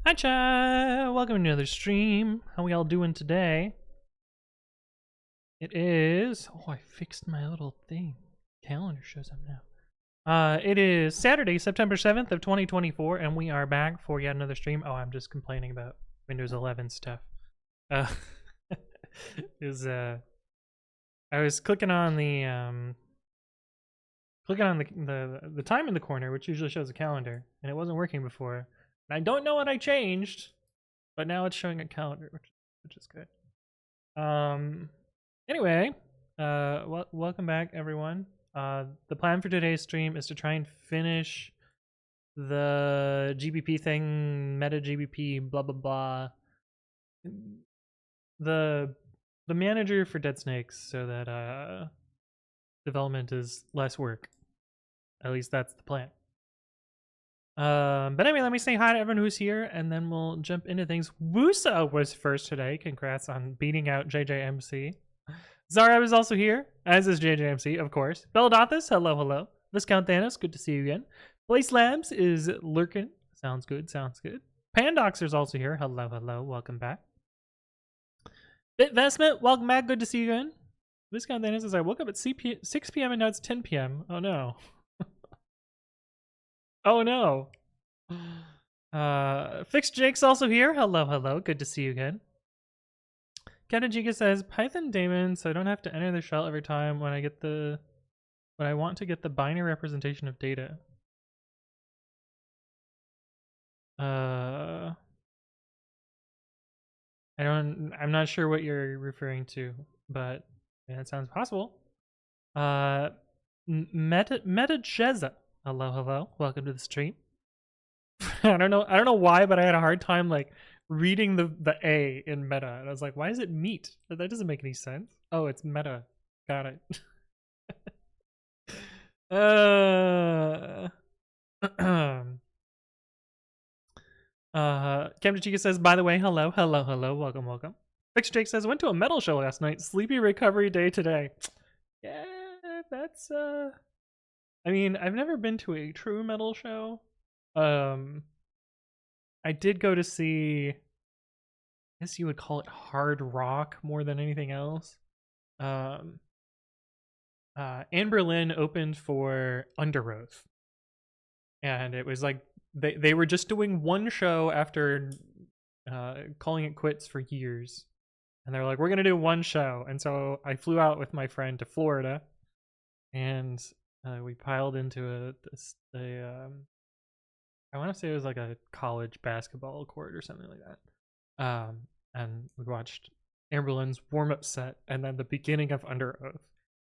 Hi, Cha! Welcome to another stream. How we all doing today? It is... Oh, I fixed my little thing. Calendar shows up now. It is Saturday, September 7th of 2024, and we are back for yet another stream. Oh, I'm just complaining about Windows 11 stuff. Uh, I was clicking on the the time in the corner, which usually shows a calendar, and it wasn't working before. And I don't know what I changed, but now it's showing a calendar, which is good. Anyway, welcome back, everyone. The plan for today's stream is to try and finish the GBP thing, meta-gbp, blah blah blah. The manager for deadsnakes, so that development is less work. At least that's the plan. But anyway, let me say hi to everyone who's here, and then we'll jump into things. Wusa was first today. Congrats on beating out JJMC. Zara was also here, as is JJMC, of course. Belladothis, hello, hello. Viscount Thanos, good to see you again. Blaze Labs is lurking. Sounds good, sounds good. Pandoxer's also here. Hello, hello, welcome back. Bitvestment, welcome back, good to see you again. Viscount Thanos says, I woke up at 6 p.m. and now it's 10 p.m. Oh no. Oh no. Fixed Jake's also here. Hello, hello. Good to see you again. Katajika says Python daemon, so I don't have to enter the shell every time when I want to get the binary representation of data. I'm not sure what you're referring to, but yeah, it sounds possible. Meta-gbp. Hello, hello. Welcome to the stream. I don't know why, but I had a hard time like reading the A in meta, and I was like, why is it meat? That doesn't make any sense. Oh, it's meta. Got it. Camden says, by the way, hello, hello, hello, welcome, welcome. Fixed Jake says, went to a metal show last night. Sleepy recovery day today. Yeah, that's I mean, I've never been to a true metal show. I did go to see, I guess you would call it hard rock more than anything else. Anne Berlin opened for Under Oath, and it was like they were just doing one show after calling it quits for years, and they're like, we're gonna do one show. And so I flew out with my friend to Florida, and we piled into I want to say it was like a college basketball court or something like that. And we watched Amberlin's warm-up set and then the beginning of Under Oath.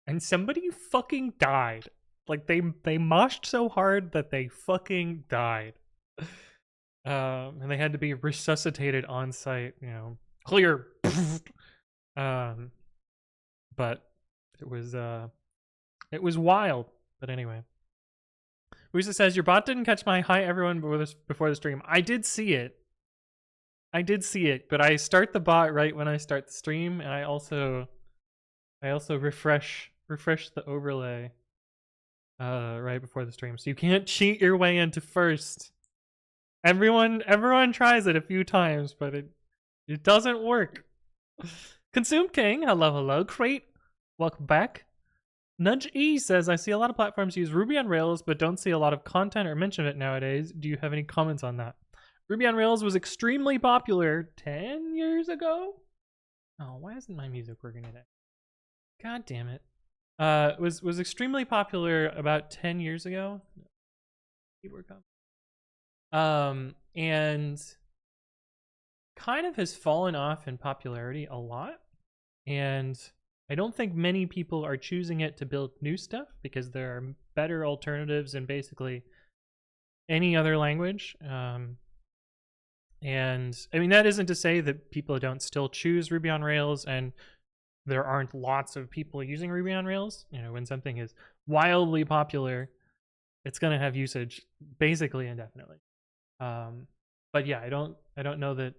And somebody fucking died. Like they moshed so hard that they fucking died. And they had to be resuscitated on site, you know, clear. But it was wild. But anyway. Wusa says, your bot didn't catch my hi everyone before the stream. I did see it. But I start the bot right when I start the stream, and I also refresh the overlay right before the stream. So you can't cheat your way into first. Everyone tries it a few times, but it doesn't work. Consume King, hello, hello. Crate, welcome back. Nudge E says, I see a lot of platforms use Ruby on Rails, but don't see a lot of content or mention of it nowadays. Do you have any comments on that? Ruby on Rails was extremely popular 10 years ago? Oh, why isn't my music working today? God damn it. Was extremely popular about 10 years ago. And kind of has fallen off in popularity a lot. And I don't think many people are choosing it to build new stuff because there are better alternatives in basically any other language. And I mean, that isn't to say that people don't still choose Ruby on Rails and there aren't lots of people using Ruby on Rails. You know, when something is wildly popular, it's going to have usage basically indefinitely. But yeah, I don't know that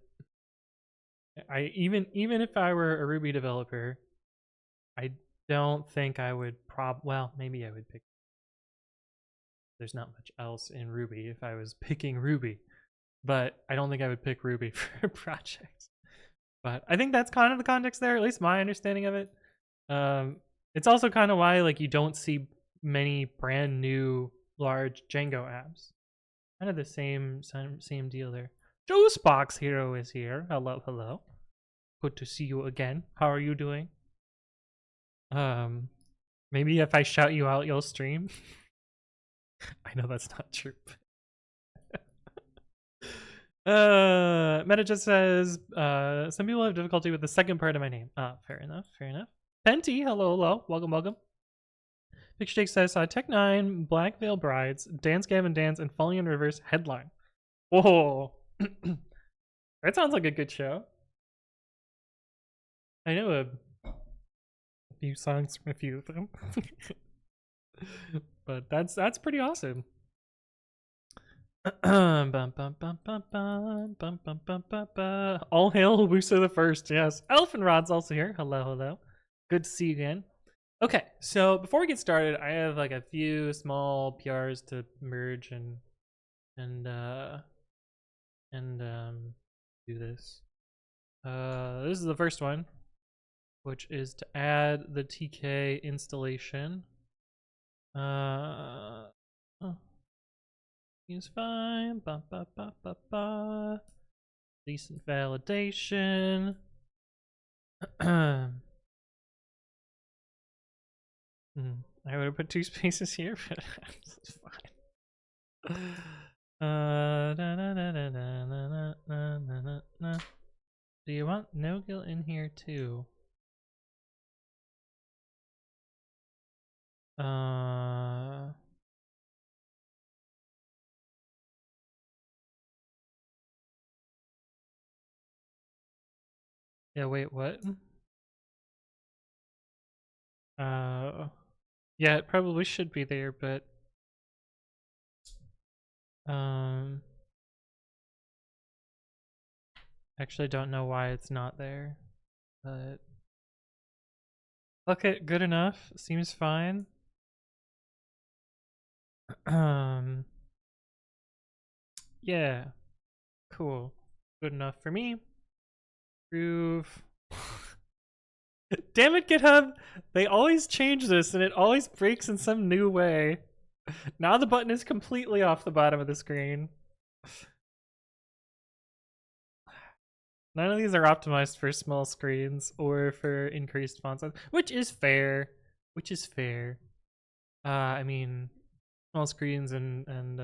even if I were a Ruby developer, I don't think I would well, maybe I would pick. There's not much else in Ruby if I was picking Ruby. but I don't think I would pick Ruby for a project. But I think that's kind of the context there, at least my understanding of it. It's also kind of why like you don't see many brand new large Django apps. Kind of the same deal there. Joe's Box Hero is here. Hello, hello. Good to see you again. How are you doing? Maybe if I shout you out, you'll stream. I know that's not true. Meta just says, some people have difficulty with the second part of my name. Fair enough, fair enough. Penty, hello, hello, welcome, welcome. Picture Jake says, Tech 9, Black Veil Brides, Dance Gavin Dance, and Falling in Reverse headline. Whoa. That sounds like a good show. I know a few songs from a few of them. But that's pretty awesome. All hail Wusa the First, yes. Elfenrod's also here. Hello, hello. Good to see you again. Okay, so before we get started, I have like a few small PRs to merge and do this. This is the first one, which is to add the TK installation. Seems fine. Decent validation. I would have put 2 spaces here, but it's fine. Do you want no-gil in here too? Yeah, wait, what? Yeah, it probably should be there, but actually don't know why it's not there, but okay, good enough. Seems fine. Yeah, cool. Good enough for me. Groove. Damn it, GitHub! They always change this and it always breaks in some new way. Now the button is completely off the bottom of the screen. None of these are optimized for small screens or for increased font size, which is fair. I mean, small screens and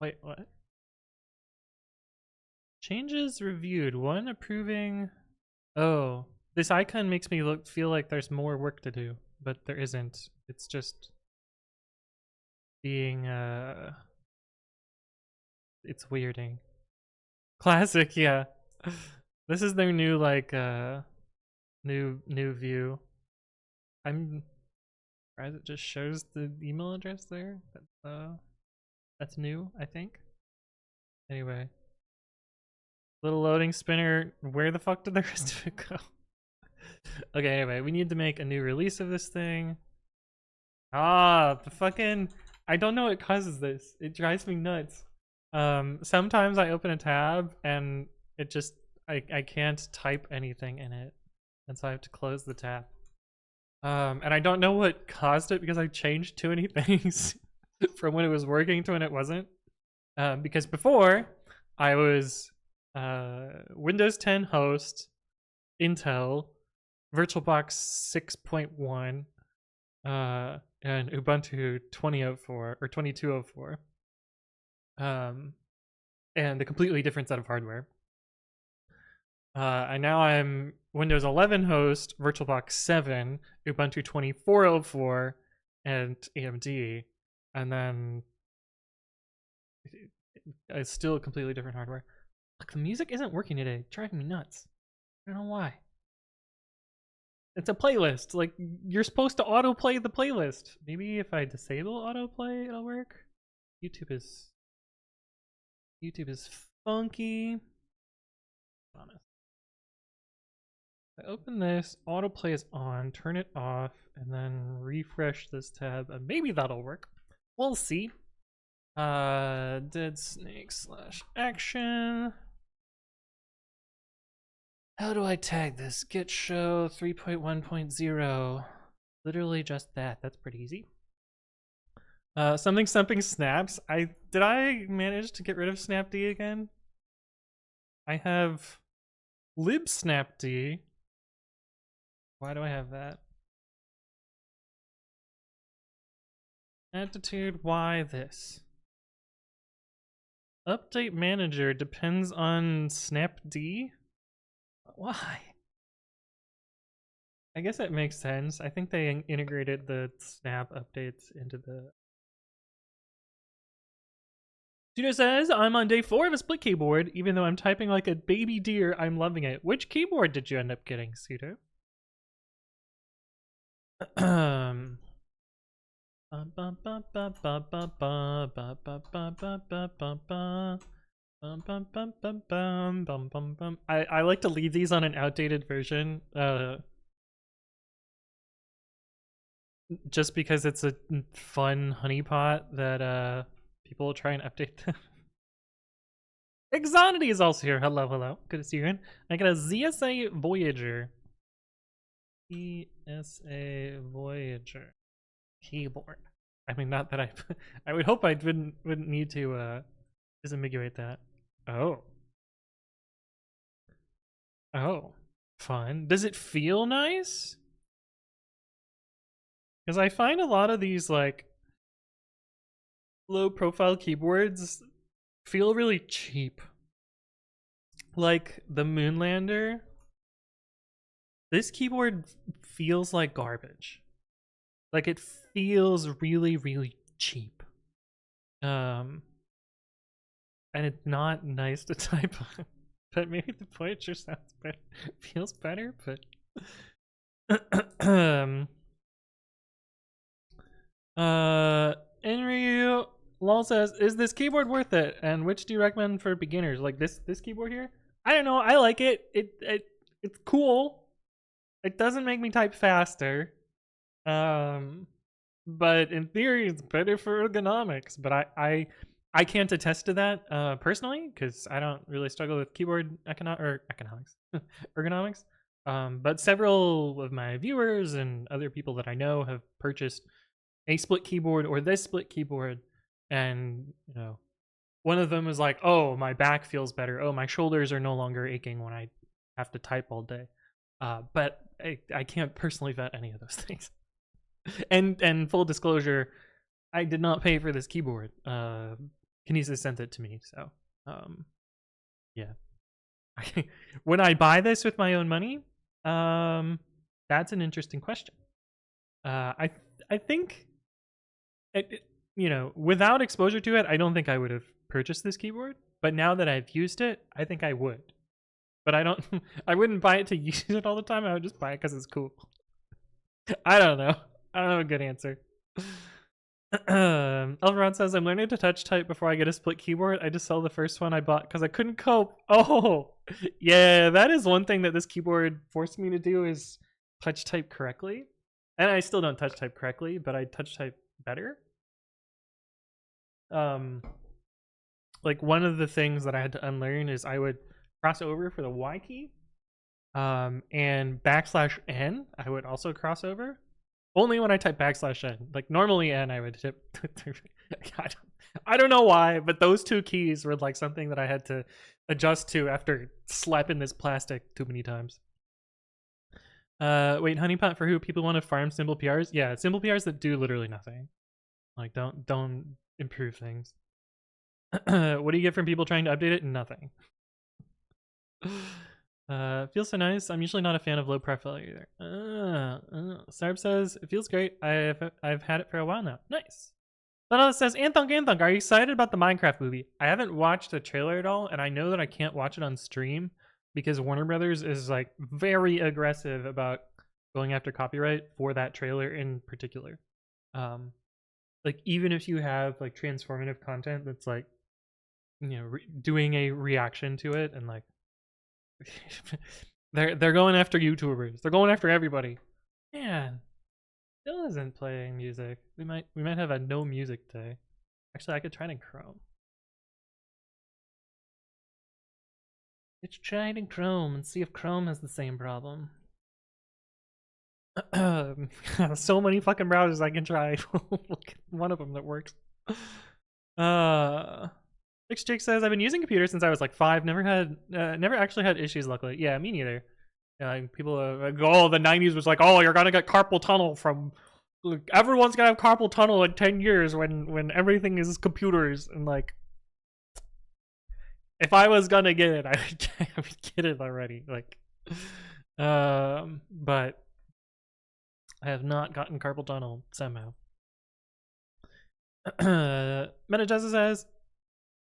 wait, what? Changes reviewed. 1 approving. Oh, this icon makes me feel like there's more work to do, but there isn't. It's just being it's weirding. Classic, yeah. This is their new like new view. I'm surprised it just shows the email address there. That's new, I think. Anyway. Little loading spinner. Where the fuck did the rest of it go? Okay, anyway, we need to make a new release of this thing. The fucking I don't know what causes this. It drives me nuts. Sometimes I open a tab and it just I can't type anything in it. And so I have to close the tab. And I don't know what caused it because I changed too many things from when it was working to when it wasn't. Because before I was Windows 10 host, Intel, VirtualBox 6.1, and Ubuntu 2004 or 2204. And a completely different set of hardware. And now I'm Windows 11 host, VirtualBox 7, Ubuntu 2404, and AMD. And then it's still a completely different hardware. Look, the music isn't working today. It's driving me nuts. I don't know why. It's a playlist. Like, you're supposed to autoplay the playlist. Maybe if I disable autoplay, it'll work. YouTube is funky. Honest. I open this, autoplay is on, turn it off, and then refresh this tab, and maybe that'll work. We'll see. deadsnakes/action. How do I tag this? Get show 3.1.0. Literally just that. That's pretty easy. Something snaps. Did I manage to get rid of snapd again? I have libsnapd. Why do I have that? Attitude, why this? Update manager depends on snapd? Why? I guess that makes sense. I think they integrated the snap updates into the... Studio says, I'm on day 4 of a split keyboard. Even though I'm typing like a baby deer, I'm loving it. Which keyboard did you end up getting, Pseudo? I like to leave these on an outdated version, just because it's a fun honeypot that people will try and update them. Exonity is also here. Hello, hello. Good to see you in. I got a ZSA Voyager. ZSA Voyager keyboard. I mean, not that I would hope I wouldn't need to disambiguate that. Oh. Oh. Fun. Does it feel nice? Because I find a lot of these like low profile keyboards feel really cheap. Like the Moonlander. This keyboard feels like garbage. Like it feels really, really cheap. And it's not nice to type on. But maybe the Voyager sounds better, feels better, but Enryu Lol says, is this keyboard worth it? And which do you recommend for beginners? Like this keyboard here? I don't know, I like it. It's cool. It doesn't make me type faster. But in theory it's better for ergonomics. But I can't attest to that personally, because I don't really struggle with keyboard ergonomics. But several of my viewers and other people that I know have purchased a split keyboard or this split keyboard, and you know, one of them is like, oh, my back feels better. Oh, my shoulders are no longer aching when I have to type all day. But I can't personally vet any of those things. And full disclosure, I did not pay for this keyboard. Kinesis sent it to me, so yeah. When I buy this with my own money, that's an interesting question. I think, you know, without exposure to it, I don't think I would have purchased this keyboard. But now that I've used it, I think I would. But I wouldn't buy it to use it all the time. I would just buy it because it's cool. I don't know. I don't have a good answer. Elveron says, I'm learning to touch type before I get a split keyboard. I just sell the first one I bought because I couldn't cope. Oh, yeah, that is one thing that this keyboard forced me to do, is touch type correctly. And I still don't touch type correctly, but I touch type better. Like one of the things that I had to unlearn is I would cross over for the Y key. And \n I would also cross over. Only when I type \n. Like normally n I would tip. I don't know why, but those two keys were like something that I had to adjust to after slapping this plastic too many times. Wait, honeypot for who? People want to farm simple PRs? Yeah, simple PRs that do literally nothing. Like don't improve things. What do you get from people trying to update it? Nothing. Feels so nice. I'm usually not a fan of low profile either. Sarb says it feels great. I've had it for a while now. Nice. Lana says, Anthong, are you excited about the Minecraft movie? I haven't watched the trailer at all, and I know that I can't watch it on stream because Warner Brothers is like very aggressive about going after copyright for that trailer in particular. Like even if you have like transformative content that's like, you know, doing a reaction to it, and like they're going after YouTubers. They're going after everybody. Man, still isn't playing music. We might have a no music day. Actually, I could try it in Chrome. Let's try it in Chrome and see if Chrome has the same problem. So many fucking browsers I can try. One of them that works. Fix Jake says, I've been using computers since I was like 5. Never actually had issues, luckily. Yeah, me neither. Yeah, people like, oh, the 90s was like, oh, you're gonna get carpal tunnel from. Everyone's gonna have carpal tunnel in 10 years when everything is computers. And like, if I was gonna get it, I would get it already. Like, but I have not gotten carpal tunnel somehow. Meta-gbp says,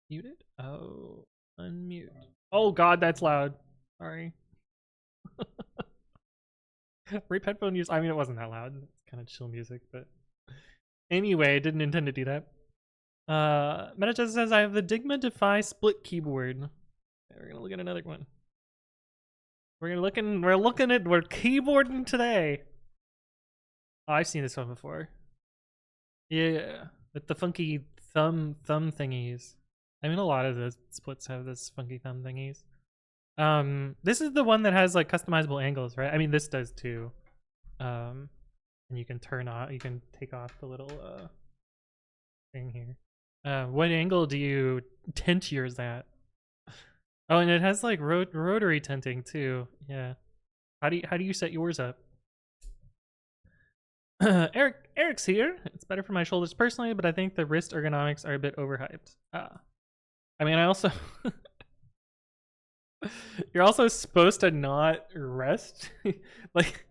muted? Oh, unmute. Oh god, that's loud. Sorry. Rape headphone use. I mean, it wasn't that loud. It's kind of chill music, but anyway, I didn't intend to do that. Meta-gbp says, I have the Digma Defy split keyboard. Okay, we're gonna look at another one. We're keyboarding today. Oh, I've seen this one before. Yeah, with the funky thumb thingies. I mean, a lot of the splits have this funky thumb thingies. This is the one that has like customizable angles, right? I mean, this does too. And you can take off the little thing here. What angle do you tint yours at? Oh, and it has like rotary tinting too. Yeah. How do you set yours up? Eric's here. It's better for my shoulders personally, but I think the wrist ergonomics are a bit overhyped. I mean, I also you're also supposed to not rest. Like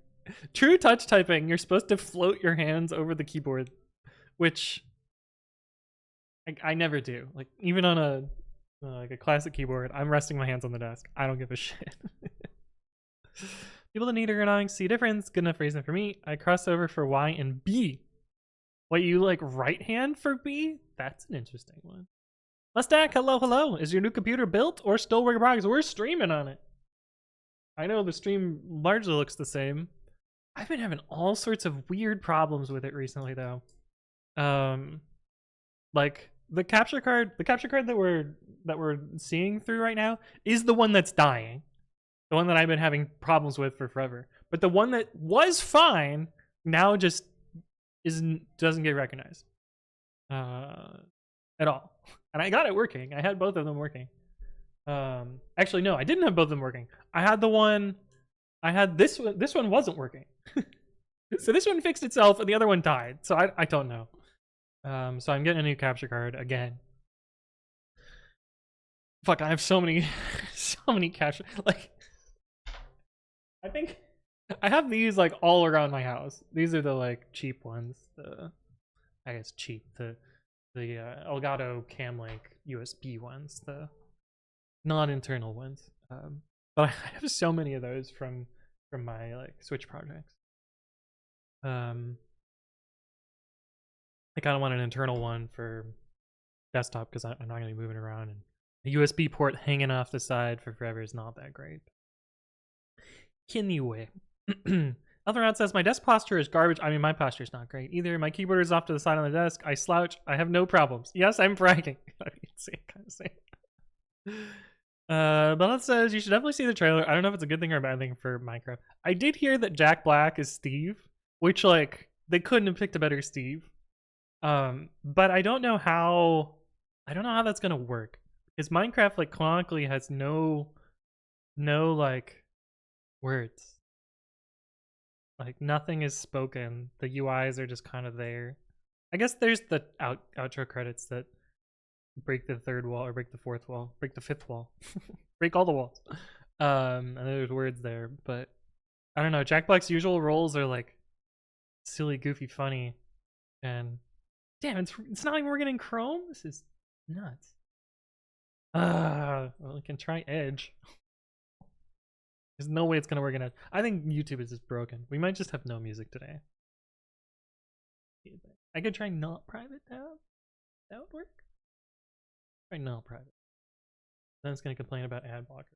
true touch typing, you're supposed to float your hands over the keyboard, which I never do. Like even on a like a classic keyboard, I'm resting my hands on the desk. I don't give a shit. People that need ergonomics see difference. Good enough reason for me. I cross over for Y and B. Wait, you like right hand for B? That's an interesting one. Mustack, hello. Is your new computer built or still work in progress? We're streaming on it. I know the stream largely looks the same. I've been having all sorts of weird problems with it recently though. Like the capture card that we're seeing through right now is the one that's dying. The one that I've been having problems with for forever. But the one that was fine now just doesn't get recognized at all. And I got it working. I had both of them working. Actually, no, I didn't have both of them working. I had this one. This one wasn't working. So this one fixed itself, and the other one died. So I don't know. So I'm getting a new capture card again. Fuck, I have so many capture. Like, I think I have these like all around my house. These are the like cheap ones. I guess cheap. The Elgato Camlink USB ones. The non-internal ones. But I have so many of those from my like Switch projects. I kind of want an internal one for desktop because I'm not going to be moving around, and the USB port hanging off the side for forever is not that great. Anyway, Elthorad says my desk posture is garbage. I mean, my posture is not great either. My keyboard is off to the side on the desk. I slouch. I have no problems. Yes, I'm bragging. I mean, kind of say. But it says you should definitely see the trailer. I don't know if it's a good thing or a bad thing for Minecraft. I did hear that Jack Black is Steve, which like they couldn't have picked a better Steve. But I don't know how that's gonna work, because Minecraft like canonically has no like words. Like nothing is spoken. The UIs are just kind of there. I guess there's the outro credits that break the third wall or break the fourth wall, break the fifth wall, break all the walls. And there's words there, but I don't know. Jack Black's usual roles are like silly, goofy, funny, and damn, it's not even working in Chrome. This is nuts. Well, we can try Edge. There's no way it's gonna work in Edge. I think YouTube is just broken. We might just have no music today. I could try not private tab. That would work. Try not private. Then it's gonna complain about ad blocker.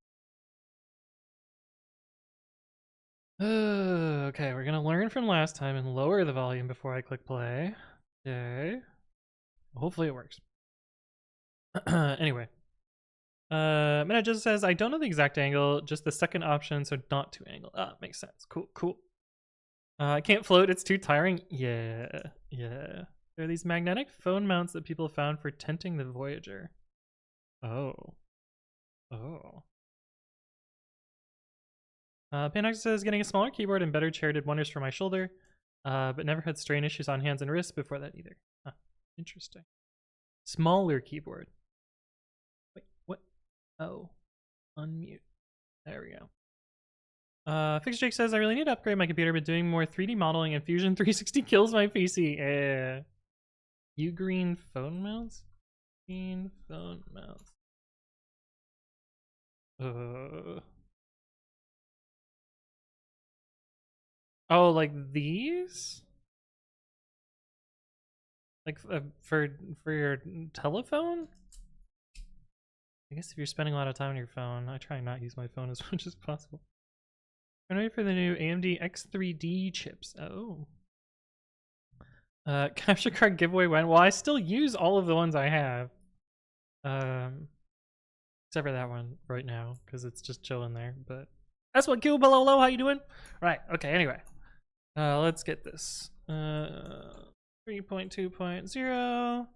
Okay, we're gonna learn from last time and lower the volume before I click play. Okay. Hopefully it works. Anyway. Meta just says, I don't know the exact angle, just the second option, so not to angle. Ah, makes sense. Cool, cool. I can't float, it's too tiring. Yeah, yeah. There are these magnetic phone mounts that people found for tenting the Voyager. Oh. Oh. Panox says, getting a smaller keyboard and better chair did wonders for my shoulder, but never had strain issues on hands and wrists before that either. Huh. Interesting. Smaller keyboard. Wait, what? Oh. Unmute. There we go. Fix Jake says, I really need to upgrade my computer, but doing more 3D modeling and Fusion 360 kills my PC. You green phone mounts? Green phone mounts. Oh, like these? Like for your telephone? I guess if you're spending a lot of time on your phone, I try not to use my phone as much as possible. I'm ready for the new AMD X3D chips. Oh. Capture card giveaway when? Well, I still use all of the ones I have. Except for that one right now, because it's just chilling there. But that's what Kill Below Low. How you doing? Right. Okay. Anyway, let's get this. 3.2.0.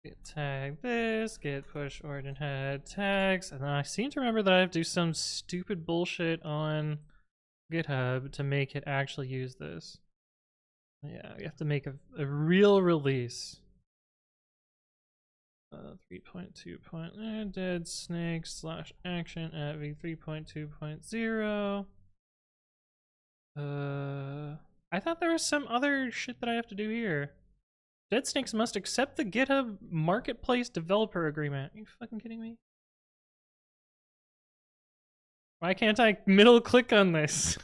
Get tag this. Get push origin head tags. And then I seem to remember that I have to do some stupid bullshit on GitHub to make it actually use this. Yeah, we have to make a real release. 3.2. Dead snakes / action at v3.2.0. I thought there was some other shit that I have to do here. Dead snakes must accept the GitHub Marketplace developer agreement. Are you fucking kidding me? Why can't I middle click on this?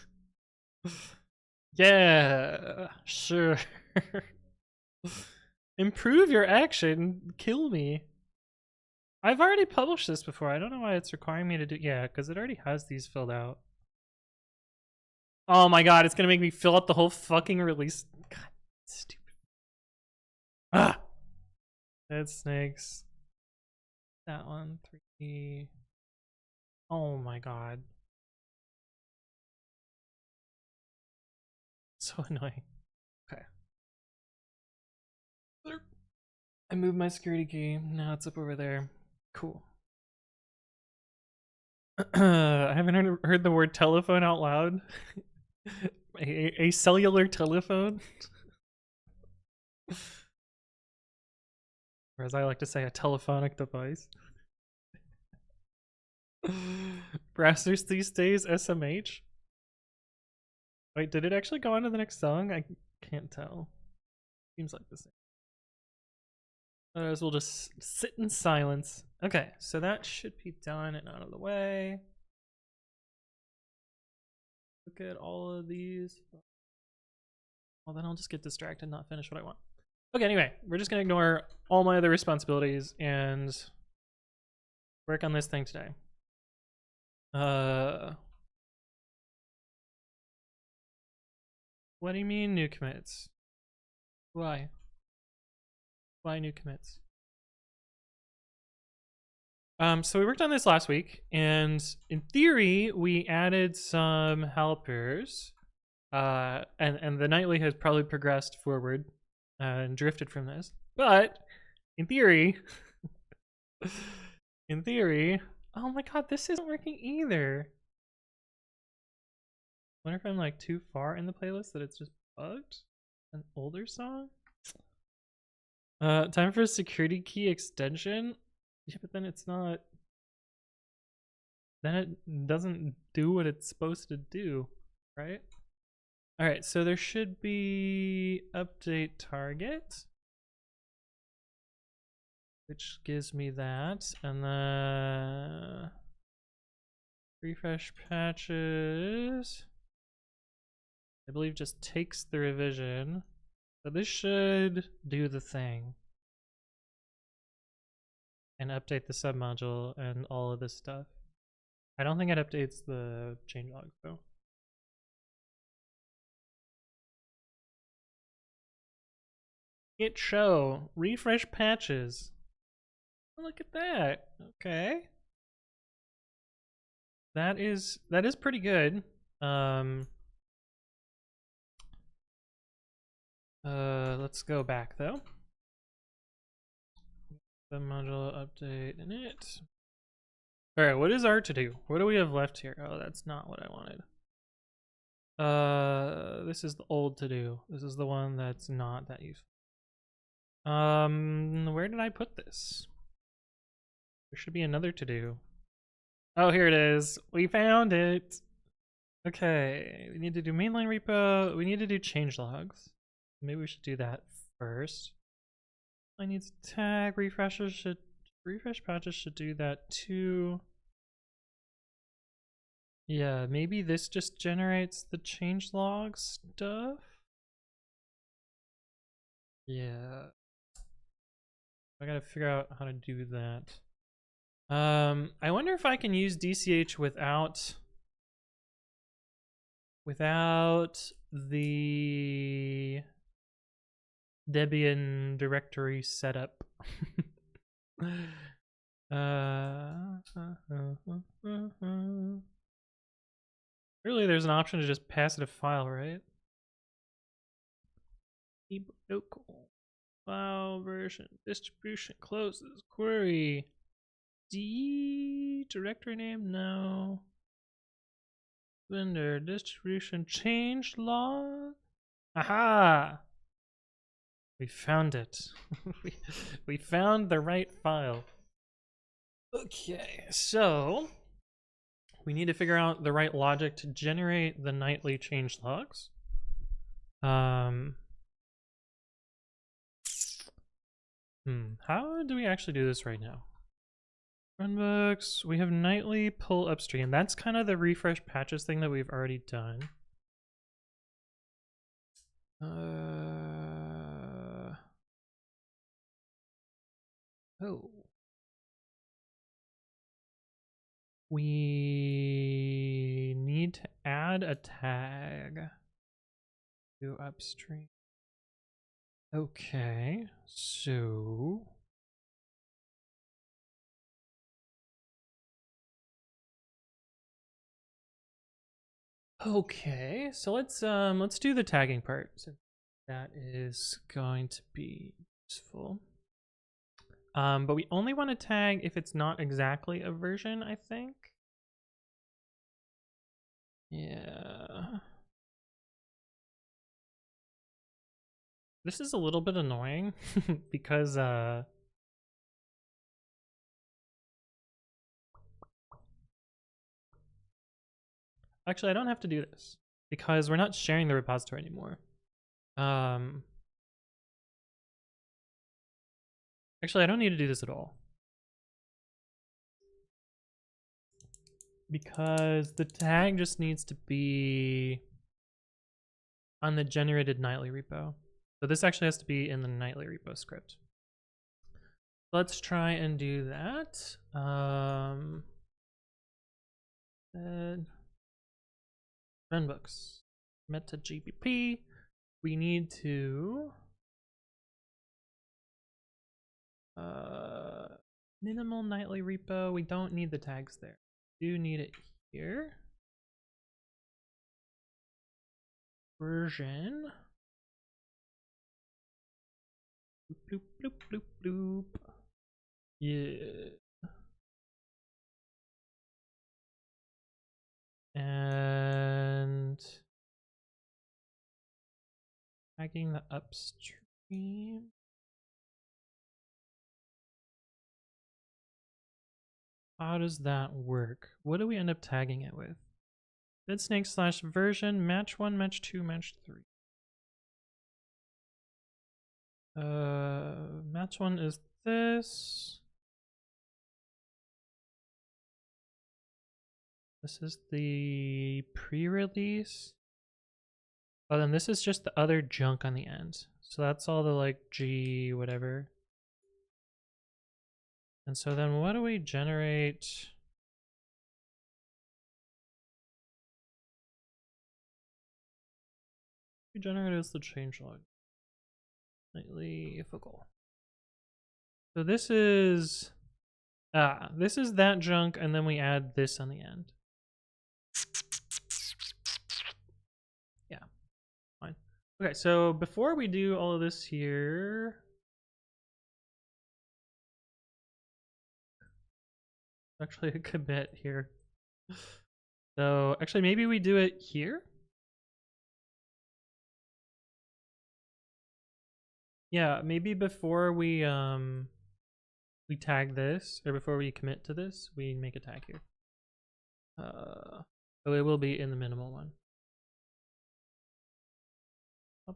Yeah, sure. Improve your action, kill me. I've already published this before. I don't know why it's requiring me to do. Yeah, because it already has these filled out. Oh my god, it's gonna make me fill out the whole fucking release. God, stupid. Ah! Dead snakes. That one, 3. Oh my god. So annoying. Okay. I moved my security key. Now it's up over there. Cool. I haven't heard the word telephone out loud. a cellular telephone? Or as I like to say, a telephonic device. Browsers these days, SMH? Wait, did it actually go on to the next song? I can't tell. Seems like the same. Otherwise, we'll just sit in silence. Okay, so that should be done and out of the way. Look at all of these. Well, then I'll just get distracted and not finish what I want. Okay, anyway, we're just gonna ignore all my other responsibilities and work on this thing today. What do you mean new commits? Why? Why new commits? So we worked on this last week, and in theory, we added some helpers. And the nightly has probably progressed forward and drifted from this. But in theory, oh my god, this isn't working either. I wonder if I'm like too far in the playlist that it's just bugged. An older song. Time for a security key extension. Yeah, but then it's not. Then it doesn't do what it's supposed to do, right? All right, so there should be update target, which gives me that, and then refresh patches. I believe just takes the revision, so this should do the thing and update the submodule and all of this stuff. I don't think it updates the changelog though. Git show refresh patches. Look at that. Okay. That is pretty good. Let's go back though. The module update in it. All right, what is our to do? What do we have left here? Oh, that's not what I wanted. This is the old to do. This is the one that's not that useful. Where did I put this? There should be another to do. Oh, here it is. We found it. Okay, we need to do mainline repo. We need to do change logs. Maybe we should do that first. I need to tag refresh patches should do that too. Yeah, maybe this just generates the change log stuff. Yeah. I gotta figure out how to do that. I wonder if I can use DCH without the Debian directory setup. Really, there's an option to just pass it a file, right? Local file version distribution closes query D directory name no vendor distribution change log. Aha! We found it. we found the right file. Okay, so we need to figure out the right logic to generate the nightly change logs. How do we actually do this right now? Runbooks, we have nightly pull upstream. That's kind of the refresh patches thing that we've already done. Oh. We need to add a tag to upstream. Okay, so let's do the tagging part. So that is going to be useful. But we only want to tag if it's not exactly a version, I think. Yeah. This is a little bit annoying because actually I don't have to do this because we're not sharing the repository anymore. Actually I don't need to do this at all. Because the tag just needs to be on the generated nightly repo. So this actually has to be in the nightly repo script. Let's try and do that. Runbooks, meta-gbp. We need to minimal nightly repo. We don't need the tags there. We do need it here. Version. Bloop, bloop, bloop, bloop. Yeah. And tagging the upstream. How does that work? What do we end up tagging it with? Deadsnakes / version, match 1, match 2, match 3. Match 1 is this. This is the pre-release. Oh, then this is just the other junk on the end. So that's all the like G whatever. And so then what do we generate? We generate is the changelog. Nightly focal. So this is This is that junk, and then we add this on the end. Yeah, fine. Okay, so before we do all of this here, actually a commit here. So actually, maybe we do it here. Yeah, maybe before we tag this, or before we commit to this, we make a tag here. So it will be in the minimal one. I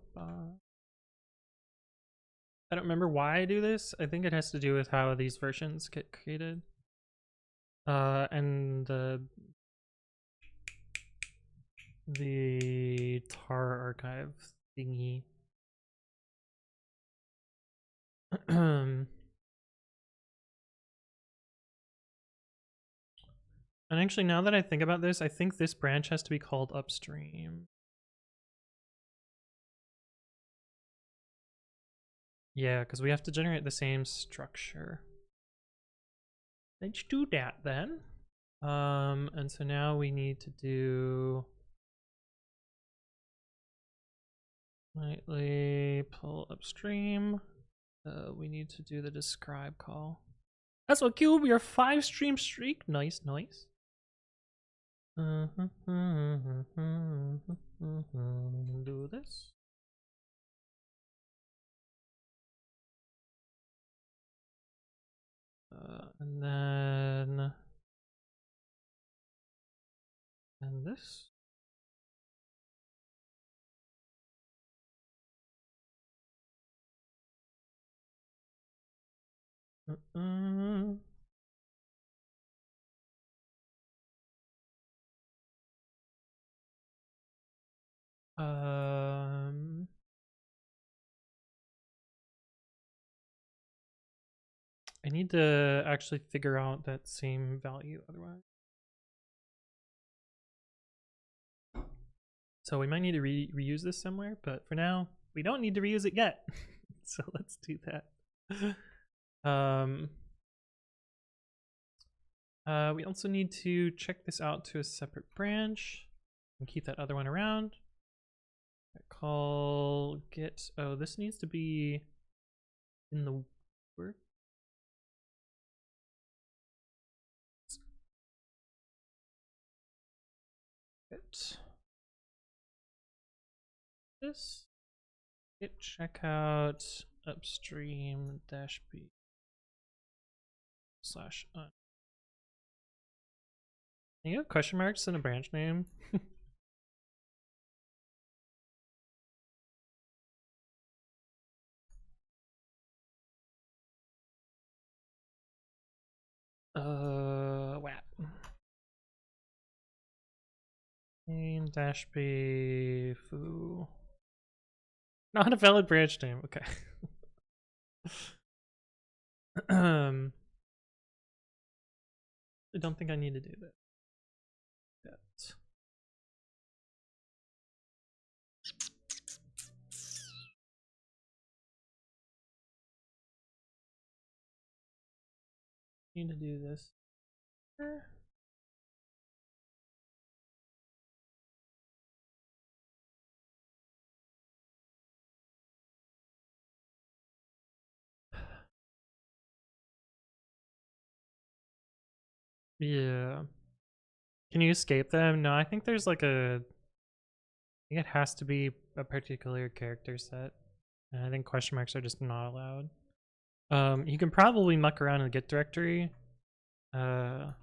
don't remember why I do this. I think it has to do with how these versions get created. And the tar archive thingy. And actually, now that I think about this, I think this branch has to be called upstream. Yeah, because we have to generate the same structure. Let's do that then. And so now we need to do nightly pull upstream. We need to do the describe call. That's what cube, your 5 stream streak. Nice, nice. Do this. And then this. I need to actually figure out that same value otherwise. So we might need to reuse this somewhere, but for now, we don't need to reuse it yet. So let's do that. We also need to check this out to a separate branch and keep that other one around. Call get, oh, this needs to be in the word. Get this. Get checkout upstream dash b slash un. Can you have question marks in a branch name? WAP. Main dash b foo. Not a valid branch name. Okay. I don't think I need to do that. Need to do this. Yeah. Can you escape them? No, I think there's like I think it has to be a particular character set. And I think question marks are just not allowed. You can probably muck around in the Git directory. I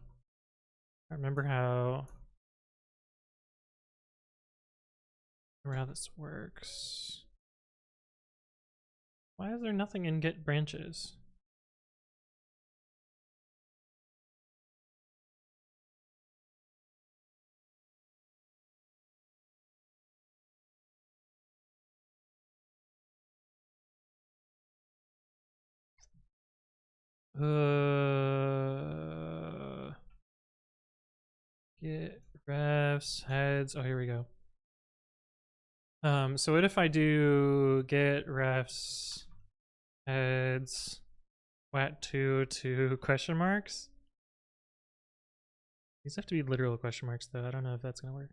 remember how this works. Why is there nothing in Git branches? Git refs heads. Oh, here we go. So what if I do git refs heads wat2 to question marks. These have to be literal question marks though. I don't know if that's gonna work.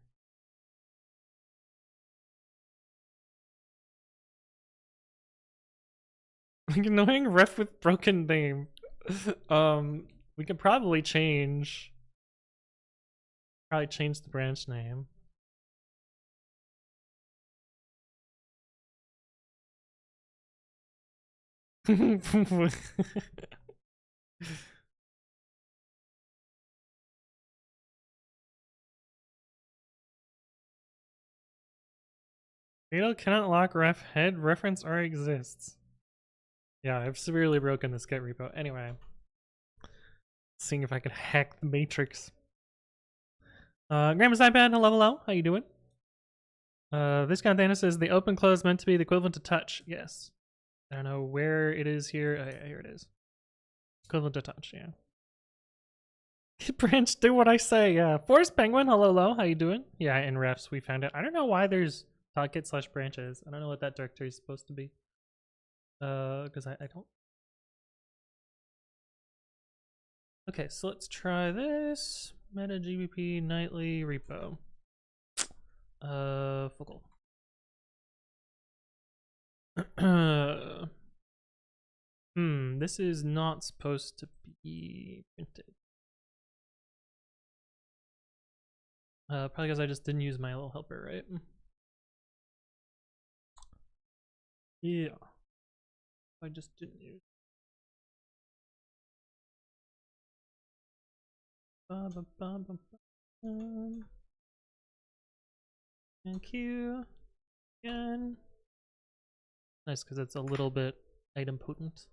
Annoying ref with broken name. We can probably change the branch name. Fatal cannot lock ref head reference or exists. Yeah, I've severely broken this Git repo. Anyway, seeing if I can hack the matrix. Grandma's iPad, hello, how you doing? This container says the open close meant to be the equivalent to touch. Yes. I don't know where it is here. Oh, yeah, here it is. Equivalent to touch, yeah. Branch, do what I say. Yeah. Forest Penguin, hello, how you doing? Yeah, in refs we found it. I don't know why there's .git/branches. I don't know what that directory is supposed to be. Because I don't. Okay, so let's try this. Meta-gbp nightly repo. Focal. This is not supposed to be printed. Probably because I just didn't use my little helper, right? Yeah. I just didn't use. Thank you. Again. Nice, because it's a little bit idempotent.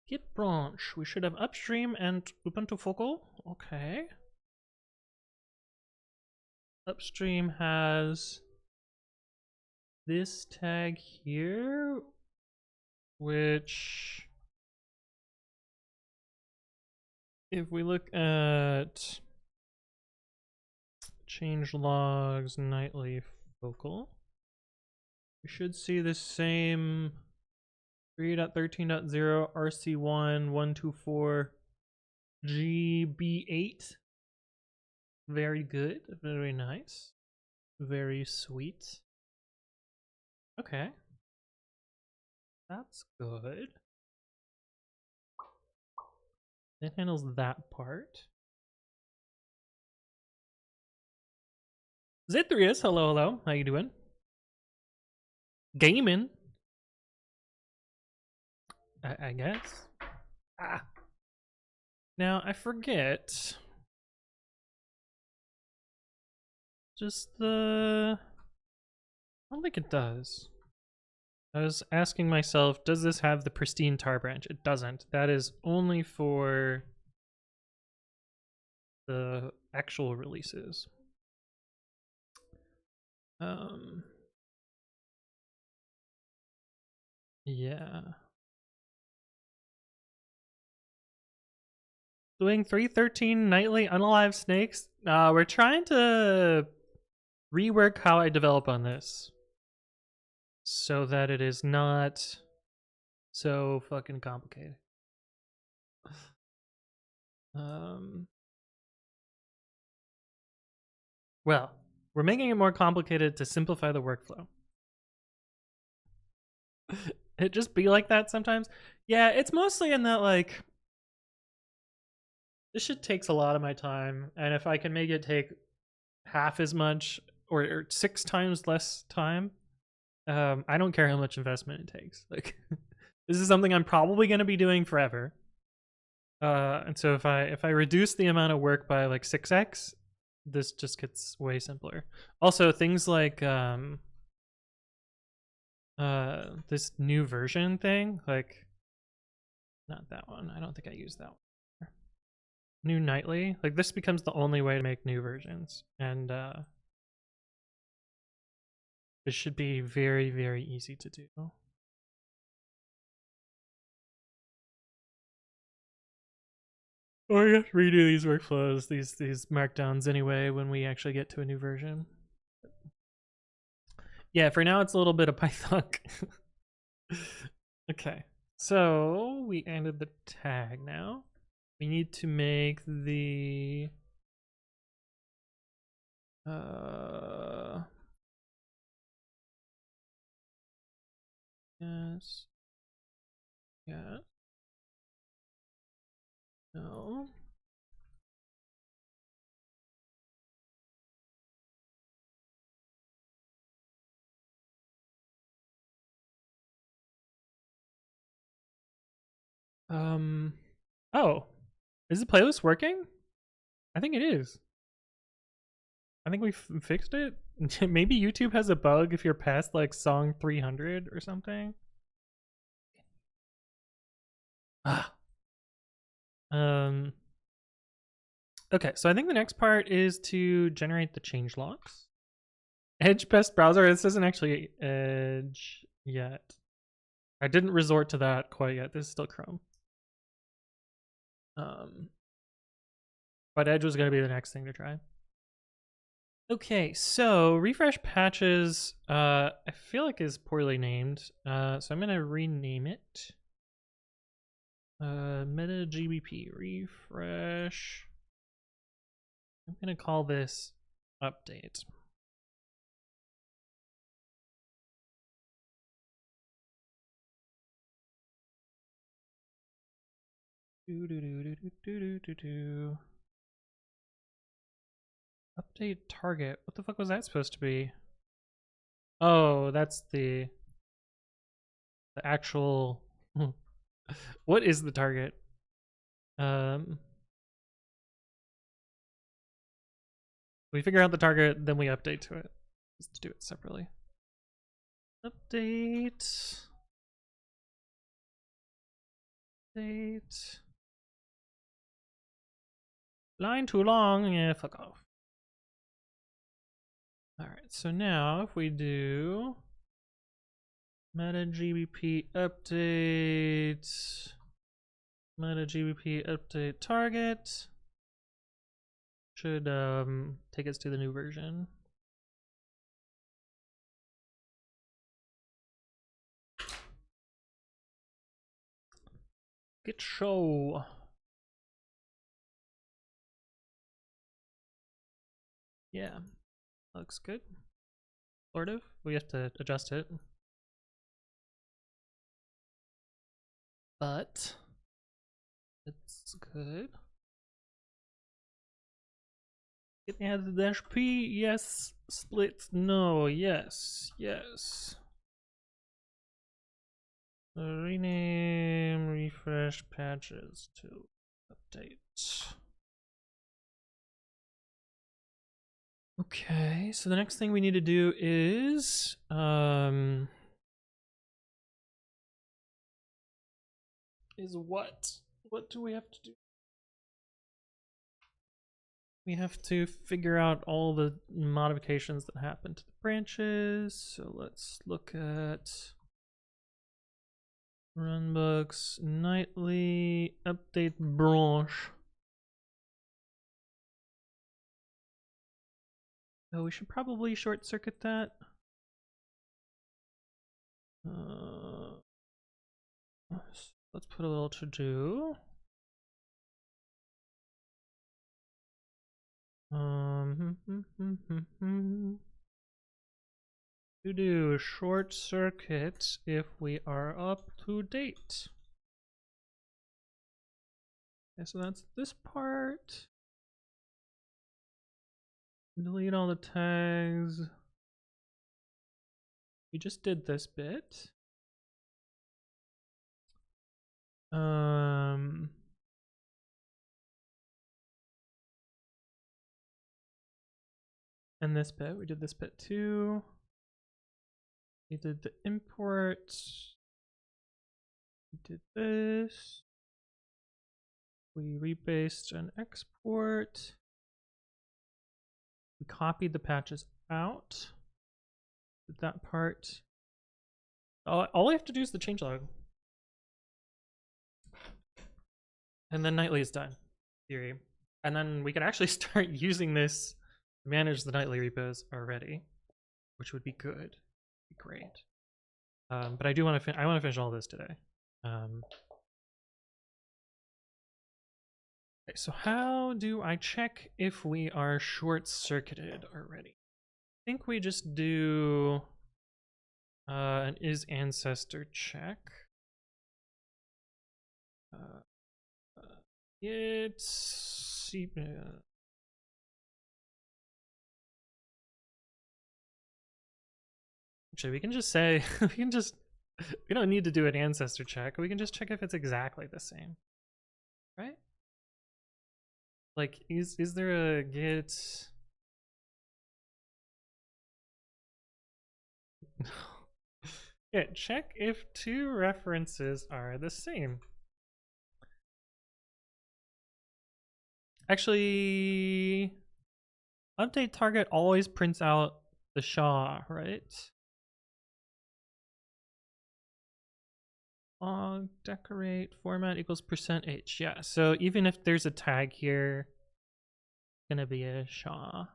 Git branch. We should have upstream and Ubuntu focal. Okay. Upstream has this tag here, which if we look at change logs nightly focal, we should see the same 3.13.0 RC1 124 GB8. Very good, very nice, very sweet. Okay, that's good. It handles that part. Zithrius, hello, how you doing? Gaming, I guess. Now I forget. Just the. I don't think it does. I was asking myself, does this have the pristine tar branch? It doesn't. That is only for the actual releases. Yeah. Doing 313 nightly unalive snakes. We're trying to rework how I develop on this so that it is not so fucking complicated. Well, we're making it more complicated to simplify the workflow. It just be like that sometimes. Yeah, it's mostly in that, like, this shit takes a lot of my time, and if I can make it take half as much or 6 times less time, I don't care how much investment it takes. Like, this is something I'm probably going to be doing forever. And so if I reduce the amount of work by like 6x, this just gets way simpler. Also, things like this new version thing, like, not that one. I don't think I used that one. New nightly, like, this becomes the only way to make new versions, and this should be very, very easy to do. Or you redo these workflows, these markdowns anyway when we actually get to a new version. Yeah, for now it's a little bit of Python. Okay, So we ended the tag now. We need to make the yes. Yeah. No. Oh, is the playlist working? I think it is. I think we fixed it. Maybe YouTube has a bug if you're past like song 300 or something. Ah. Okay, so I think the next part is to generate the changelocks. Edge best browser. This isn't actually Edge yet. I didn't resort to that quite yet. This is still Chrome. But Edge was going to be the next thing to try. Okay, so refresh patches, I feel like is poorly named. So I'm going to rename it. Meta-gbp refresh. I'm going to call this update. Update target. What the fuck was that supposed to be? Oh, that's the actual. What is the target? We figure out the target, then we update to it. Just to do it separately. Update. Update. Line too long. Yeah, fuck off. All right, so now if we do meta-gbp update, meta-gbp update target, should take us to the new version. Git show. Yeah, looks good. Sort of. We have to adjust it. But it's good. It adds dash p, yes. Split, no, yes, yes. Rename refresh patches to update. Okay, so the next thing we need to do is what? What do we have to do? We have to figure out all the modifications that happen to the branches. So let's look at runbooks, nightly, update branch. Oh, we should probably short circuit that. Let's put a little to do. To do short circuit if we are up to date. Okay, so that's this part. Delete all the tags. We just did this bit. And this bit, we did this bit too. We did the import. We did this. We rebased an export. We copied the patches out. Did that part. All we have to do is the changelog. And then nightly is done, in theory. And then we can actually start using this to manage the nightly repos already, which would be good. Be great. But I do want to finish all this today. Okay, so how do I check if we are short-circuited already? I think we just do an is ancestor check. It's actually, we can just say we don't need to do an ancestor check. We can just check if it's exactly the same, right? Like, is there a git? Yeah, check if two references are the same. Actually, update target always prints out the SHA, right? Decorate format equals %h. Yeah, so even if there's a tag here, it's gonna be a SHA.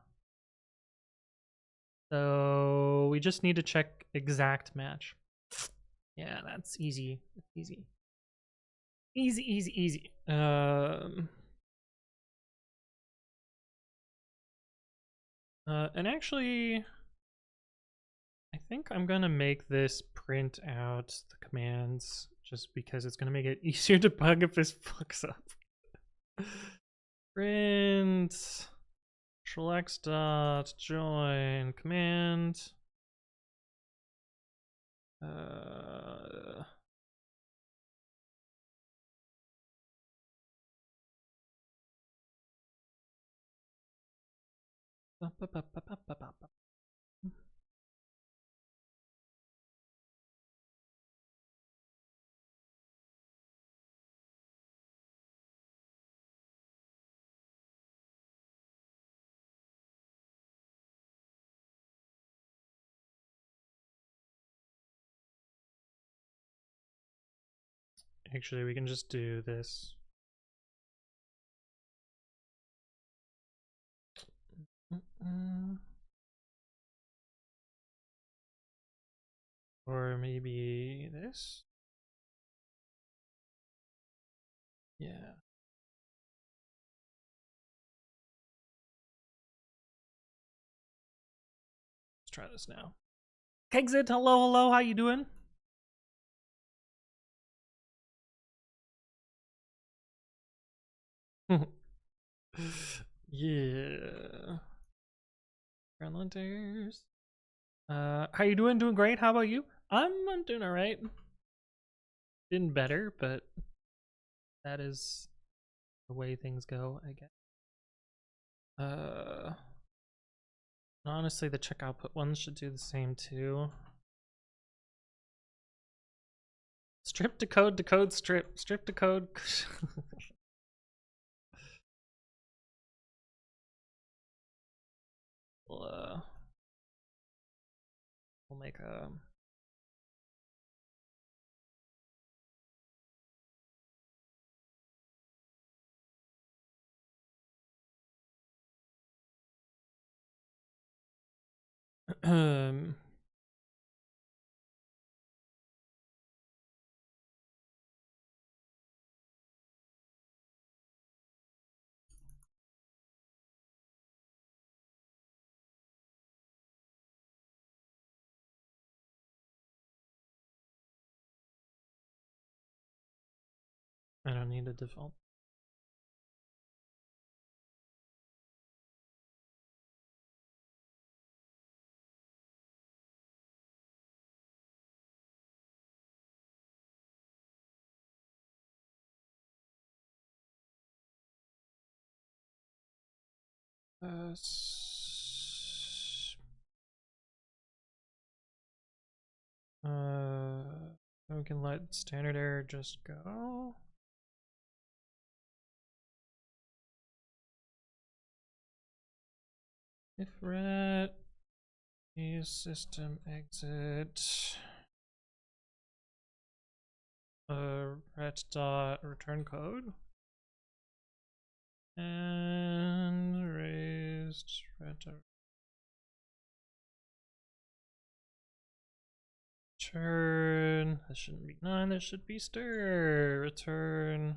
So we just need to check exact match. Yeah, that's easy. Easy. Easy. And actually, I think I'm gonna make this print out the commands just because it's gonna make it easier to bug if this fucks up. Print select dot join command. Actually, we can just do this. Or maybe this? Yeah. Let's try this now. Kegsit, hello, how you doing? Yeah. Grandlanders. How you doing? Doing great. How about you? I'm doing alright. Been better, but that is the way things go, I guess. Honestly, the check output ones should do the same too. Strip decode, strip decode. we'll make a I don't need a default. We can let standard error just go. If ret is system exit ret dot return code and raised ret return. This shouldn't be none. This should be stir. Return.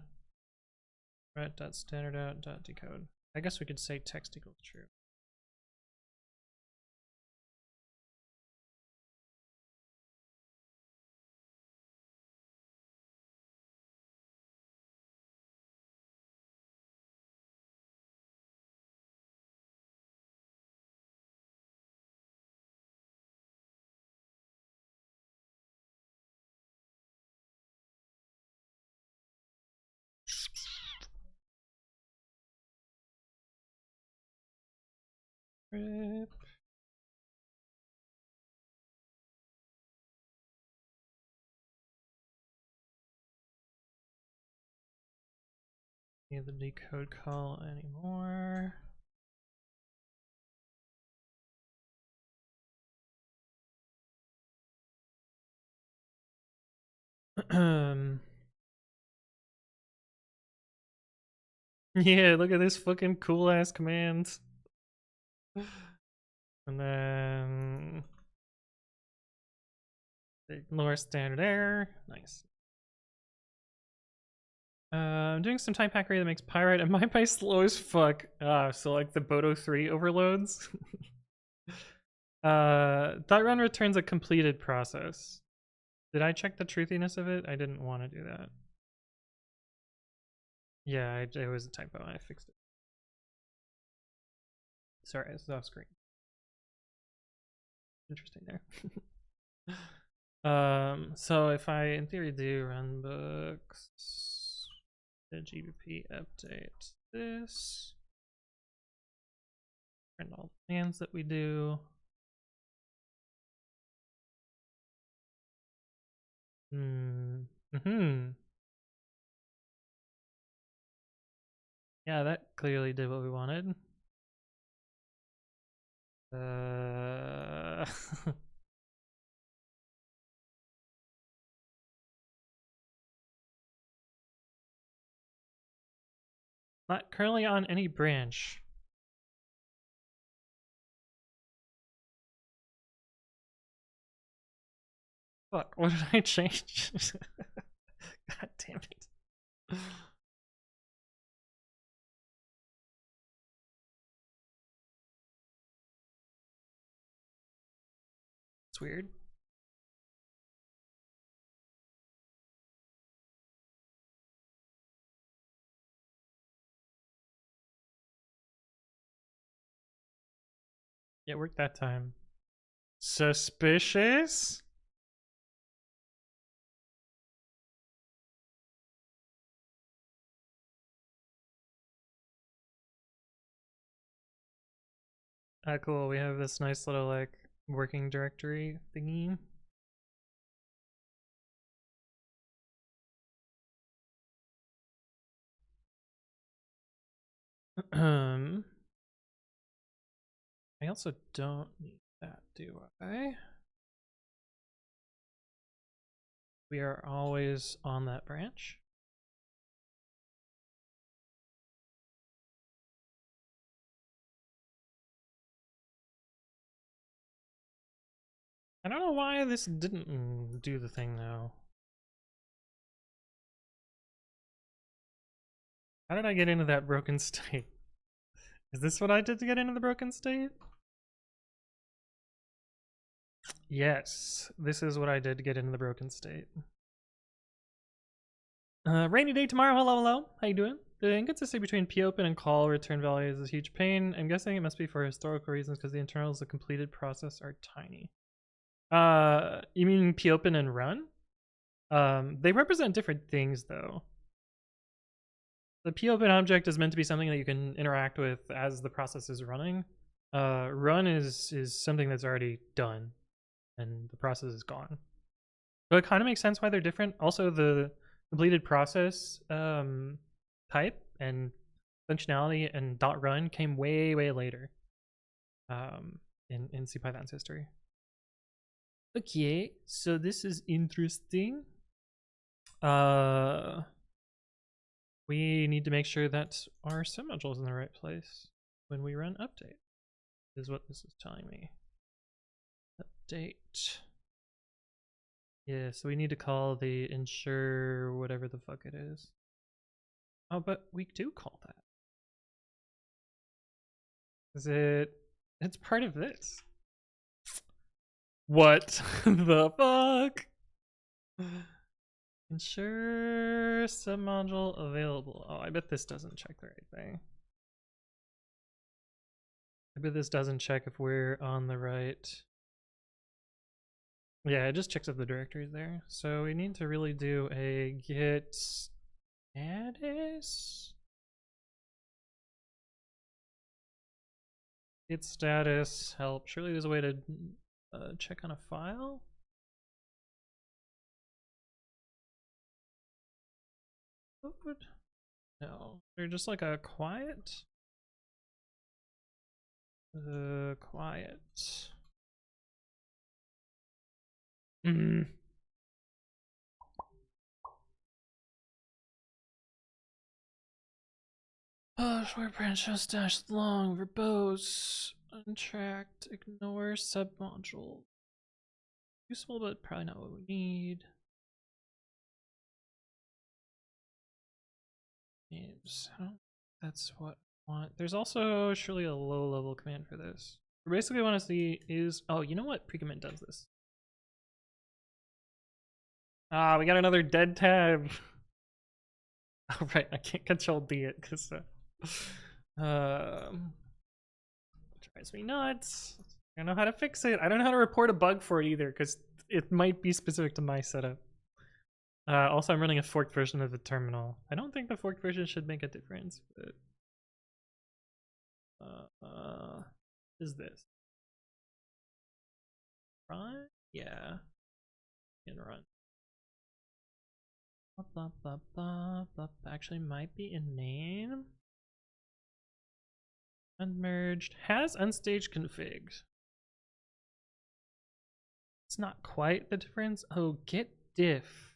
Right. Dot standard out. Dot decode. I guess we could say text equals true. Rip. Need the decode call anymore. Yeah, look at this fucking cool ass command. And then ignore standard error. Nice. I'm doing some type hackery that makes pyrite and MyPy slow as fuck. So like the Bodo 3 overloads. .run returns a completed process. Did I check the truthiness of it? I didn't want to do that. Yeah, it was a typo. I fixed it. Sorry, it's off screen. Interesting there. So if I, in theory, do run books, the GBP update this, print all the commands that we do. Yeah, that clearly did what we wanted. Not currently on any branch. Fuck, what did I change? God damn it. It's weird. Yeah, it worked that time. Suspicious? Ah, cool. We have this nice little like working directory thingy. I also don't need that, do I? We are always on that branch. I don't know why this didn't do the thing though. How did I get into that broken state? Is this what I did to get into the broken state? Yes, this is what I did to get into the broken state. Rainy day tomorrow. Hello, hello. How you doing? The inconsistency between popen and call return values is a huge pain. I'm guessing it must be for historical reasons because the internals of the completed process are tiny. You mean popen and run? They represent different things though. The popen object is meant to be something that you can interact with as the process is running. Run is something that's already done and the process is gone. But it kind of makes sense why they're different. Also, the completed process type and functionality and .run came way later in CPython's history. Okay, so this is interesting. We need to make sure that our sim module is in the right place when we run update, is what this is telling me. Update. Yeah, so we need to call the ensure whatever the fuck it is. Oh, but we do call that. Is it? It's part of this. What the fuck? Ensure submodule available. Oh, I bet this doesn't check the right thing. I bet this doesn't check if we're on the right. Yeah, it just checks if the directory is there. So we need to really do a git status. Git status help. Surely there's a way to check on a file. What would? No, they're just like a quiet. Quiet. Short branch just dash long, verbose, untracked, ignore submodule. Useful, but probably not what we need. Names. That's what I want. There's also surely a low level command for this. We basically want to see is, oh, you know what? Precommit does this. Ah, we got another dead tab. Oh, right, I can't control D it because drives me nuts. I don't know how to fix it. I don't know how to report a bug for it either because it might be specific to my setup. Also, I'm running a forked version of the terminal. I don't think the forked version should make a difference, but is this run? Yeah, in run. Actually, might be in name. Unmerged has unstaged config. It's not quite the difference. Oh, git diff.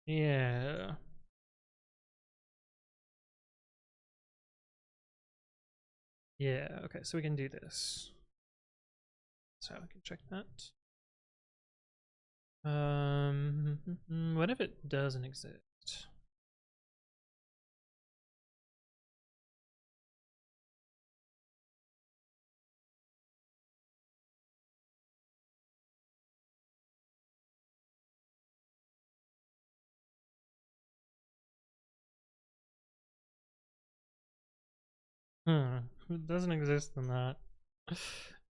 Yeah. Yeah, okay, so we can do this. So we can check that. What if it doesn't exist? If it doesn't exist, then that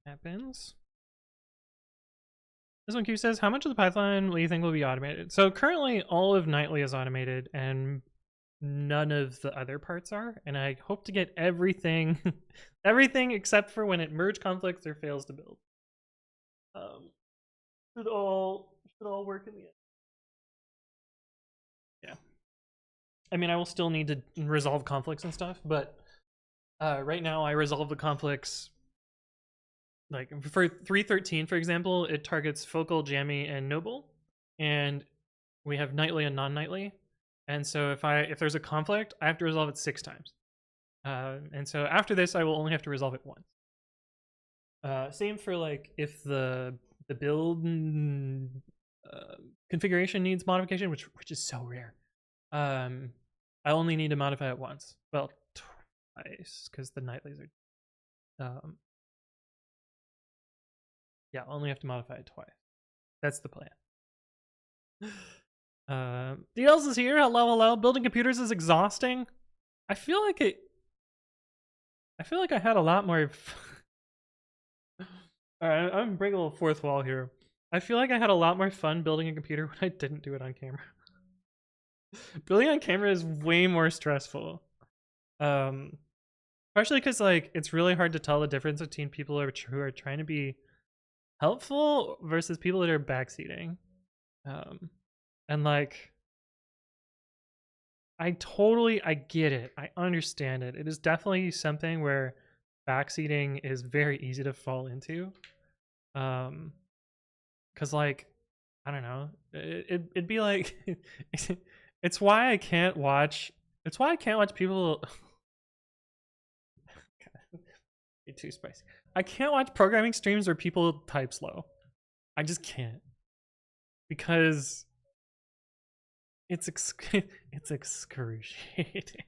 happens. This one Q says, how much of the pipeline will you think will be automated? So currently all of Nightly is automated and none of the other parts are. And I hope to get everything, everything except for when it merge conflicts or fails to build. Should all work in the end. Yeah. I mean, I will still need to resolve conflicts and stuff, but right now I resolve the conflicts. Like for 313, for example, it targets Focal, Jammy, and Noble, and we have Nightly and non-Nightly. And so if there's a conflict, I have to resolve it 6 times. And so after this, I will only have to resolve it once. Same for like if the build configuration needs modification, which is so rare. I only need to modify it once. Well, twice, because the Nightlies are. Yeah, I only have to modify it twice. That's the plan. DLs is here. Hello, hello. Building computers is exhausting. I feel like I had a lot more. Alright, I'm breaking a little fourth wall here. I feel like I had a lot more fun building a computer when I didn't do it on camera. Building on camera is way more stressful. Especially because like it's really hard to tell the difference between people who are trying to be helpful versus people that are backseating. And like I get it. I understand it. It is definitely something where backseating is very easy to fall into. Cause like, I don't know, it'd be like, it's why I can't watch It's why I can't watch people. You're too spicy. I can't watch programming streams where people type slow. I just can't, because it's it's excruciating.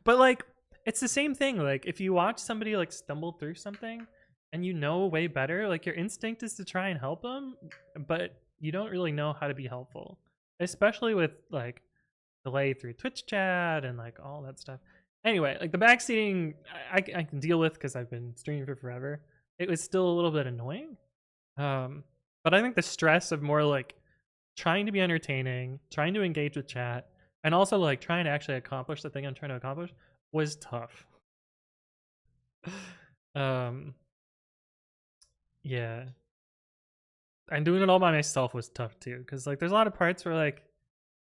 But like, it's the same thing. Like, if you watch somebody like stumble through something and you know way better, like your instinct is to try and help them, but you don't really know how to be helpful, especially with like delay through Twitch chat and like all that stuff. Anyway, like the backseating, I can deal with because I've been streaming for forever. It was still a little bit annoying, but I think the stress of more like trying to be entertaining, trying to engage with chat, and also like trying to actually accomplish the thing I'm trying to accomplish was tough. Yeah, and doing it all by myself was tough too, because like there's a lot of parts where like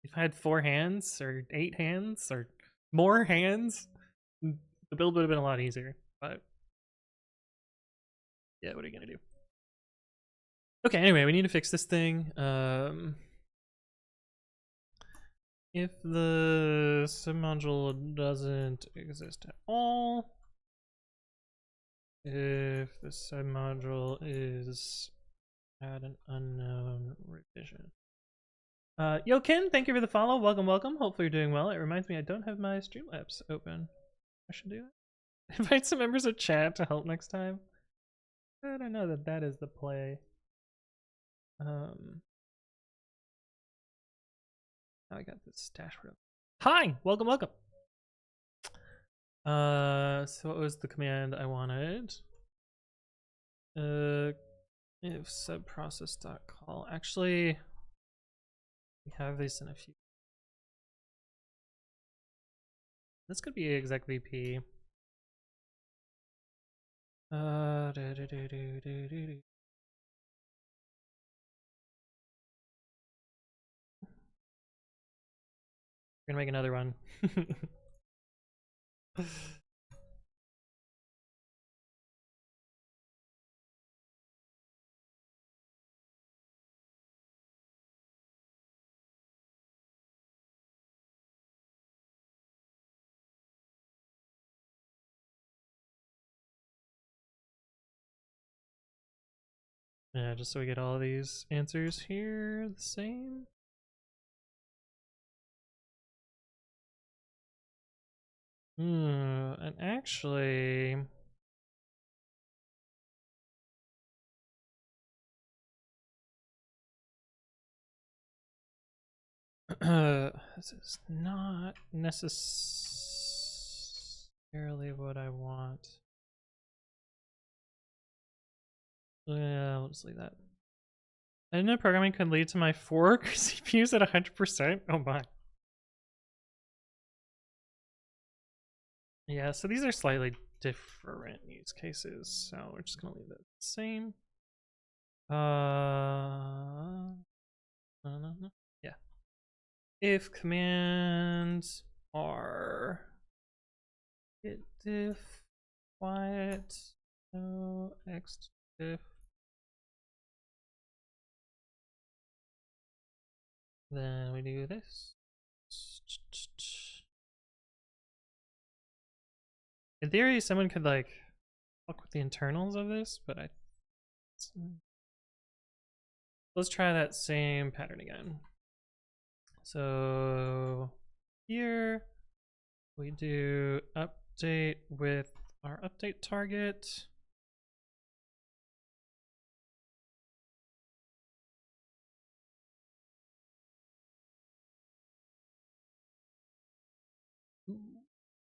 if I had 4 hands or 8 hands or more hands, the build would have been a lot easier. But yeah, what are you gonna do? Okay, anyway, we need to fix this thing. If the submodule doesn't exist at all, if the submodule is at an unknown revision. Yo, Ken, thank you for the follow. Welcome, welcome. Hopefully you're doing well. It reminds me I don't have my Streamlabs open. I should do that. Invite some members of chat to help next time. I don't know that that is the play. Now I got this stash room. Hi, welcome, welcome. So what was the command I wanted? If subprocess.call. Actually, we have these in a few. This could be exec-vp. We're gonna make another one. Yeah, just so we get all of these answers here the same. And actually, this is not necessarily what I want. Yeah, I'll just leave that. I didn't know programming could lead to my fork CPUs at 100%. Oh my. Yeah, so these are slightly different use cases, so we're just gonna leave it the same. Yeah. If commands are git diff quiet no x diff, then we do this. In theory, someone could like fuck with the internals of this, but let's try that same pattern again. So here we do update with our update target.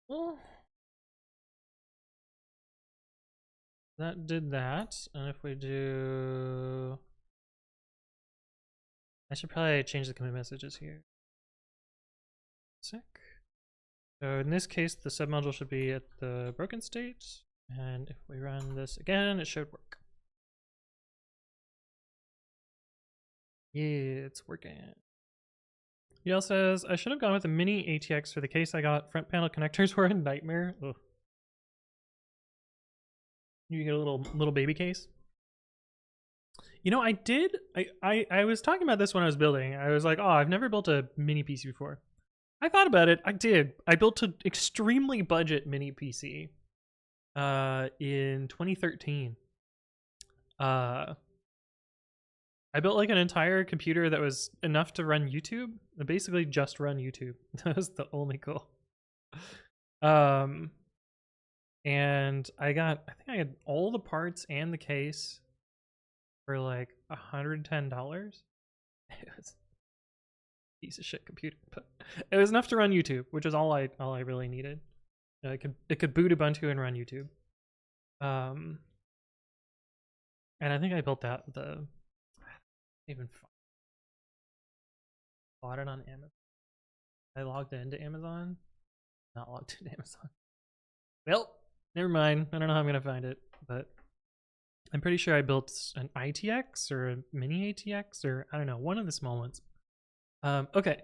Well, that did that, and if we do, I should probably change the commit messages here. Sick. So in this case, the submodule should be at the broken state, and if we run this again, it should work. Yeah, it's working. Yale says, I should have gone with a mini ATX for the case I got. Front panel connectors were a nightmare. Ugh. You get a little baby case. You know, I was talking about this when I was building. I was like, oh, I've never built a mini PC before. I thought about it. I did. I built an extremely budget mini PC in 2013. I built like an entire computer that was enough to run YouTube. Basically just run YouTube. That was the only goal. And I think I had all the parts and the case for like $110. It was a piece of shit computer, but it was enough to run YouTube, which is all I really needed. It could boot Ubuntu and run YouTube. And I think I built that with even bought it on Amazon. I logged into Amazon. Not logged into Amazon. Well, never mind. I don't know how I'm gonna find it, but I'm pretty sure I built an ITX or a mini ATX or I don't know, one of the small ones. Okay.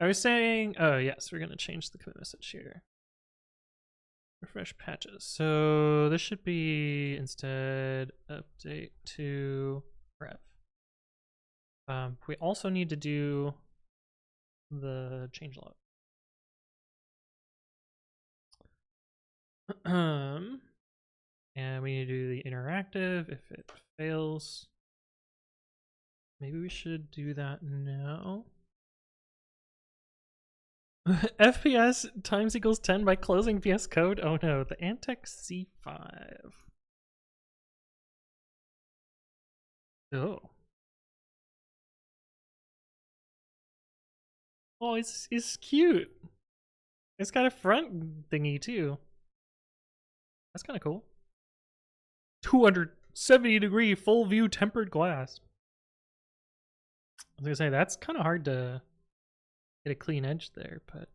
I was saying, oh yes, we're gonna change the commit message here. Refresh patches. So this should be instead update to rev. We also need to do the changelog. And we need to do the interactive if it fails. Maybe we should do that now. FPS times equals 10 by closing VS Code. Oh no, the Antex C5. Oh. Oh, it's cute. It's got a front thingy too. That's kind of cool. 270-degree full view tempered glass. I was gonna say that's kind of hard to get a clean edge there, but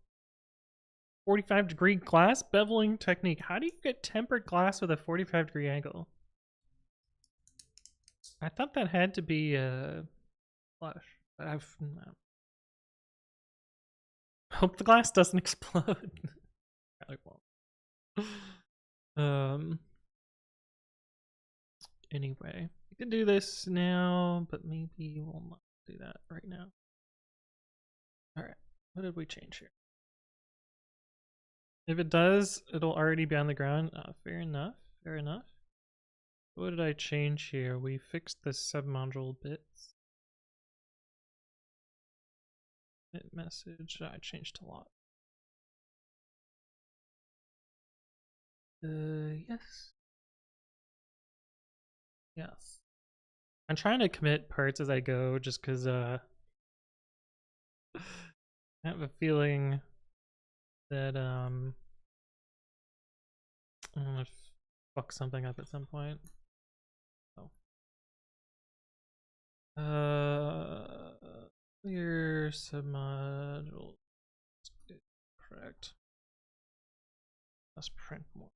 45-degree glass beveling technique. How do you get tempered glass with a 45-degree angle? I thought that had to be flush, but I've no. Hope the glass doesn't explode. Probably won't. Anyway, we can do this now, but maybe we'll not do that right now. All right, what did we change here? If it does, it'll already be on the ground. Fair enough. Fair enough. What did I change here? We fixed the submodule bits. Message. I changed a lot. Yes. Yes. I'm trying to commit parts as I go just because I have a feeling that I'm gonna fuck something up at some point. Oh. Clear submodule. Correct. Let's print more.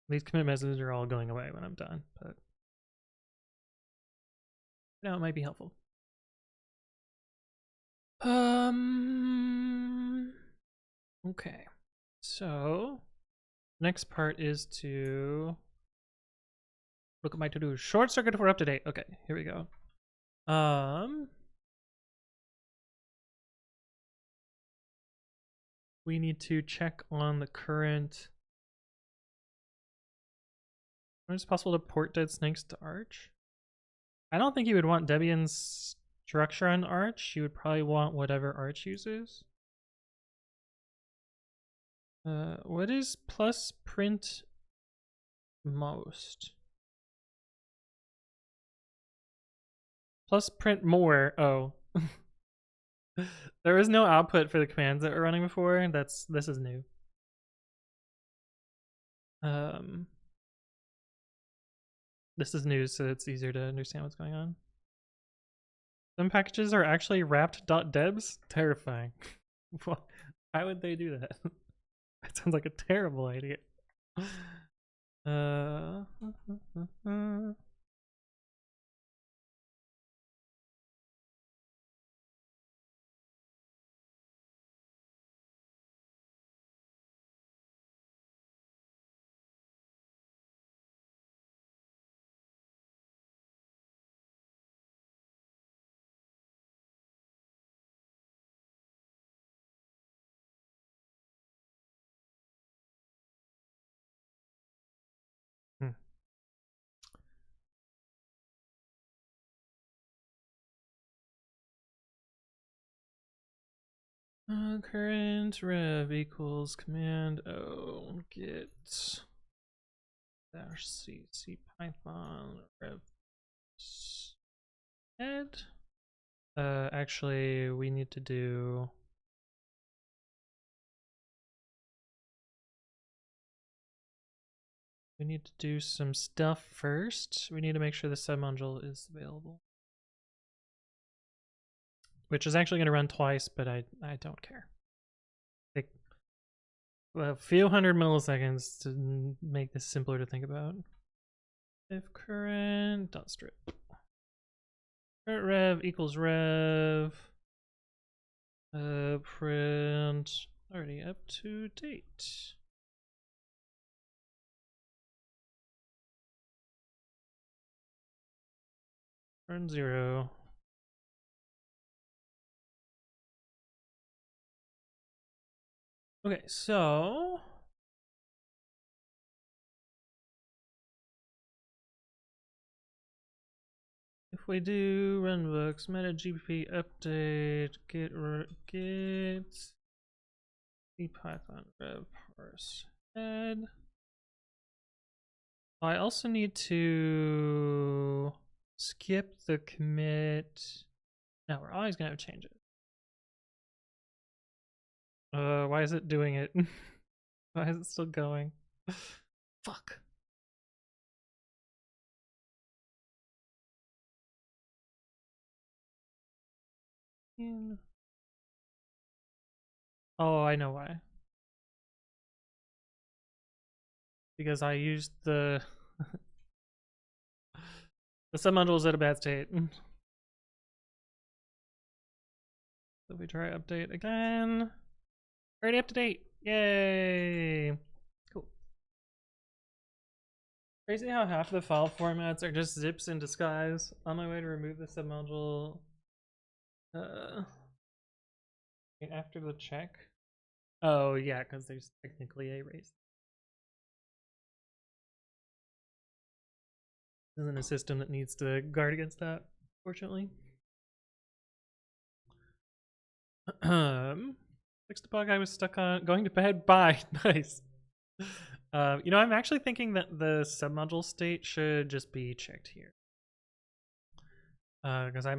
These commit messages are all going away when I'm done, but you know, it might be helpful. Okay. So next part is to look at my to-do. Short circuit for up to date. Okay, here we go. We need to check on the current. When it's possible to port deadsnakes to Arch? I don't think you would want Debian's structure on Arch. You would probably want whatever Arch uses. What is plus print most? Plus print more. Oh. There was no output for the commands that were running before. This is new. This is new, so it's easier to understand what's going on. Some packages are actually wrapped.debs. Terrifying. Why would they do that? That sounds like a terrible idea. Current rev equals command O git dash c python rev head. Actually, we need to do some stuff first. We need to make sure the submodule is available, which is actually going to run twice, but I don't care. Take a few hundred milliseconds to make this simpler to think about. If current dot strip current rev equals rev print already up to date. Turn 0. Okay, so if we do runbooks meta-gbp update git python rev parse head. I also need to skip the commit. No, we're always gonna have to change it. Why is it doing it? Why is it still going? Fuck. Oh, I know why. Because I used the the submodule is at a bad state. So if we try update again, already up to date. Yay! Cool. Crazy how half the file formats are just zips in disguise. On my way to remove the submodule. After the check. Oh yeah, because there's technically a erase. Isn't a system that needs to guard against that, fortunately. Fixed the bug I was stuck on. Going to bed. Bye. Nice. You know, I'm actually thinking that the submodule state should just be checked here. Because I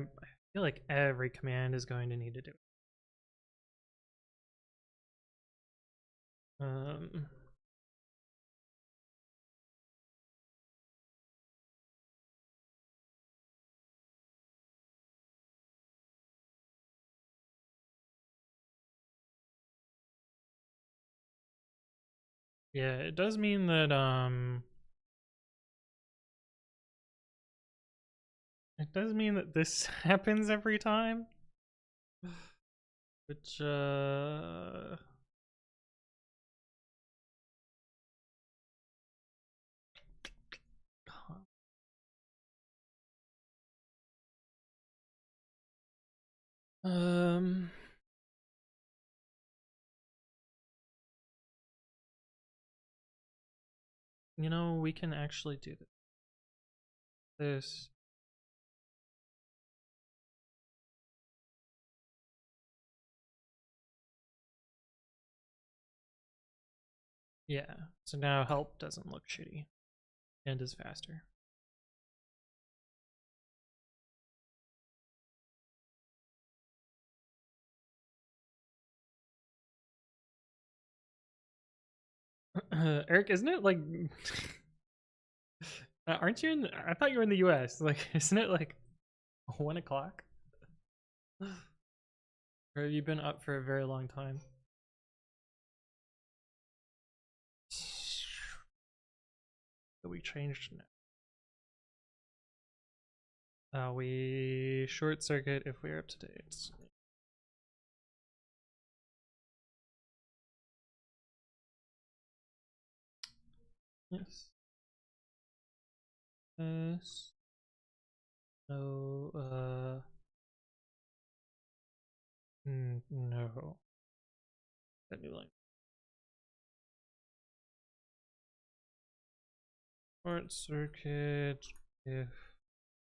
feel like every command is going to need to do it. Yeah, it does mean that it does mean that this happens every time. Which you know, we can actually do this. Yeah, so now help doesn't look shitty and is faster. Eric, isn't it like aren't you in I thought you were in the US. Like, isn't it like 1 o'clock? Or have you been up for a very long time? So we changed now. We short circuit if we're up to date. Yes. Yes. No. No. That new line. Short circuit if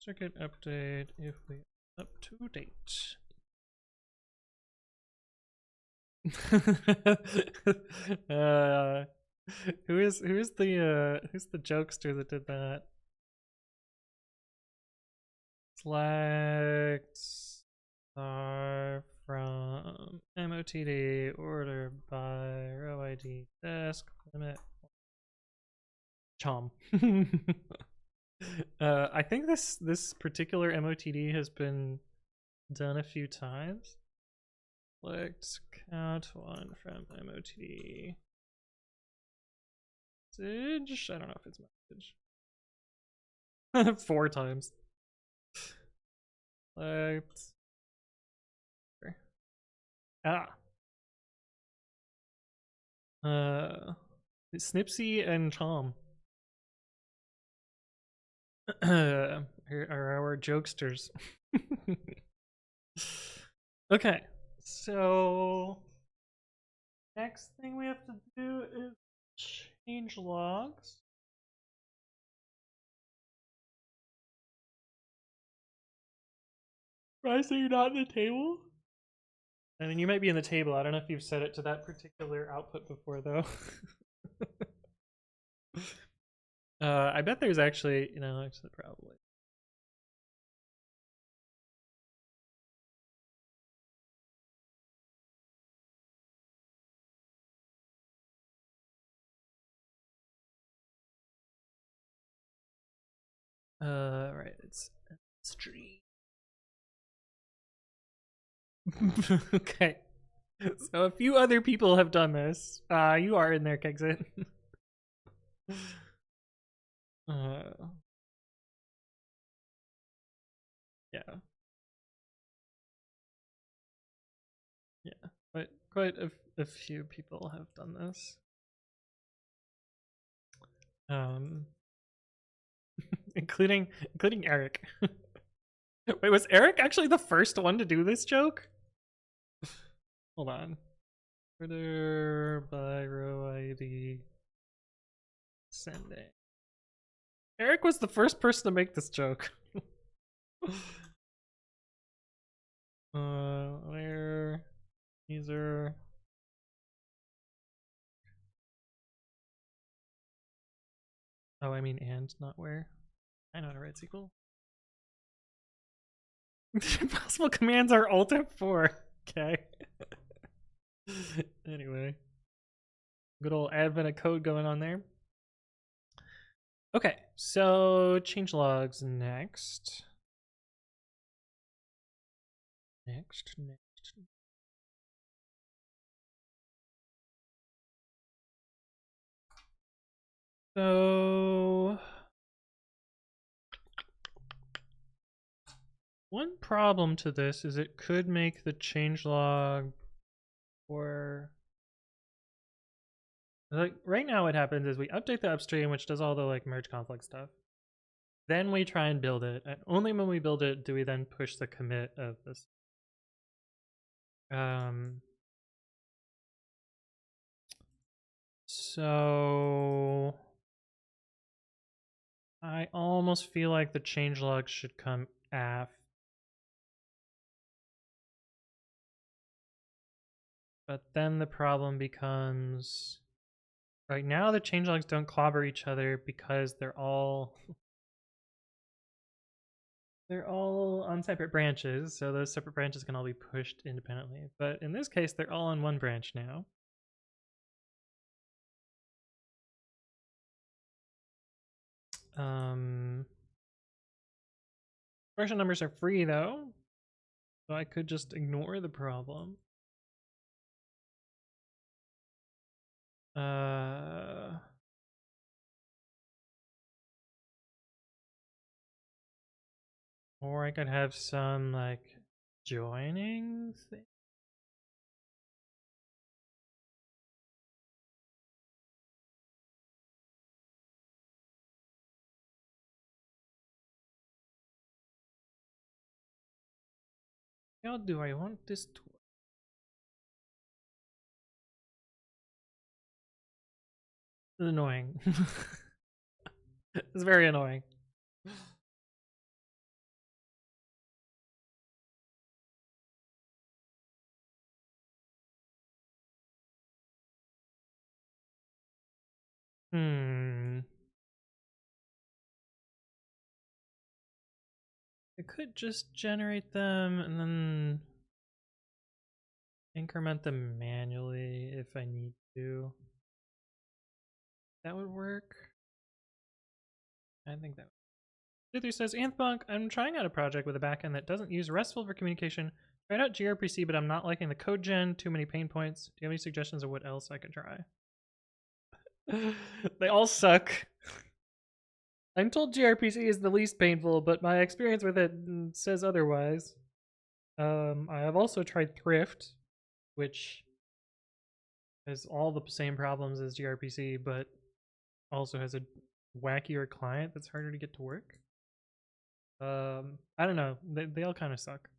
circuit update if we up to date. Who's the jokester that did that? Select star from MOTD order by row ID desk limit chom. I think this particular MOTD has been done a few times. Select count one from MOTD message. I don't know if it's message. 4 times. Select. Snipsy and Chom are our jokesters. Okay, so next thing we have to do is change logs. Right, so you're not in the table? I mean, you might be in the table. I don't know if you've set it to that particular output before, though. I bet there's actually, actually probably. Right, it's stream. Okay. So a few other people have done this. You are in there, Kexit. Yeah. Yeah, but quite a few people have done this. Including Eric. Wait, was Eric actually the first one to do this joke? Hold on. Order by row ID sending. Eric was the first person to make this joke. Where user. Oh, I mean and, not where. I know how to write SQL. Possible commands are Alt F4. Okay. Anyway. Good old advent of code going on there. Okay, so change logs next. Next. So one problem to this is it could make the changelog or like right now what happens is we update the upstream, which does all the like merge conflict stuff. Then we try and build it, and only when we build it do we then push the commit of this. So I almost feel like the changelog should come after. But then the problem becomes right now the changelogs don't clobber each other because they're all on separate branches, so those separate branches can all be pushed independently. But in this case, they're all on one branch now. Version numbers are free though, so I could just ignore the problem. Or I could have some like joining thing. How do I want this to work? It's annoying. It's very annoying. I could just generate them and then increment them manually if I need to. That would work. I think that would. Luther says, Anthbunk, I'm trying out a project with a backend that doesn't use RESTful for communication. Tried out gRPC, but I'm not liking the code gen, too many pain points. Do you have any suggestions of what else I could try? They all suck. I'm told gRPC is the least painful, but my experience with it says otherwise. I have also tried Thrift, which has all the same problems as gRPC, but also has a wackier client that's harder to get to work. I don't know. They all kind of suck.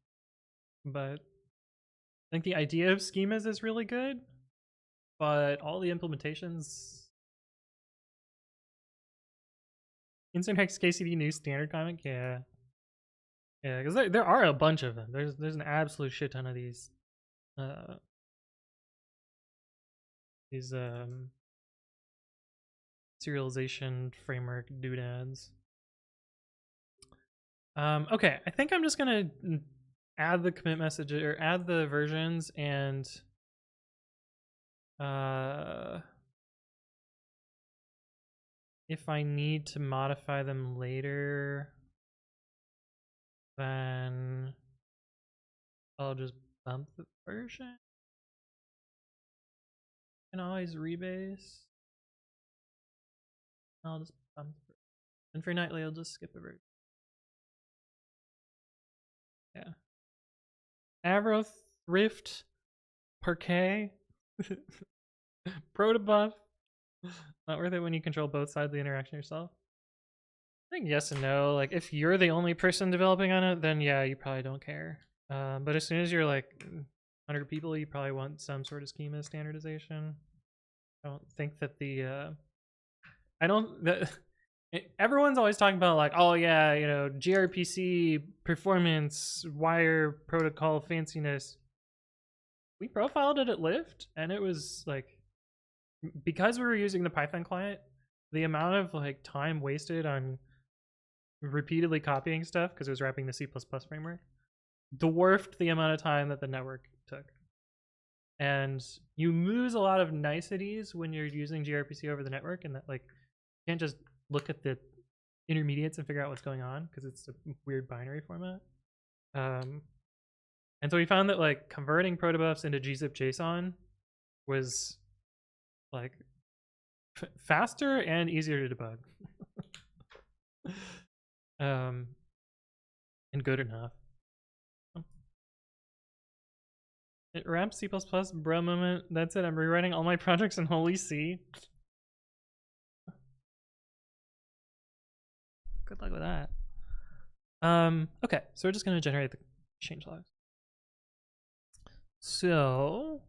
But I think the idea of schemas is really good, but all the implementations. Instant Hex KCD new standard comic, yeah. Yeah, because there are a bunch of them. There's an absolute shit ton of these serialization framework doodads. Okay, I think I'm just gonna add the commit message or add the versions and if I need to modify them later, then I'll just bump the version. I can always rebase. I'll just bump the version. And for nightly, I'll just skip a version. Yeah. Avro, Thrift, Parquet, Protobuff. Not worth it when you control both sides of the interaction yourself. I think yes and no. Like if you're the only person developing on it, then yeah, you probably don't care. But as soon as you're like 100 people, you probably want some sort of schema standardization. I don't think that everyone's always talking about like, oh yeah, you know, gRPC performance, wire protocol fanciness. We profiled it at Lyft, and it was like, because we were using the Python client, the amount of like time wasted on repeatedly copying stuff because it was wrapping the C++ framework dwarfed the amount of time that the network took. And you lose a lot of niceties when you're using gRPC over the network, and that like you can't just look at the intermediates and figure out what's going on because it's a weird binary format. And so we found that like converting protobufs into gzip JSON was like faster and easier to debug. And good enough. It wraps C++, bro moment. That's it. I'm rewriting all my projects in Holy C. Good luck with that. Okay, so we're just gonna generate the changelogs. So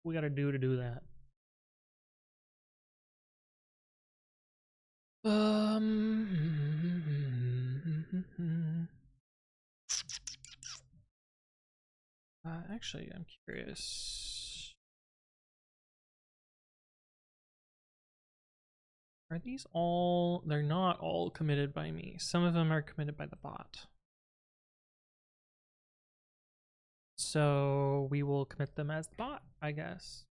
we gotta do to do that. Actually, I'm curious. Are these all? They're not all committed by me. Some of them are committed by the bot. So we will commit them as the bot, I guess.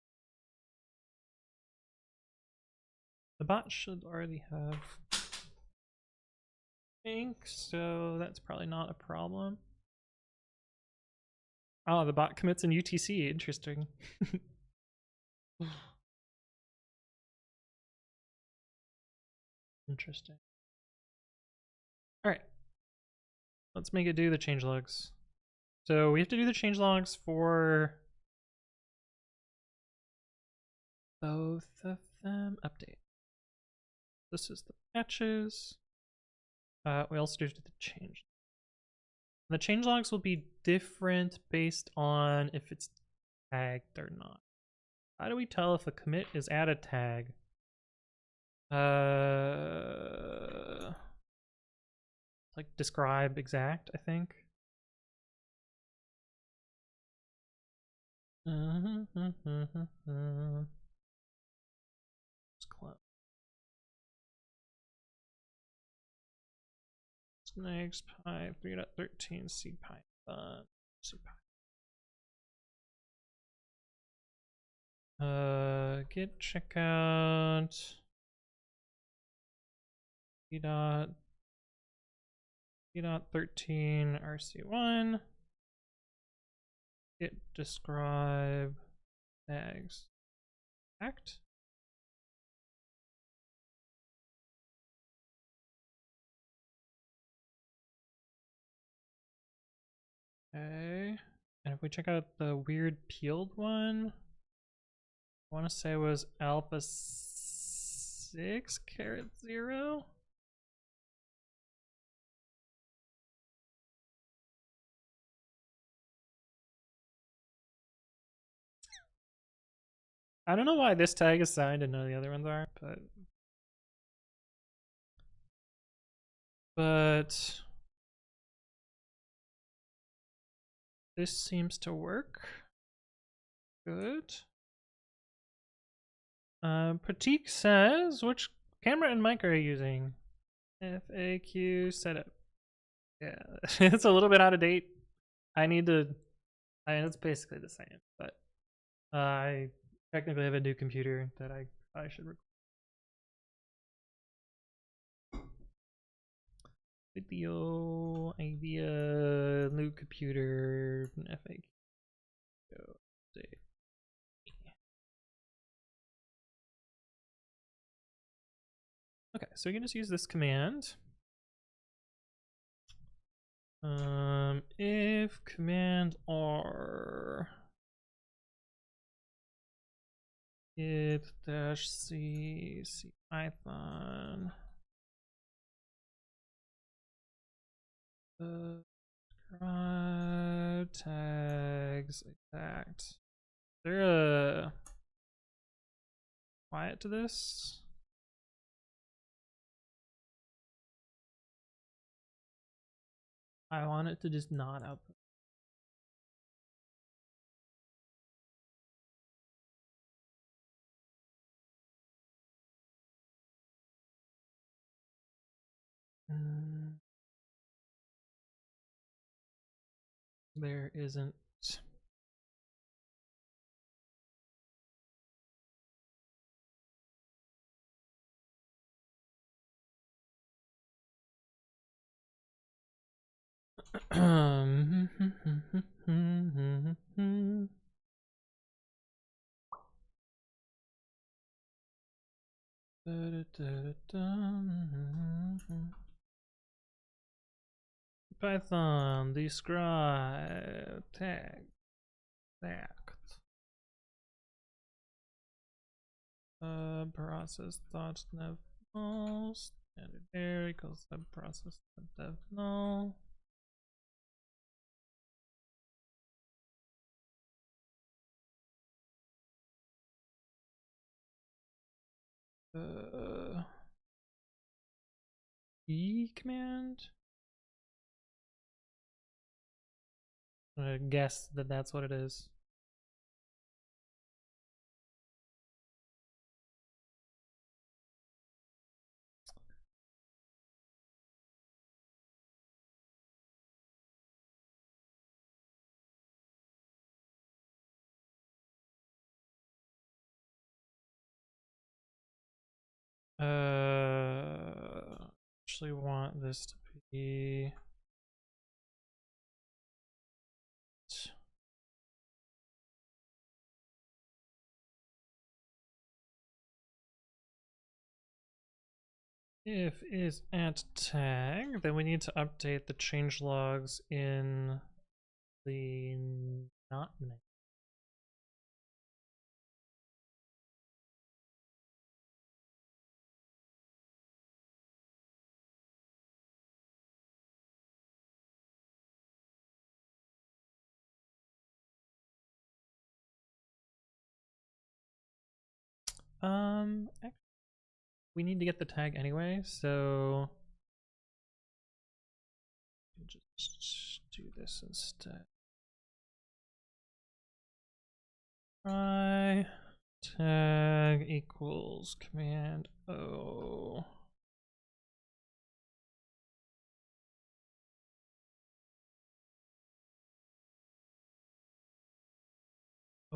The bot should already have ink, so that's probably not a problem. Oh, the bot commits in UTC. Interesting. Interesting. All right. Let's make it do the changelogs. So we have to do the changelogs for both of them. Update. This is the patches. We also do the change. The changelogs will be different based on if it's tagged or not. How do we tell if a commit is at a tag? Like describe exact, I think. It's close. deadsnakes pi 3.13 c python c git checkout p.13 rc1 git describe tags act. Okay, and if we check out the weird peeled one, I want to say it was alpha 6 caret 0. I don't know why this tag is signed and none of the other ones are, but this seems to work. Good. Pratik says, which camera and mic are you using? FAQ setup. Yeah, it's a little bit out of date. It's basically the same, but I technically have a new computer that I should record. Video idea, new computer, FAQ. Okay, so we can just use this command. If command R if dash c python describe tags exact. Is there a quiet to this? I want it to just not output. There isn't. Python describe tag act process dot dev null standard error equals sub process dev null. E command. I'm gonna guess that that's what it is. Actually want this to be if is at tag, then we need to update the change logs in the not name. We need to get the tag anyway, so just do this instead. Try tag equals command O.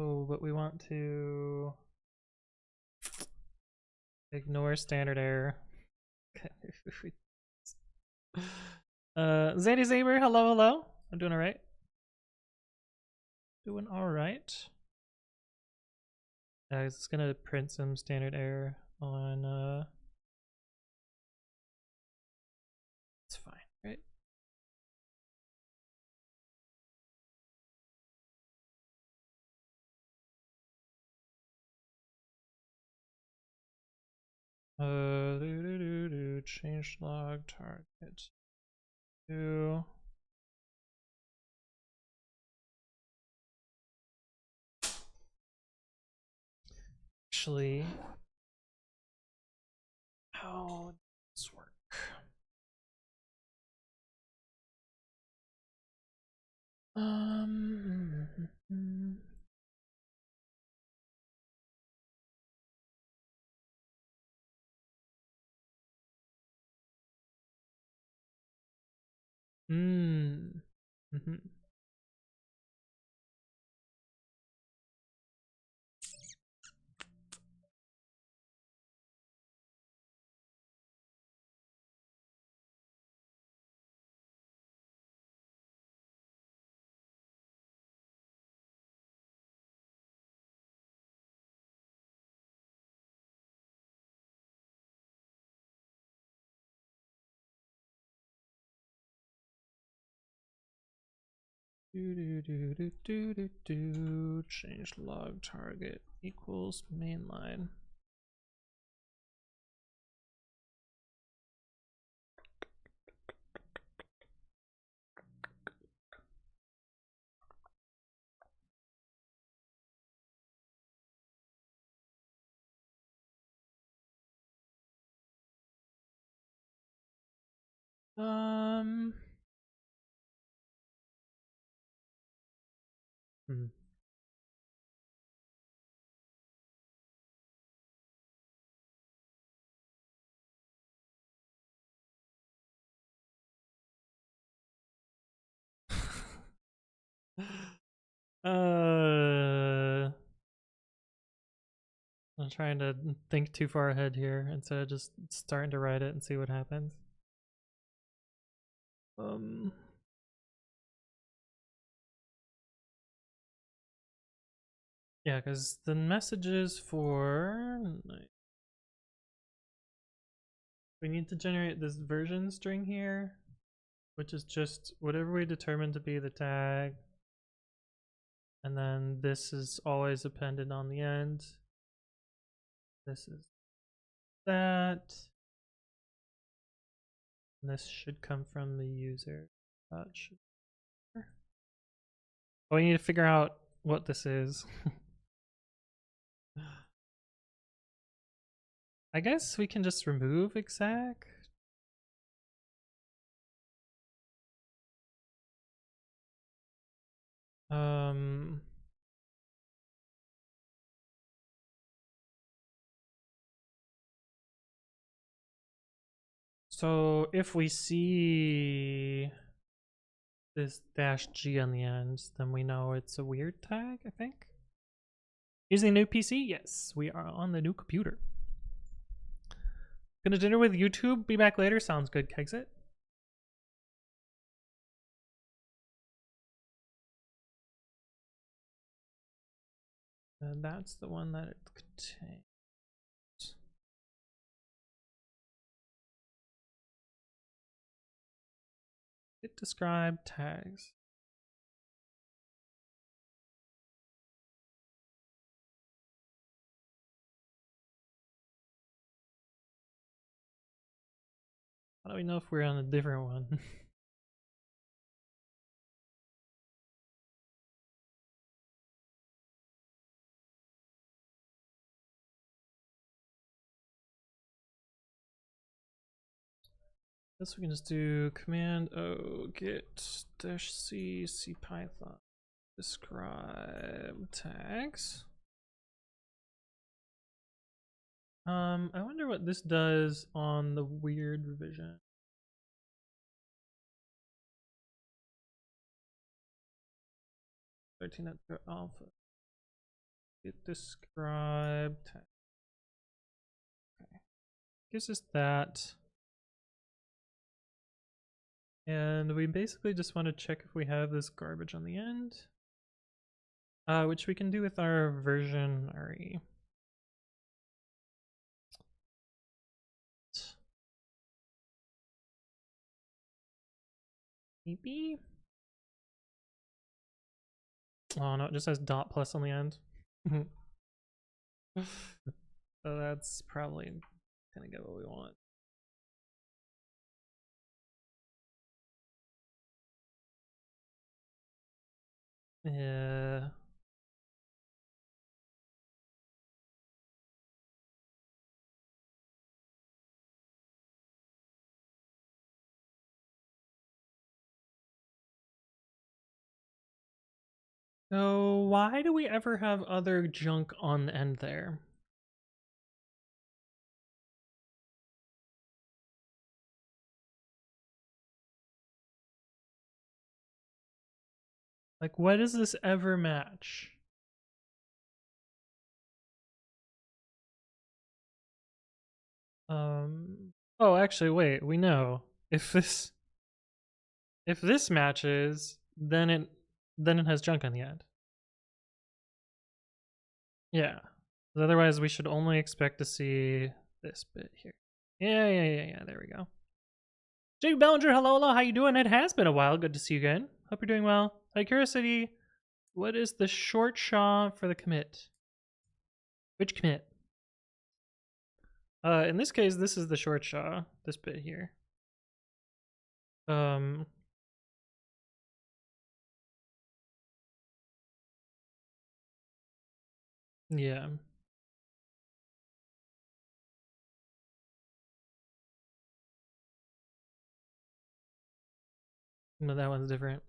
Oh, but we want to ignore standard error. Zadie Zaber, hello, hello. I'm doing all right. Doing all right. It's gonna print some standard error on. It's fine, right? Change log target to actually how does this work? Change log target equals mainline. I'm trying to think too far ahead here instead of just starting to write it and see what happens. Yeah, because the messages for we need to generate this version string here, which is just whatever we determine to be the tag. And then this is always appended on the end. This is that. And this should come from the user. Oh, we need to figure out what this is. I guess we can just remove exec. So if we see this -g on the end, then we know it's a weird tag, I think. Using a new PC? Yes, we are on the new computer. Gonna dinner with YouTube, be back later. Sounds good, Kexit. And that's the one that it contains. It describe tags. How do we know if we're on a different one? Guess we can just do command O git -c cpython describe tags. I wonder what this does on the weird revision. 13.0 alpha. Get described. Okay. Gives us that. And we basically just want to check if we have this garbage on the end. Which we can do with our version RE. Maybe? Oh no, it just has dot plus on the end. So that's probably gonna get what we want. Yeah. So why do we ever have other junk on the end there? Like, what does this ever match? Oh, actually, wait, we know. If this matches, then it has junk on the end. Yeah. Otherwise, we should only expect to see this bit here. Yeah. There we go. Jake Bellinger, hello. How you doing? It has been a while. Good to see you again. Hope you're doing well. Out of curiosity, what is the short SHA for the commit? Which commit? In this case, this is the short SHA. This bit here. Yeah. No, that one's different.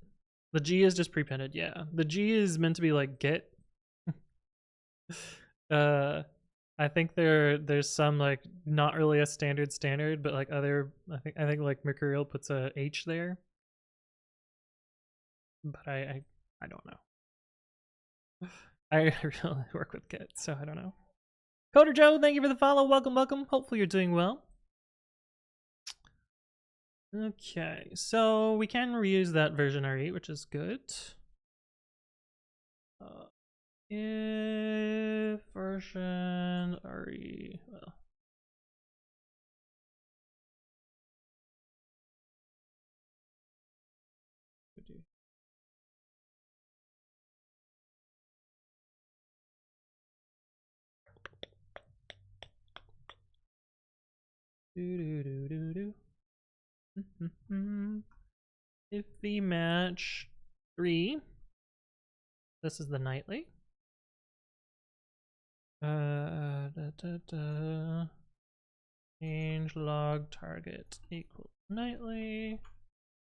The G is just prepended, yeah. The G is meant to be like get. I think there's some like not really a standard, but like other I think like Mercurial puts a H there. But I don't know. I really work with Git, so I don't know. Coder Joe, thank you for the follow. Welcome. Hopefully you're doing well. Okay, so we can reuse that version RE, which is good. If version RE, well. If we match 3, this is the nightly. Change log target equals nightly.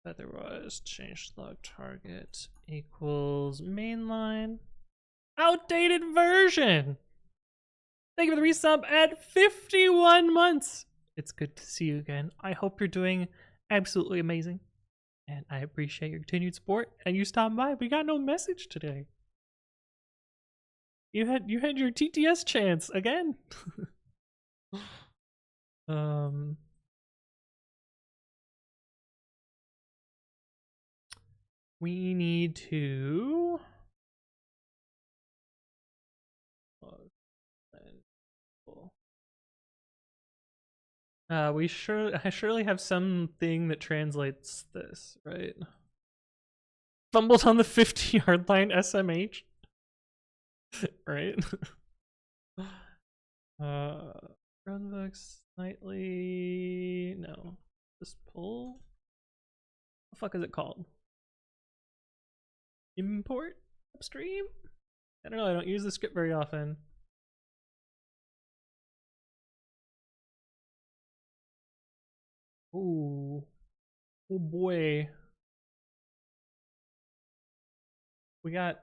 Otherwise, change log target equals mainline. Outdated version. Thank you for the resub at 51 months. It's good to see you again. I hope you're doing absolutely amazing. And I appreciate your continued support. And you stopped by. We got no message today. You had your TTS chance again. We need to I surely have something that translates this, right? Fumbled on the 50-yard line SMH. Right? Runbooks nightly. No. Just pull. What the fuck is it called? Import upstream? I don't know, I don't use the script very often. Ooh. Oh boy. We got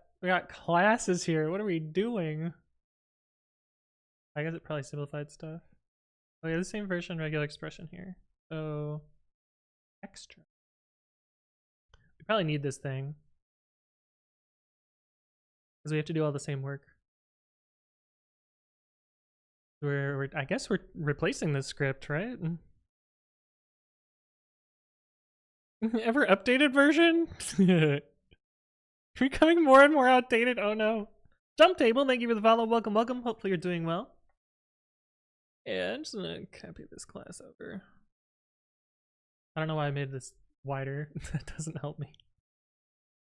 classes here. What are we doing? I guess it probably simplified stuff. Oh yeah, the same version, regular expression here. So extra. We probably need this thing. Because we have to do all the same work. I guess we're replacing this script, right? Ever updated version? Becoming more and more outdated. Oh no. Jump table, thank you for the follow. Welcome, welcome. Hopefully you're doing well. Yeah, I'm just gonna copy this class over. I don't know why I made this wider. That doesn't help me.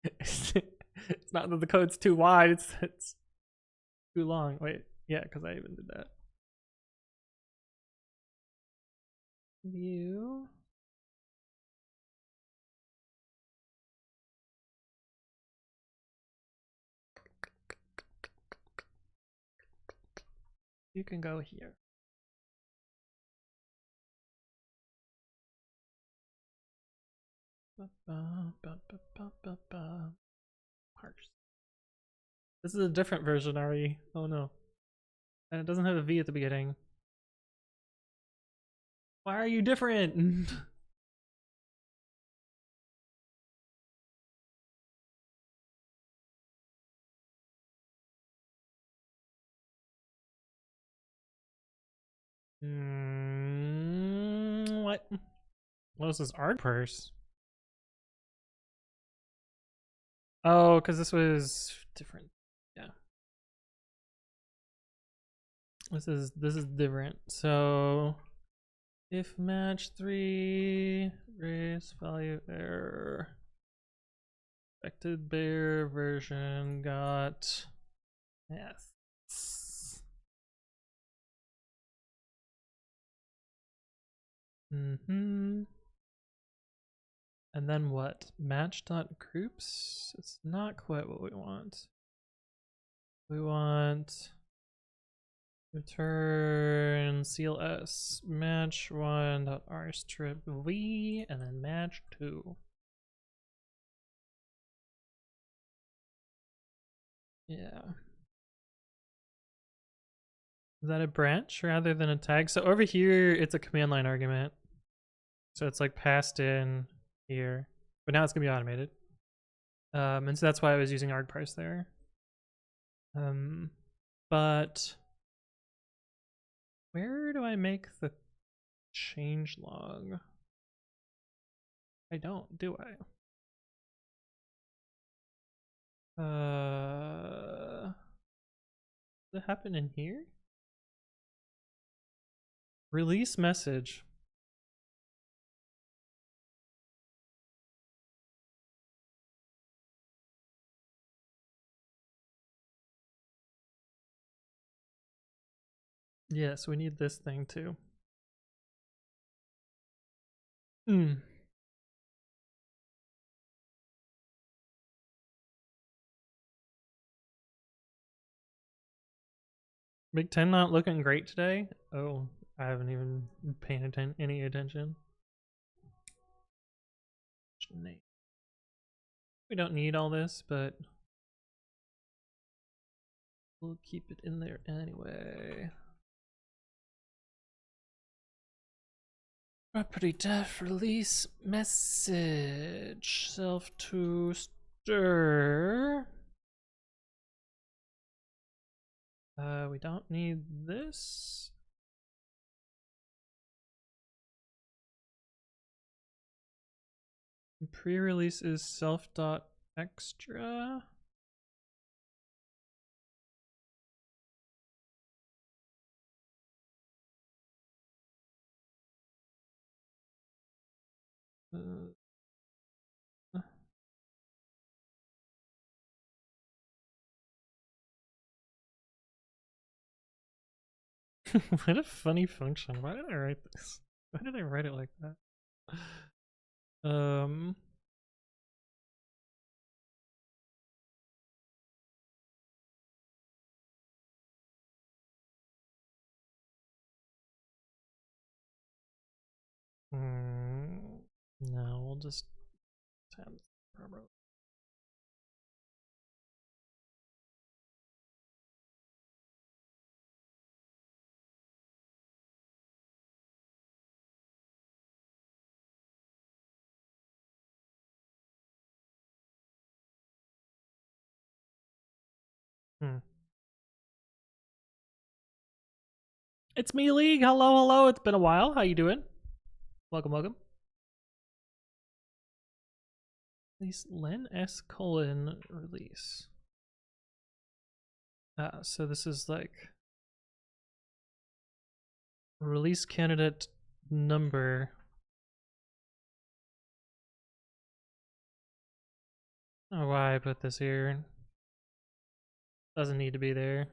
It's not that the code's too wide, it's too long. Wait, yeah, because I even did that. View. You can go here. Parse. This is a different version, Ari. Oh no. And it doesn't have a V at the beginning. Why are you different? What? What was this art purse? Oh, because this was different. Yeah. This is different. So if match 3 race value error expected bear version got yes. And then what? Match.groups? It's not quite what we want. We want return CLS match 1.rstrip_v and then match 2. Yeah. Is that a branch rather than a tag? So over here, it's a command line argument. So it's like passed in here, but now it's gonna be automated. And so that's why I was using argparse there. But where do I make the change log? I don't, do I? Does it happen in here? Release message. Yes, we need this thing too. Big Ten not looking great today. Oh, I haven't even paying any attention. We don't need all this, but we'll keep it in there anyway. Property def release message self to stir. We don't need this. Pre-release is self.extra. What a funny function. Why did I write this? Why did I write it like that? No, we'll just tab properly. It's me, League. Hello, hello. It's been a while. How you doing? Welcome, welcome. Release len s : release. So this is like release candidate number. I don't know why I put this here. Doesn't need to be there.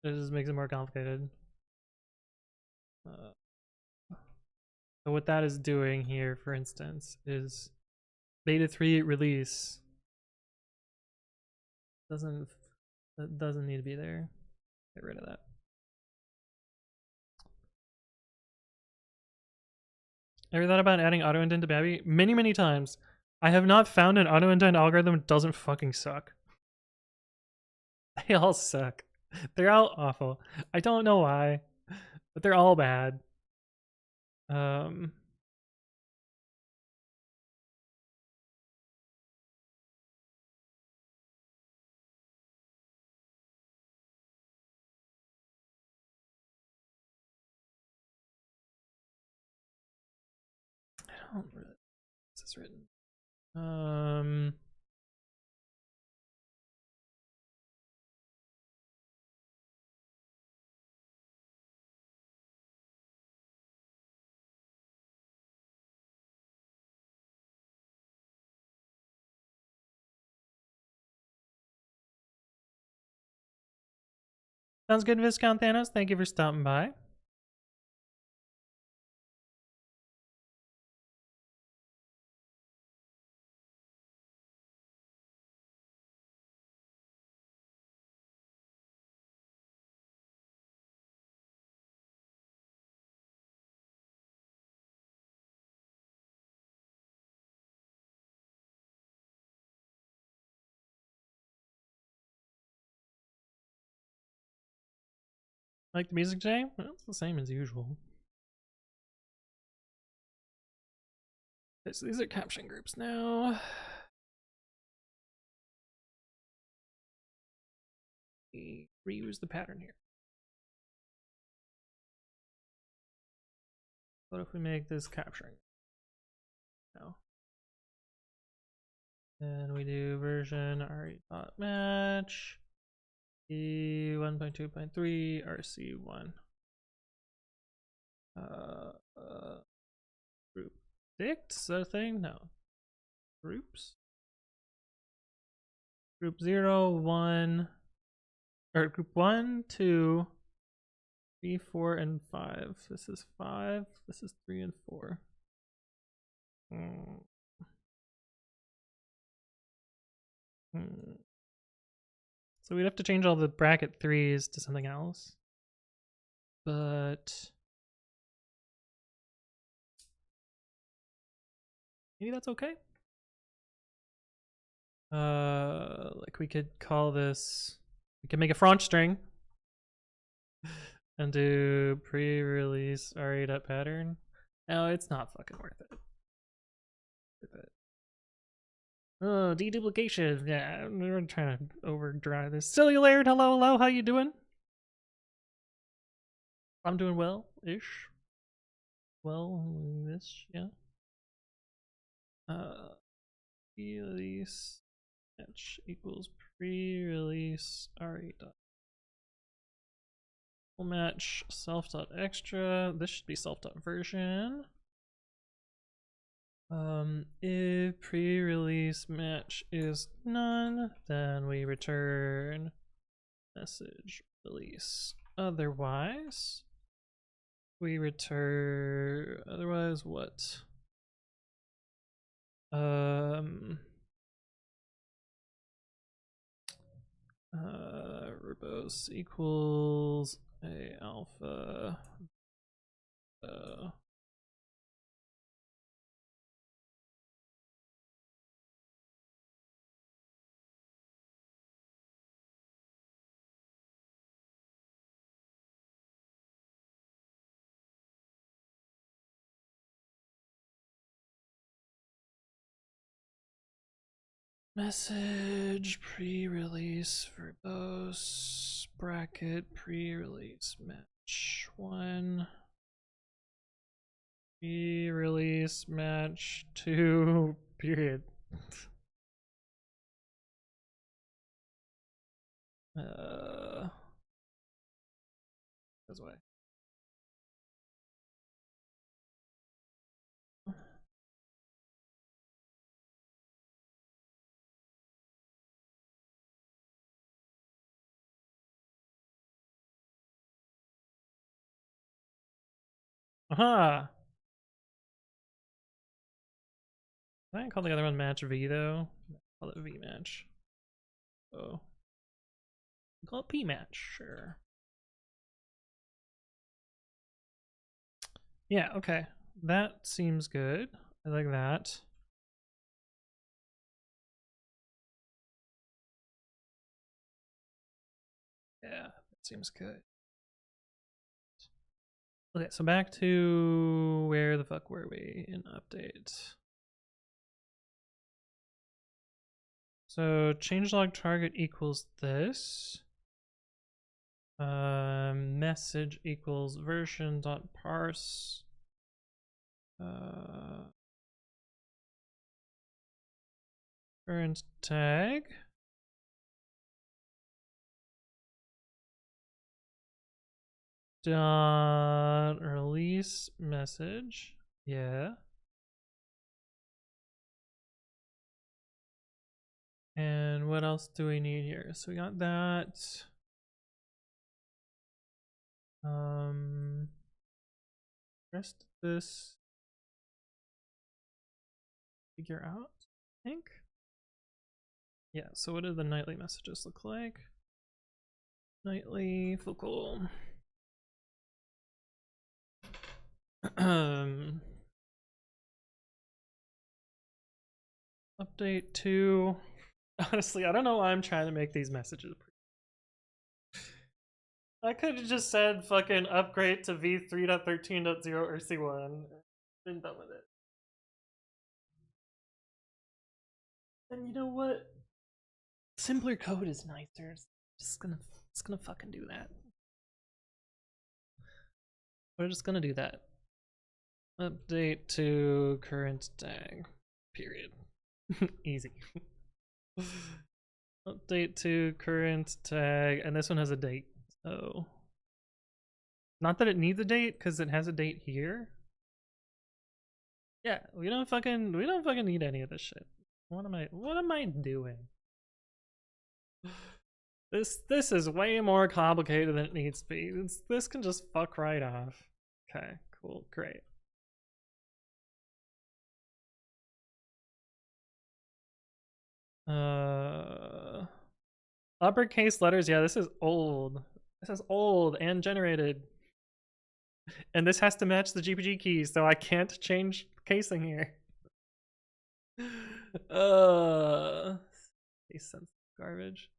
It just makes it more complicated. So what that is doing here, for instance, is beta 3 release. That doesn't need to be there. Get rid of that. Ever thought about adding auto indent to Babby? Many, many times. I have not found an auto indent algorithm that doesn't fucking suck. They all suck. They're all awful. I don't know why, but they're all bad. I don't really. This is written. Sounds good, Viscount Thanos. Thank you for stopping by. Like the music today? Well, it's the same as usual. Okay, so these are caption groups now. We reuse the pattern here. What if we make this capturing? No. And we do version re.match e1.2.3 rc1. Group dict, is that a thing? No. Groups. Group 0, 1, or group 1, 2, 3, 4, and 5. This is 5. This is 3 and 4. So we'd have to change all the bracket 3s to something else. But maybe that's okay. Like we could call this, we could make a French string and do pre-release re.pattern. No, it's not fucking worth it. Oh, deduplication. Yeah, we're trying to overdrive this. Cellulared, hello, hello, how you doing? I'm doing well-ish. Well-ish, yeah. Release match equals pre-release re. Match self.extra. This should be self.version. If pre-release match is none, then we return message release. Otherwise, we return. Otherwise, what? Verbose equals a alpha. Message pre-release verbose bracket pre-release match 1. Pre-release match 2, period. This way. Aha! Can I call the other one match V though? Call it V match. Oh. Call it P match, sure. Yeah, okay. That seems good. I like that. Yeah, that seems good. Okay, so back to where the fuck were we in update? So changelog target equals this. Message equals version dot parse. Current tag. Dot release message. Yeah. And what else do we need here? So we got that. Rest of this figure out, I think. Yeah, so what do the nightly messages look like? Nightly focal. Update 2. Honestly, I don't know why I'm trying to make these messages. I could have just said fucking upgrade to v3.13.0 or C1. Been done with it. And you know what? Simpler code is nicer. It's gonna fucking do that. We're just gonna do that. Update to current tag. Period. Easy. Update to current tag, and this one has a date. So, not that it needs a date, because it has a date here. Yeah, we don't fucking need any of this shit. What am I doing? This is way more complicated than it needs to be. This can just fuck right off. Okay, cool, great. Uppercase letters, yeah, this is old. This is old and generated. And this has to match the GPG keys, so I can't change casing here. Case sensitive garbage.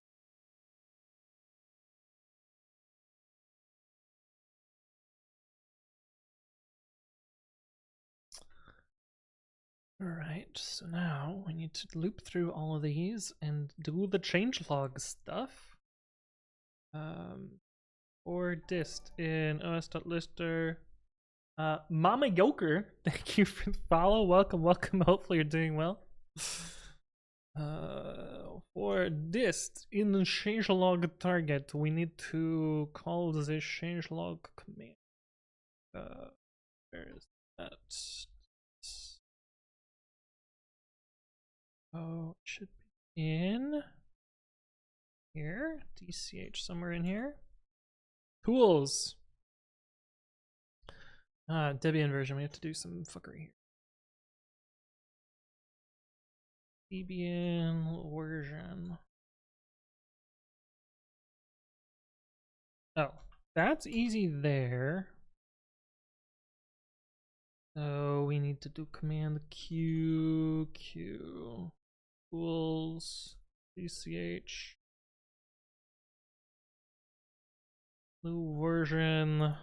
Alright, so now we need to loop through all of these and do the changelog stuff. Or dist in os.lister. Mama Yoker, thank you for the follow. Welcome. Hopefully you're doing well. For dist in changelog target, we need to call this changelog command. Where is that? Oh, it should be in here. DCH somewhere in here. Tools. Debian version. We have to do some fuckery here. Debian version. Oh, that's easy there. So we need to do command Q tools DCH new version.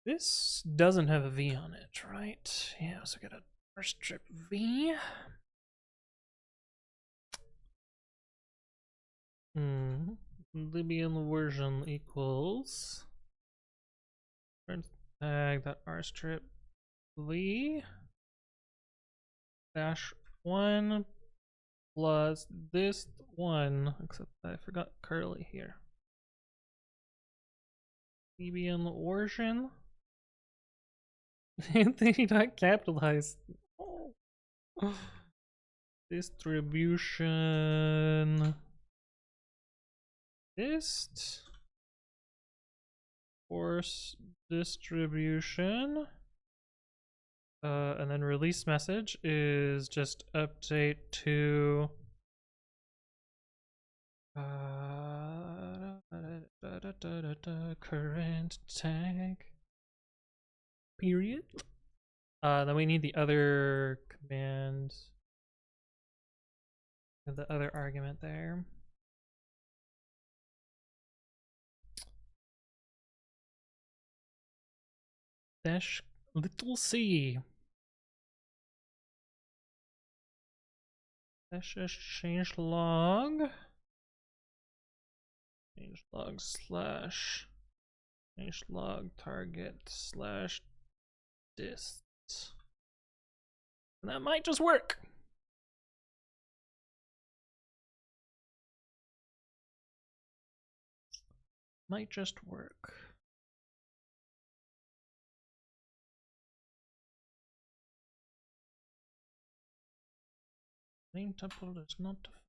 This doesn't have a V on it, right? Yeah, so I got a first strip V. Libyan version equals current tag that rstrip v dash 1 plus this one, except I forgot curly here. Libyan version. Anthony not capitalized. Oh. Distribution. Dist. Force distribution. And then release message is just update to current tag period. Then we need the other command, the other argument there. Dash little c. Dash change log. Change log slash change log target slash dist. And that might just work. Might just work. Main tuple is not defined.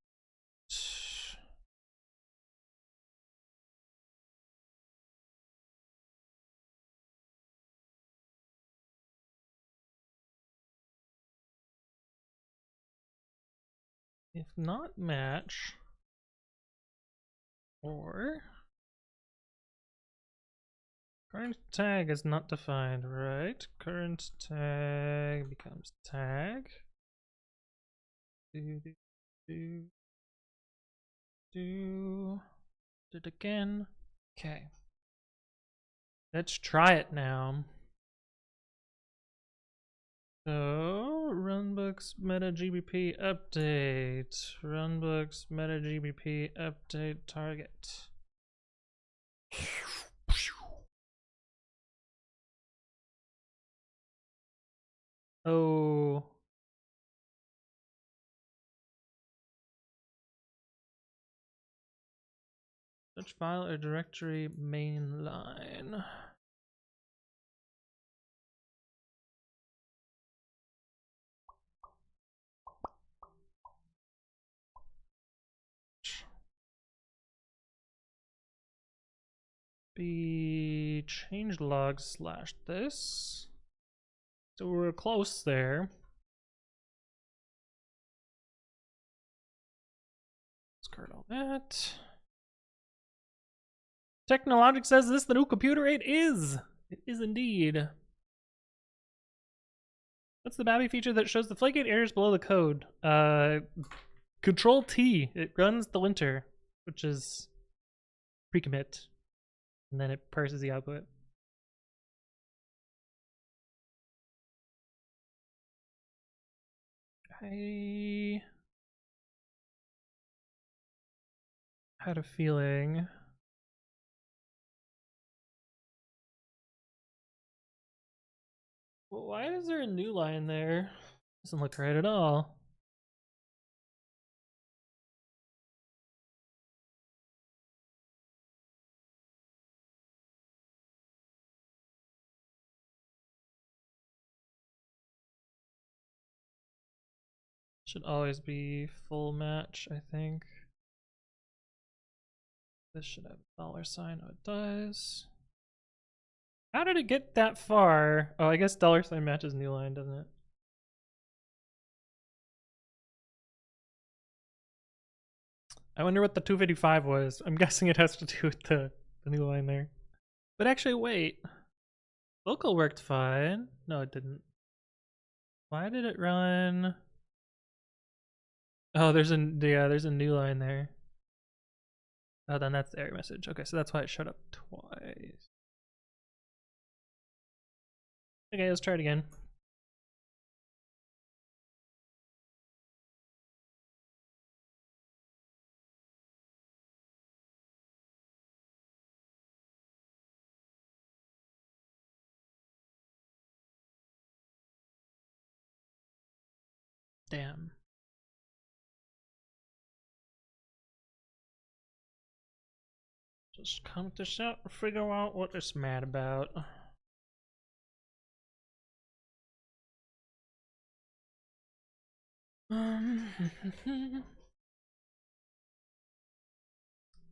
If not match, or current tag is not defined, right? Current tag becomes tag. Do it again. Okay. Let's try it now. So runbooks meta-gbp update. Runbooks meta-gbp update target. Oh. Such file or directory mainline. Be change log slash this. So we're close there. Let's kernel that. Technologic says this the new computer. It is. It is indeed. What's the Babby feature that shows the flagate errors below the code? Control T. It runs the linter, which is pre-commit, and then it parses the output. I had a feeling. Well, why is there a new line there? Doesn't look right at all. Should always be full match, I think. This should have a $sign. Oh, it does. How did it get that far? Oh, I guess $sign matches new line, doesn't it? I wonder what the 255 was. I'm guessing it has to do with the new line there. But actually, wait. Local worked fine. No, it didn't. Why did it run? Oh, there's a new line there. Oh, then that's the error message. Okay, so that's why it showed up twice. Okay, let's try it again. Damn. Just count this out and figure out what it's mad about.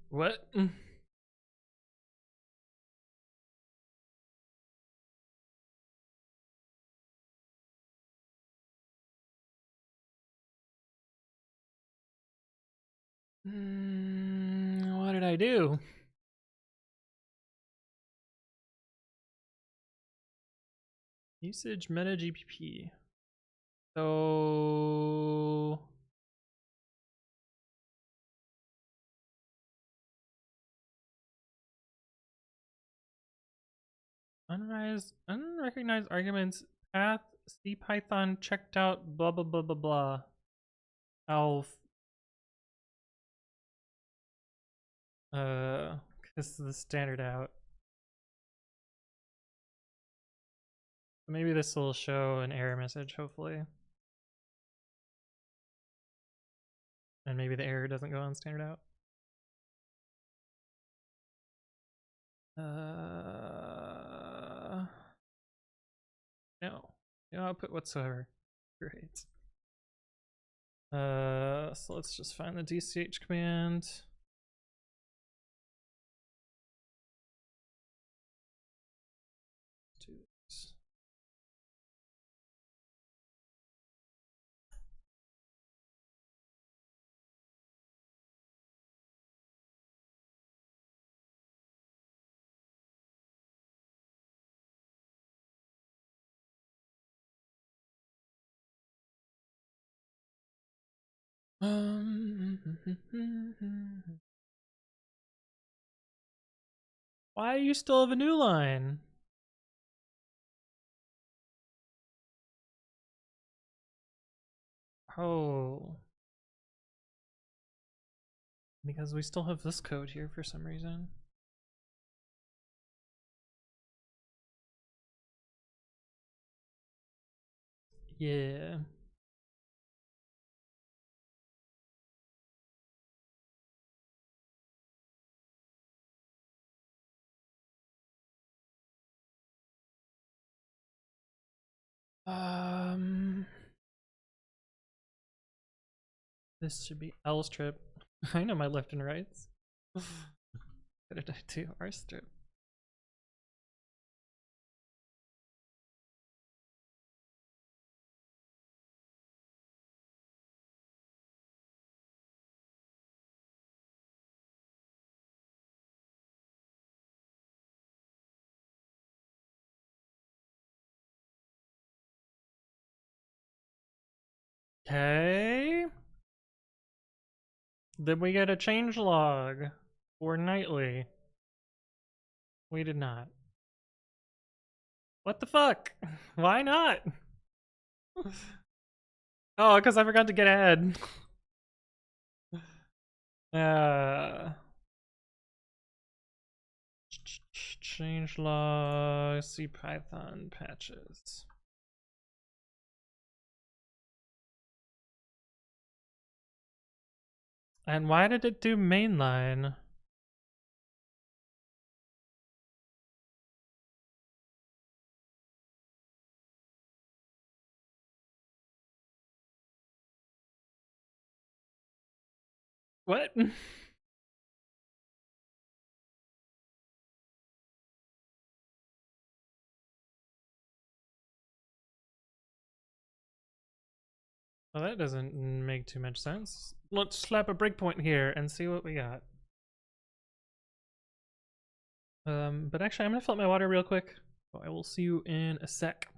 What? What did I do? Usage meta-gbp. So unrecognized arguments, path, C Python checked out, blah blah blah blah blah. This is the standard out. Maybe this will show an error message, hopefully. And maybe the error doesn't go on standard out. No output whatsoever. Great. So let's just find the dch command. Do this. Why do you still have a new line? Oh. Because we still have this code here for some reason. Yeah. This should be L strip. I know my left and rights. What did I do? R strip. Okay. Did we get a change log for nightly? We did not. What the fuck? Why not? Oh, because I forgot to get ahead. Change log, C Python patches. And why did it do mainline? What? Well, that doesn't make too much sense. Let's slap a breakpoint here and see what we got. But actually, I'm gonna fill up my water real quick. So I will see you in a sec.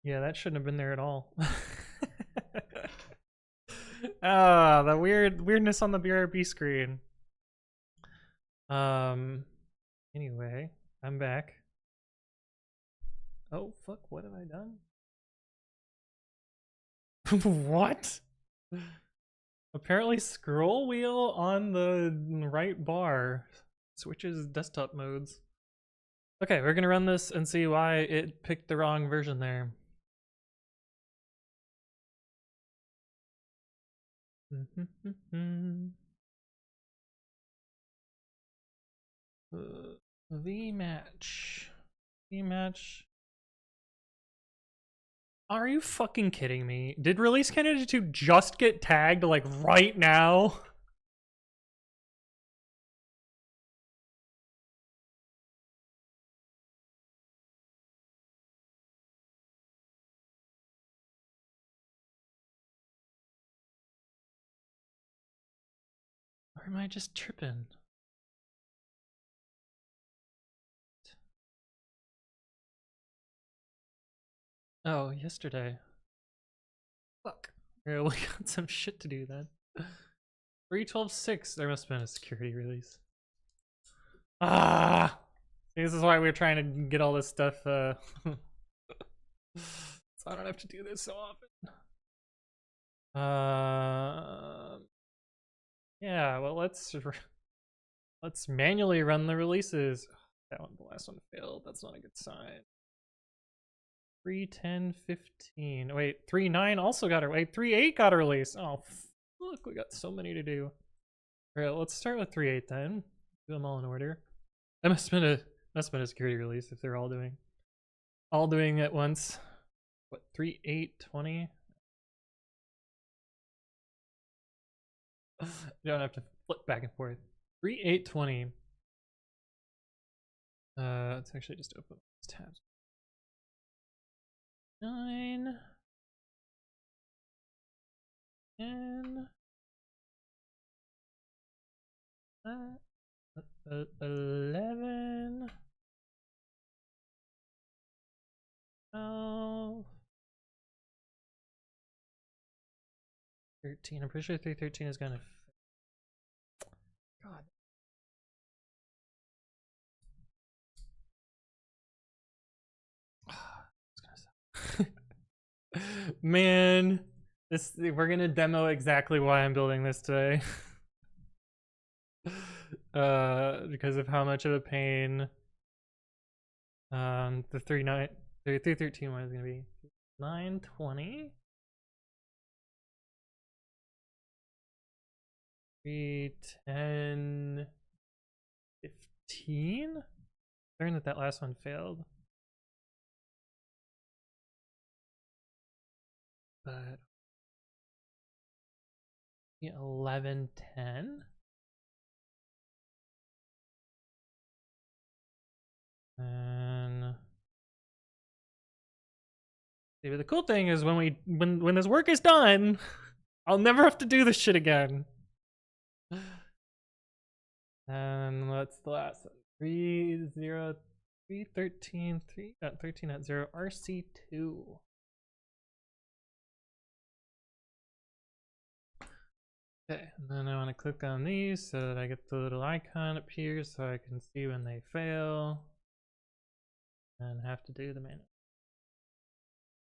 Yeah, that shouldn't have been there at all. Ah, the weirdness on the BRB screen. Anyway, I'm back. Oh fuck, what have I done? What? Apparently scroll wheel on the right bar switches desktop modes. Okay, we're gonna run this and see why it picked the wrong version there. V-match. Are you fucking kidding me? Did release candidate 2 just get tagged like right now? Or am I just tripping? Oh, yesterday. Fuck. Yeah, we got some shit to do then. 3.12.6. There must have been a security release. Ah! This is why we're trying to get all this stuff, so I don't have to do this so often. Yeah, well, let's manually run the releases. That one, the last one failed. That's not a good sign. 3.10.15. Wait, 3.9 also got her. Wait, 3.8 got a release. Oh, look, we got so many to do. All right, let's start with 3.8 then. Do them all in order. That must have been a security release if they're all doing at once. What, 3.8.20? You don't have to flip back and forth. 3.8.20. Let's actually just open these tabs. 9, 10, 11, 12, 13. I'm pretty sure 3.13 is gonna. God. Man, we're gonna demo exactly why I'm building this today. Because of how much of a pain the 3.13 one is gonna be. 9.20. 3.10.15. Learned that last one failed. But 11.10. And but the cool thing is when this work is done, I'll never have to do this shit again. And what's the last one? 3.13.3.13.0 RC2. Okay, and then I want to click on these so that I get the little icon up here so I can see when they fail and have to do the manual.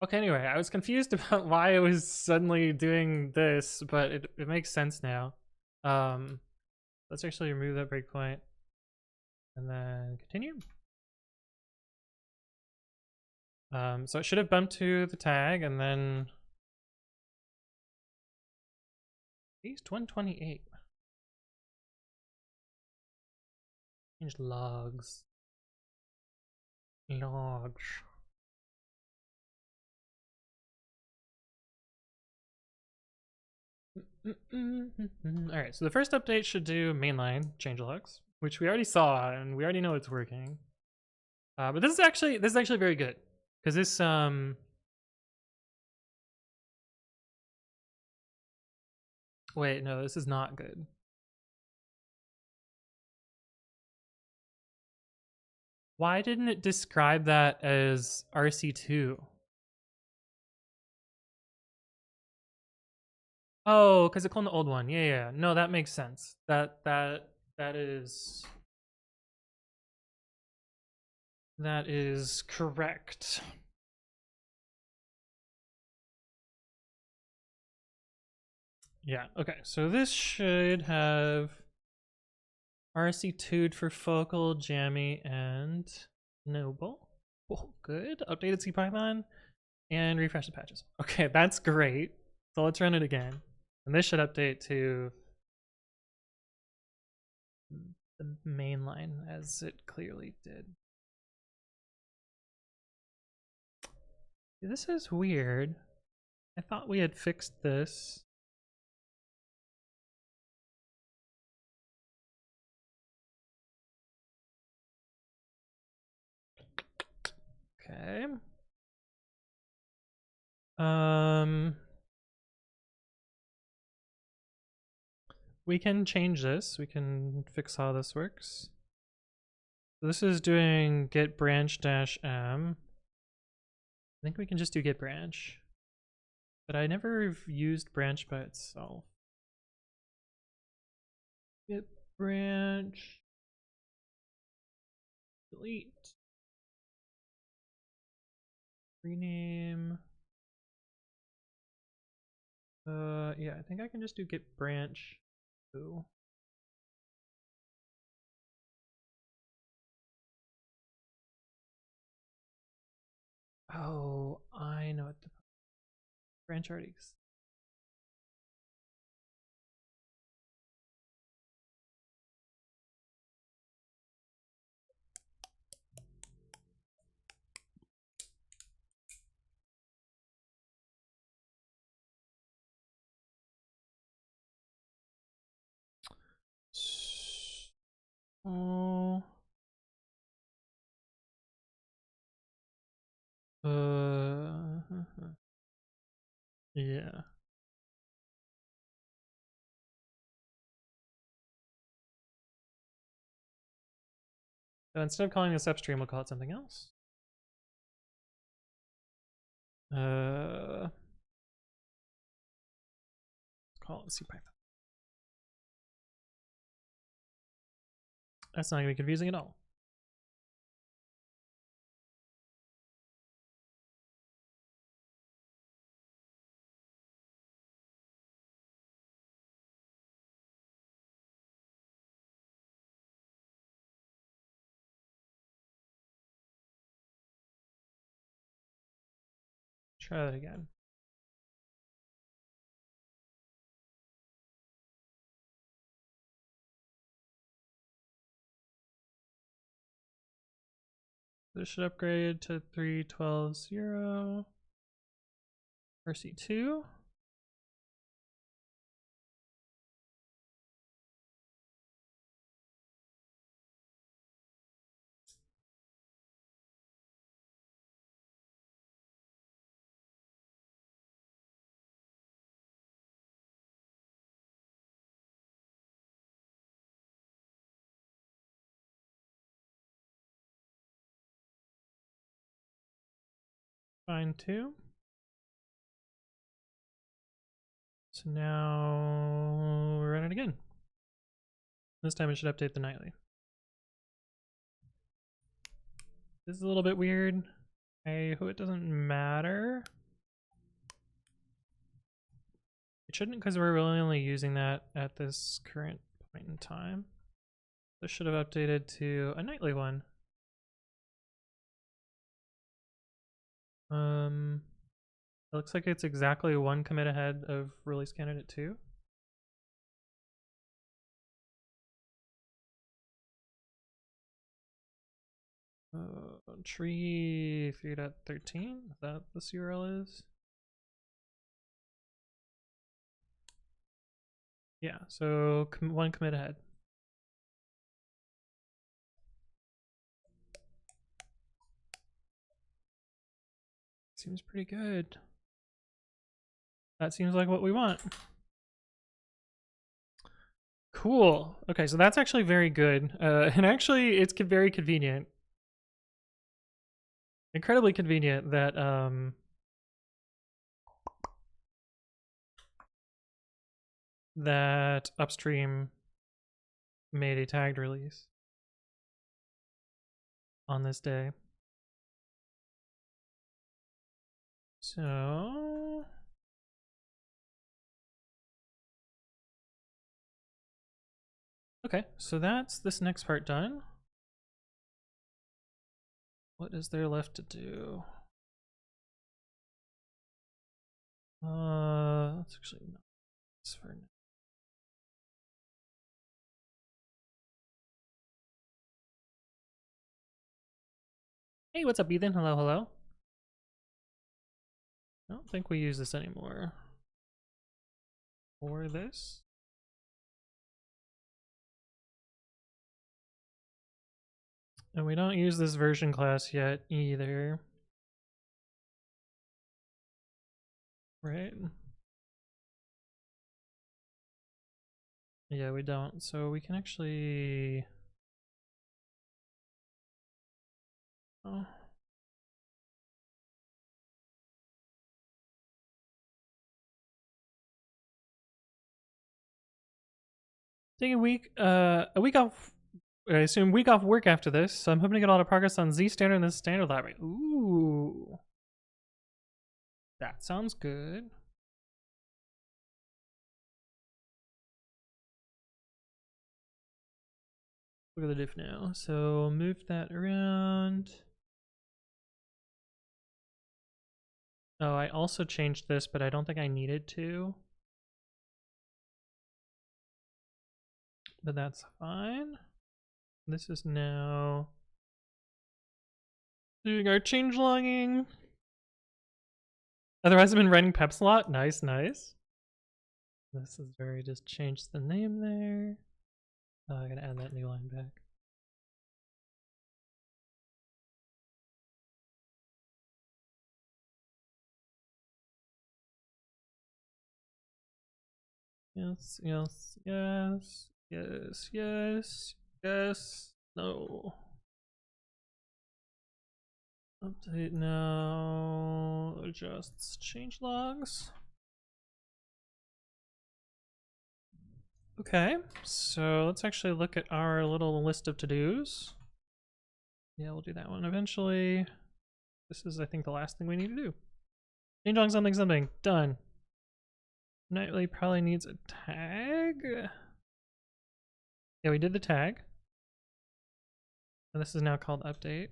Okay, anyway, I was confused about why I was suddenly doing this, but it makes sense now. Let's actually remove that breakpoint and then continue. So it should have bumped to the tag and then paste 128. Change logs. Alright, so the first update should do mainline changelogs, which we already saw and we already know it's working. But this is actually very good. Because this wait, no, this is not good. Why didn't it describe that as RC2? Oh, because it cloned the old one. Yeah, yeah. No, that makes sense. That is correct. Yeah. Okay. So this should have RC2'd for focal, jammy, and noble. Oh, good. Updated CPython and refresh the patches. Okay, that's great. So let's run it again. And this should update to the main line as it clearly did. This is weird. I thought we had fixed this. Okay. We can change this. We can fix how this works. So this is doing get branch -m. I think we can just do get branch. But I never used branch by itself. Get branch. Delete. Rename. Yeah, I think I can just do get branch. Ooh. Oh, I know what the branch already exists. Oh. Yeah. So instead of calling this upstream, we'll call it something else. Let's call it CPython. That's not gonna be confusing at all. Try that again. This should upgrade to 3.12.0. RC2. Fine too. So now we'll run it again. This time it should update the nightly. This is a little bit weird. I hope it doesn't matter. It shouldn't, because we're really only using that at this current point in time. This should have updated to a nightly one. It looks like it's exactly one commit ahead of release candidate 2. Tree 3.13, is that this URL is? Yeah, so one commit ahead. Seems pretty good. That seems like what we want. Cool. Okay, so that's actually very good. And actually, it's very convenient. Incredibly convenient that that upstream made a tagged release on this day. So okay, so that's this next part done. What is there left to do? That's actually not this for now. Hey, what's up, Ethan? Hello, hello. I don't think we use this anymore. Or this. And we don't use this version class yet either. Right? Yeah, we don't. So we can actually... Oh. Taking a week off. I assume week off work after this, so I'm hoping to get a lot of progress on Z standard and the standard library. Ooh, that sounds good. Look at the diff now. So move that around. Oh, I also changed this, but I don't think I needed to. But that's fine. This is now doing our change logging. Otherwise, I've been writing peps a lot. Nice, nice. This is where I just changed the name there. Oh, I gotta add that new line back. Yes, yes, yes, yes, yes, yes, no. Update now, adjusts change logs. Okay, so let's actually look at our little list of to-dos. Yeah, we'll do that one eventually. This is, I think, the last thing we need to do. Change log something, something, done. Nightly probably needs a tag. Yeah, we did the tag. And this is now called update.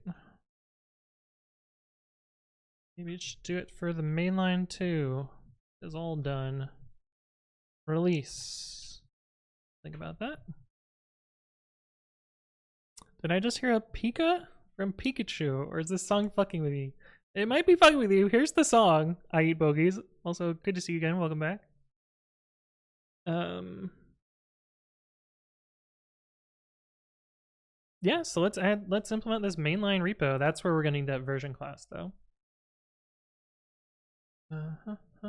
Maybe it should do it for the mainline too. It's all done. Release. Think about that. Did I just hear a Pika from Pikachu? Or is this song fucking with me? It might be fucking with you. Here's the song. I eat bogeys. Also, good to see you again. Welcome back. Yeah, so let's implement this mainline repo. That's where we're gonna need that version class though.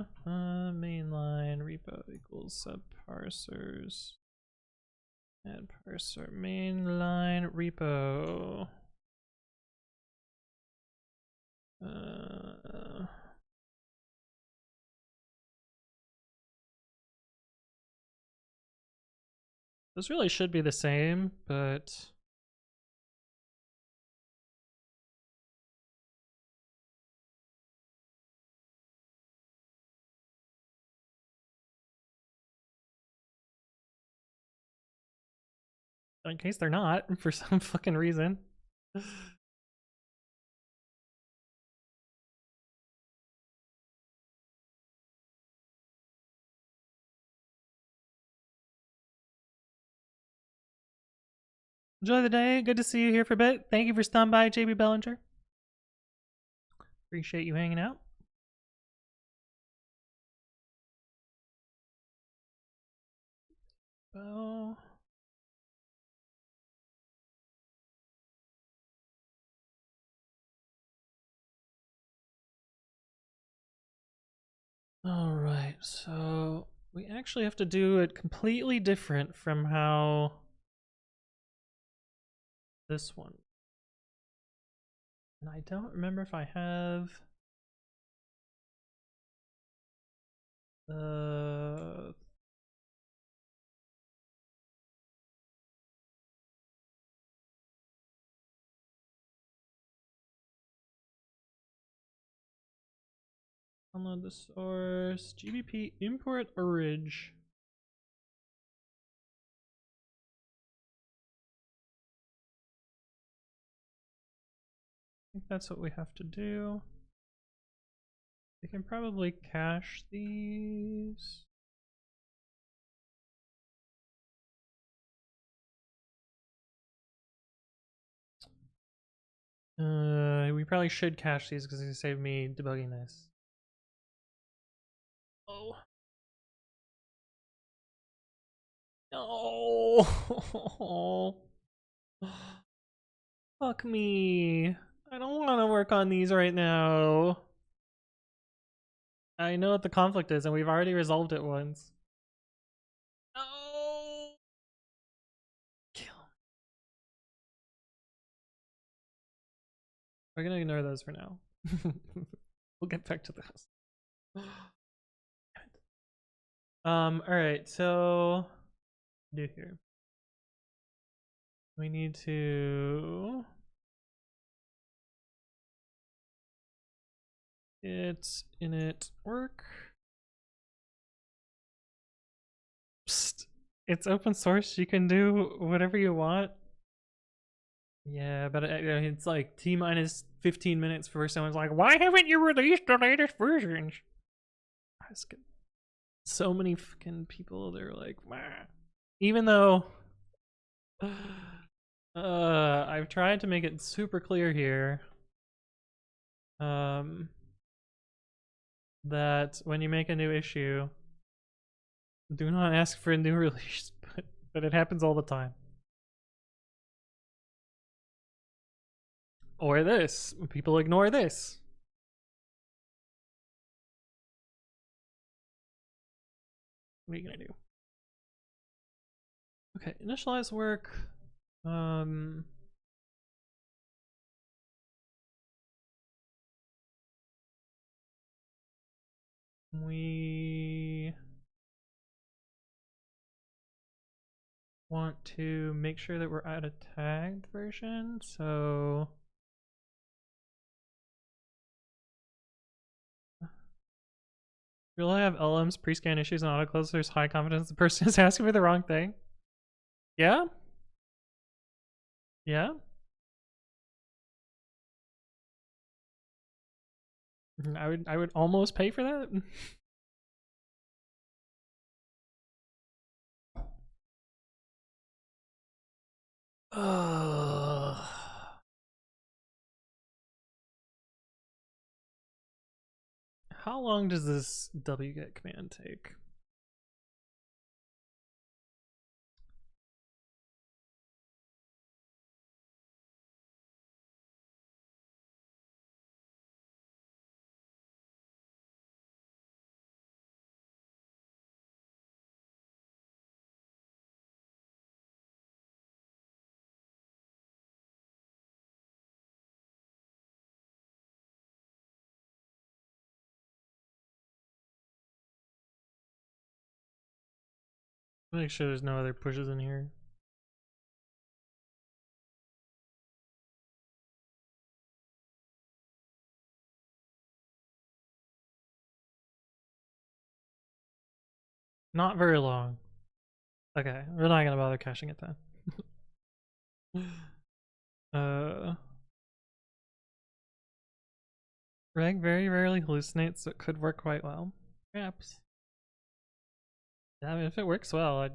Mainline repo equals subparsers. Add parser mainline repo. This really should be the same, but in case they're not, for some fucking reason. Enjoy the day. Good to see you here for a bit. Thank you for stopping by, JB Bellinger. Appreciate you hanging out. Oh. All right, so we actually have to do it completely different from how this one. And I don't remember if I have Download the source. GBP import orig. I think that's what we have to do. We can probably cache these. We probably should cache these because they save me debugging this. Oh. No. Fuck me. I don't want to work on these right now. I know what the conflict is, and we've already resolved it once. No. Kill. We're gonna ignore those for now. We'll get back to this. Alright, so do here. We need to it's init work. Psst. It's open source, you can do whatever you want. Yeah, but it's like T-minus 15 minutes before someone's like, why haven't you released the latest versions? So many fucking people, they're like, wah. Even though I've tried to make it super clear here that when you make a new issue, do not ask for a new release, but it happens all the time. Or this, people ignore this. What are you gonna do? Okay, initialize work. We want to make sure that we're at a tagged version, so will I have LMs, pre-scan issues, and auto-close? There's high confidence the person is asking for the wrong thing. Yeah? Yeah? I would almost pay for that. How long does this wget command take? Make sure there's no other pushes in here. Not very long. Okay, we're not gonna bother caching it then. Reg very rarely hallucinates, so it could work quite well. Perhaps. Yeah, I mean, if it works well, I'd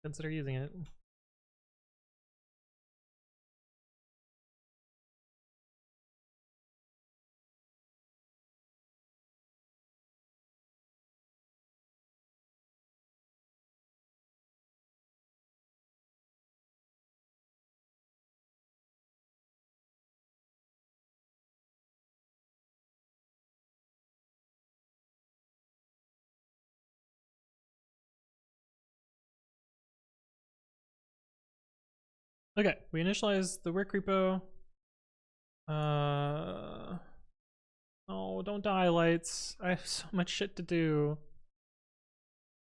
consider using it. Okay, we initialize the work repo. Oh, don't die, lights. I have so much shit to do.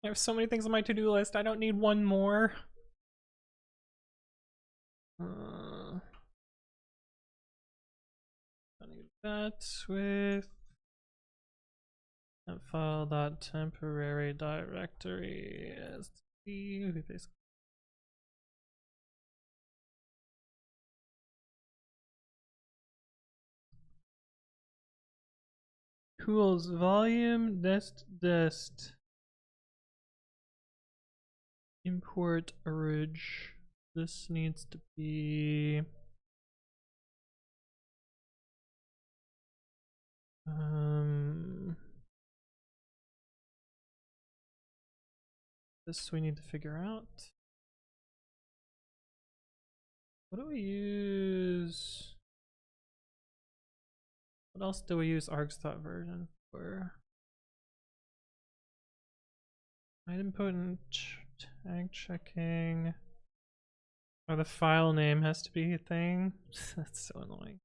I have so many things on my to-do list. I don't need one more. I need that with file.temporary directory as tools volume dest import orig. This needs to be this we need to figure out. What do we use? What else do we use args.version for? Idempotent tag checking. Oh, the file name has to be a thing. That's so annoying.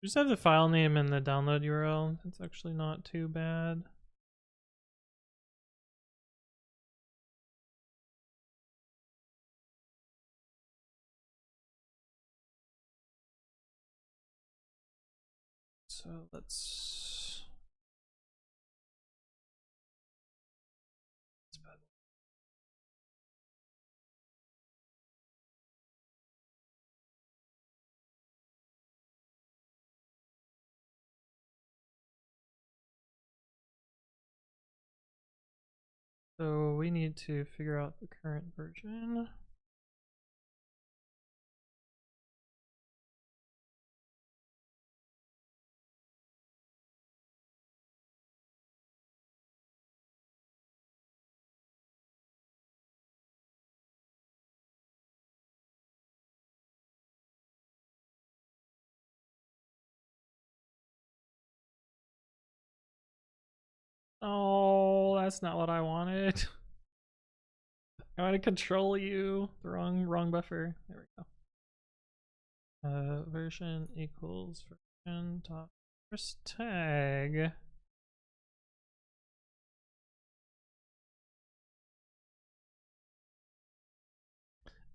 Just have the file name and the download URL. That's actually not too bad. So let's so we need to figure out the current version. Oh, that's not what I wanted. I want to control you. The wrong buffer. There we go. Version equals version dot first tag.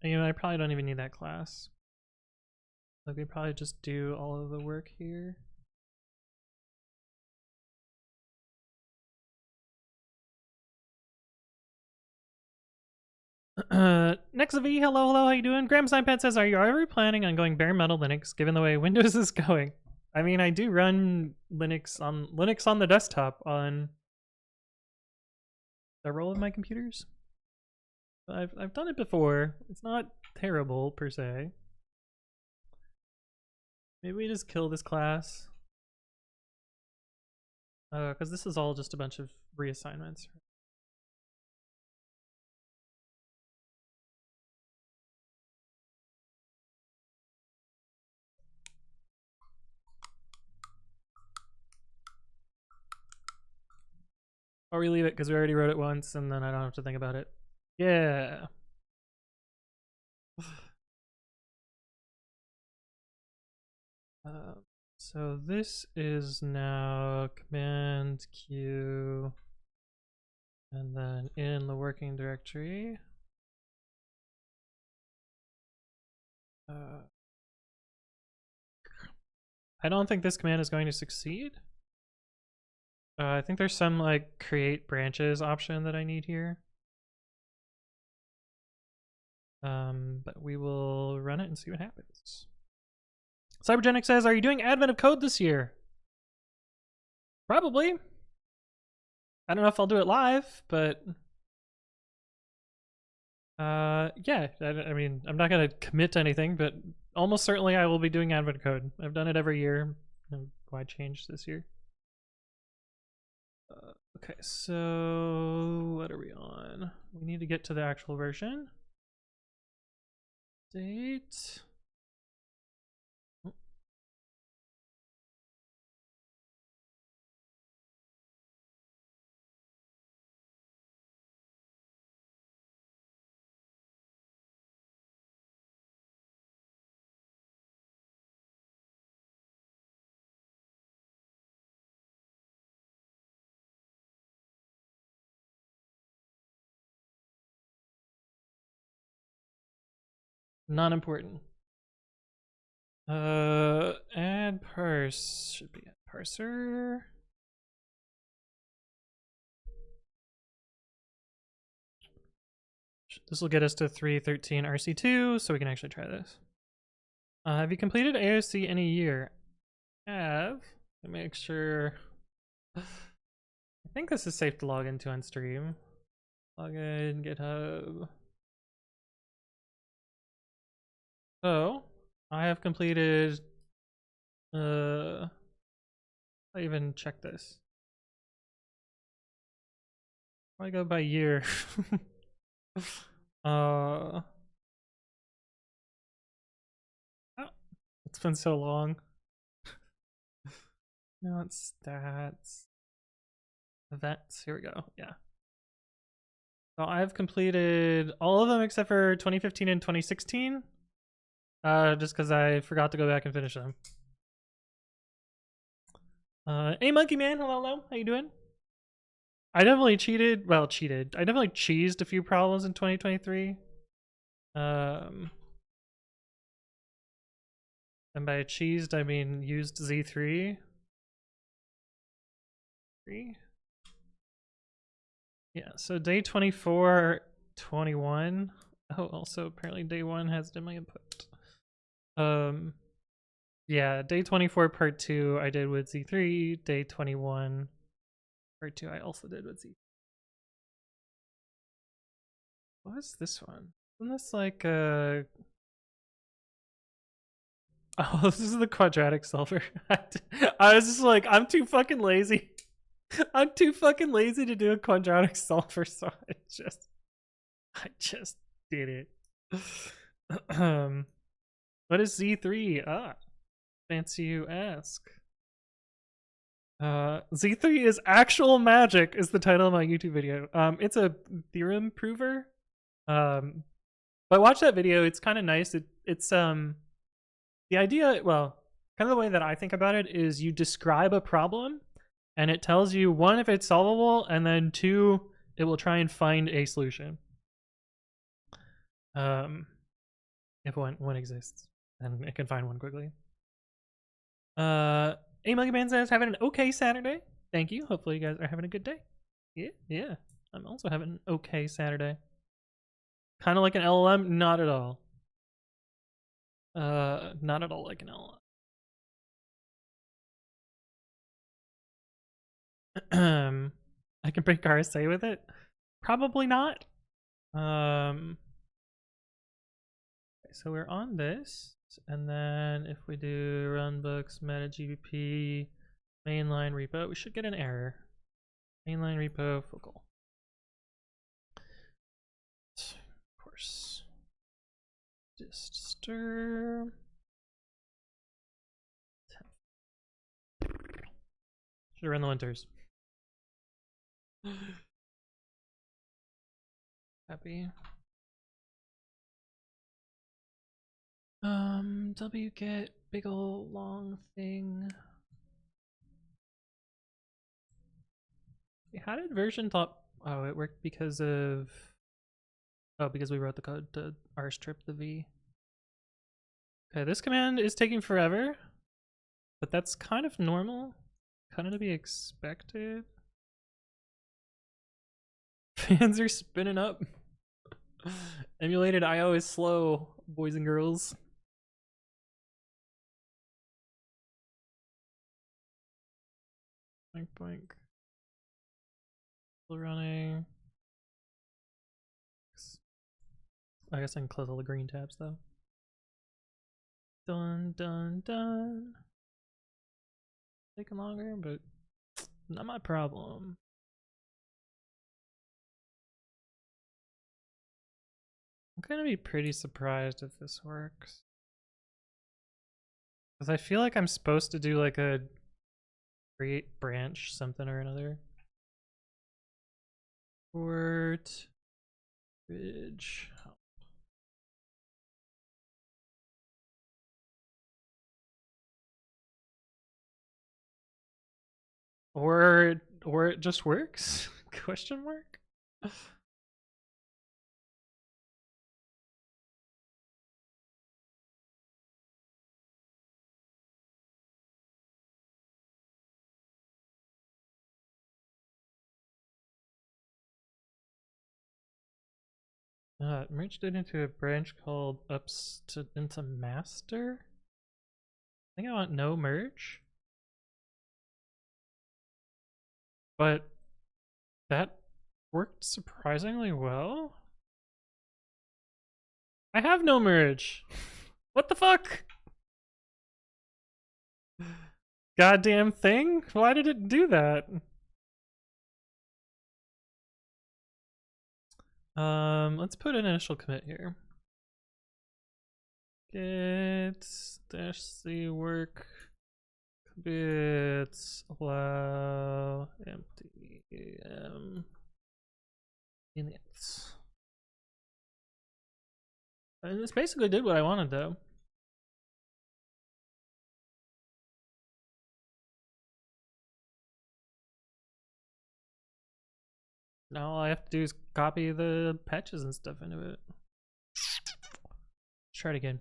And, you know, I probably don't even need that class. Like, we probably just do all of the work here. Next V, hello, how you doing? Graham's iPad says, are you ever planning on going bare metal Linux given the way Windows is going? I mean, I do run Linux on the desktop on several of my computers. I've done it before. It's not terrible per se. Maybe we just kill this class. Because this is all just a bunch of reassignments. Or we leave it because we already wrote it once and then I don't have to think about it. Yeah. So this is now command Q and then in the working directory. I don't think this command is going to succeed. I think there's some like create branches option that I need here. But we will run it and see what happens. Cybergenic says, are you doing Advent of Code this year? Probably. I don't know if I'll do it live, but yeah, I mean, I'm not gonna commit to anything, but almost certainly I will be doing Advent Code. I've done it every year. Why change this year? Okay, so what are we on? We need to get to the actual version. Date. Not important. Add parse should be add parser. This will get us to 313 RC2, so we can actually try this. Have you completed AOC in a year? Have. Let me make sure. I think this is safe to log into on stream. Log in, GitHub. So, I have completed. I even check this. I go by year. Oh, it's been so long. No, it's stats. Events. Here we go. Yeah. So I've completed all of them except for 2015 and 2016. Just because I forgot to go back and finish them. Hey Monkey Man, hello. How you doing? I definitely cheated. Well, cheated. I definitely cheesed a few problems in 2023. And by cheesed, I mean used Z3. Yeah, so day 24, 21. Oh, also apparently day 1 has demo input. Yeah, day 24 part 2 I did with Z3. Day 21 part 2 I also did with Z3. What is this one? Isn't this like oh, this is the quadratic solver. I was just like, I'm too fucking lazy. I'm too fucking lazy to do a quadratic solver, so I just did it. What is Z3? Ah, fancy you ask. Z3 is actual magic is the title of my YouTube video. It's a theorem prover. But watch that video. It's kind of nice. It's the idea. Well, kind of the way that I think about it is you describe a problem, and it tells you 1 if it's solvable, and then 2 it will try and find a solution. If one exists, and it can find one quickly. A Monkey Man says having an okay Saturday. Thank you. Hopefully you guys are having a good day. Yeah. I'm also having an okay Saturday. Kind of like an LLM? Not at all. Not at all like an LLM. I can break RSA with it? Probably not. Okay, so we're on this, and then if we do runbooks meta-gbp mainline repo, we should get an error. Mainline repo focal. Of course. Just stir. Should run the winters. Happy. Wget big ol' long thing. How did version top? Oh, it worked because of. Oh, because we wrote the code to rstrip the v. Okay, this command is taking forever, but that's kind of normal, kind of to be expected. Fans are spinning up. Emulated IO is slow, boys and girls. Boink boink. Still running. I guess I can close all the green tabs though. Done. Taking longer, but not my problem. I'm gonna be pretty surprised if this works. Because I feel like I'm supposed to do like a create branch something or another. Port bridge. Or it just works? Question mark? Merged it into a branch called into master. I think I want no merge. But that worked surprisingly well. I have no merge. What the fuck? Goddamn thing? Why did it do that? Let's put an initial commit here. Git -c work commits allow empty inits. And this basically did what I wanted though. Now all I have to do is copy the patches and stuff into it. Let's try it again.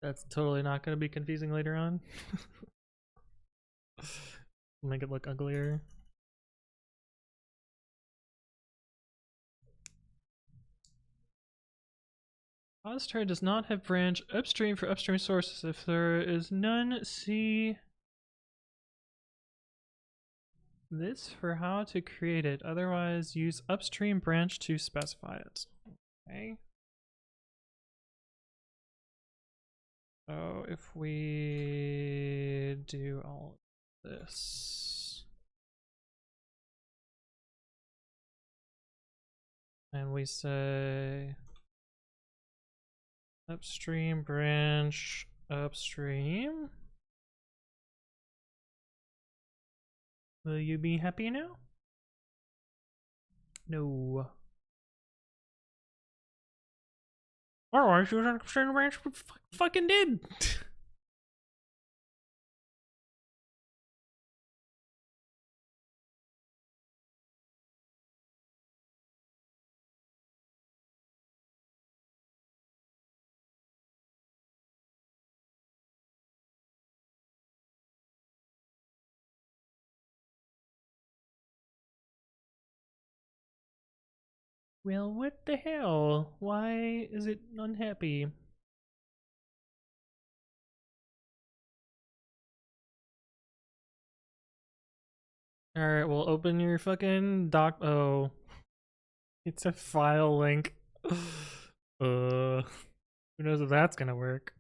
That's totally not going to be confusing later on. Make it look uglier. Oztray does not have branch upstream for upstream sources. If there is none, see this for how to create it. Otherwise, use upstream branch to specify it. Okay. So if we do all of this, and we say upstream branch upstream, will you be happy now? No. Otherwise, use upstream branch. Fucking did. Well, what the hell? Why is it unhappy? Alright, well, open your fucking doc. Oh. It's a file link. Who knows if that's gonna work?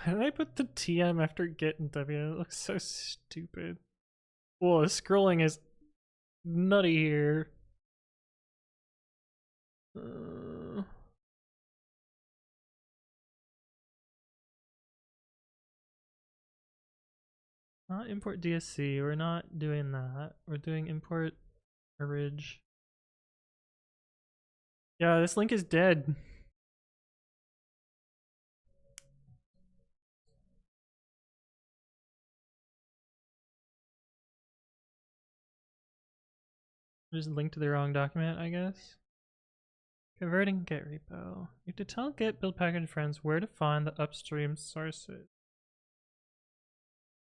Why did I put the TM after get and W? It looks so stupid. Whoa, the scrolling is nutty here. Not import DSC. We're not doing that. We're doing import orig. Yeah, this link is dead. Just linked to the wrong document, I guess. Converting get repo. You have to tell get build package friends where to find the upstream sources.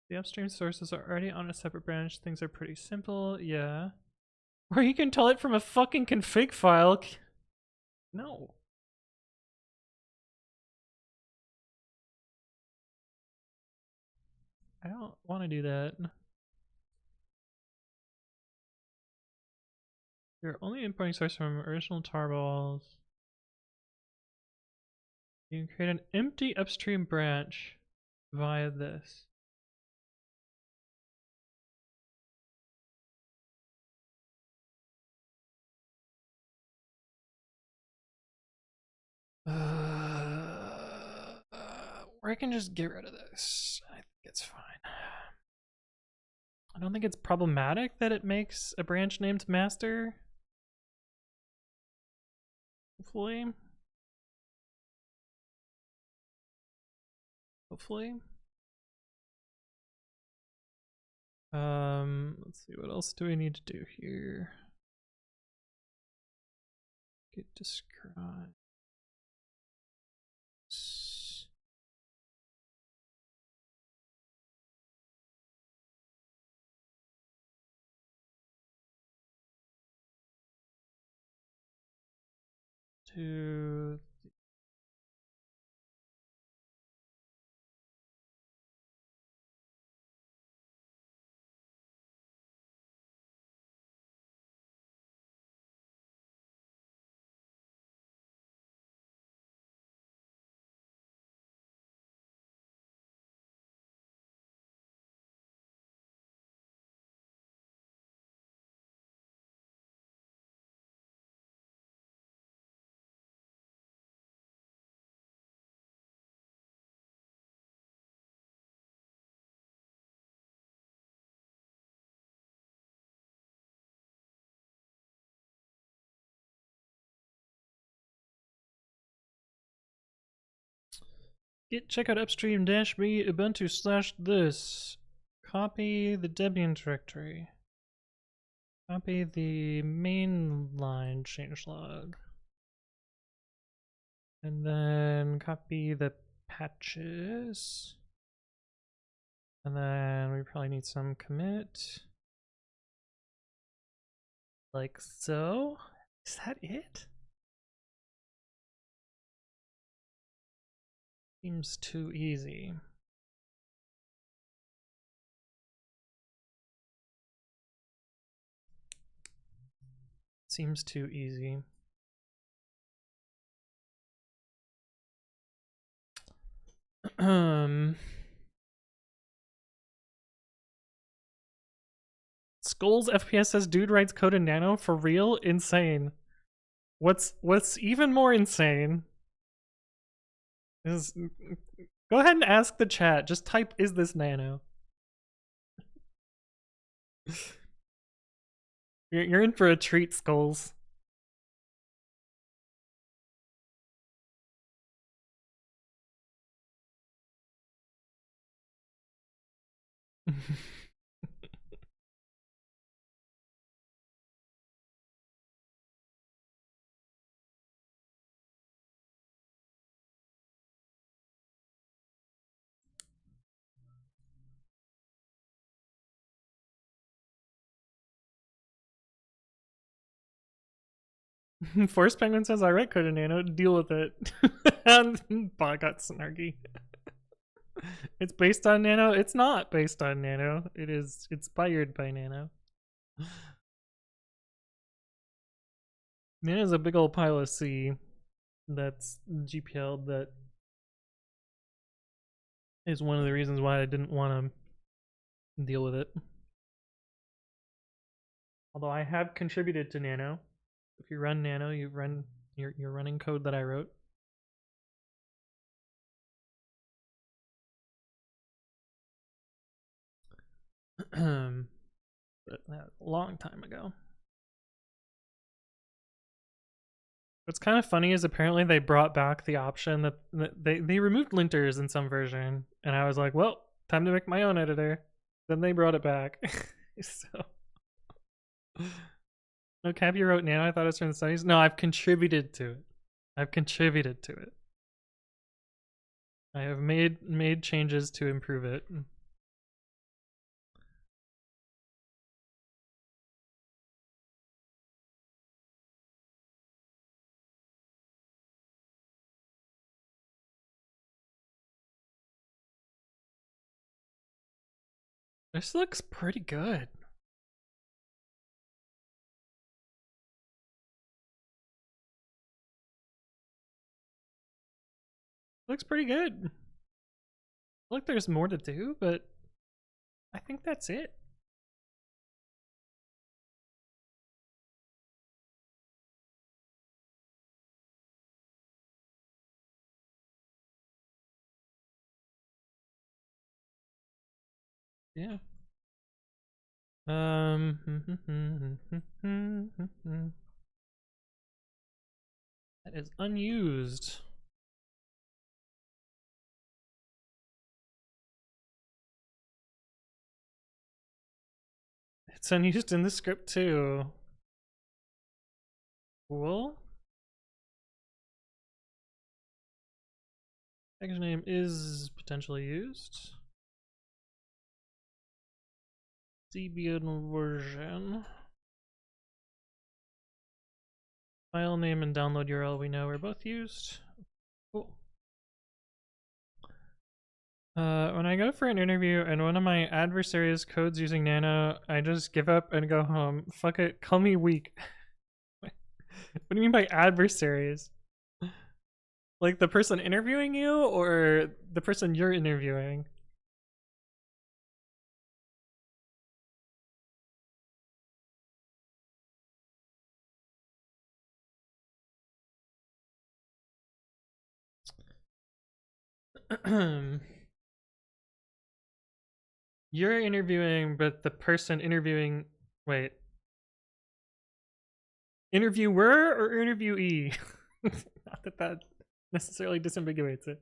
The upstream sources are already on a separate branch. Things are pretty simple, yeah. Or you can tell it from a fucking config file. No. I don't want to do that. You're only importing source from original tarballs. You can create an empty upstream branch via this. Or I can just get rid of this. I think it's fine. I don't think it's problematic that it makes a branch named master. Hopefully. Let's see, what else do we need to do here? Get describe. To git checkout upstream dash me ubuntu slash this. Copy the Debian directory. Copy the mainline changelog. And then copy the patches. And then we probably need some commit. Like so. Is that it? Seems too easy. Seems too easy. Skulls FPS says dude writes code in nano for real? Insane. What's even more insane is go ahead and ask the chat. Just type is this nano? You're in for a treat, Skulls. Force Penguin says I write code in nano, deal with it. And Bot got snarky. It's based on nano? It's not based on nano. It is inspired by nano. Nano's a big old pile of C that's GPL that is one of the reasons why I didn't want to deal with it. Although I have contributed to nano. If you run nano, you're running code that I wrote. But a long time ago. What's kind of funny is apparently they brought back the option that they removed linters in some version, and I was like, well, time to make my own editor. Then they brought it back. So no, Cap, you wrote nano. I thought it was from the studies. No, I've contributed to it. I have made changes to improve it. This looks pretty good. Looks pretty good. Look, there's more to do, but I think that's it. Yeah. That is unused. It's unused in the script too. Cool. Package name is potentially used. Debian version. File name and download URL we know are both used. Cool. When I go for an interview and one of my adversaries codes using Nano, I just give up and go home. Fuck it, call me weak. What do you mean by adversaries? Like the person interviewing you or the person you're interviewing? You're interviewing, but the person interviewing... Wait. Interviewer or interviewee? Not that that necessarily disambiguates it.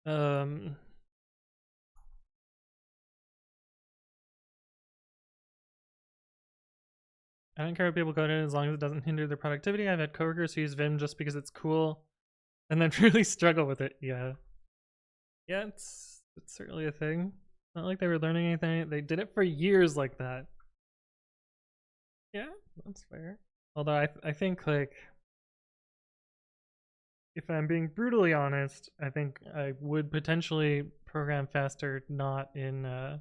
I don't care what people code in as long as it doesn't hinder their productivity. I've had coworkers who use Vim just because it's cool and then really struggle with it. Yeah. Yeah, it's certainly a thing. Not like they were learning anything. They did it for years like that. Yeah, that's fair. Although I think, like, if I'm being brutally honest, I think I would potentially program faster not in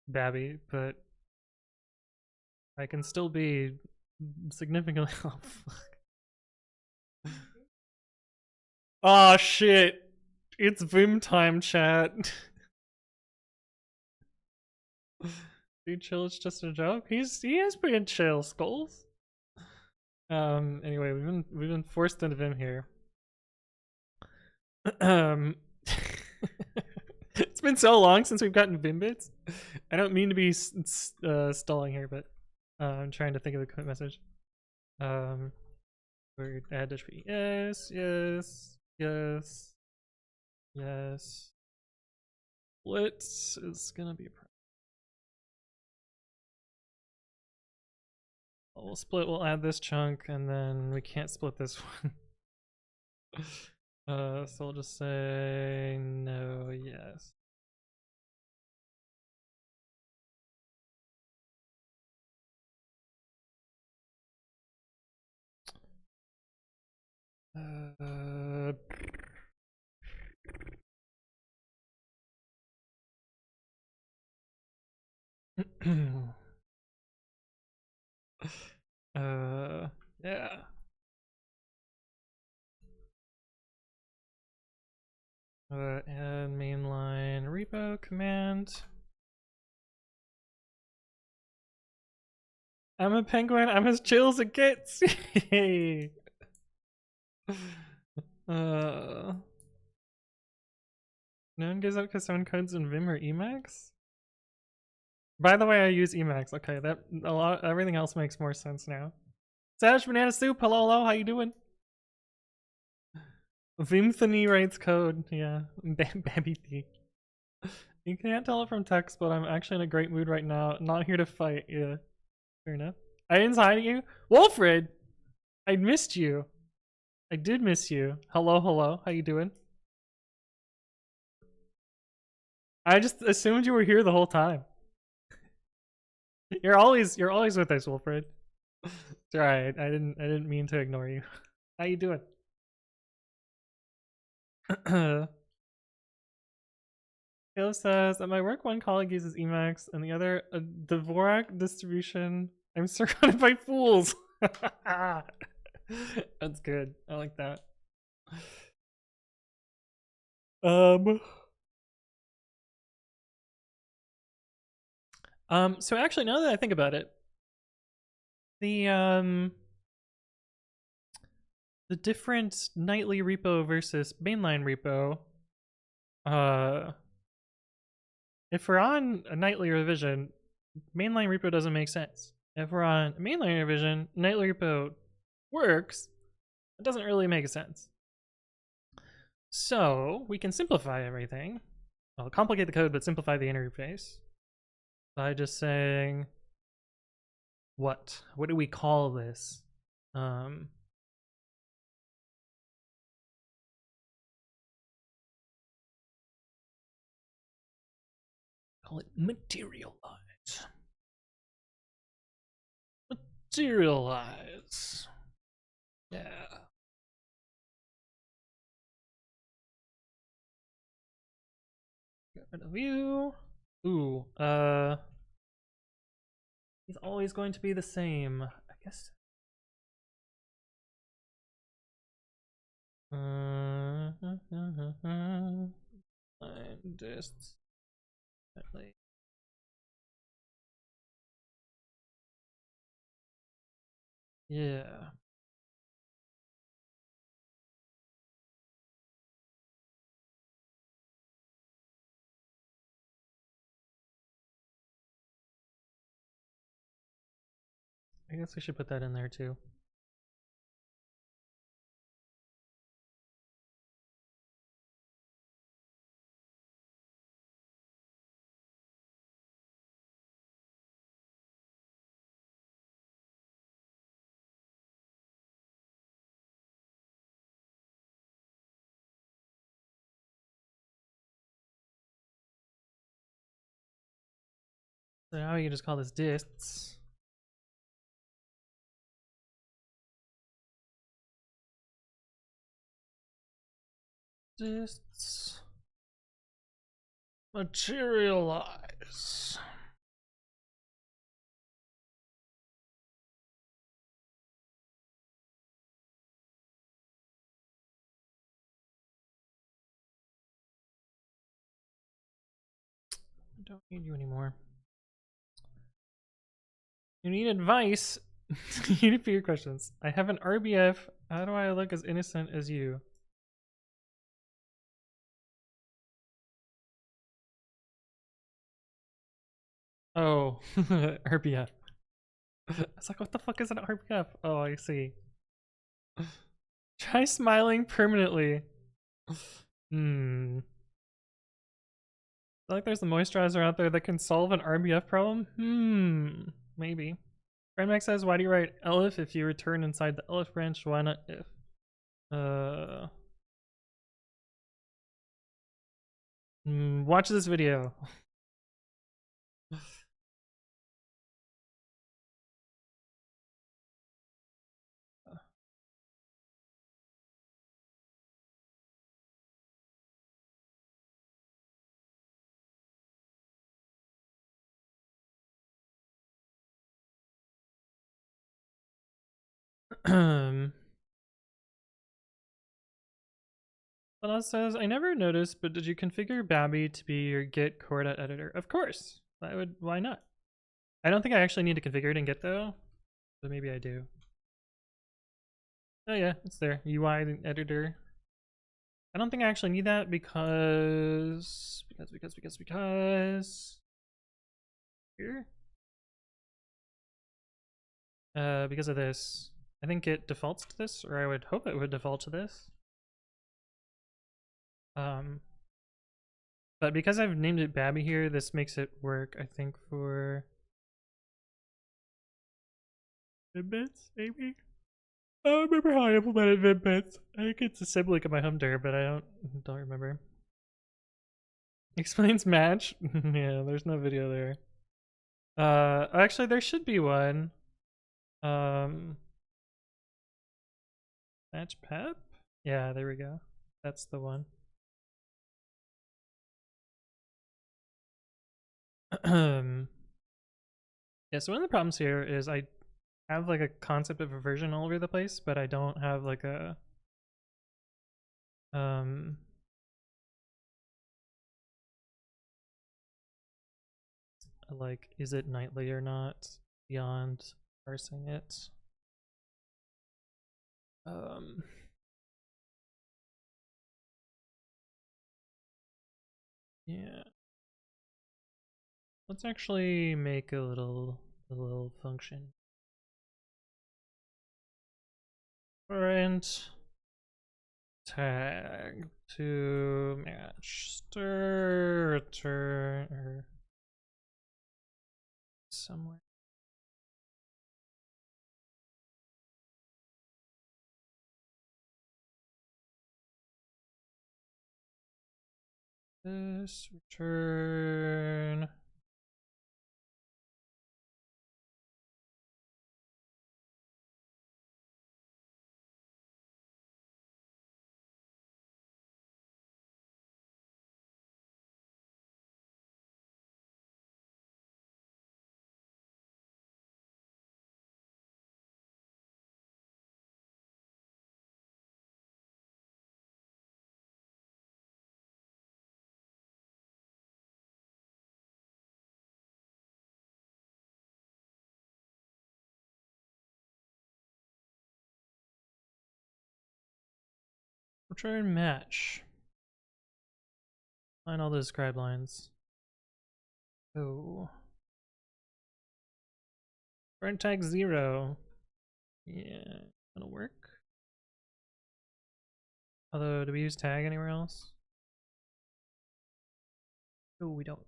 Babby, but I can still be significantly off. Oh shit! It's Vim time, chat. Dude, chill. It's just a joke. He is pretty chill, Skulls. Anyway, we've been forced into Vim here. It's been so long since we've gotten Vim bits. I don't mean to be stalling here, but I'm trying to think of the commit message. Word add dash p. Yes. Split is gonna be a problem. We'll split. We'll add this chunk, and then we can't split this one. So we'll just say no, yes. Yeah. Add mainline repo command. I'm a penguin. I'm as chill as it gets. Hey. No one gives up because someone codes in Vim or Emacs. By the way, I use Emacs. Okay, that everything else makes more sense now. Savage Banana Soup. Hello. How you doing? Vimthony writes code. Yeah, Babby T. You can't tell it from text, but I'm actually in a great mood right now. Not here to fight. Yeah, fair enough. I didn't sign at you, Wolfred. I missed you. I did miss you. Hello. How you doing? I just assumed you were here the whole time. You're always with us, Wilfred. It's alright. I didn't mean to ignore you. How you doing? Halo says at my work one colleague uses Emacs and the other a Dvorak distribution. I'm surrounded by fools. That's good. I like that. So actually, now that I think about it, the different nightly repo versus mainline repo, if we're on a nightly revision, mainline repo doesn't make sense. If we're on mainline revision, nightly repo works. It doesn't really make sense. So we can simplify everything. Well, complicate the code, but simplify the interface by just saying, what do we call this? Call it materialize. Materialize. Yeah. Get rid of you. Ooh, he's always going to be the same, I guess. Just yeah. I guess we should put that in there too. So now you just call this dists. Dists materialize. I don't need you anymore. You need advice. You need fear questions. I have an RBF. How do I look as innocent as you? Oh, RBF. I was like, what the fuck is an RBF? Oh, I see. Try smiling permanently. I feel like there's a moisturizer out there that can solve an RBF problem. Maybe. FriendMax says, why do you write elif if you return inside the elif branch? Why not if? Watch this video. What says, I never noticed, but did you configure Babby to be your Git quota editor? Of course. Why not? I don't think I actually need to configure it in Git though, but maybe I do. Oh yeah, it's there. UI editor. I don't think I actually need that because here. Because of this. I think it defaults to this, or I would hope it would default to this. But because I've named it Babby here, this makes it work, I think, for Vimbits, maybe? I don't remember how I implemented Vimbits. I think it's a sibling of my Humder, but I don't remember. Explains match. Yeah, there's no video there. Actually there should be one. Match pep? Yeah, there we go. That's the one. Yeah, so one of the problems here is I have like a concept of a version all over the place, but I don't have like a like, is it nightly or not beyond parsing it. Yeah. Let's actually make a little function. Current tag to match stir return or somewhere. This return return match. Find all the describe lines. Oh. Current tag 0. Yeah, that'll work. Although, do we use tag anywhere else? No, we don't.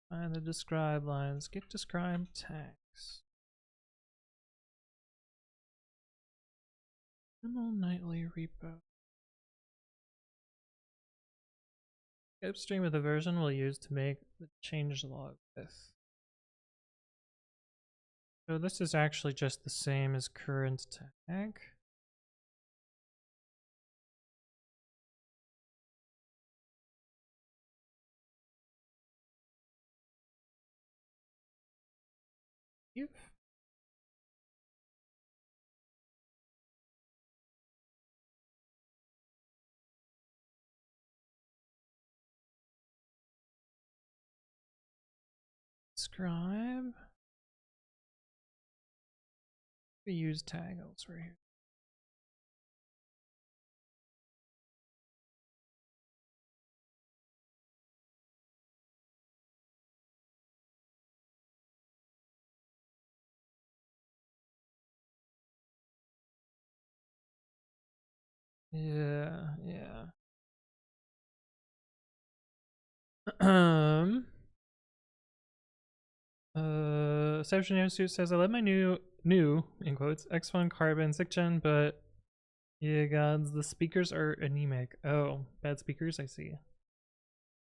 Find the describe lines. Get describe tags. Minimal nightly repo. Upstream of the version we'll use to make the change log with. So this is actually just the same as current tag. If describe, we use tag elsewhere here. Yeah. Sebastian Suit says, I love my new in quotes X1 Carbon 6th gen, but yeah, gods, the speakers are anemic. Oh, bad speakers, I see.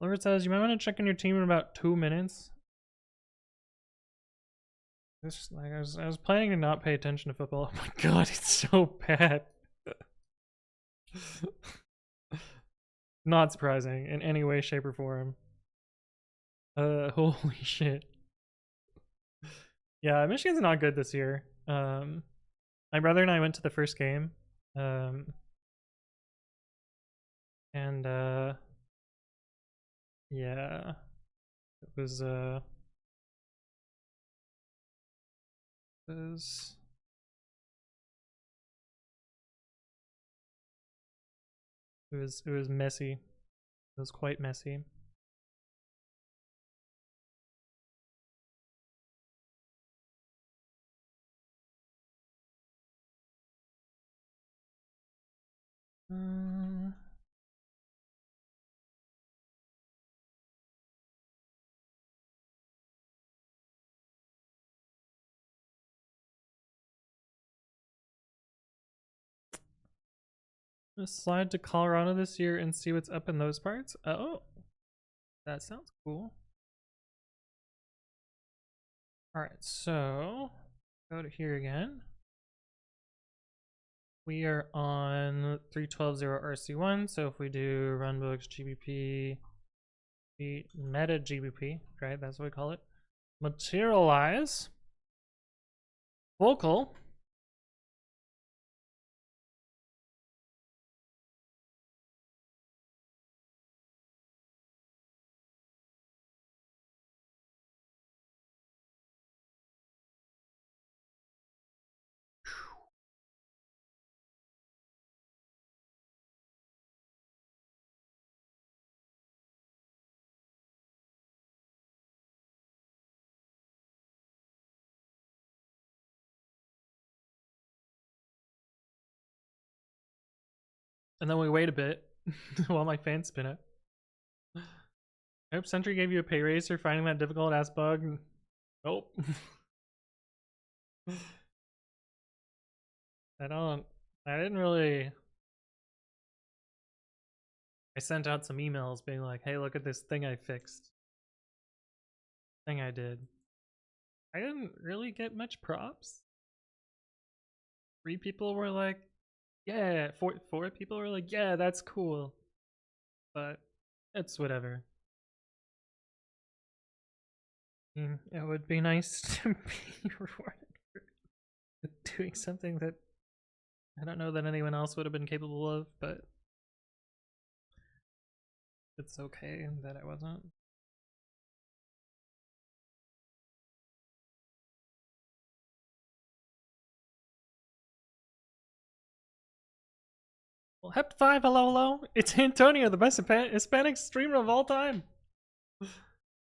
Lover says, you might want to check on your team in about 2 minutes. This, like, I was planning to not pay attention to football. Oh my god, it's so bad. Not surprising in any way, shape, or form. Holy shit. Yeah, Michigan's not good this year. My brother and I went to the first game. And yeah, it was it was messy. It was quite messy. Just slide to Colorado this year and see what's up in those parts. Oh, that sounds cool. All right, so go to here again. We are on 3.12.0 RC1, so if we do runbooks GBP, meta-gbp, right? That's what we call it. Materialize, vocal, And then we wait a bit while my fans spin it. I hope Sentry gave you a pay raise for finding that difficult ass bug. Nope. I didn't really. I sent out some emails being like, hey, look at this thing I fixed. Thing I did. I didn't really get much props. 3 people were like, yeah. 4 people were like, yeah, that's cool. But it's whatever. It would be nice to be rewarded for doing something that I don't know that anyone else would have been capable of, but it's okay that I wasn't. Well, Hept5, hello. It's Antonio, the best Hispanic streamer of all time.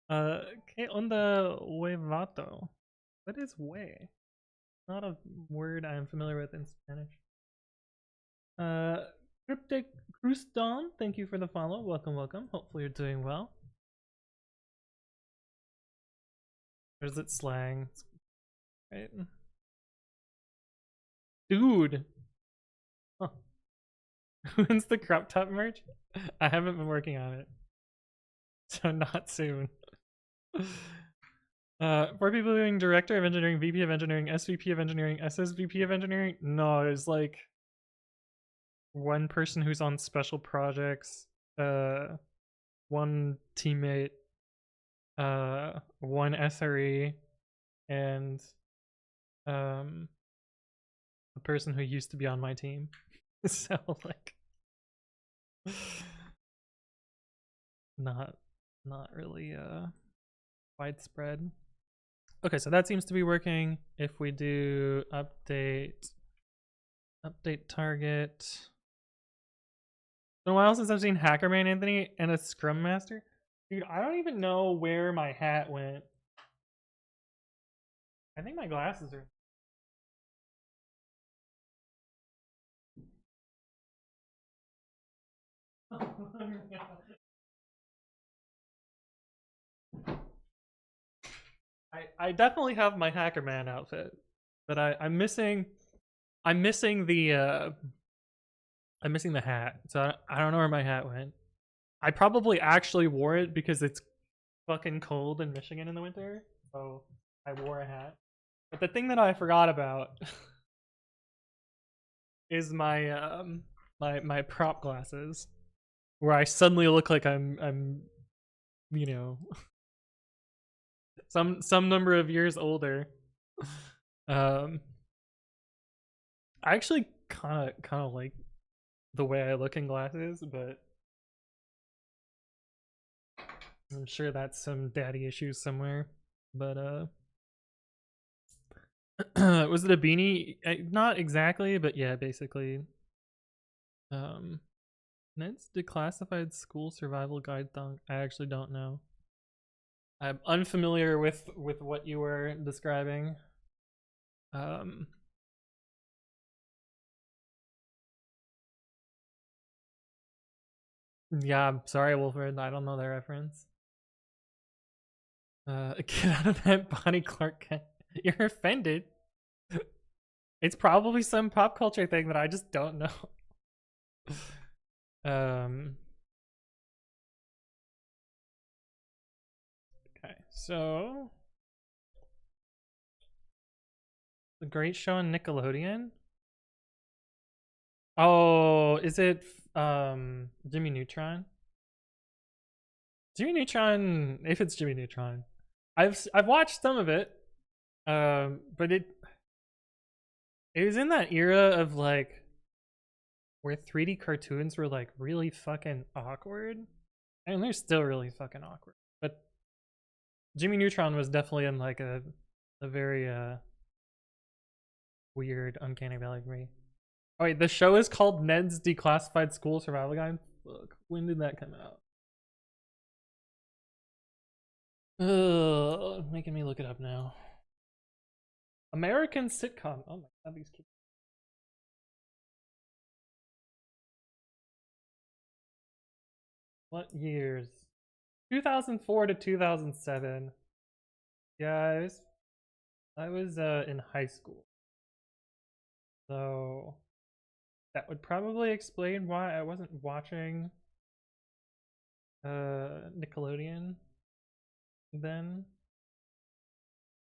Que onda huevato? What is way? Not a word I'm familiar with in Spanish. Cryptic Cruston, thank you for the follow. Welcome. Hopefully you're doing well. Or is it slang? Right. Dude. Huh. When's the crop top merch? I haven't been working on it. So not soon. 4 people doing Director of Engineering, VP of Engineering, SVP of Engineering, SSVP of Engineering? No, there's like 1 person who's on special projects, 1 teammate, 1 SRE, and a person who used to be on my team. So like not really widespread. Okay, so that seems to be working. If we do update target. It's been a while since I've seen Hackerman Anthony and a Scrum Master. Dude, I don't even know where my hat went. I think my glasses are. I definitely have my Hackerman outfit, but I'm missing the hat. So I don't know where my hat went. I probably actually wore it because it's fucking cold in Michigan in the winter, so I wore a hat. But the thing that I forgot about is my my prop glasses, where I suddenly look like I'm you know some number of years older. I actually kind of like the way I look in glasses, but I'm sure that's some daddy issues somewhere. But was it a beanie? Not exactly, but yeah, basically. Ned's declassified school survival guide thong. I actually don't know. I'm unfamiliar with what you were describing. Yeah, I'm sorry, Wolford. I don't know that reference. Get out of that Bonnie Clark. You're offended. It's probably some pop culture thing that I just don't know. Okay, so the great show on Nickelodeon. Oh, is it Jimmy Neutron? Jimmy Neutron, if it's Jimmy Neutron. I've watched some of it. But it was in that era of like where 3D cartoons were like really fucking awkward. And they're still really fucking awkward. But Jimmy Neutron was definitely in like a very weird uncanny valley for me. Oh wait, the show is called Ned's Declassified School Survival Guide. Fuck, when did that come out? Making me look it up now. American sitcom. Oh my god, these kids. What years? 2004 to 2007. Yeah, I was in high school. So that would probably explain why I wasn't watching Nickelodeon then.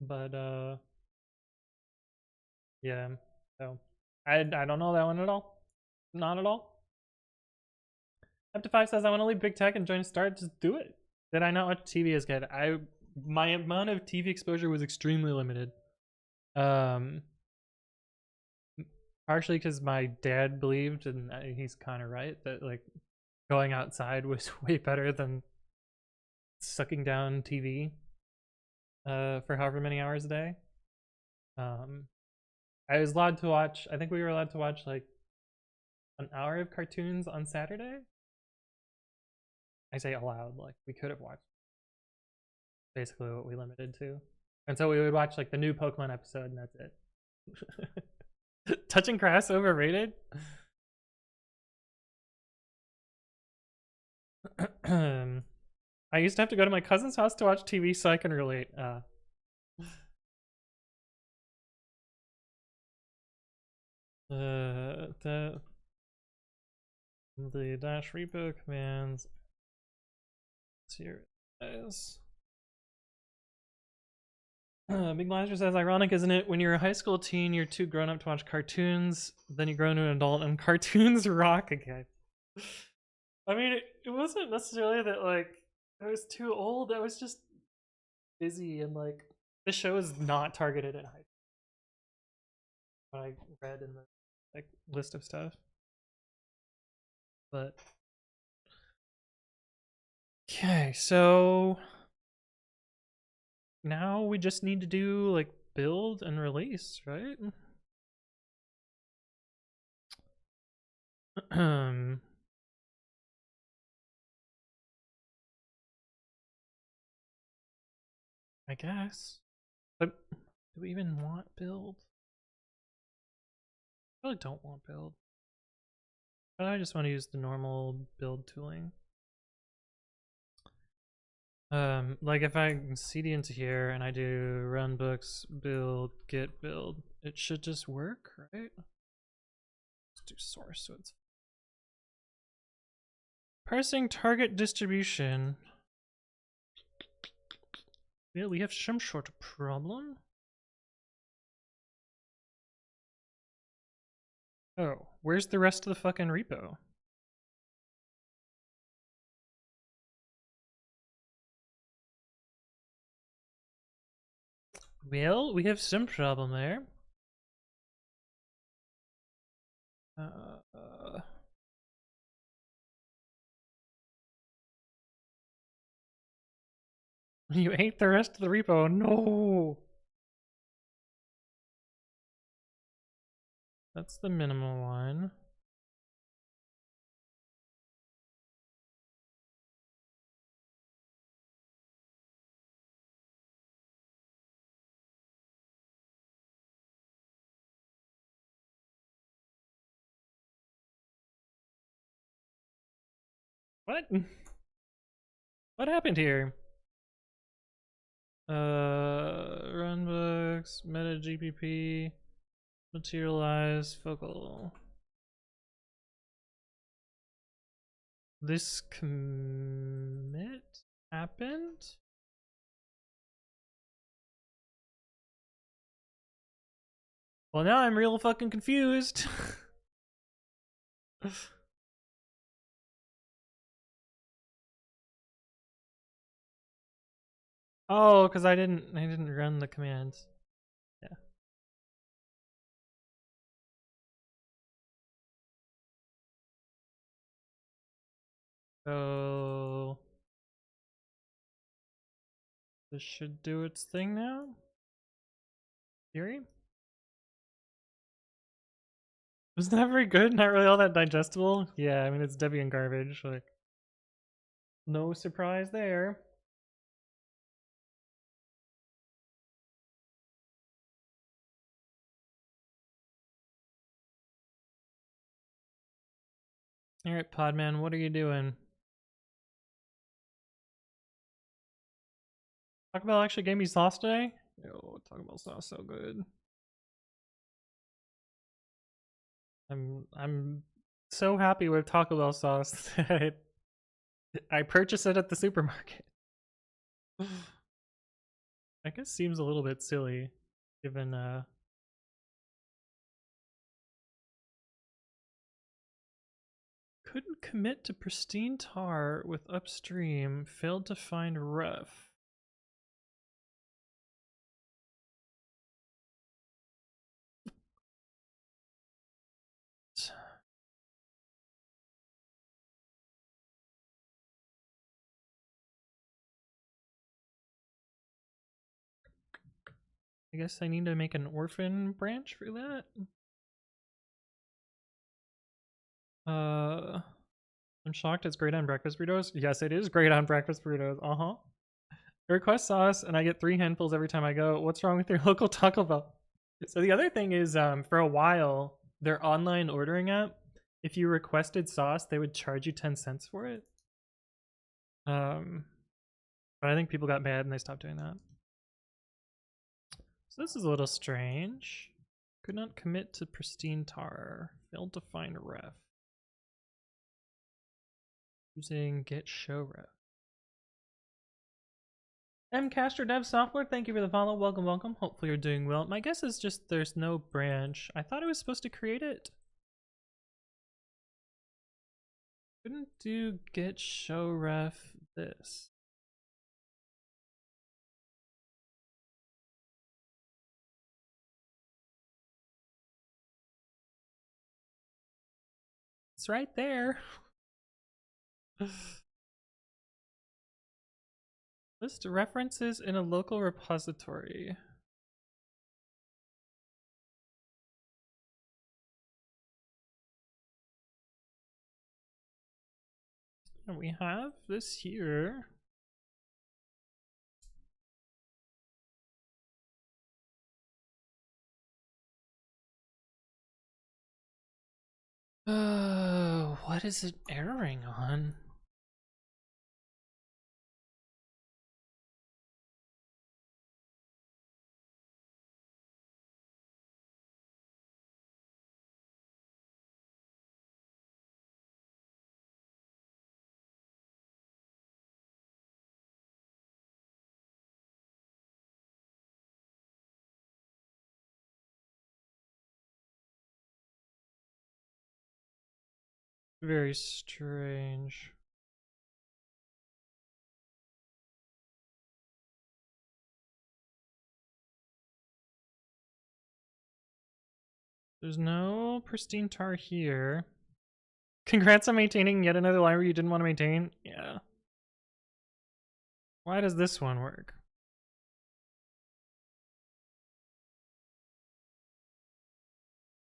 But yeah. So I don't know that one at all. Not at all. Up to 5 says I want to leave big tech and join Start. Just do it. Did I not watch TV as kid? My amount of TV exposure was extremely limited. Partially because my dad believed, and he's kind of right, that like going outside was way better than sucking down TV for however many hours a day. I was allowed to watch. I think we were allowed to watch like an hour of cartoons on Saturday. I say allowed, like we could have watched basically what we limited to. And so we would watch like the new Pokemon episode and that's it. Touching grass overrated? I used to have to go to my cousin's house to watch TV so I can relate. The dash repo commands. Here it is. Big Blaster says, ironic, isn't it? When you're a high school teen, you're too grown up to watch cartoons. Then you grow into an adult and cartoons rock again. I mean, it wasn't necessarily that, like, I was too old. I was just busy and, like, the show is not targeted at high school. What I read in the, like, list of stuff. But, okay, so now we just need to do like build and release, right? I guess. But do we even want build? I really don't want build. But I just want to use the normal build tooling. Like if I cd into here and I do run books, build, git build, it should just work, right? Let's do source so it's parsing target distribution. Yeah, we have some sort of problem. Oh, where's the rest of the fucking repo? Well, we have some problem there. You ate the rest of the repo. No. That's the minimal one. What? What happened here? Runbooks, meta-gbp, materialize, focal. This commit happened? Well, now I'm real fucking confused. Oh, because I didn't run the commands. Yeah. So this should do its thing now. Theory? Wasn't that very good? Not really all that digestible? Yeah, I mean it's Debian garbage, like no surprise there. Alright, Podman, what are you doing? Taco Bell actually gave me sauce today. Yo, Taco Bell sauce so good. I'm so happy with Taco Bell sauce that I purchased it at the supermarket. I guess seems a little bit silly, given couldn't commit to pristine tar with upstream, failed to find ref. I guess I need to make an orphan branch for that. I'm shocked it's great on breakfast burritos. Yes, it is great on breakfast burritos. Uh-huh. I request sauce and I get 3 handfuls every time I go. What's wrong with your local Taco Bell? So the other thing is, for a while, their online ordering app, if you requested sauce, they would charge you 10 cents for it. But I think people got mad and they stopped doing that. So this is a little strange. Could not commit to pristine tar. Failed to find ref. Using get show ref. M Castro Dev Software, thank you for the follow. Welcome, welcome. Hopefully you're doing well. My guess is just there's no branch. I thought I was supposed to create it. Couldn't do get show ref this. It's right there. List references in a local repository. And we have this here. What is it erroring on? Very strange. There's no pristine tar here. Congrats on maintaining yet another library you didn't want to maintain. Yeah. Why does this one work?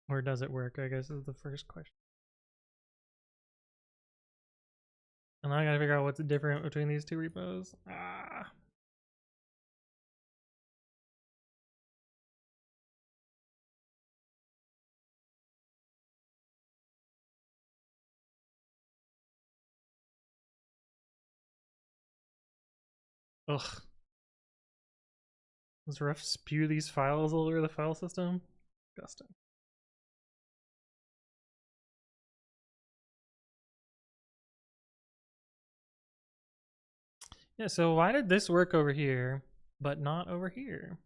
Or does it work, I guess is the first question. And now I gotta figure out what's different between these two repos. Ah. Ugh. Does Ref spew these files all over the file system? Disgusting. Yeah, so why did this work over here, but not over here?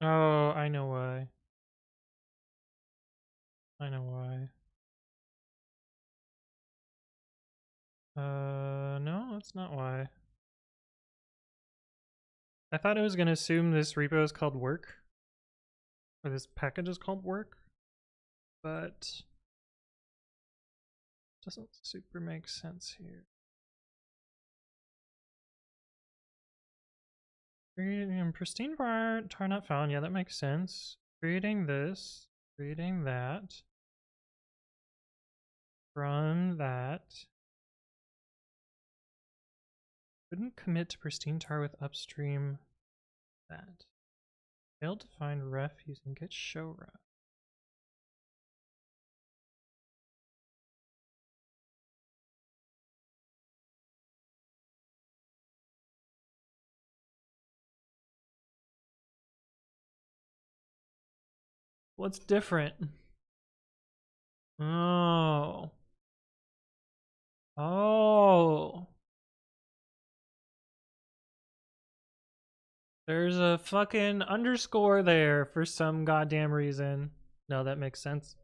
Oh, I know why. I know why. No, that's not why. I thought it was gonna assume this repo is called work, or this package is called work, but doesn't super make sense here. Creating pristine tar not found. Yeah, that makes sense. Creating this, creating that, from that. Couldn't commit to pristine tar with upstream. that? Failed to find ref using get show ref. What's different? Oh. Oh. There's a fucking underscore there for some goddamn reason. No, that makes sense.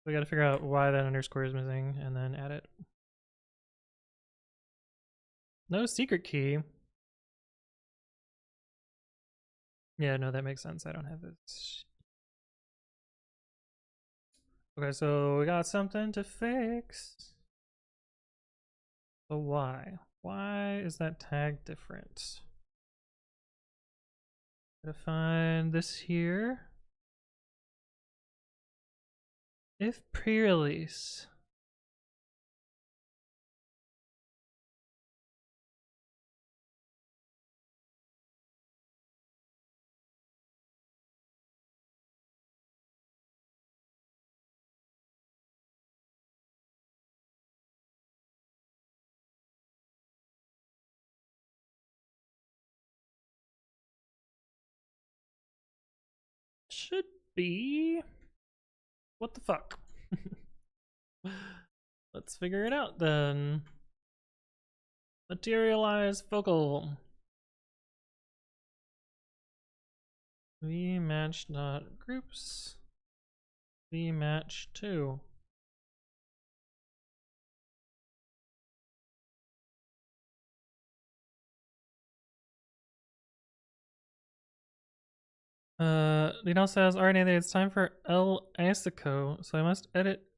We gotta figure out why that underscore is missing and then add it. No secret key. Yeah, no, that makes sense. I don't have this. Okay, so we got something to fix. So why? Why is that tag different? Gotta find this here. If pre-release. Should be. What the fuck? Let's figure it out then. Materialize focal. vmatch.groups. vmatch2. It also says already that it's time for El Asico, so I must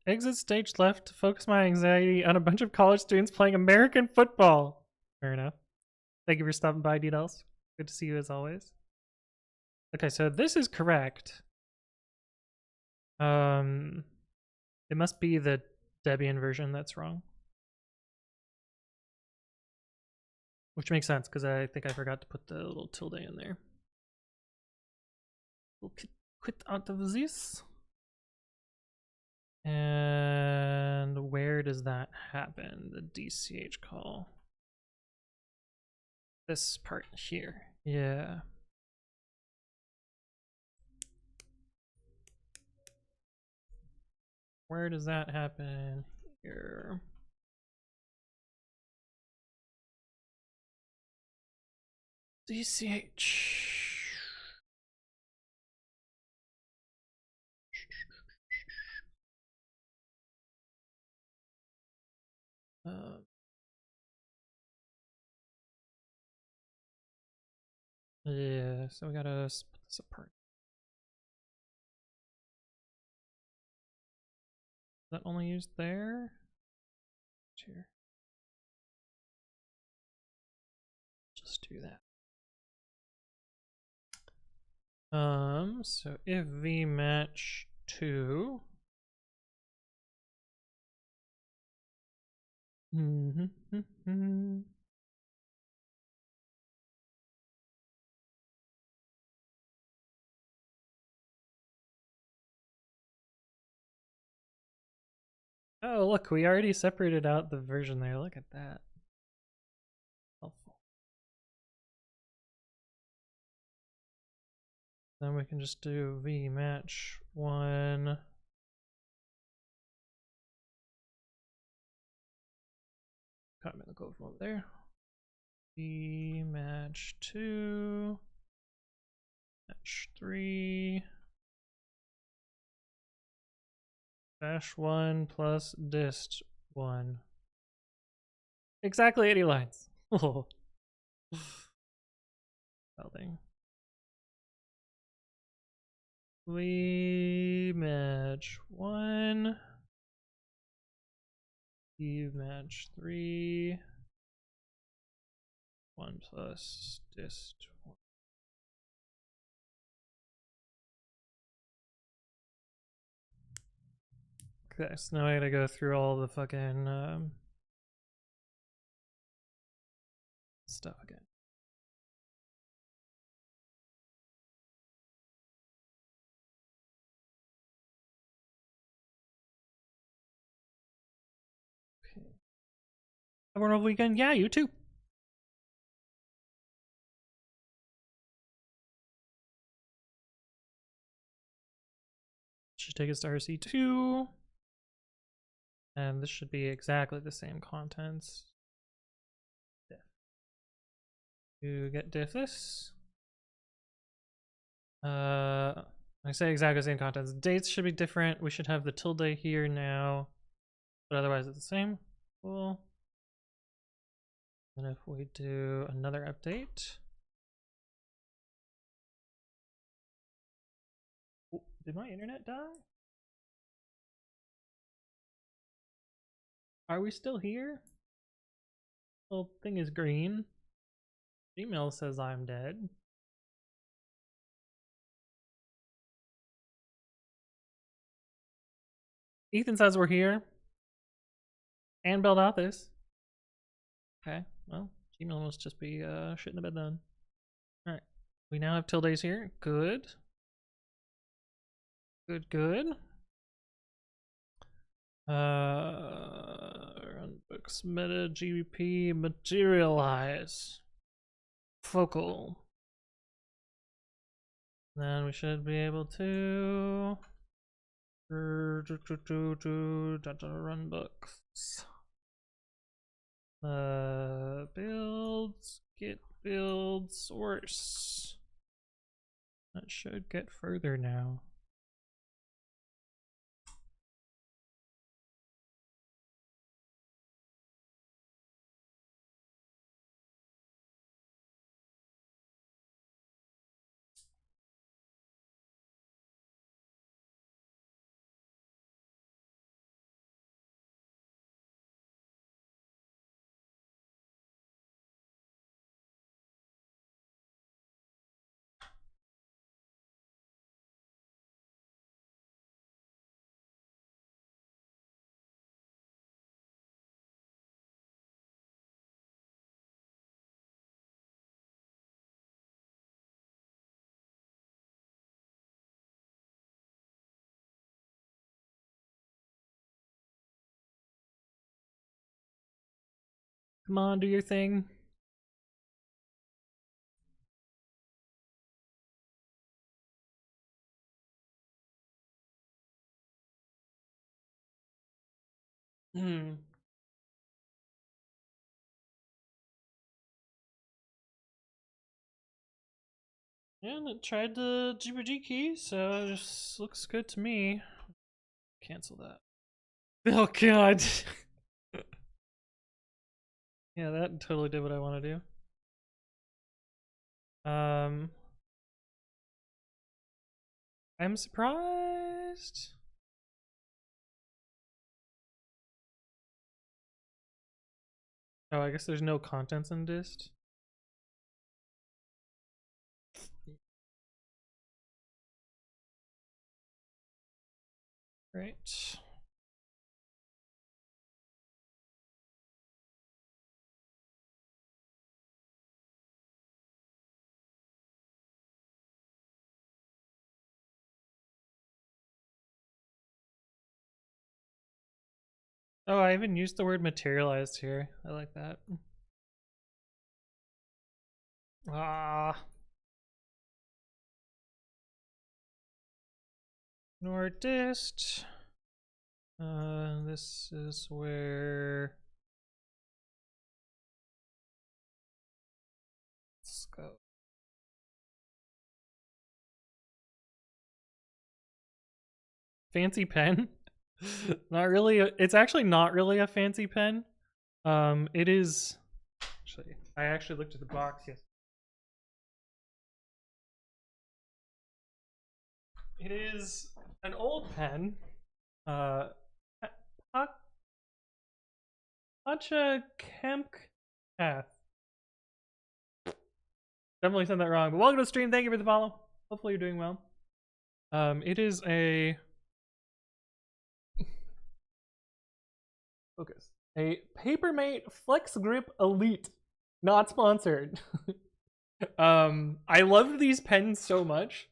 exit stage left to focus my anxiety on a bunch of college students playing American football. Fair enough. Thank you for stopping by, DDLs. Good to see you as always. Okay, so this is correct. It must be the Debian version that's wrong. Which makes sense, because I think I forgot to put the little tilde in there. We'll quit out of this. And where does that happen? The DCH call. This part here. Yeah. Where does that happen? Here. DCH. Yeah, so we gotta split this apart. Is that only used there? Here. Just do that. So if vmatch2 Oh, look, we already separated out the version there. Look at that. Helpful. Then we can just do vmatch1. Copy the code from over there. vmatch2. match3. -1 plus dist1. Exactly 80 lines. Oh. Spelling. vmatch1. vmatch3. 1 plus dist1. Okay, so now I gotta go through all the fucking stuff again. Okay. Have a wonderful weekend. Yeah, you too. Should take us to RC2. And this should be exactly the same contents. Diff. To get diff this. I say exactly the same contents. Dates should be different. We should have the tilde here now, but otherwise it's the same. Cool. And if we do another update. Oh, did my internet die? Are we still here? Little thing is green. Gmail says I'm dead. Ethan says we're here. And build out this. Okay, well, Gmail must just be shit in the bed then. Alright. We now have tildes here. Good. Good. Runbooks, meta-gbp, materialize. Focal. Then we should be able to run books. Builds, git build source. That should get further now. Come on, do your thing. And it tried the GPG key, so it just looks good to me. Cancel that. Oh god. Yeah, that totally did what I want to do. I'm surprised. Oh, I guess there's no contents in dist. Right. Oh, I even used the word materialized here. I like that. Ah. Ignore dist. This is where. Let's go. Fancy pen? Not really. It's actually not really a fancy pen. It is. Actually, I actually looked at the box. Yes. It is an old pen. Pacha Kempkath. Definitely said that wrong. But welcome to the stream. Thank you for the follow. Hopefully you're doing well. It is a focus. A Papermate Flex Grip Elite. Not sponsored. I love these pens so much.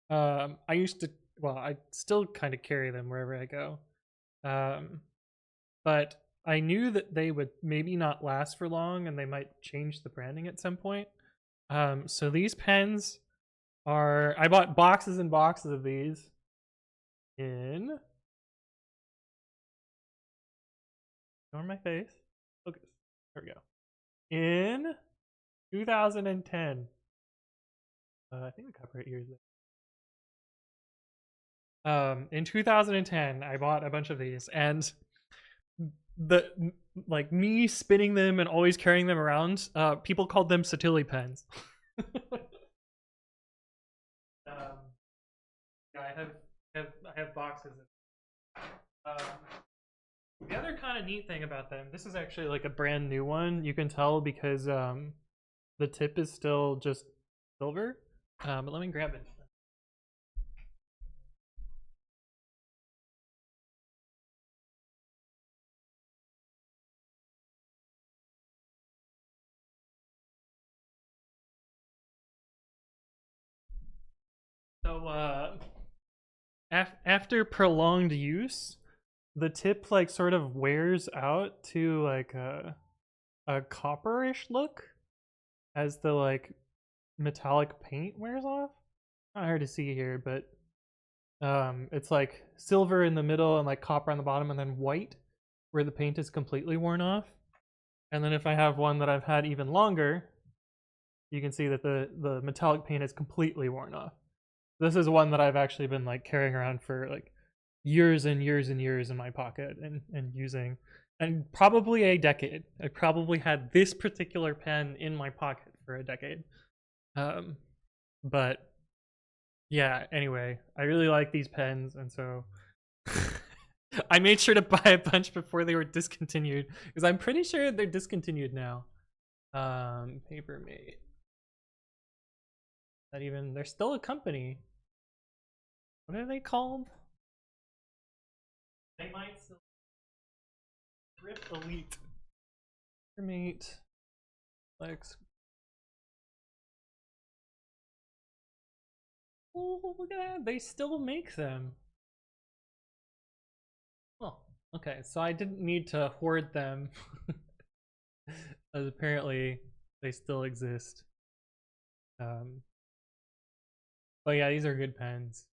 I used to, well, I still kind of carry them wherever I go. But I knew that they would maybe not last for long and they might change the branding at some point. So these pens are, I bought boxes and boxes of these in, on my face, focus, there we go, in 2010. I think the copyright here is there. In 2010, I bought a bunch of these, and the like me spinning them and always carrying them around, people called them Satilli pens. Yeah, I have boxes. The other kind of neat thing about them, this is actually like a brand new one. You can tell because the tip is still just silver. But let me grab it. So after prolonged use, the tip like sort of wears out to like a copperish look as the like metallic paint wears off. Not hard to see here, but it's like silver in the middle and like copper on the bottom, and then white where the paint is completely worn off. And then if I have one that I've had even longer, you can see that the metallic paint is completely worn off. This is one that I've actually been like carrying around for like years and years and years in my pocket and using, and probably a decade. I probably had this particular pen in my pocket for a decade. But yeah, anyway, I really like these pens, and so I made sure to buy a bunch before they were discontinued, because I'm pretty sure they're discontinued now. Papermate. Not even, they're still a company. What are they called? They might still. Grip Elite. Papermate. Lex. Oh, look at that. They still make them. Oh, okay. So I didn't need to hoard them. As apparently they still exist. But yeah, these are good pens.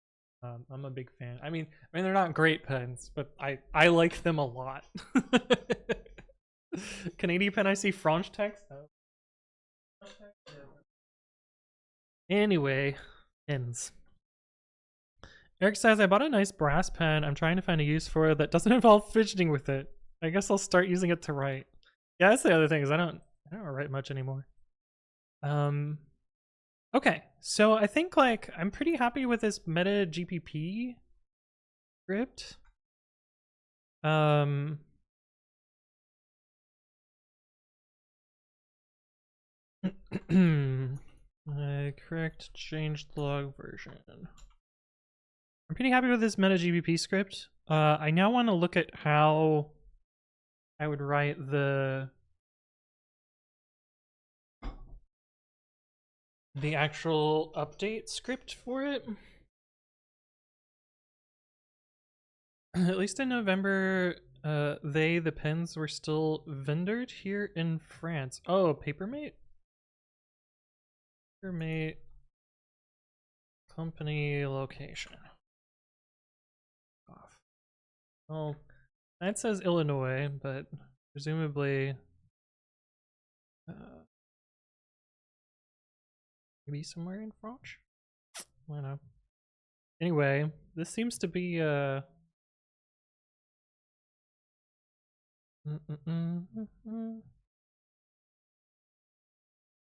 I'm a big fan. I mean, they're not great pens, but I like them a lot. Canadian pen, I see French text. Oh. Anyway, pens. Eric says, I bought a nice brass pen. I'm trying to find a use for it that doesn't involve fidgeting with it. I guess I'll start using it to write. Yeah, that's the other thing, is I don't write much anymore. Okay, so I think like I'm pretty happy with this meta-gbp script. Correct changed log version. I'm pretty happy with this meta-gbp script. I now want to look at how I would write the actual update script for it. At least in November, the pens were still vendored here in France. Oh, Papermate? Papermate company location. Off. Well, that says Illinois, but presumably maybe somewhere in France? I don't know. Anyway, this seems to be oh,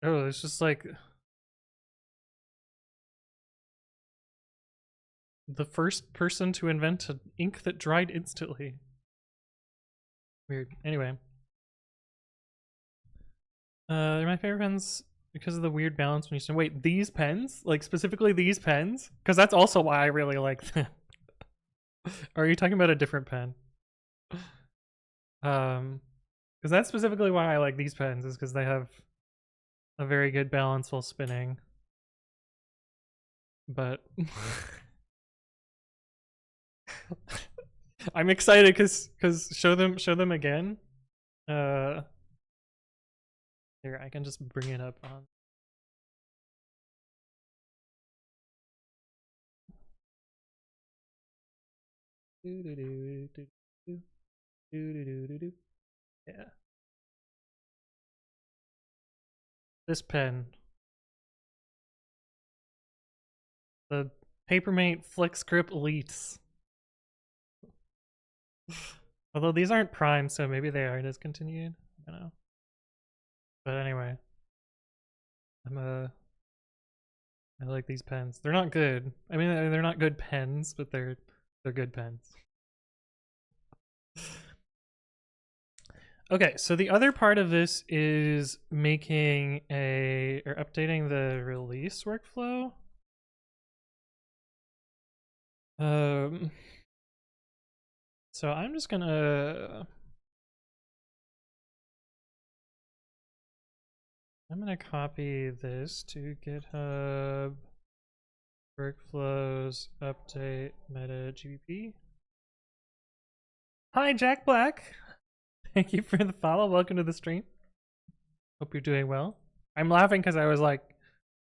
it's just like the first person to invent an ink that dried instantly. Weird. Anyway. They're my favorite pens because of the weird balance when you say, wait, these pens? Like specifically these pens? Because that's also why I really like them. Or are you talking about a different pen? Because that's specifically why I like these pens, is because they have a very good balance while spinning. But I'm excited because show them again. Here, I can just bring it up on. Yeah. This pen. The Papermate Flex Grip Elites. Although these aren't primed, so maybe they are discontinued. I don't know. But anyway. I like these pens. They're not good. I mean, they're not good pens, but they're good pens. Okay, so the other part of this is making or updating the release workflow. So I'm just gonna copy this to GitHub workflows update meta-gbp. Hi, Jack Black. Thank you for the follow. Welcome to the stream. Hope you're doing well. I'm laughing because I was like,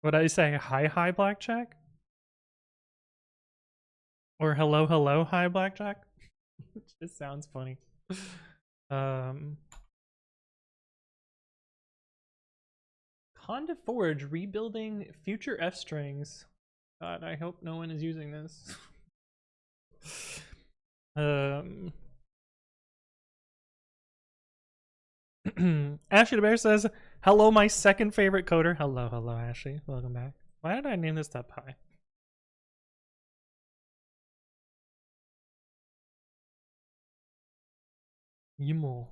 what did I say? Hi, Blackjack? Or hello, hi, Blackjack? It just sounds funny. Conda Forge rebuilding future F strings. God, I hope no one is using this. Ashley the Bear says, hello, my second favorite coder. Hello, Ashley. Welcome back. Why did I name this up high? Yimul.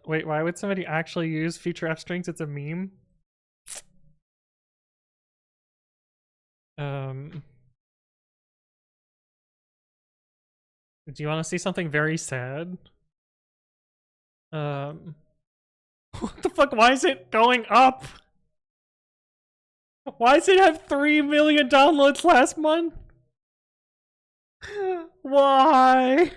Wait, why would somebody actually use future F strings? It's a meme. Do you want to see something very sad? What the fuck? Why is it going up? Why does it have 3 million downloads last month? Why?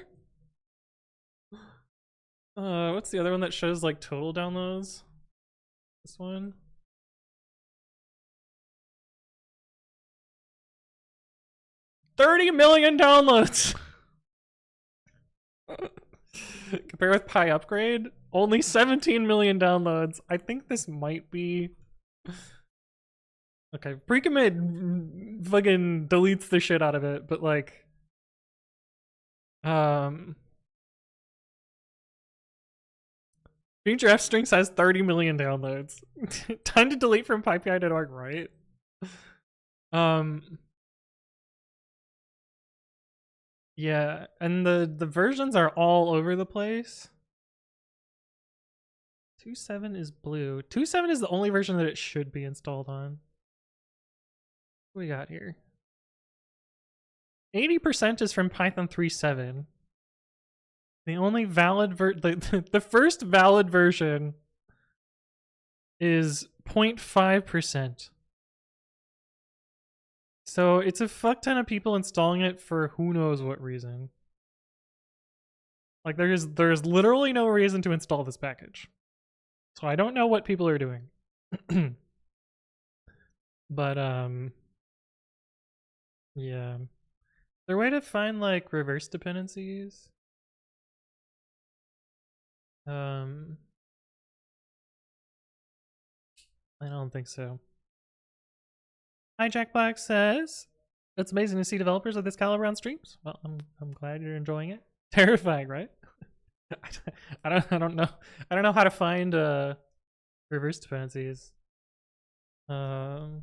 What's the other one that shows like total downloads? This one? $30 million downloads! Compare with Pi Upgrade, only 17 million downloads. I think this might be... Okay, pre-commit fucking deletes the shit out of it, but like... Future F Strings has 30 million downloads. Time to delete from PyPI.org, right? Yeah, and the versions are all over the place. 2.7 is blue. 2.7 is the only version that it should be installed on. What we got here? 80% is from Python 3.7. The only valid the first valid version is 0.5%. So it's a fuck ton of people installing it for who knows what reason. Like there's literally no reason to install this package. So I don't know what people are doing. But yeah. Is there a way to find like reverse dependencies? I don't think so. Hi, Jack Black says, it's amazing to see developers of this caliber on streams. Well, I'm glad you're enjoying it. Terrifying, right? I don't know how to find reverse dependencies. IPI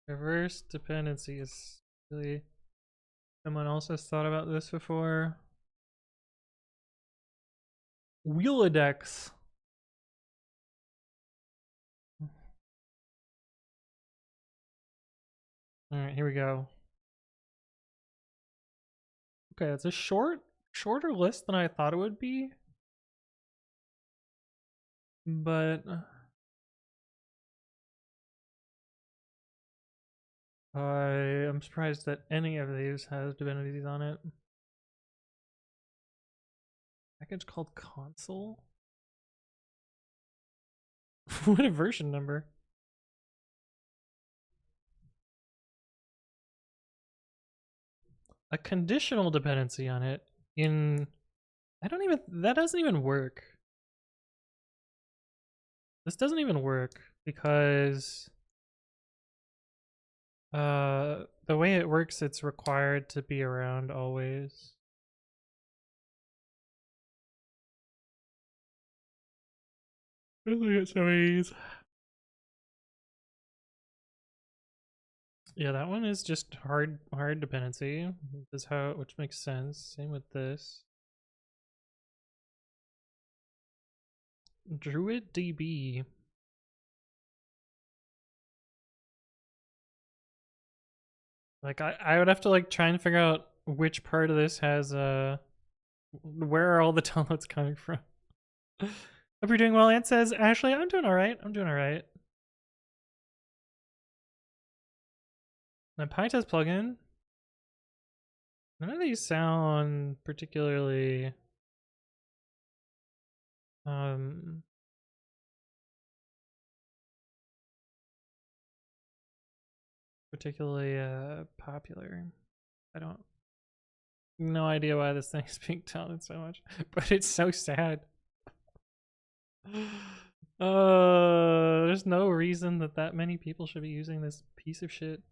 reverse dependencies. Really, someone else has thought about this before. Wheelodex. All right, here we go. Okay, it's a shorter list than I thought it would be. But I am surprised that any of these has divinities on it. Package called console? What a version number. A conditional dependency on it in that doesn't even work. This doesn't even work because the way it works, it's required to be around always. Let's look at some of these. Yeah, that one is just hard dependency. This is how, which makes sense. Same with this. Druid DB. Like I would have to like try and figure out which part of this has where are all the downloads coming from. Hope you're doing well. Ant says, Ashley, I'm doing alright. I'm doing alright. My PyTest plugin. None of these sound particularly popular. I don't no idea why this thing is being downloaded so much, but it's so sad. There's no reason that many people should be using this piece of shit.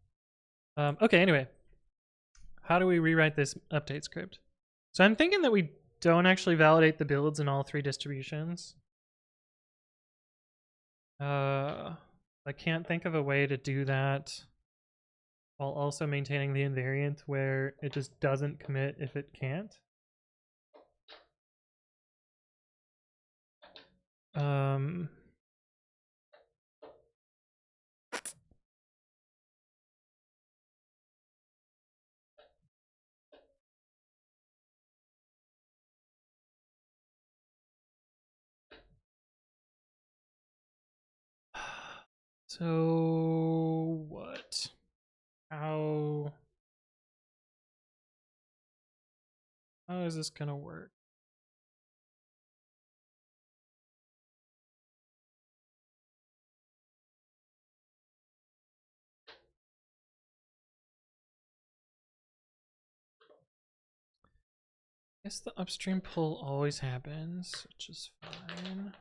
Okay, anyway. How do we rewrite this update script? So I'm thinking that we don't actually validate the builds in all 3 distributions. I can't think of a way to do that while also maintaining the invariant where it just doesn't commit if it can't. So what? How is this gonna work? I guess the upstream pull always happens, which is fine.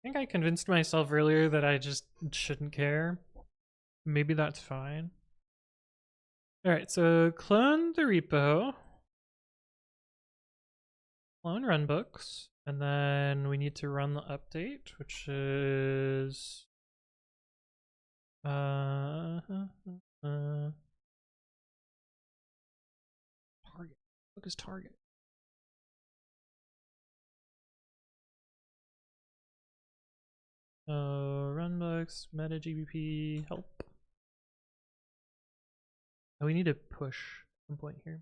I think I convinced myself earlier that I just shouldn't care. Maybe that's fine. Alright, so clone the repo. Clone runbooks. And then we need to run the update, which is target. What is target? Runbooks, meta-gbp, help. Oh, we need to push at some point here.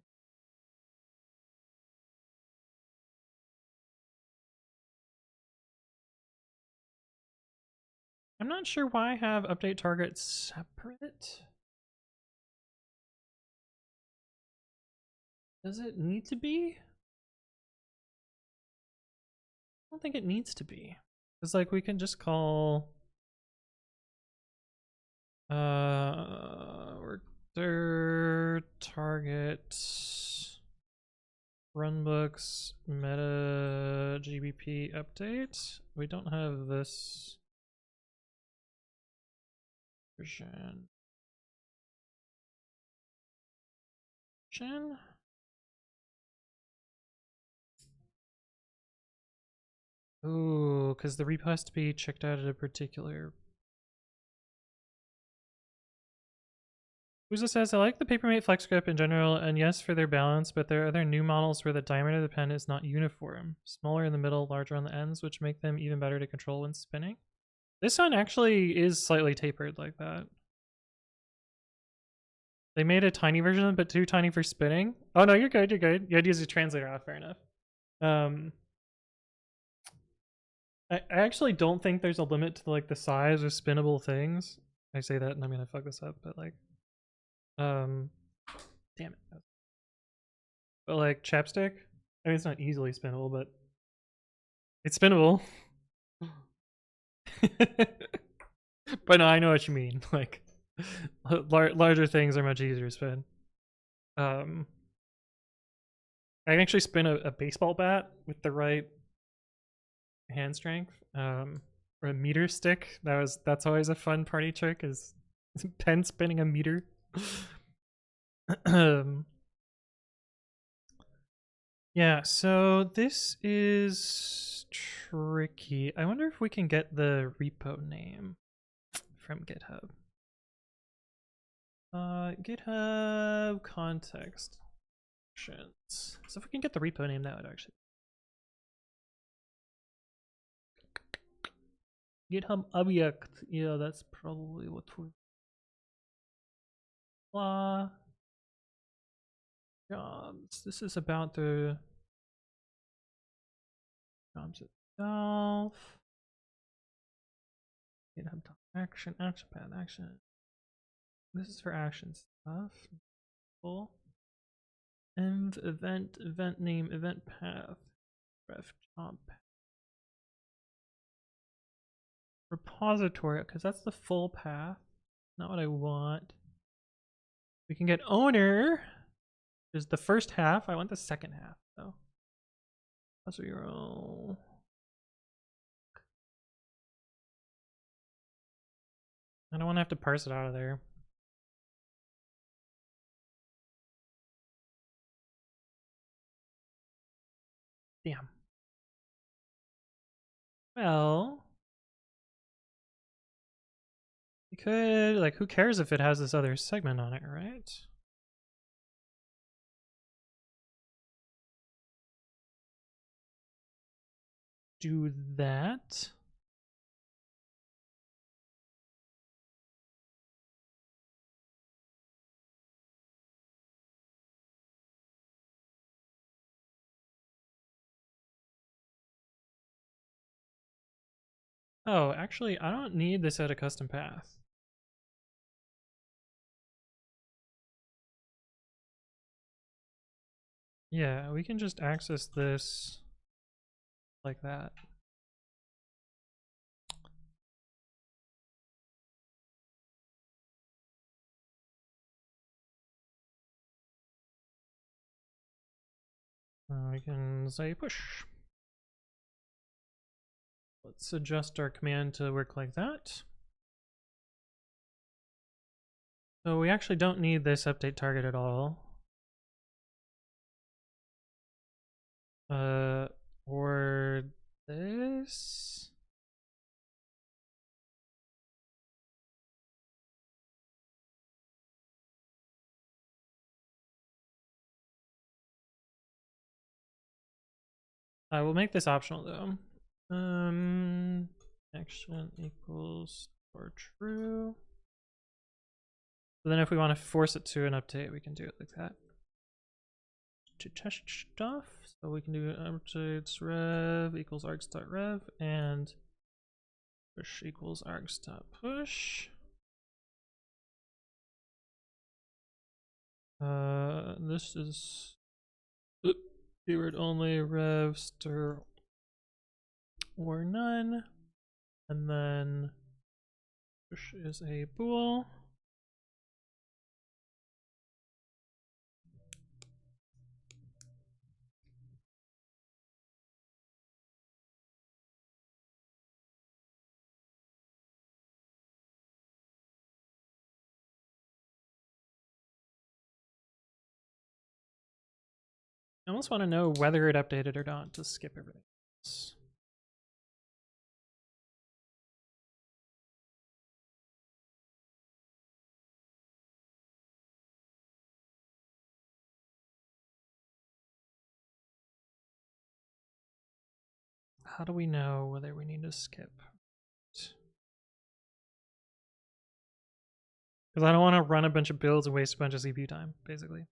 I'm not sure why I have update target separate. Does it need to be? I don't think it needs to be. It's like we can just call worker target runbooks meta-gbp update. We don't have this version. Ooh, because the repo has to be checked out at a particular. Uza says, I like the Papermate Flex grip in general, and yes, for their balance, but there are other new models where the diameter of the pen is not uniform. Smaller in the middle, larger on the ends, which make them even better to control when spinning. This one actually is slightly tapered like that. They made a tiny version, but too tiny for spinning. Oh no, you're good. You're good. You had to use a translator. Oh, fair enough. I actually don't think there's a limit to like the size of spinnable things. I say that and I'm gonna fuck this up, but like, damn it. But like chapstick, I mean it's not easily spinnable, but it's spinnable. But no, I know what you mean. Like, larger things are much easier to spin. I can actually spin a baseball bat with the right hand strength. Or a meter stick. That's always a fun party trick. Is pen spinning a meter. Yeah. So this is tricky. I wonder if we can get the repo name from GitHub. GitHub context actions. So if we can get the repo name, that would actually. GitHub object. Yeah, that's probably what we're. Jobs. This is about the jobs itself. GitHub action, action path, action. This is for action stuff. Cool. Env event name, event path, ref job path. Repository, because that's the full path. Not what I want. We can get owner, which is the first half. I want the second half though. That's what you're all. I don't want to have to parse it out of there. Damn. Well, you could, like, who cares if it has this other segment on it, right? Do that. Oh, actually, I don't need this at a custom path. Yeah, we can just access this like that. We can say push. Let's adjust our command to work like that. So we actually don't need this update target at all. Or this. I will make this optional though. Action equals or true. So then if we want to force it to an update, we can do it like that. To test stuff, so we can do updates rev equals args.rev and push equals args.push. This is keyword only rev stir or none, and then push is a bool. I almost want to know whether it updated or not to skip everything else. How do we know whether we need to skip? Because I don't want to run a bunch of builds and waste a bunch of CPU time, basically.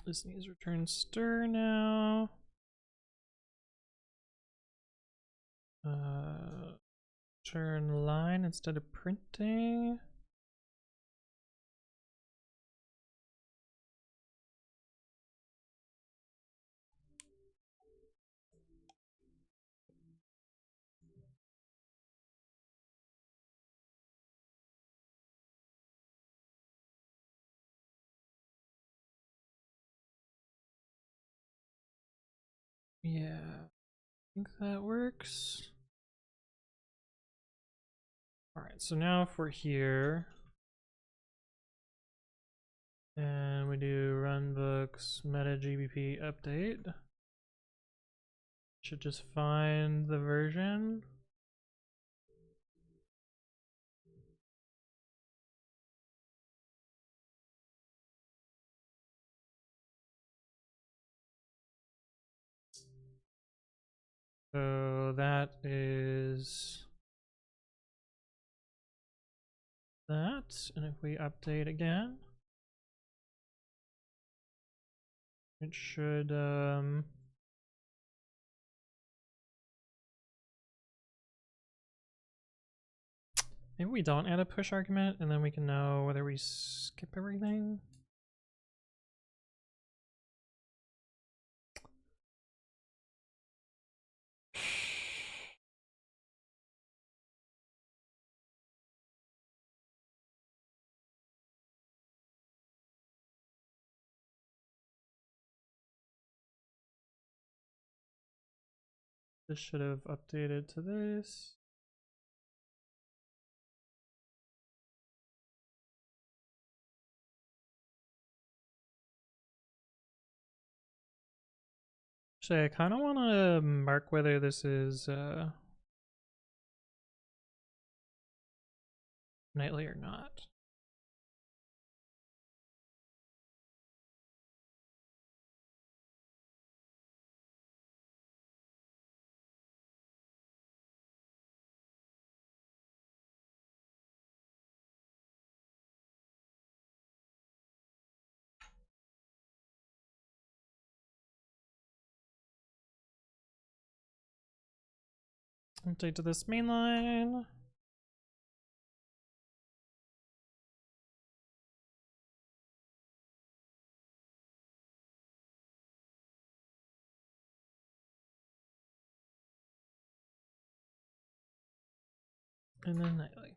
This needs return stir now. Turn line instead of printing. Yeah, I think that works. All right, so now if we're here and we do run books meta-gbp update, should just find the version. So that is that, and if we update again, it should maybe we don't add a push argument and then we can know whether we skip everything. This should have updated to this. Actually, I kind of want to mark whether this is nightly or not. Update to this main line. And then nightly.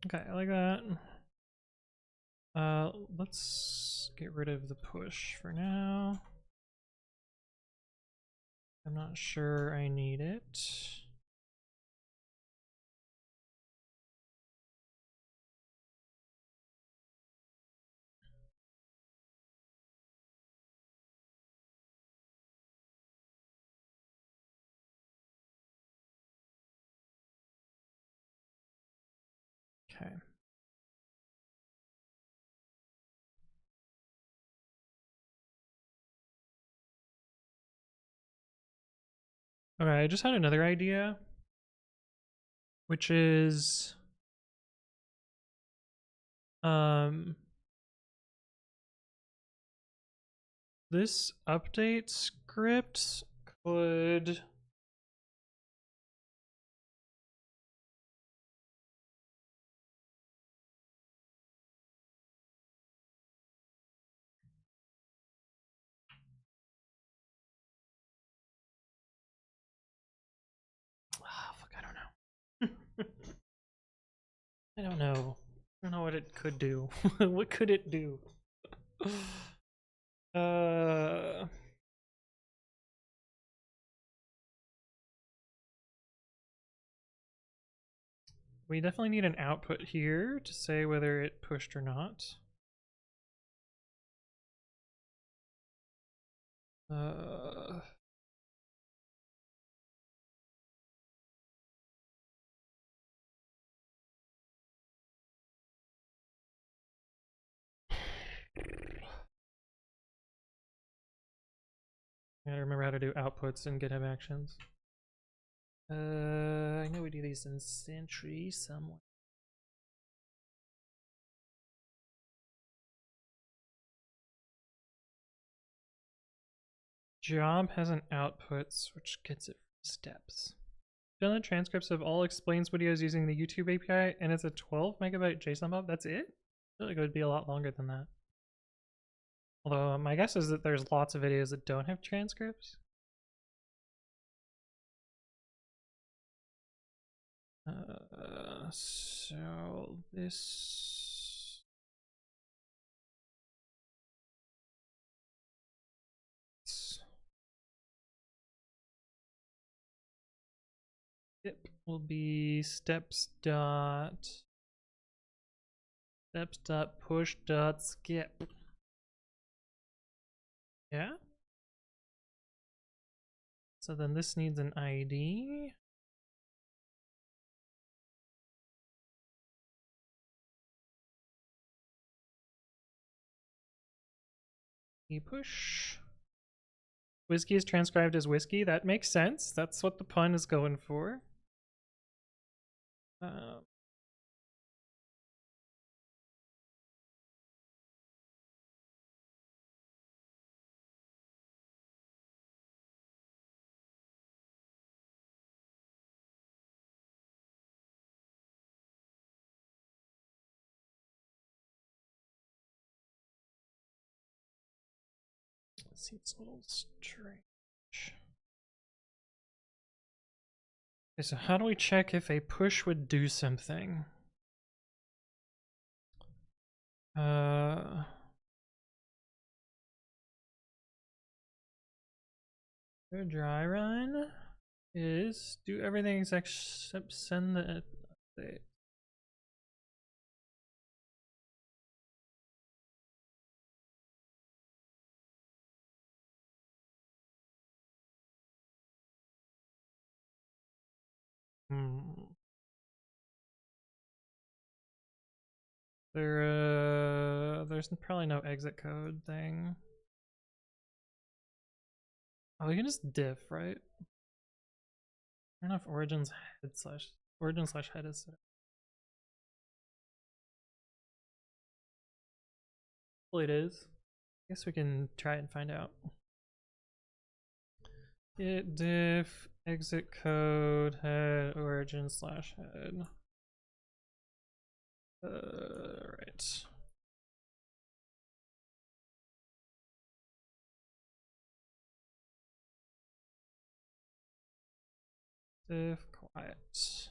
Okay, I like that. Let's get rid of the push for now. I'm not sure I need it. Okay. Okay, I just had another idea, which is this update script could fuck, I don't know. I don't know. don't know what it could do. What could it do? We definitely need an output here to say whether it pushed or not. I gotta remember how to do outputs in GitHub Actions. I know we do these in Sentry somewhere. Job has an outputs, which gets it steps. Fill in transcripts of all explains videos using the YouTube API, and it's a 12 megabyte JSON file. That's it? I feel like it would be a lot longer than that. Although my guess is that there's lots of videos that don't have transcripts. So this. Skip will be steps.push.skip. Yeah? So then this needs an ID. Push. Whiskey is transcribed as whiskey. That makes sense. That's what the pun is going for. Seems a little strange. Okay, so how do we check if a push would do something? A dry run is do everything except send the update. There's probably no exit code thing. Oh, we can just diff, right? I don't know if origin slash head is set. Well, it is. I guess we can try and find out. Git diff exit code head origin slash head. Right. Diff quiet.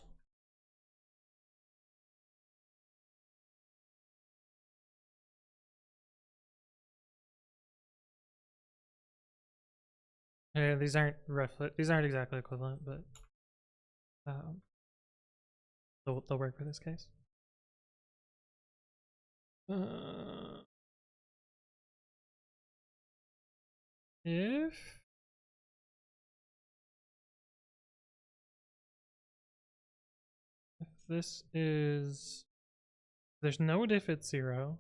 Yeah, these aren't exactly equivalent, but they'll work for this case. If this is, there's no diff at 0.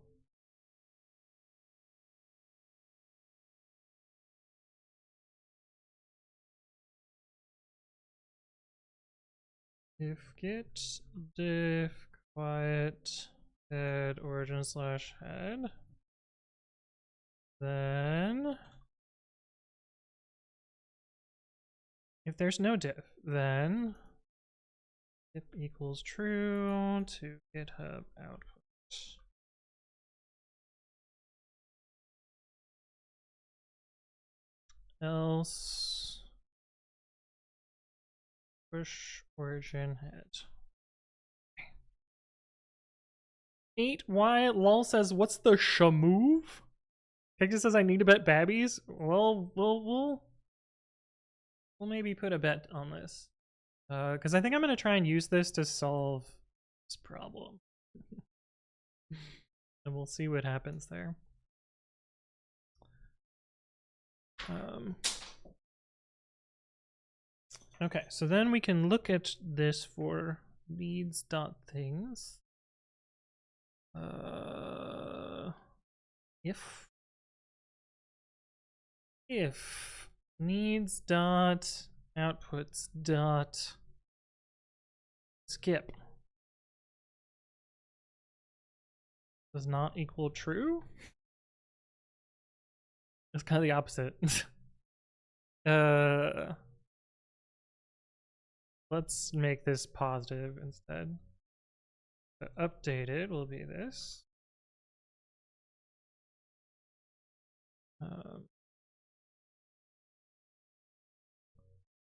If git diff quiet head origin slash head, then if there's no diff, then if equals true to GitHub output. Else push origin head. 8Y lol says, what's the move? Cactus says I need to bet babbies. Well, we'll maybe put a bet on this. Because I think I'm gonna try and use this to solve this problem. And we'll see what happens there. Okay, so then we can look at this for needs.things. If needs dot outputs dot skip does not equal true, it's kind of the opposite. Let's make this positive instead. The updated will be this.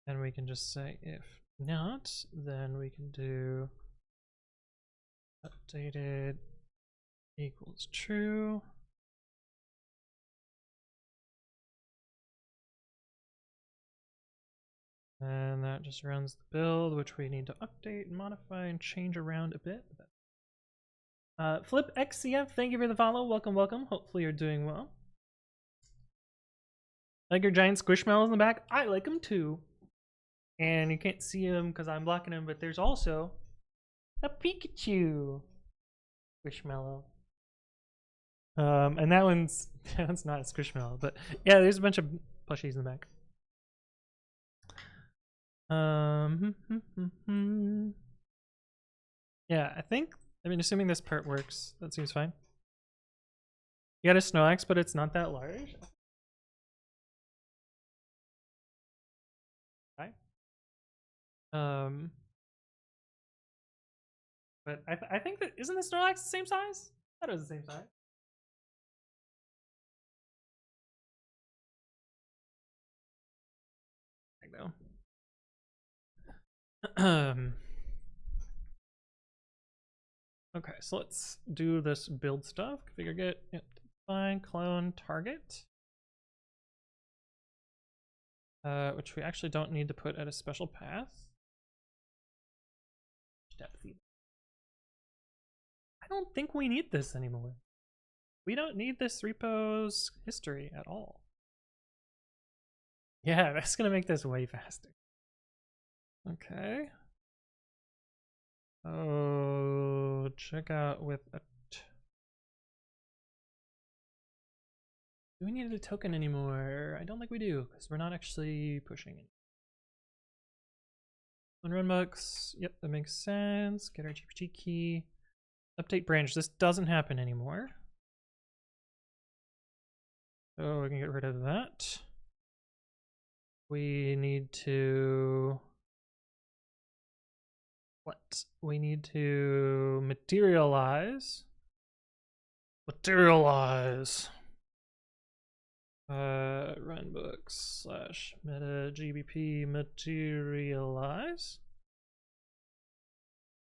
And we can just say if not, then we can do updated equals true. And that just runs the build, which we need to update and modify and change around a bit. Flip XCF, thank you for the follow. Welcome, welcome. Hopefully you're doing well. Like your giant squishmallows in the back? I like them too. And you can't see them because I'm blocking them, but there's also a Pikachu squishmallow. And that one's not a squishmallow, but yeah, there's a bunch of plushies in the back. Yeah, I mean, assuming this part works, that seems fine. You got a Snorlax, but it's not that large. Okay. But I think that isn't the Snorlax the same size? I thought it was the same size. I know. Okay, so let's do this build stuff. Configure get define clone target, which we actually don't need to put at a special path. I don't think we need this anymore. We don't need this repo's history at all. Yeah, that's gonna make this way faster. Okay. Oh, check out with a. Do we need a token anymore? I don't think we do, because we're not actually pushing it. On runbooks, yep, that makes sense. Get our GPT key. Update branch. This doesn't happen anymore. So we can get rid of that. We need to. What? We need to materialize. Runbooks / meta-gbp materialize.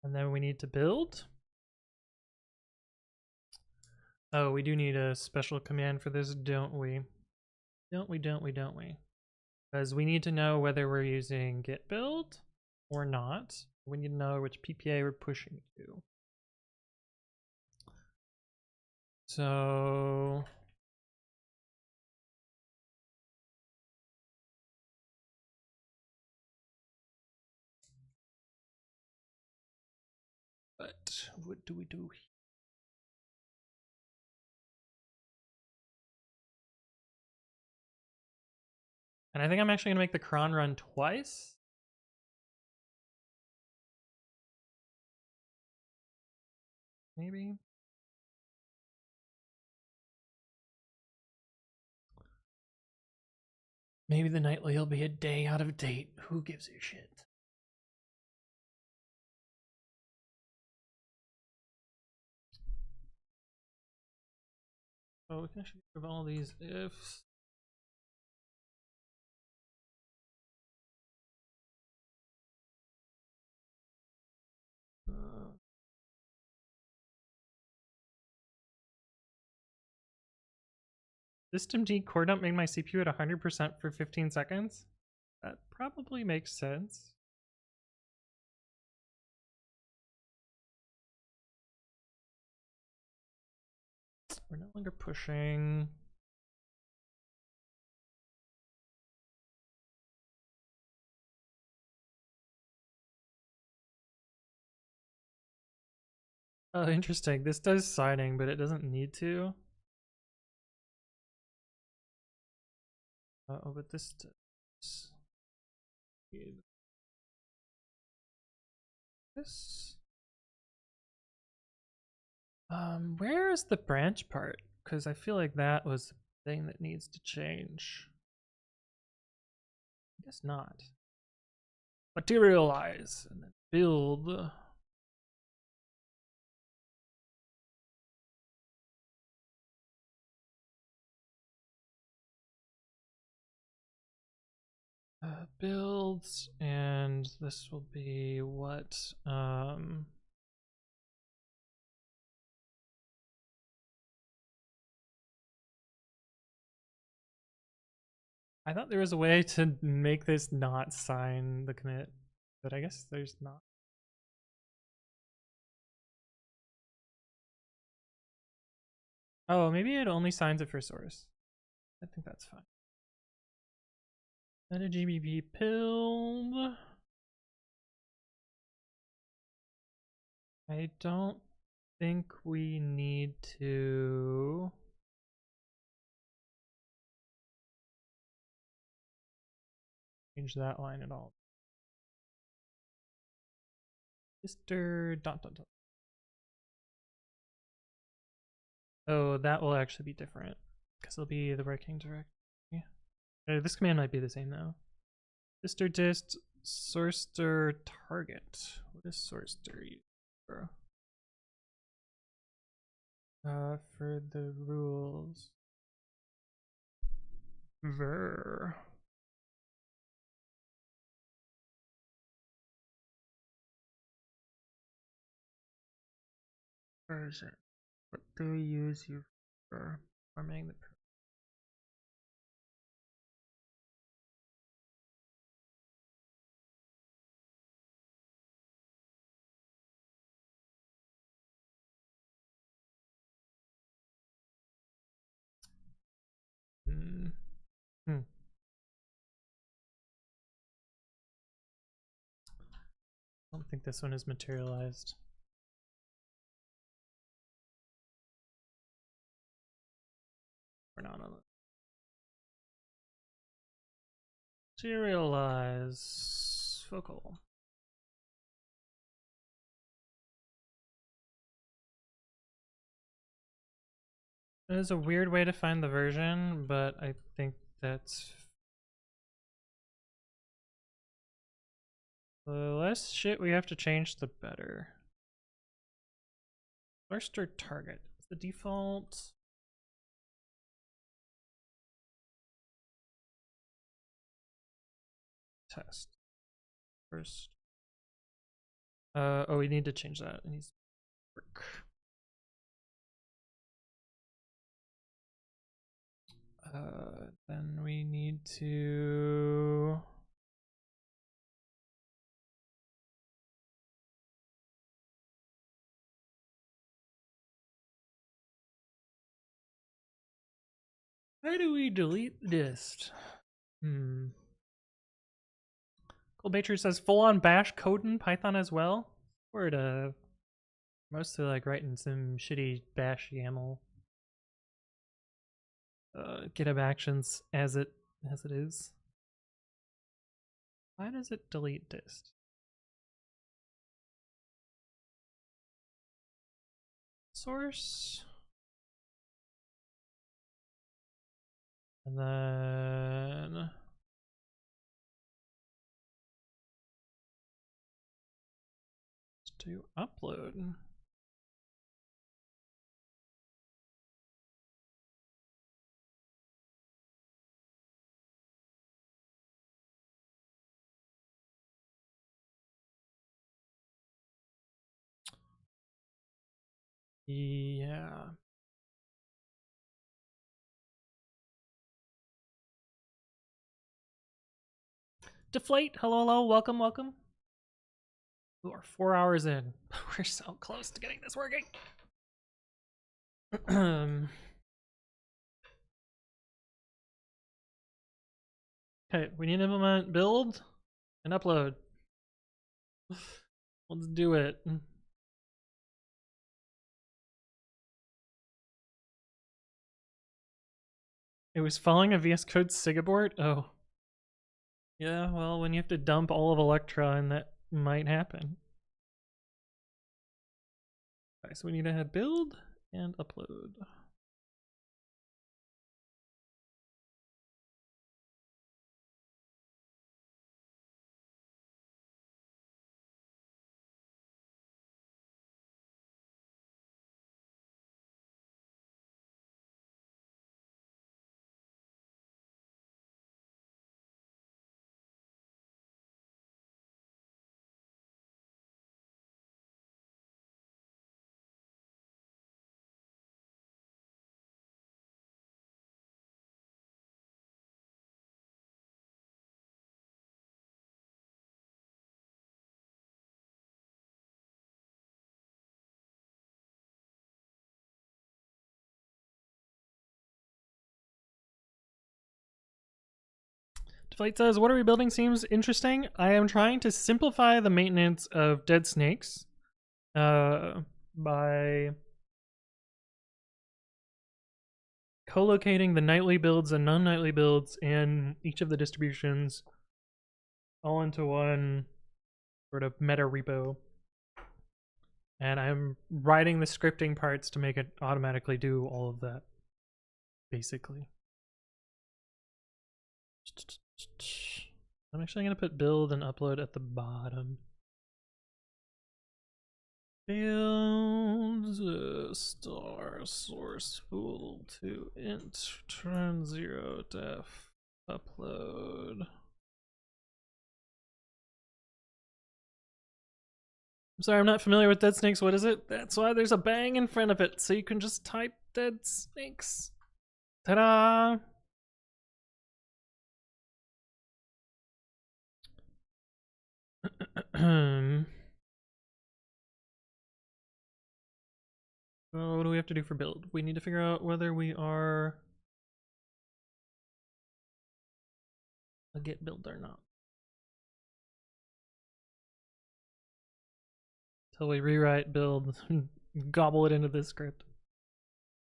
And then we need to build. Oh, we do need a special command for this, don't we? Don't we? Because we need to know whether we're using git build or not. We need to know which PPA we're pushing to. So what do we do here? And I think I'm actually gonna make the cron run twice. Maybe. Maybe the nightly will be a day out of date. Who gives a shit? Oh, we can actually give all these ifs. Systemd core dump made my CPU at 100% for 15 seconds. That probably makes sense. We're no longer pushing. Oh, interesting. This does siding, but it doesn't need to. Oh, but this does. This. Where is the branch part? Because I feel like that was the thing that needs to change. I guess not. Materialize and then build. Builds, and this will be what? I thought there was a way to make this not sign the commit, but I guess there's not. Oh, maybe it only signs it for source. I think that's fine. meta-gbp build. I don't think we need to change that line at all. Mr. Dot dot dot. Oh, that will actually be different because it'll be the working directory. This command might be the same though. Mr. dist source_dir target. What is source_dir used for? For the rules. Ver. Version. What do we use you for? Forming the I don't think this one is materialized. We're not on it. Serialize focal. It is a weird way to find the version, but I think that's the less shit we have to change, the better. Source_dir target. It's the default. Test. First. Oh, we need to change that. It needs to work. Then we need to how do we delete the dist? Cool Batcher says full-on bash code in Python as well. Word of mostly like writing some shitty bash YAML. GitHub Actions as it is. Why does it delete dist? Source. And then let's do upload. Yeah. Deflate, hello, welcome. We are 4 hours in. We're so close to getting this working. Okay, we need to implement build and upload. Let's do it. It was following a VS Code SIG-abort? Oh. Yeah, well, when you have to dump all of Electron, that might happen. Okay, so we need to have build and upload. Deflate says, what are we building seems interesting. I am trying to simplify the maintenance of dead snakes by co-locating the nightly builds and non-nightly builds in each of the distributions all into one sort of meta repo. And I'm writing the scripting parts to make it automatically do all of that, basically. I'm actually going to put build and upload at the bottom. Build star source pool to int turn 0 def upload. I'm sorry, I'm not familiar with dead snakes. What is it? That's why there's a bang in front of it, so you can just type dead snakes. Ta-da! So what do we have to do for build? We need to figure out whether we are a git build or not. Until we rewrite build and gobble it into this script.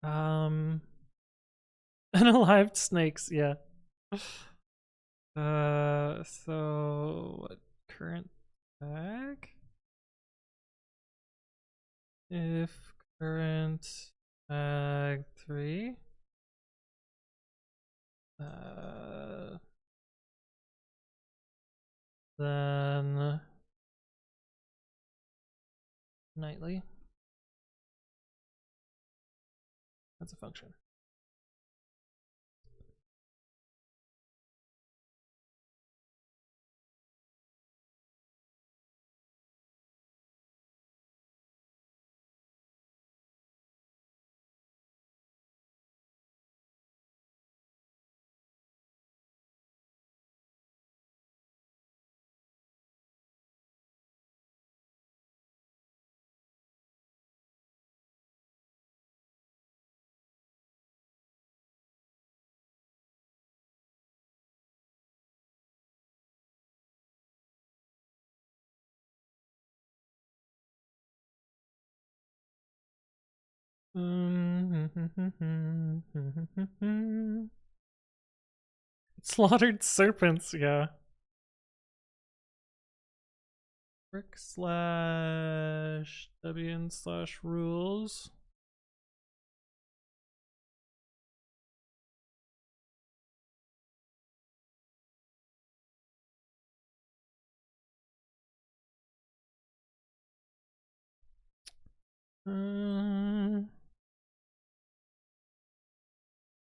Unalived snakes, yeah. So what current tag? If current tag 3 then nightly. That's a function. Slaughtered serpents, yeah. Brick slash Debian slash rules.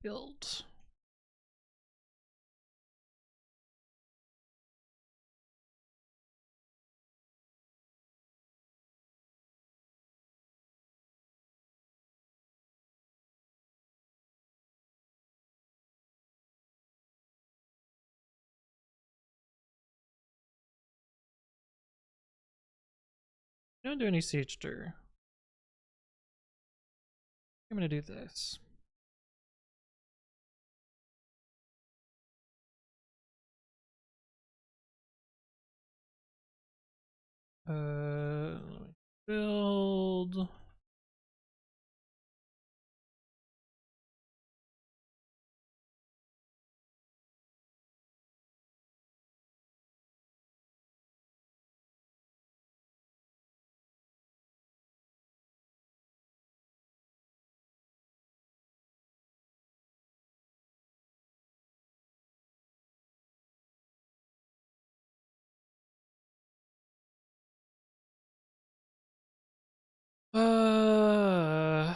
Build. Don't do any siege stir. I'm gonna do this. Let me build. Uh,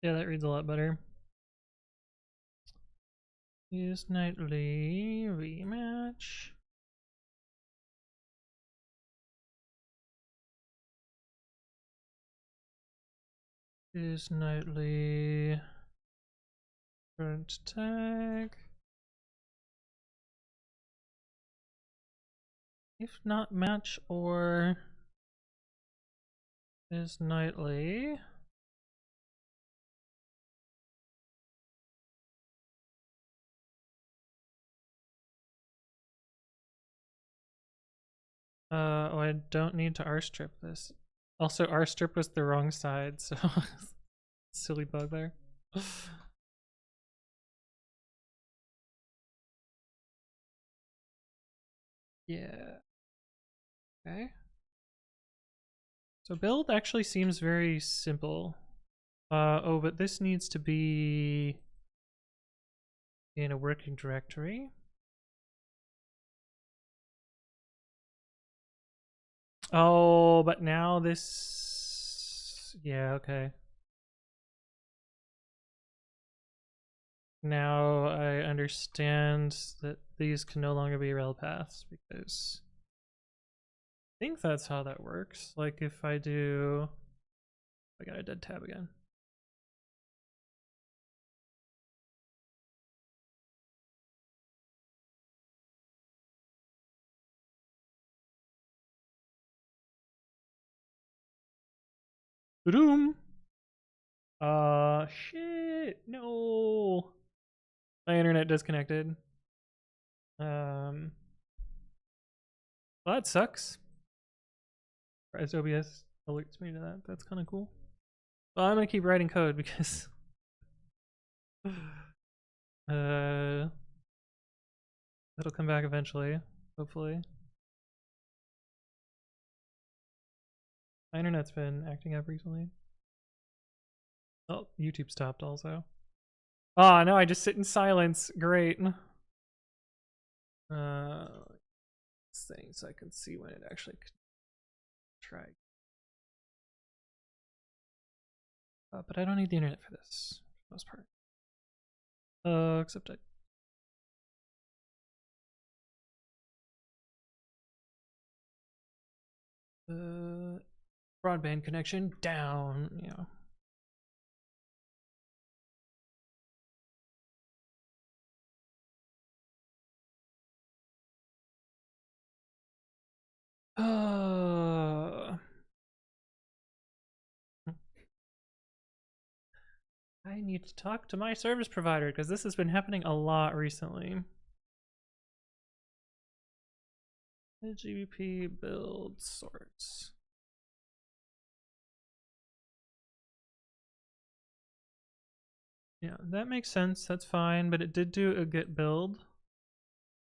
yeah, that reads a lot better. Use nightly rematch. Use nightly current tag. If not match or is nightly. Oh, I don't need to R-strip this. Also, R-strip was the wrong side, so silly bug there. Yeah. Okay. So build actually seems very simple. Oh, but this needs to be in a working directory. Oh, but now this... Yeah, okay. Now I understand that these can no longer be rel paths because I think that's how that works. Like if I do... I got a dead tab again. Boom. Shit. No. My internet disconnected. Well, that sucks. Surprised OBS alerts me to that. That's kind of cool. Well, I'm gonna keep writing code because that'll come back eventually, hopefully. My internet's been acting up recently. Oh, YouTube stopped also. Ah, no, I just sit in silence. Great. Thing so I can see when it actually try. But I don't need the internet for this, for the most part. Except I. Broadband connection down. Yeah. I need to talk to my service provider because this has been happening a lot recently. GBP build source. Yeah, that makes sense. That's fine, but it did do a git build.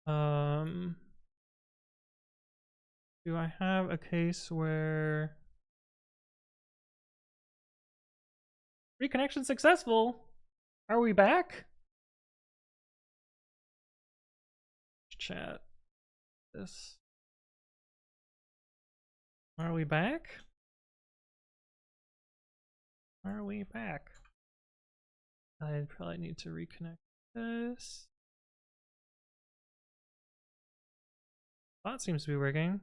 Do I have a case where reconnection successful? Are we back? Chat this. Are we back? Are we back? I probably need to reconnect this. That seems to be working.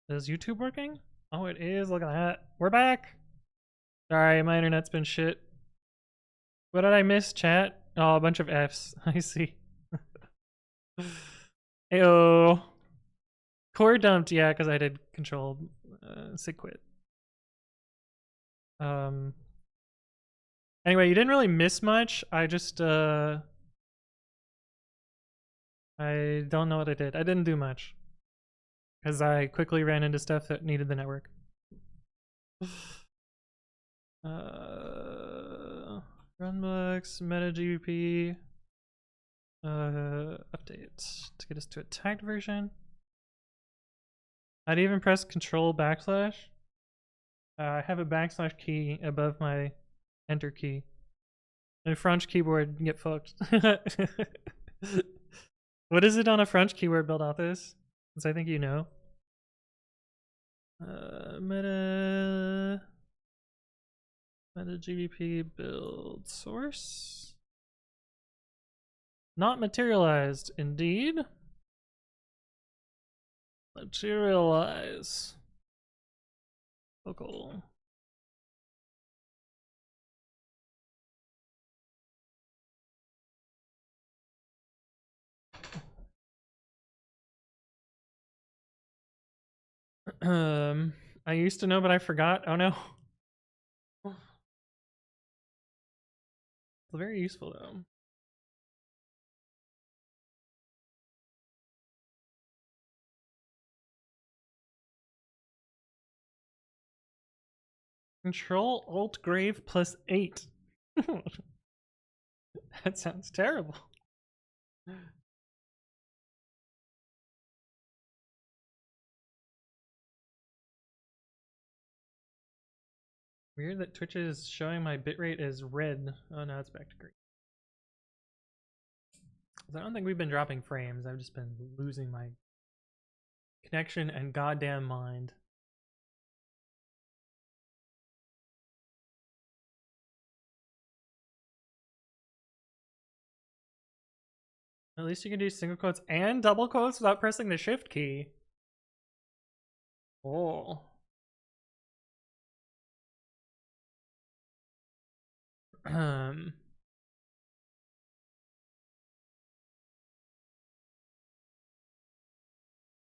Is YouTube working? Oh, it is. Look at that. We're back. Sorry, my internet's been shit. What did I miss, chat? Oh, a bunch of Fs. I see. Ayo. Core dumped, yeah, because I did control sig quit. Anyway, you didn't really miss much. I just I don't know what I did. I didn't do much because I quickly ran into stuff that needed the network. Runbooks, meta-gbp, update to get us to a tagged version. I'd even press Control /. I have a / key above my Enter key. My French keyboard can get fucked. What is it on a French keyword build off this? Since I think you know. Meta-gbp build source. Not materialized, indeed. Materialize. Local. I used to know, but I forgot. Oh no. It's very useful though. Control Alt Grave +8. That sounds terrible. Weird that Twitch is showing my bitrate as red. Oh, now it's back to green. I don't think we've been dropping frames. I've just been losing my connection and goddamn mind. At least you can do single quotes and double quotes without pressing the shift key. Oh.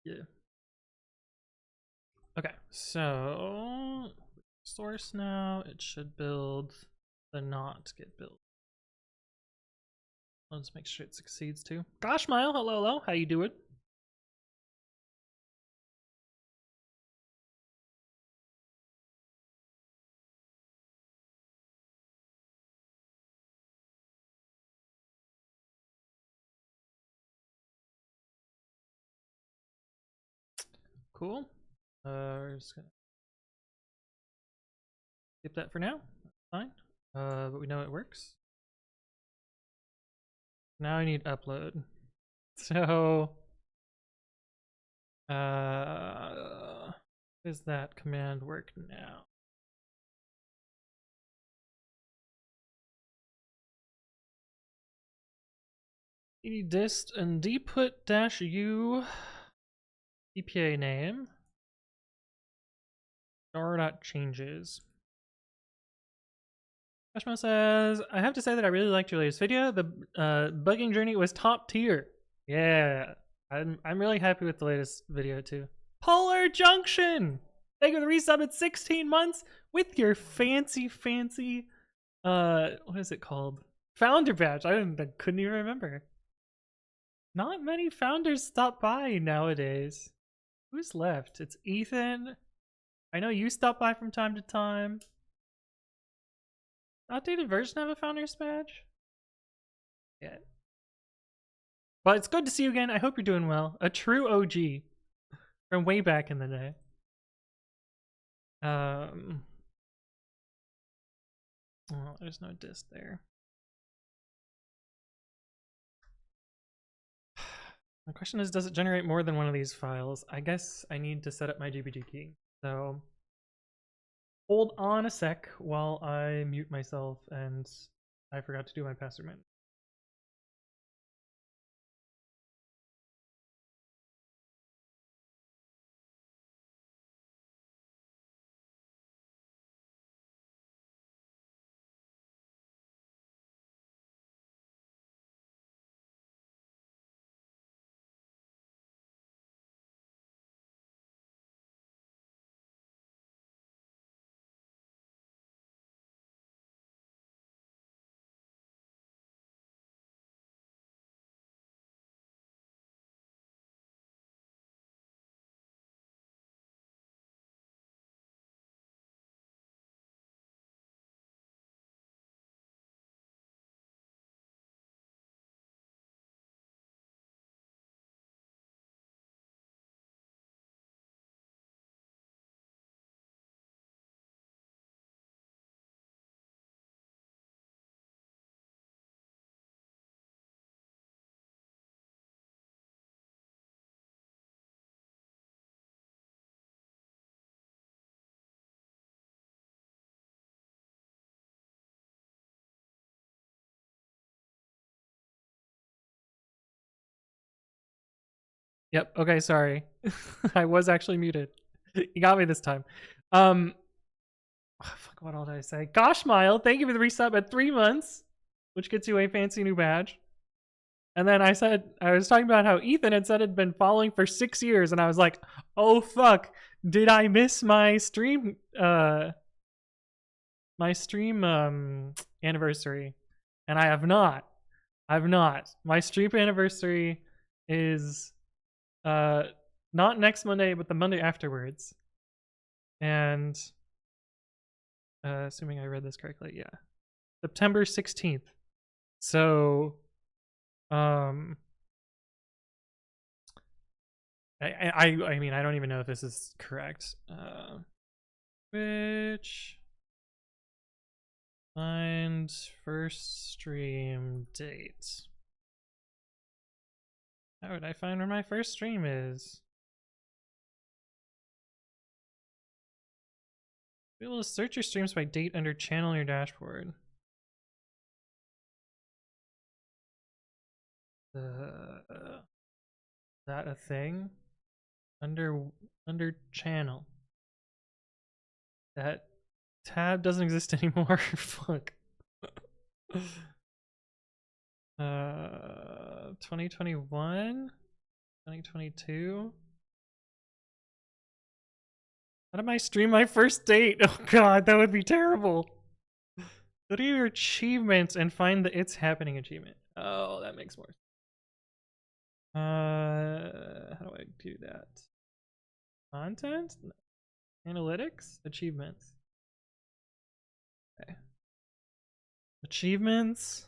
Yeah. Okay, so source now, it should build the not get built. Let's make sure it succeeds too. Gosh, Mile, hello, how you doing? Cool. We're just gonna skip that for now. That's fine. But we know it works. Now I need upload. So does that command work now? Dist and dput -u EPA name $.changes. Cashmo says, I have to say that I really liked your latest video. The bugging journey was top tier. Yeah, I'm really happy with the latest video too. Polar Junction! Thank you for the resub at 16 months with your fancy what is it called? Founder badge. I couldn't even remember. Not many founders stop by nowadays. Who's left? It's Ethan. I know you stop by from time to time. Outdated version of a founder's badge? Yeah. But it's good to see you again. I hope you're doing well. A true OG from way back in the day. Oh, there's no disk there. The question is, does it generate more than one of these files? I guess I need to set up my GPG key. So hold on a sec while I mute myself and I forgot to do my password manager. Yep. Okay. Sorry. I was actually muted. You got me this time. Fuck, what all did I say? Gosh, Mile, thank you for the resub at 3 months, which gets you a fancy new badge. And then I was talking about how Ethan had said had been following for 6 years, and I was like, oh fuck, did I miss my stream anniversary? And I have not. I've not. My stream anniversary is not next Monday, but the Monday afterwards. And assuming I read this correctly, yeah. September 16th. So I mean, I don't even know if this is correct. Which find first stream date. How would I find where my first stream is? Be able to search your streams by date under channel in your dashboard. Is that a thing? Under channel. That tab doesn't exist anymore. Fuck. 2021, 2022. How did I stream my first date? Oh god, that would be terrible. Go to your achievements and find the It's Happening achievement. Oh, that makes more sense. How do I do that? Content? No. Analytics? Achievements. Okay. Achievements.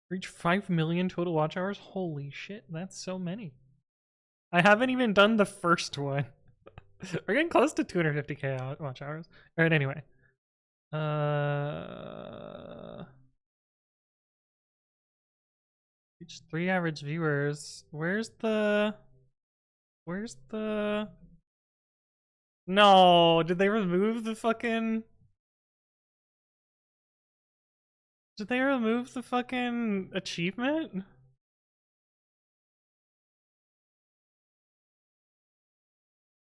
Reach 5 million total watch hours? Holy shit, that's so many. I haven't even done the first one. We're getting close to 250k watch hours. Alright, anyway. Reach 3 average viewers. Where's the... No, did they remove the fucking... Did they remove the fucking achievement?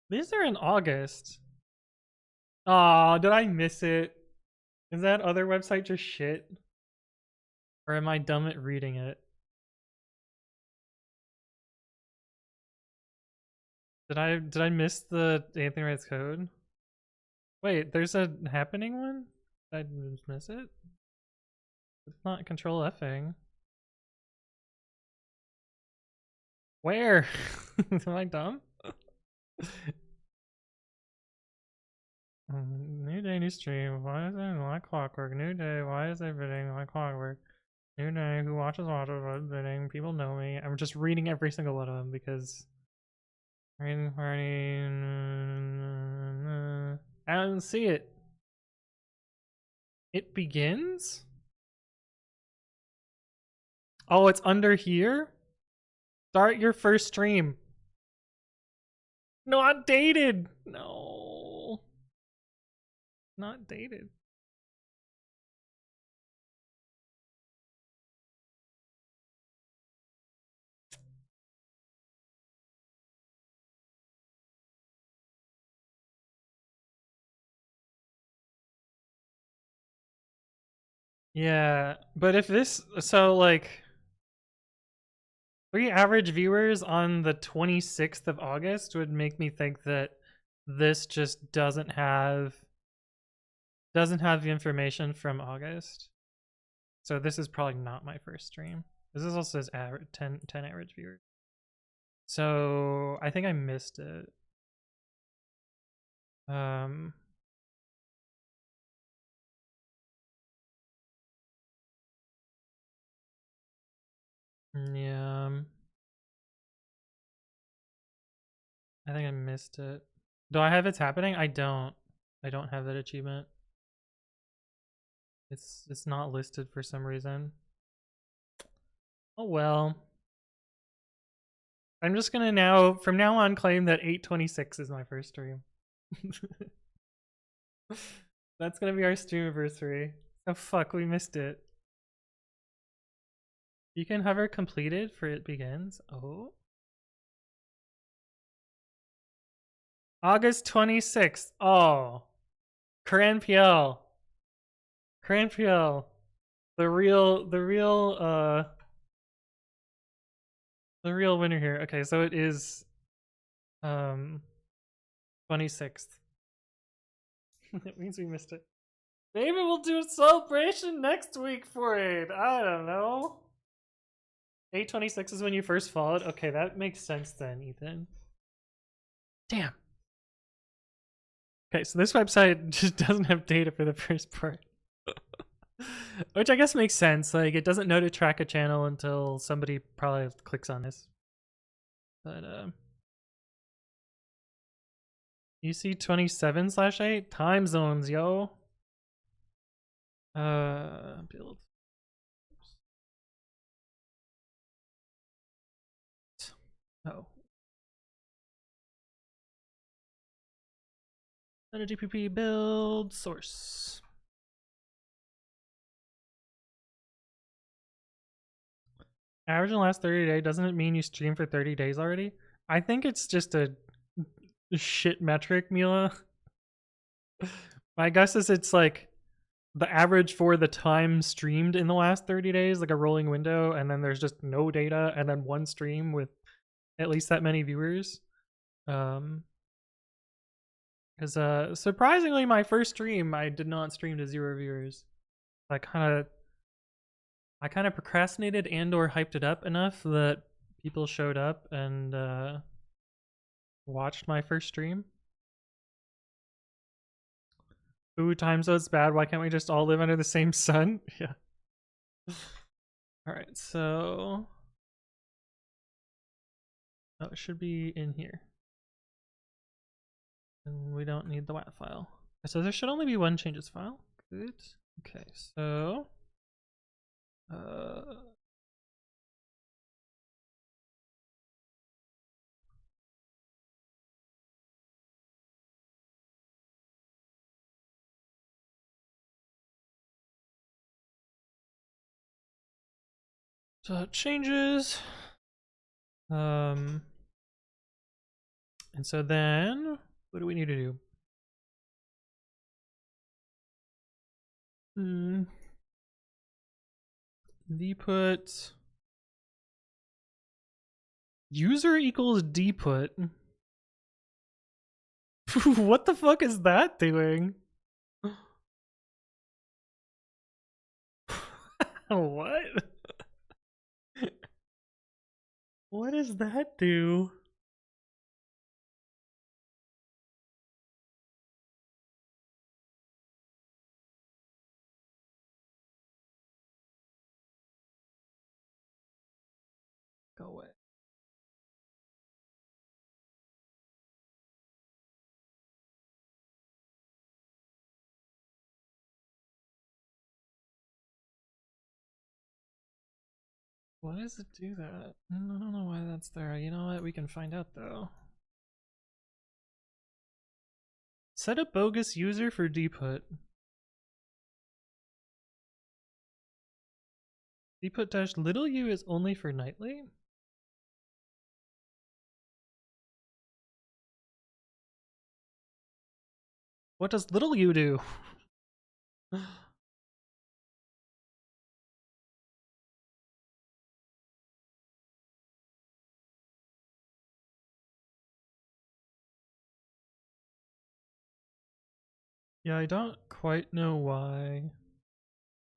These are in August. Aw, did I miss it? Is that other website just shit? Or am I dumb at reading it? Did I miss the Anthony Writes Code? Wait, there's a happening one? Did I just miss it? It's not control F-ing. Where? Am I dumb? New day, new stream. Why is it like clockwork? New day. Why is everything like clockwork? New day. Who watches? What's bidding? People know me. I'm just reading every single one of them because. Reading party. I don't see it. It begins? Oh, it's under here? Start your first stream. Not dated. No. Not dated. Yeah, but if this, so like 3 average viewers on the 26th of August would make me think that this just doesn't have the information from August. So this is probably not my first stream. This is also says average 10 average viewers. So I think I missed it. Yeah. I think I missed it. Do I have It's Happening? I don't have that achievement. It's not listed for some reason. Oh well. I'm just gonna from now on claim that 8/26 is my first stream. That's gonna be our stream anniversary. Oh fuck, we missed it. You can hover completed for it begins. Oh. August 26th. Oh. Cranpiel. The real winner here. Okay, so it is 26th. That means we missed it. Maybe we'll do a celebration next week for it. I don't know. 8/26 is when you first followed. Okay, that makes sense then, Ethan. Damn. Okay, so this website just doesn't have data for the first part. Which I guess makes sense. Like, it doesn't know to track a channel until somebody probably clicks on this. But, you see 27/8? Time zones, yo. Build. Oh. meta-gbp build source. Average in the last 30 days, doesn't it mean you stream for 30 days already? I think it's just a shit metric, Mila. My guess is it's like the average for the time streamed in the last 30 days, like a rolling window, and then there's just no data, and then one stream with at least that many viewers. Because surprisingly, my first stream, I did not stream to 0 viewers. I kind of procrastinated and/or hyped it up enough that people showed up and watched my first stream. Ooh, time zone's bad. Why can't we just all live under the same sun? Yeah. All right, so it should be in here. And we don't need the WAT file. So there should only be one changes file. Good. Okay, so changes. And so then what do we need to do? Dput user equals dput. What the fuck is that doing? What? What does that do? Go away. Why does it do that? I don't know why that's there. You know what? We can find out though. Set a bogus user for dput. Dput dash little u is only for nightly? What does little u do? Yeah, I don't quite know why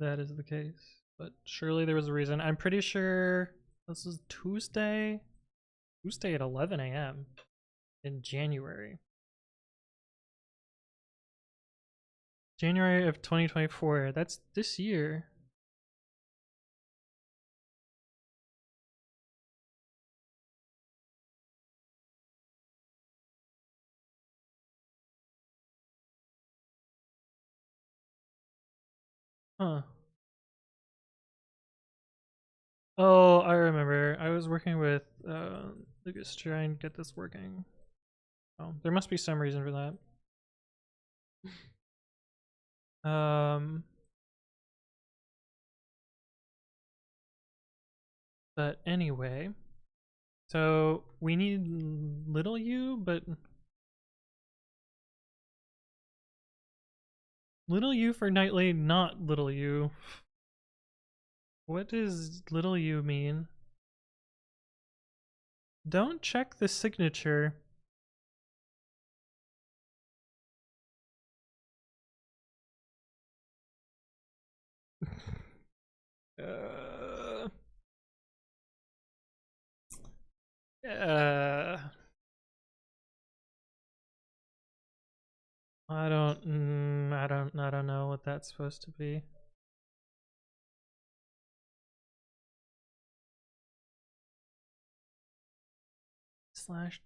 that is the case, but surely there was a reason. I'm pretty sure this is Tuesday at 11 a.m. in January. January of 2024. That's this year. Huh. Oh, I remember. I was working with Lucas trying to get this working. Oh, there must be some reason for that. But anyway, so we need little u, but little u for nightly, not little u. What does little u mean? Don't check the signature. uh, I don't know what that's supposed to be. Slash.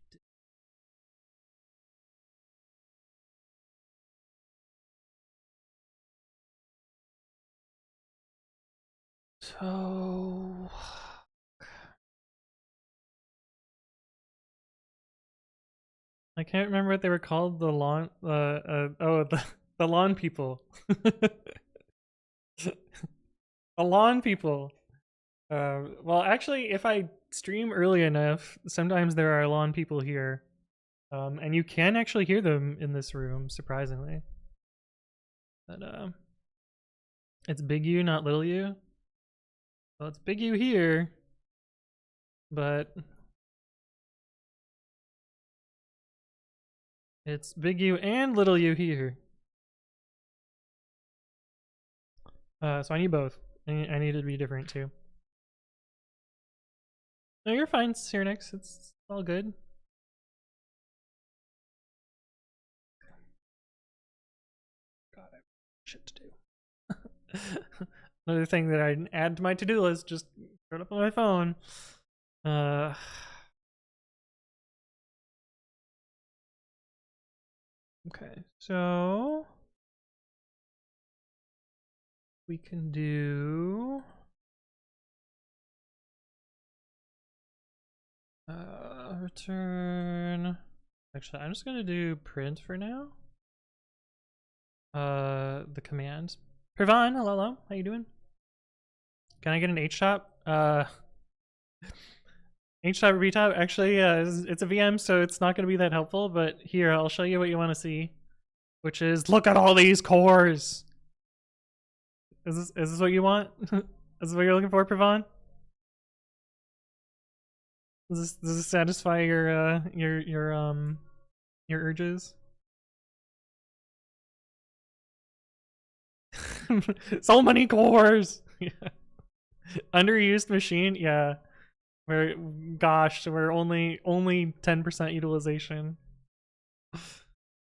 So I can't remember what they were called. The lawn, the lawn people. The lawn people. Well, actually, if I stream early enough, sometimes there are lawn people here, and you can actually hear them in this room, surprisingly. But it's big U, not little U. Well, it's big U here, but it's big U and little U here. So I need both. I need it to be different too. No, you're fine, Cyrenix. It's all good. God, I have shit to do. Another thing that I didn't add to my to-do list, just throw it up on my phone. Okay, so we can do return. Actually, I'm just gonna do print for now. The command. Pervon, hello, how you doing? Can I get an H-top? H-top, B-top, actually, it's a VM, so it's not gonna be that helpful, but here, I'll show you what you wanna see, which is, look at all these cores! Is this what you want? Is this what you're looking for, Pervon? Does this satisfy your urges? So many cores. Yeah. Underused machine. Yeah. We're only 10% utilization.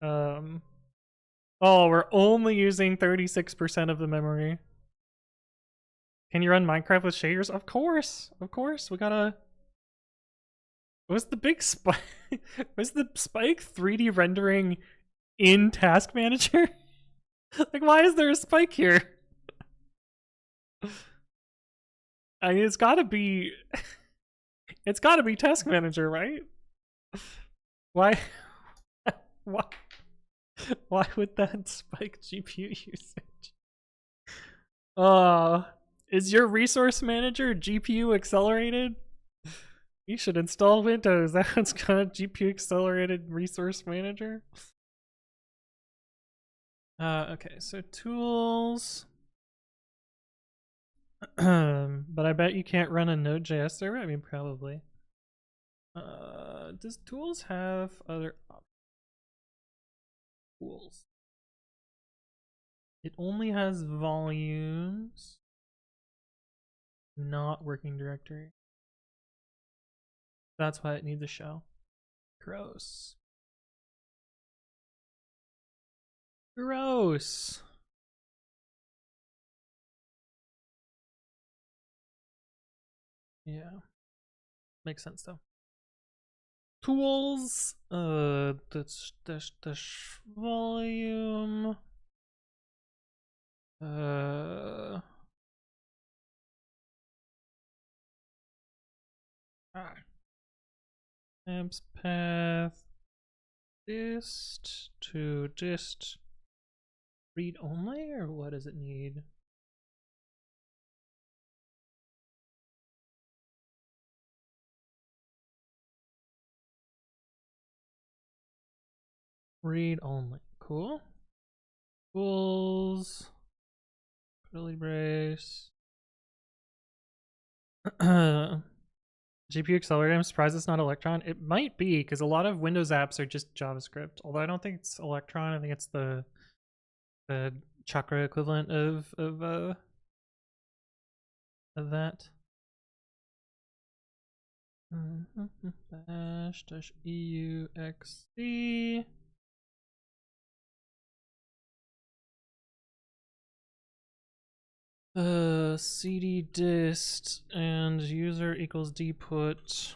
Oh, we're only using 36% of the memory. Can you run Minecraft with shaders? Of course. We gotta. Was the big spike? Was the spike 3D rendering in Task Manager? Like, why is there a spike here? I mean, it's gotta be Task Manager, right? Why? Why? Why would that spike GPU usage? Is your resource manager GPU accelerated? You should install Windows. That's got GPU accelerated resource manager. Okay, so tools. But I bet you can't run a Node.js server. I mean, probably. Does tools have other options? Tools. It only has volumes, not working directory. That's why it needs a shell. Gross. Gross. Yeah. Makes sense though. Tools. That's volume. Amps path. Dist to dist. Read only, or what does it need? Read only. Cool. Tools. Curly brace. GPU accelerator. I'm surprised it's not Electron. It might be, because a lot of Windows apps are just JavaScript. Although I don't think it's Electron. I think it's the Chakra equivalent of that. Bash -euxc. cd dist and user equals dput.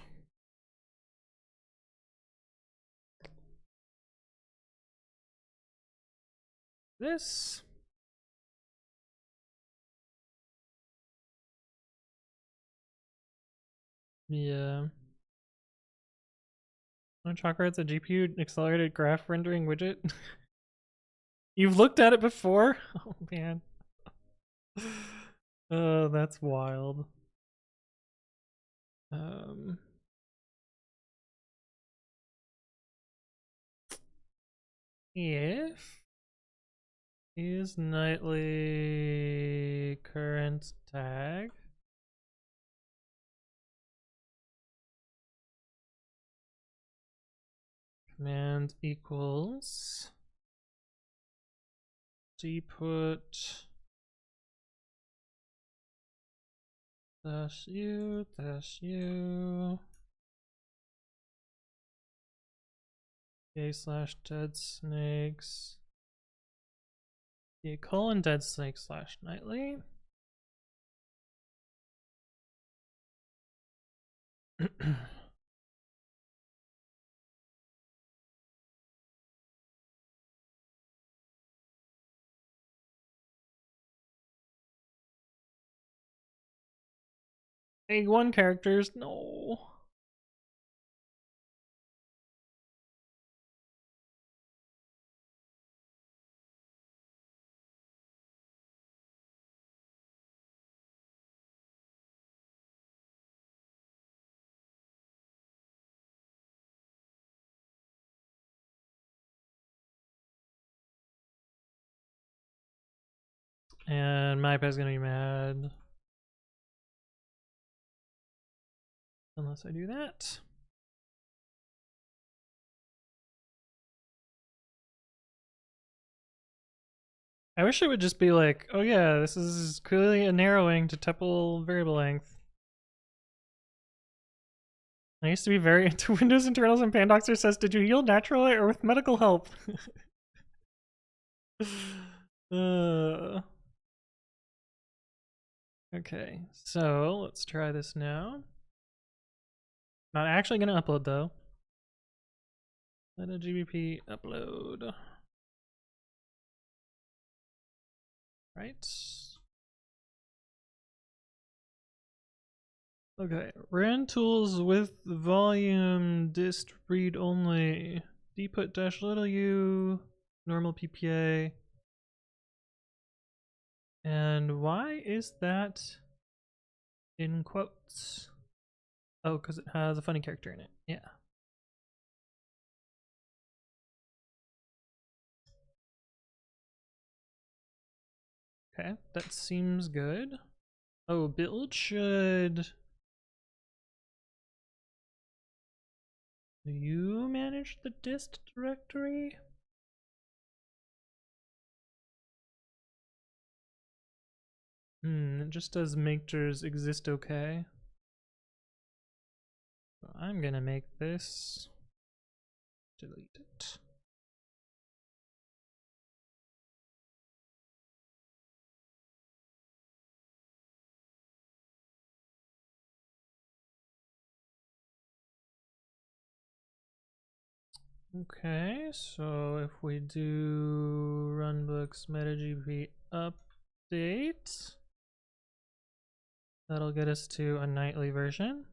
This. Yeah. Chakra, it's a GPU accelerated graph rendering widget. You've looked at it before? Oh man. Oh, that's wild. If is nightly current tag command equals dput -u k/deadsnakes :deadsnakes/nightly. Hey, 1 characters, no. And my pet's gonna be mad unless I do that. I wish it would just be like, oh yeah, this is clearly a narrowing to tuple variable length. I used to be very into Windows internals, and Pandoxer says, did you heal naturally or with medical help? Okay, so let's try this now. Not actually gonna upload though. meta-gbp upload. Right. Okay, ran tools with volume dist read only. dput dash little u normal PPA. And why is that in quotes? Oh, because it has a funny character in it. Yeah. Okay, that seems good. Oh, build should... Do you manage the dist directory? It just does make drs exist okay. So I'm gonna make this delete it. Okay, so if we do runbooks meta-gbp update, that'll get us to a nightly version.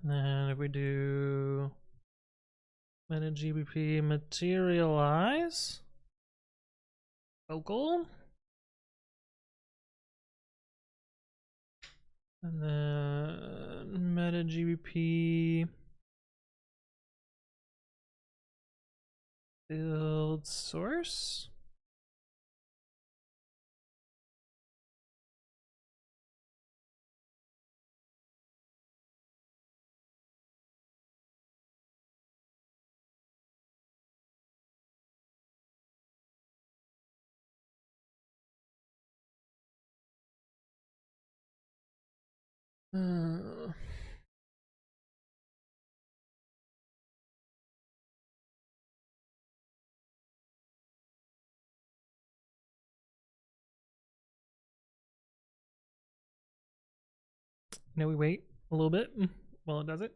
And then if we do meta-gbp materialize, vocal, and then meta-gbp build source. Now we wait a little bit while it does it.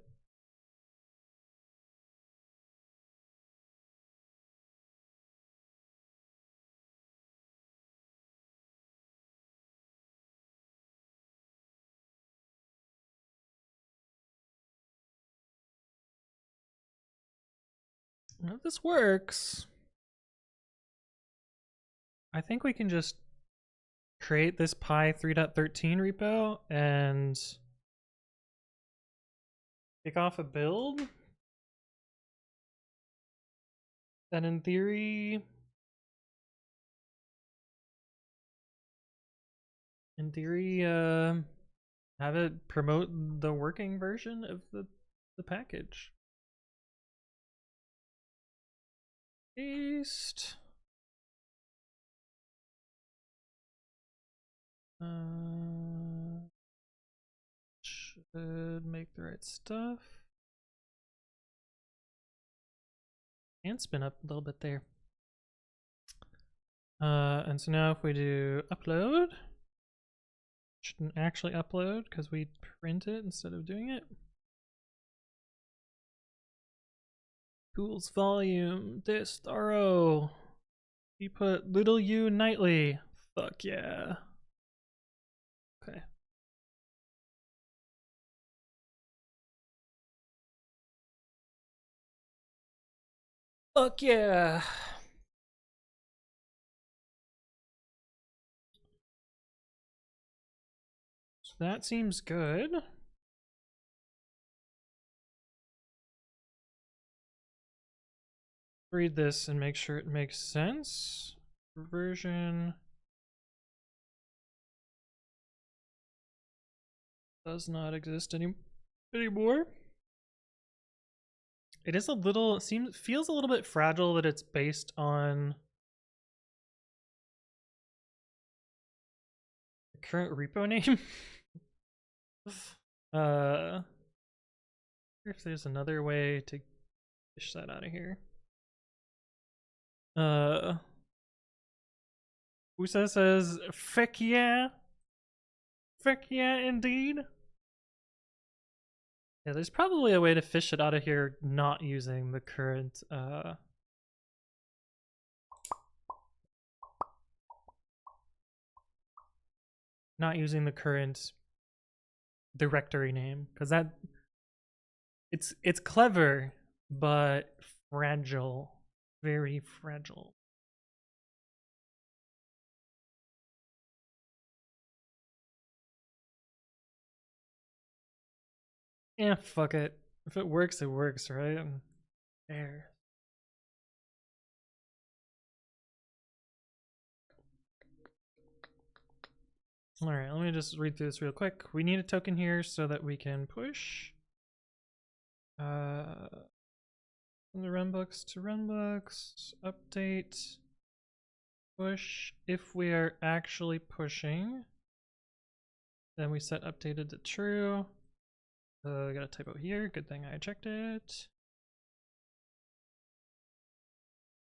Now, if this works, I think we can just create this Pi 3.13 repo and kick off a build. And in theory, have it promote the working version of the package. Paste. Should make the right stuff. And spin up a little bit there. And so now if we do upload, shouldn't actually upload because we print it instead of doing it. Tools volume, dist RO. We put little u nightly. Fuck yeah. Okay. Fuck yeah. So that seems good. Read this and make sure it makes sense. Version does not exist anymore. It is a little, feels a little bit fragile that it's based on the current repo name. If there's another way to fish that out of here. Usa says, "Feck yeah, indeed." Yeah, there's probably a way to fish it out of here not using the current directory name, because that it's clever but fragile, very fragile. Yeah, fuck it. If it works, right? There. All right, let me just read through this real quick. We need a token here so that we can push from the runbooks to runbooks, update, push. If we are actually pushing, then we set updated to true. I got a typo here. Good thing I checked it.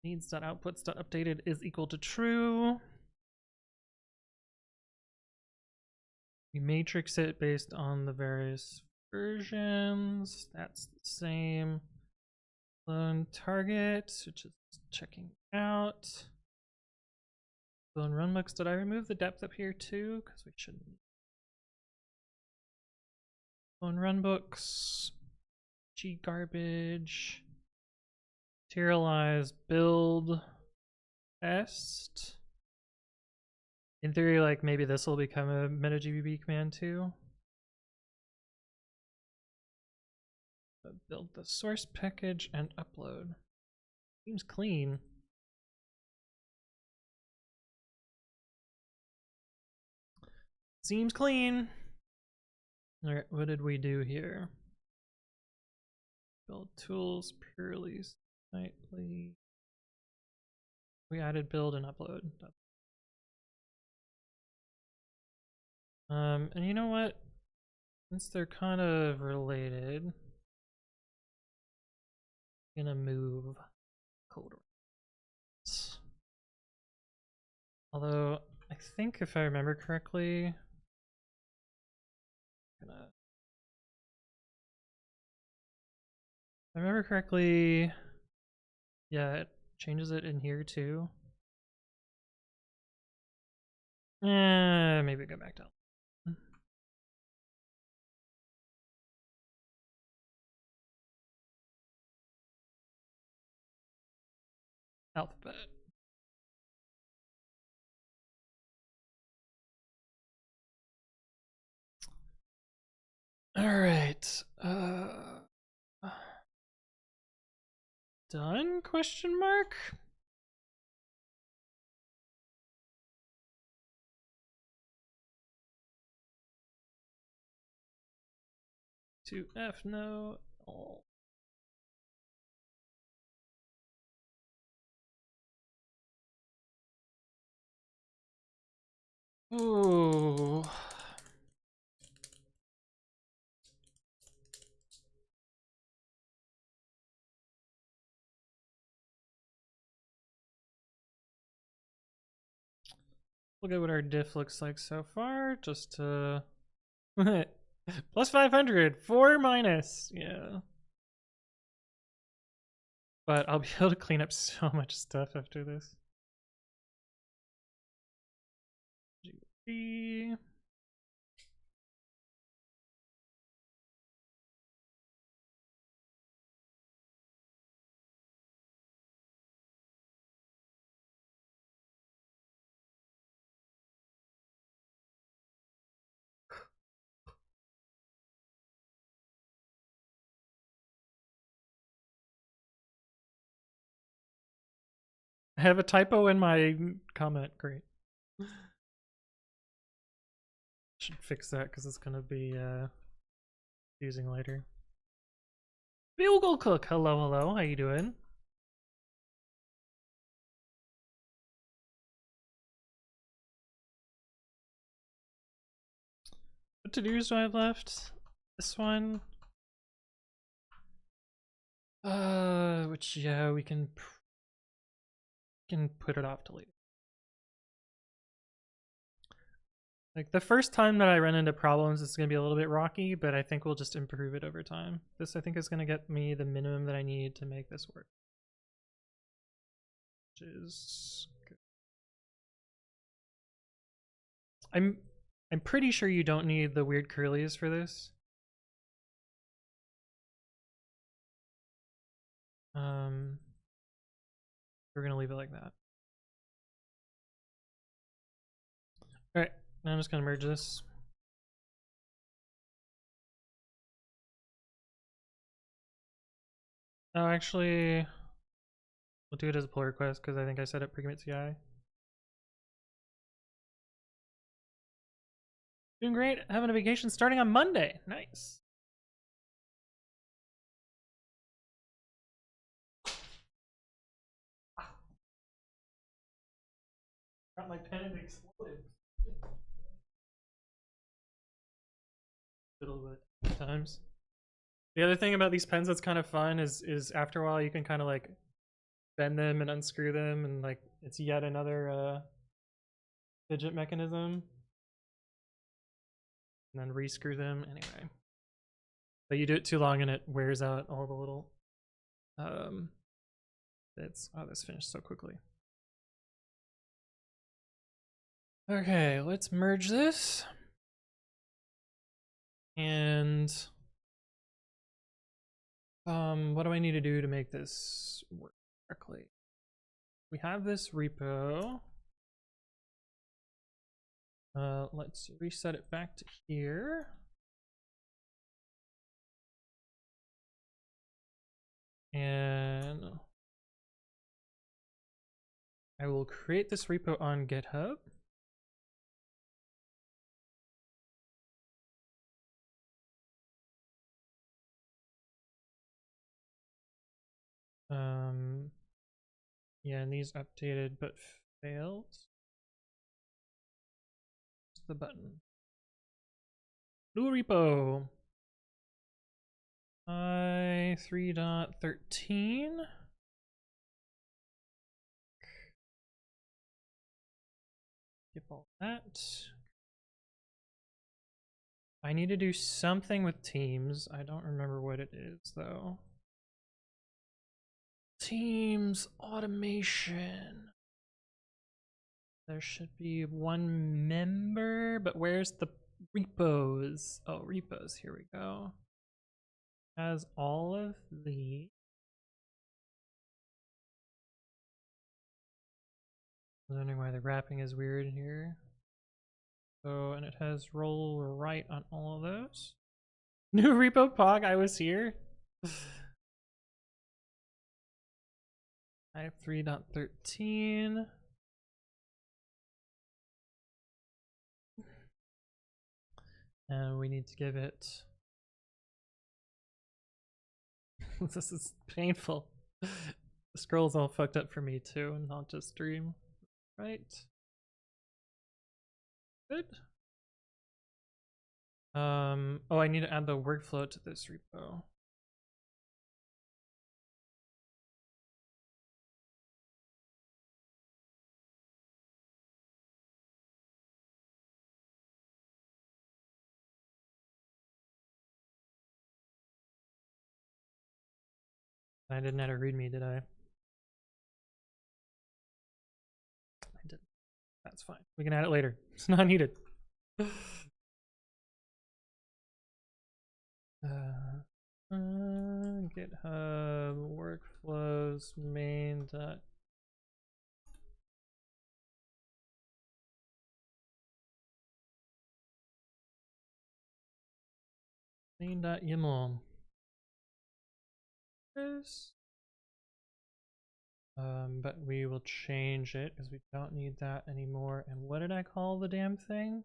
Needs.outputs.updated is equal to true. We matrix it based on the various versions. That's the same. Clone target, which is checking out. Clone runbooks. Did I remove the depth up here too? Because we shouldn't. Clone runbooks. G garbage. Materialize build test. In theory, like maybe this will become a meta-gbp command too. Build the source package and upload. Seems clean. Seems clean. All right, what did we do here? Build tools purely nightly. We added build and upload. And you know what? Since they're kind of related, I'm gonna move code. Although I think if I remember correctly, yeah, it changes it in here too. Maybe go back down. Alphabet. All right. Done? Question mark? To F no. Oh. Ooh. Look at what our diff looks like so far. Just to plus 500, 4 minus. Yeah. But I'll be able to clean up so much stuff after this. GP. I have a typo in my comment. Great. Should fix that because it's gonna be using later. Bugle Cook, hello, how you doing? What to-dos do I have left? This one. Which yeah, we can put it off to later. Like the first time that I run into problems, it's gonna be a little bit rocky, but I think we'll just improve it over time. This I think is gonna get me the minimum that I need to make this work. Which is good. I'm pretty sure you don't need the weird curlies for this. We're gonna leave it like that. All right, now I'm just gonna merge this. Oh, actually, we'll do it as a pull request because I think I set up pre-commit CI. Doing great, having a vacation starting on Monday. Nice. Got my pen and exploded. Little bit times. The other thing about these pens that's kind of fun is after a while you can kind of like bend them and unscrew them, and like it's yet another fidget mechanism. And then rescrew them anyway. But you do it too long and it wears out all the little bits. Oh, this finished so quickly. Okay, let's merge this. And what do I need to do to make this work correctly? We have this repo. Let's reset it back to here. And I will create this repo on GitHub. Yeah, and these updated but failed. What's the button? New repo. 3.13. Skip all that. I need to do something with Teams. I don't remember what it is though. Teams automation. There should be one member, but where's the repos? Oh, repos, here we go. Has all of the I'm wondering why the wrapping is weird here. So, and it has roll right on all of those. New repo Pog, I was here. I have 3.13. And we need to give it. This is painful. The scroll's all fucked up for me too, and not just stream. Right. Good. Oh, I need to add the workflow to this repo. I didn't add a readme, did I? I didn't. That's fine. We can add it later. It's not needed. GitHub workflows main dot main.yaml. But we will change it because we don't need that anymore. And what did I call the damn thing?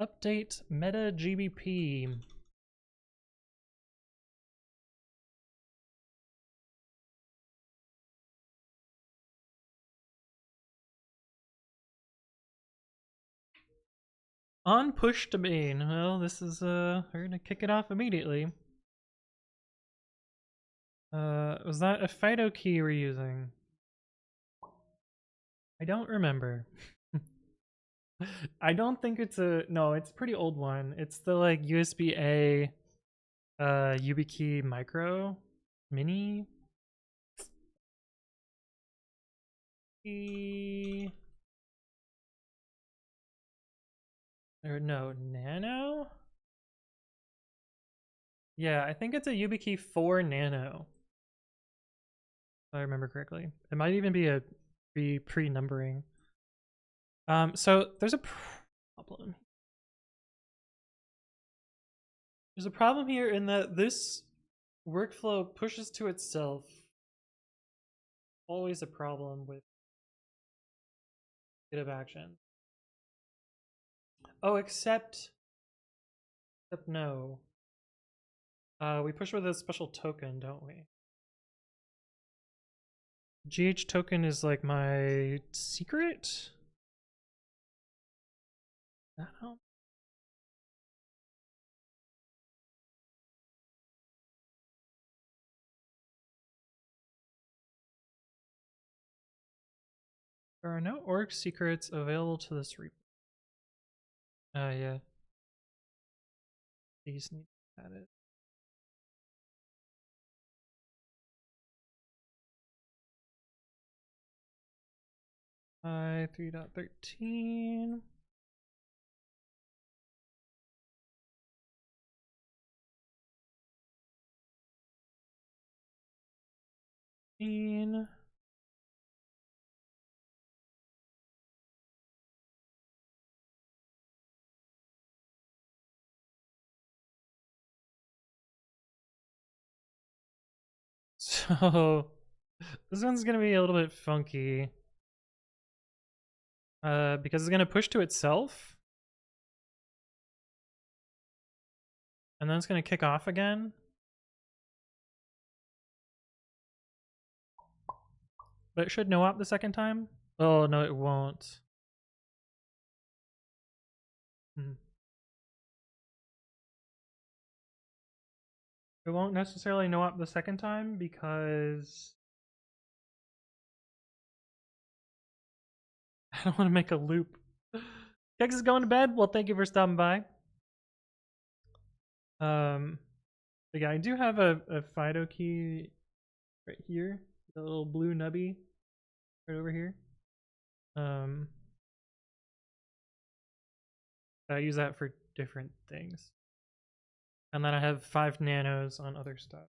Update meta-gbp. On push to main. Well, this is we're gonna kick it off immediately. Was that a Fido key we're using? I don't remember. I don't think it's no, it's a pretty old one. It's the like USB-A YubiKey Micro Mini. Or no, Nano? Yeah, I think it's a YubiKey 4 Nano. If I remember correctly. It might even be pre-numbering. So there's a problem. There's a problem here in that this workflow pushes to itself. Always a problem with GitHub Action. Oh, except no. We push with a special token, don't we? GH token is like my secret? No. There are no org secrets available to this repo. Yeah. These need to add it. I 3.13. So this one's gonna be a little bit funky. Because it's gonna push to itself. And then it's gonna kick off again. But it should no-op the second time. Oh no, it won't. It won't necessarily no-op the second time because I don't want to make a loop. Kex is going to bed. Well, thank you for stopping by. But yeah, I do have a Fido key right here, the little blue nubby right over here. I use that for different things. And then I have 5 nanos on other stuff.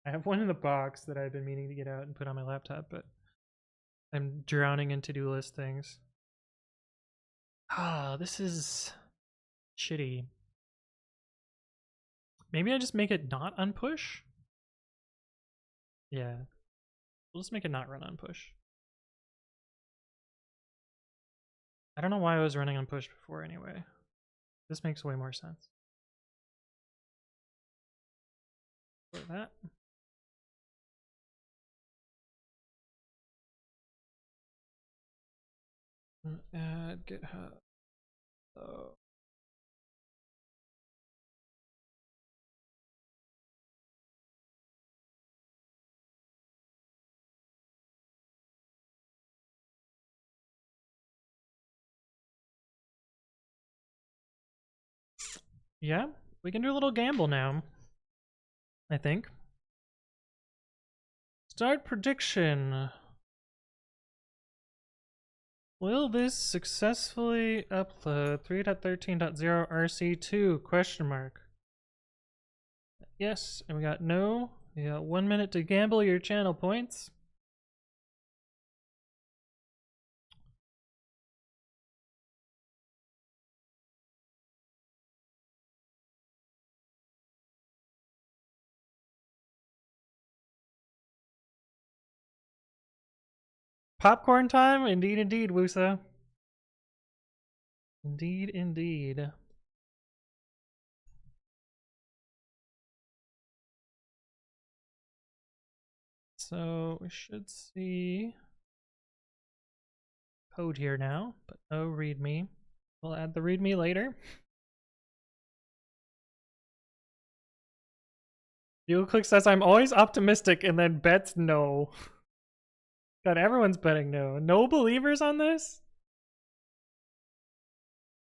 I have one in the box that I've been meaning to get out and put on my laptop, but I'm drowning in to-do list things. Ah, this is shitty. Maybe I just make it not on push? Yeah. We'll just make it not run on push. I don't know why I was running on push before anyway. This makes way more sense. For that. Add GitHub. Oh. Yeah, we can do a little gamble now, I think. Start prediction. Will this successfully upload 3.13.0 RC2? Question mark. Yes, and we got no. We got 1 minute to gamble your channel points. Popcorn time? Indeed, indeed, Wusa. Indeed, indeed. So we should see code here now, but no readme. We'll add the readme later. Click says I'm always optimistic and then bets no. God, everyone's betting no. No believers on this?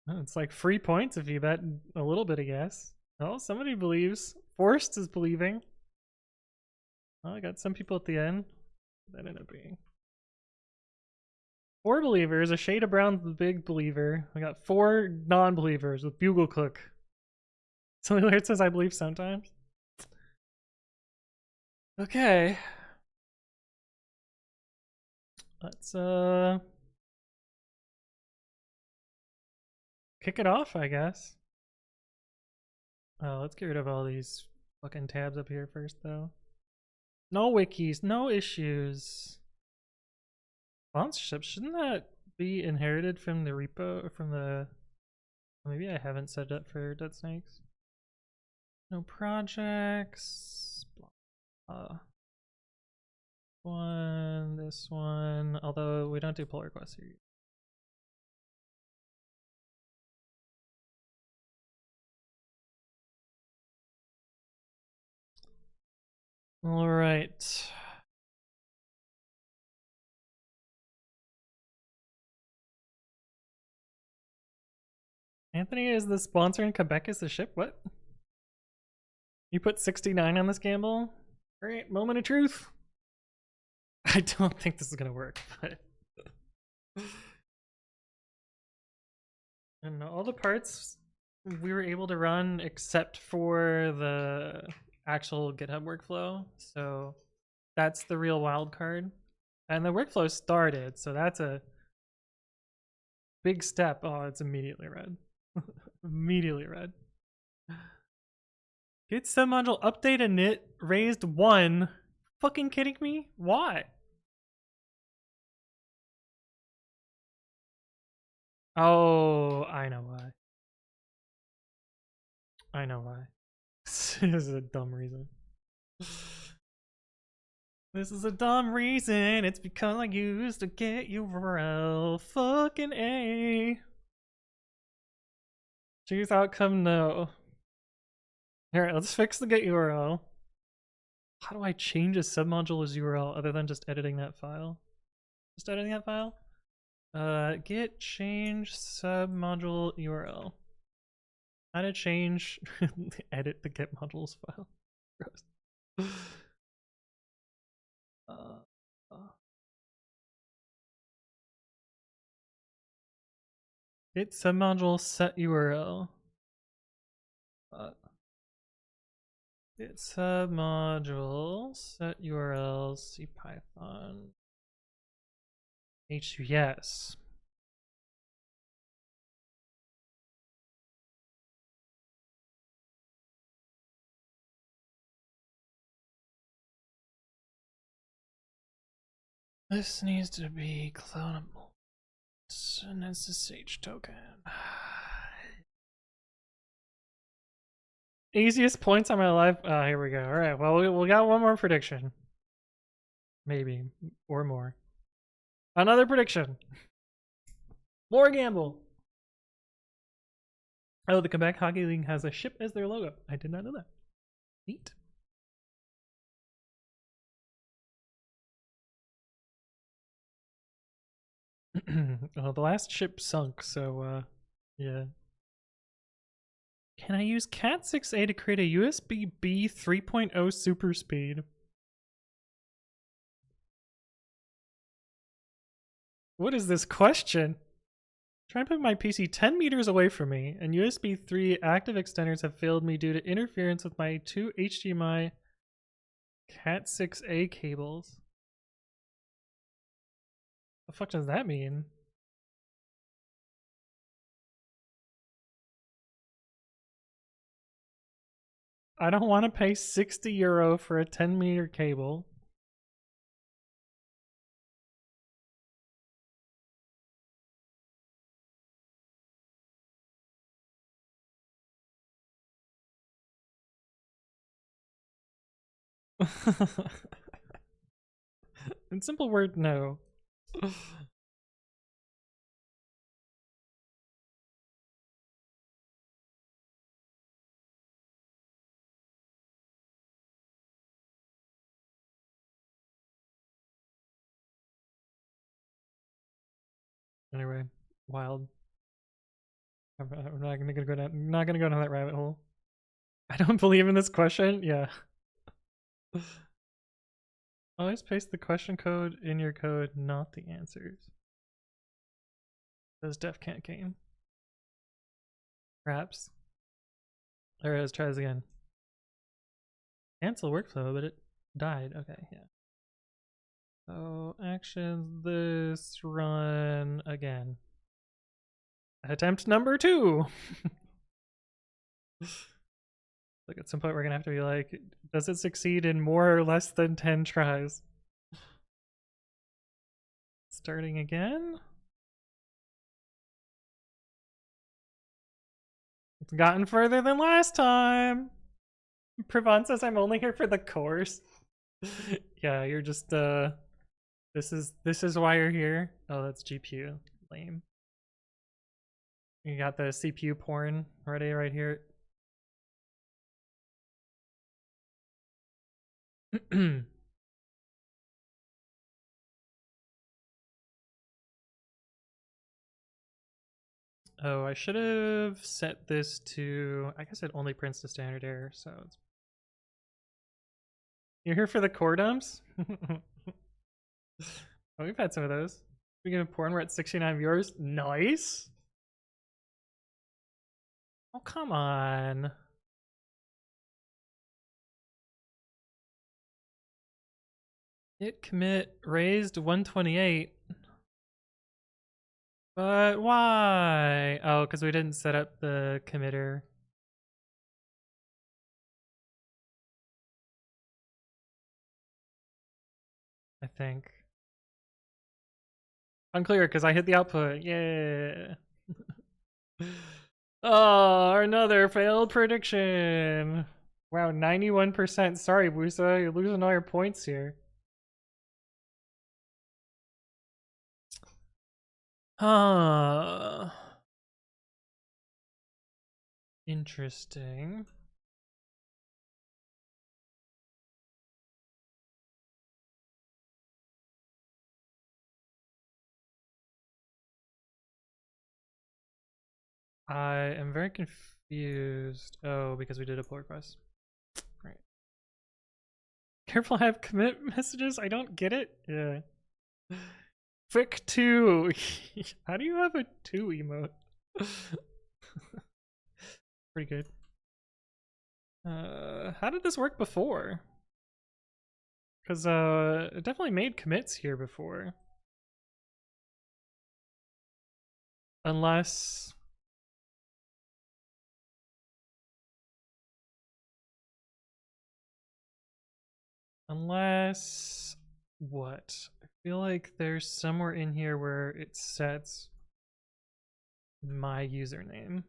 Oh, it's like free points if you bet a little bit, I guess. Oh, somebody believes. Forced is believing. Oh, I got some people at the end. That ended up being 4 believers. A shade of brown's the big believer. I got 4 non-believers with bugle click. Something weird says I believe sometimes. Okay. Let's kick it off, I guess. Oh, let's get rid of all these fucking tabs up here first, though. No wikis, no issues. Sponsorship, shouldn't that be inherited from the repo, or from the... Maybe I haven't set it up for deadsnakes. No projects. This one, although we don't do pull requests here. All right. Anthony is the sponsor and Quebec is the ship? What? You put 69 on this gamble? Great, moment of truth. I don't think this is gonna work, but... And all the parts we were able to run except for the actual GitHub workflow, so that's the real wild card. And the workflow started, so that's a big step. Oh, it's immediately red. Immediately red. Git submodule update init raised 1. Fucking kidding me? Why? Oh, I know why. I know why. This is a dumb reason. This is a dumb reason. It's because I used a get URL. Fucking A. Choose outcome no. Alright, let's fix the get URL. How do I change a submodule's URL other than just editing that file? Just editing that file? Git change submodule URL. How to change edit the get modules file. Gross. Git submodule set URL. Git submodule set URL CPython HTTPS. This needs to be clonable. And it's a SSH token. Easiest points on my life. Here we go. All right. Well, we got one more prediction. Maybe. Or more. Another prediction. More gamble. Oh, the Quebec Hockey League has a ship as their logo. I did not know that. Neat. Oh, the last ship sunk, so yeah. Can I use Cat6a to create a USB-B 3.0 super speed? What is this question? Trying to put my PC 10 meters away from me, and USB 3 active extenders have failed me due to interference with my 2 HDMI Cat6a cables. The fuck does that mean? I don't want to pay 60 euro for a 10 meter cable. In simple word, no. Anyway, wild. I'm not gonna go down. Not gonna go down that rabbit hole. I don't believe in this question. Yeah. Always paste the question code in your code, not the answers. Those def can't game. Perhaps. Alright, let's try this again. Cancel workflow, but it died. Okay, yeah. So actions this run again. Attempt number 2. Like at some point we're gonna have to be like, does it succeed in more or less than 10 tries? Starting again. It's gotten further than last time. Prevon says I'm only here for the course. Yeah, you're just this is why you're here. Oh, that's GPU. Lame. You got the CPU porn ready right here. Oh, I should have set this to, I guess it only prints the standard error, so it's... You're here for the core dumps? Oh, we've had some of those. Speaking of porn, we're at 69 viewers. Nice! Oh, come on. Git commit raised 128. But why? Oh, because we didn't set up the committer. I think. Unclear because I hit the output. Yeah. Oh, another failed prediction. Wow, 91%. Sorry, Busa, you're losing all your points here. Interesting. I am very confused. Oh, because we did a pull request. Right. Careful, I have commit messages. I don't get it. Yeah. Fic 2. How do you have a 2 emote? Pretty good. How did this work before? Because it definitely made commits here before. Unless... What? I feel like there's somewhere in here where it sets my username.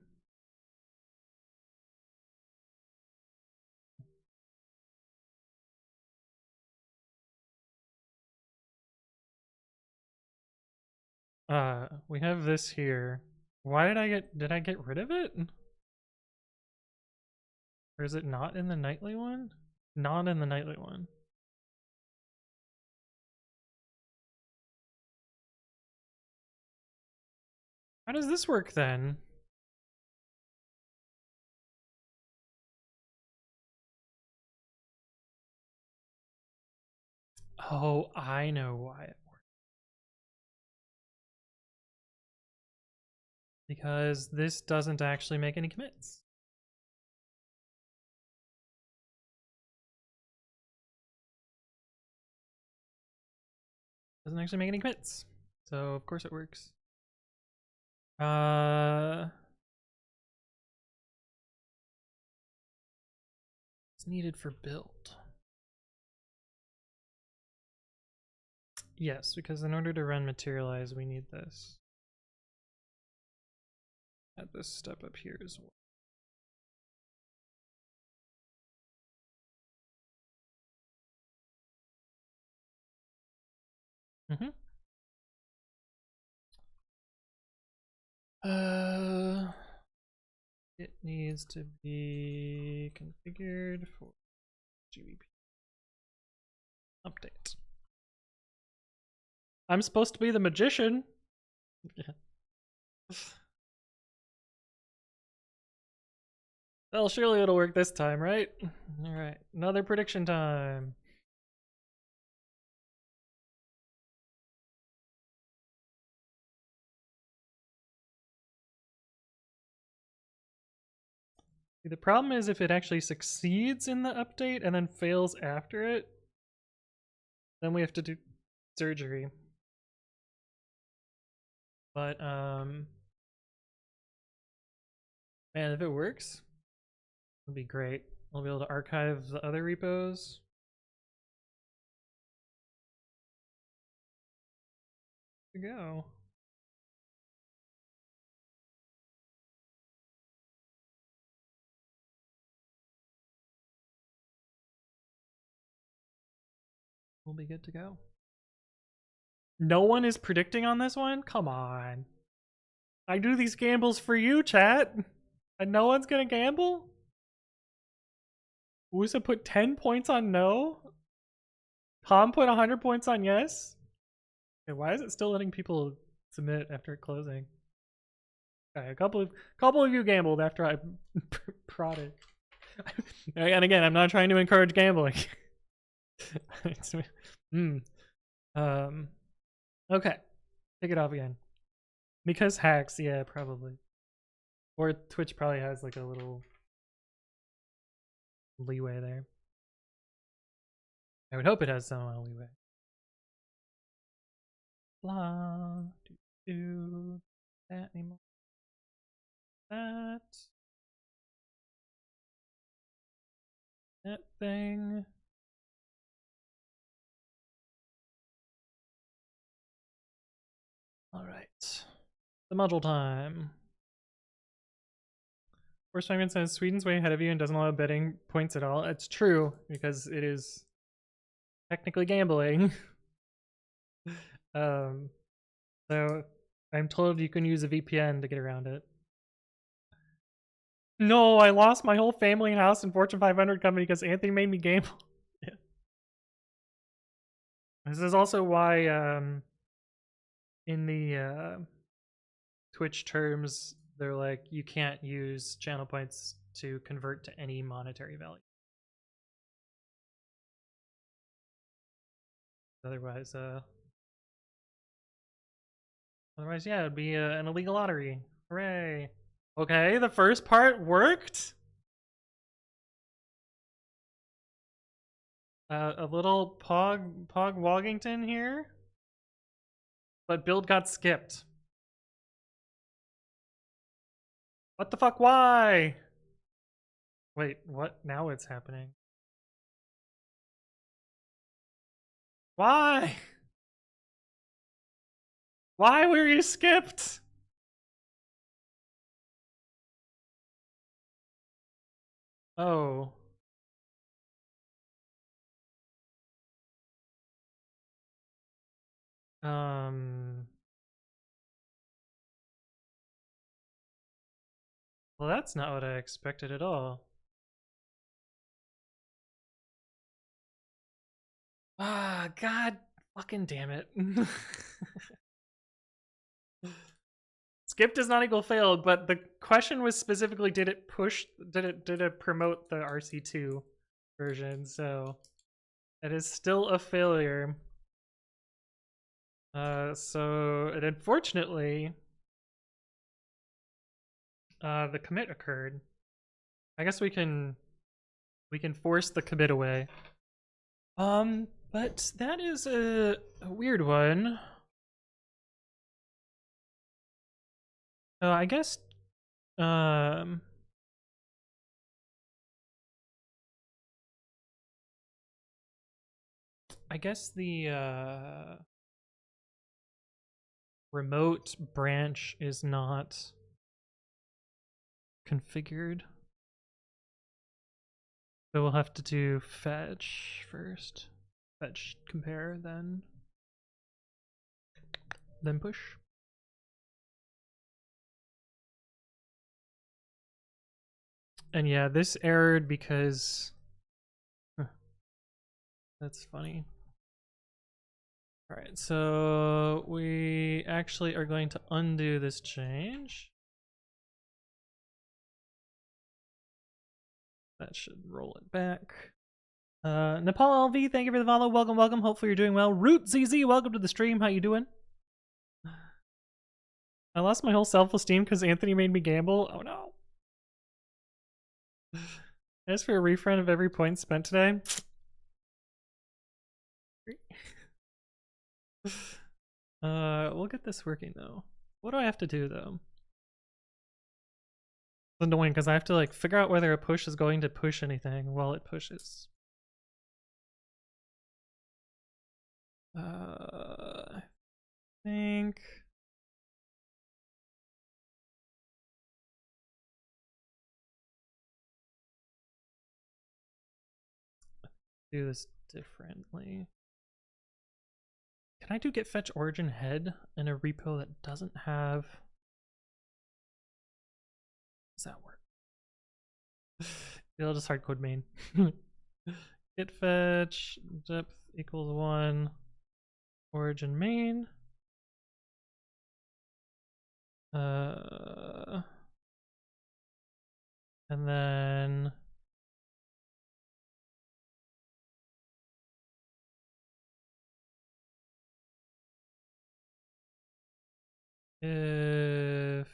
We have this here. Why did I get rid of it? Or is it not in the nightly one? Not in the nightly one. How does this work then? Oh, I know why it works. Because this doesn't actually make any commits. Doesn't actually make any commits. So of course it works. It's needed for build. Yes, because in order to run materialize, we need this. Add this step up here as well. Mm-hmm. It needs to be configured for GBP. Update. I'm supposed to be the magician. Well, surely it'll work this time, right? Alright, another prediction time. The problem is if it actually succeeds in the update and then fails after it, then we have to do surgery. But, man, if it works, it'll be great. We'll be able to archive the other repos. To go. We'll be good to go. No one is predicting on this one? Come on. I do these gambles for you, chat. And no one's gonna gamble? Wusa put 10 points on no? Tom put 100 points on yes? Okay, why is it still letting people submit after closing? Okay, a couple of you gambled after I prodded. And again, I'm not trying to encourage gambling. Okay. Take it off again. Because hacks, yeah, probably. Or Twitch probably has like a little leeway there. I would hope it has some leeway. Blah. Do that anymore. That thing. All right. The module time. Force Franklin says Sweden's way ahead of you and doesn't allow betting points at all. It's true because it is technically gambling. So I'm told you can use a VPN to get around it. No, I lost my whole family and house in Fortune 500 company because Anthony made me gamble. Yeah. This is also why in the Twitch terms, they're like, you can't use channel points to convert to any monetary value. Otherwise, yeah, it'd be an illegal lottery. Hooray. Okay, the first part worked. A little Pog Woggington here. But build got skipped. What the fuck? Why? Wait, what? Now it's happening. Why? Why were you skipped? Oh. Well, that's not what I expected at all. Ah, god fucking damn it. Skipped does not equal failed, but the question was specifically did it promote the RC2 version, so it is still a failure. So it unfortunately the commit occurred. I guess we can force the commit away. But that is a weird one. I guess I guess the remote branch is not configured. So we'll have to do fetch first. Fetch compare then. then push. And yeah, this errored because that's funny. All right, so we actually are going to undo this change. That should roll it back. Nepal LV, thank you for the follow. Welcome, welcome. Hopefully you're doing well. Root ZZ, welcome to the stream. How you doing? I lost my whole self-esteem because Anthony made me gamble. Oh no. As for a refund of every point spent today. We'll get this working though. What do I have to do though? It's annoying because I have to like figure out whether a push is going to push anything while it pushes. I think do this differently. Can I do get fetch origin head in a repo that doesn't have? Does that work? I'll just hardcode main. Get fetch depth equals 1 origin main. And then if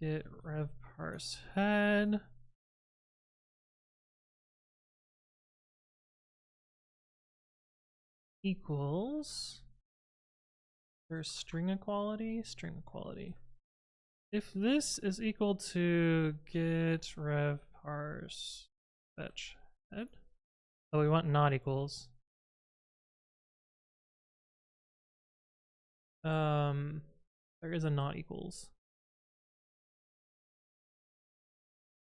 get rev parse head equals there's string equality. If this is equal to get rev parse fetch head. Oh, we want not equals. There is a not equals.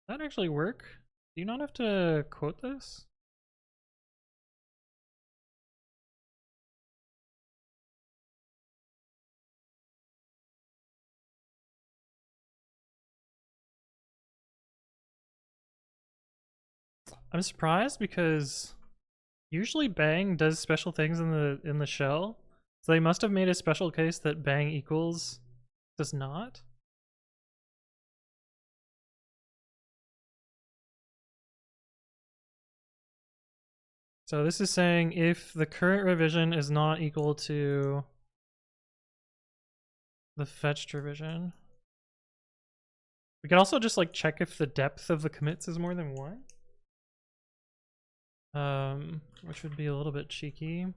Does that actually work? Do you not have to quote this? I'm surprised because usually bang does special things in the shell. So they must have made a special case that bang equals does not. So this is saying if the current revision is not equal to the fetched revision. We can also just like check if the depth of the commits is more than 1. Which would be a little bit cheeky.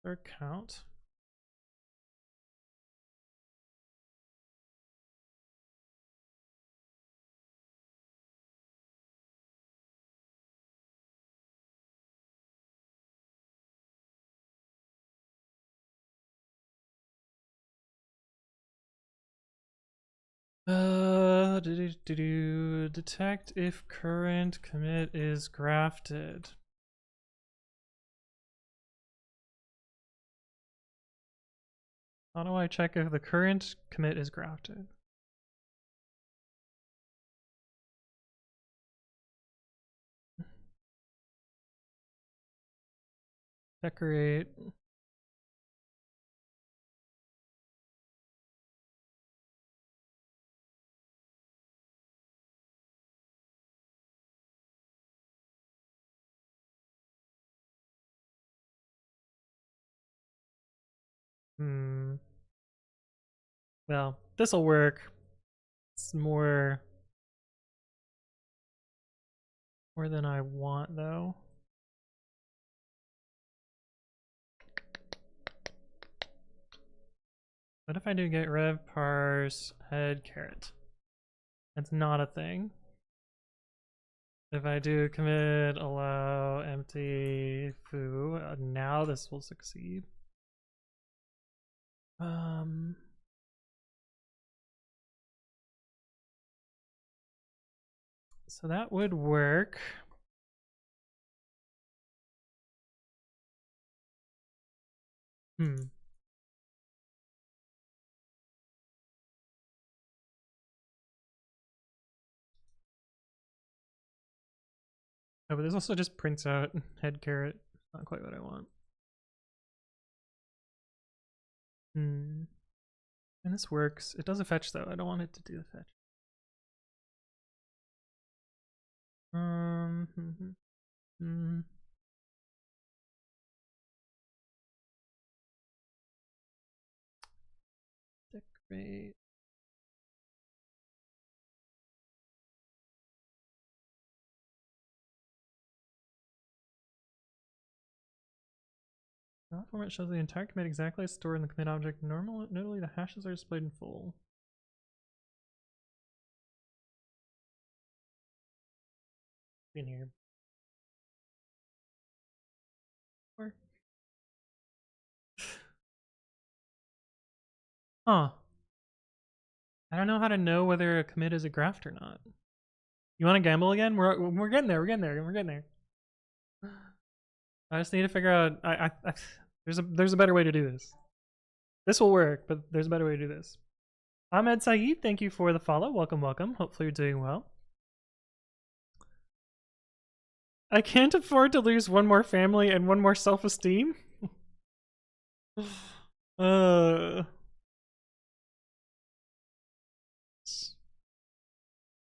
Or count. Detect if current commit is grafted. How do I check if the current commit is grafted? Decorate. Well, this'll work. It's more than I want though. What if I do get rev parse head caret? That's not a thing. If I do commit allow empty foo, now this will succeed. So that would work. Oh, but this also just prints out head caret. Not quite what I want. And this works. It does a fetch though. I don't want it to do the fetch. Decorate. Format shows the entire commit exactly as stored in the commit object. Notably, the hashes are displayed in full. In here. Where? Huh. I don't know how to know whether a commit is a graft or not. You want to gamble again? We're getting there. We're getting there. We're getting there. I just need to figure out. There's a better way to do this. This will work, but there's a better way to do this. Ahmed Saeed, thank you for the follow. Welcome, welcome. Hopefully you're doing well. I can't afford to lose one more family and one more self-esteem.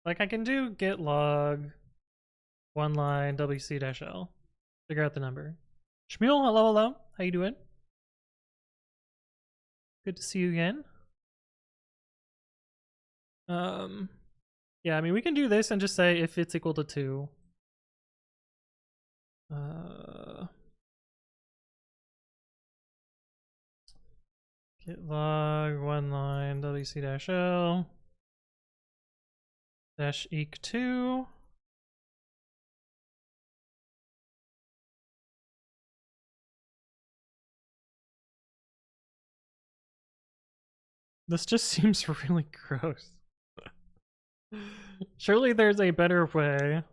Like I can do git log one line wc-l, figure out the number. Shmuel, hello, hello. How you doing? Good to see you again. Yeah, I mean we can do this and just say if it's equal to 2. Git log one line wc-l -eq2. This just seems really gross. Surely there's a better way.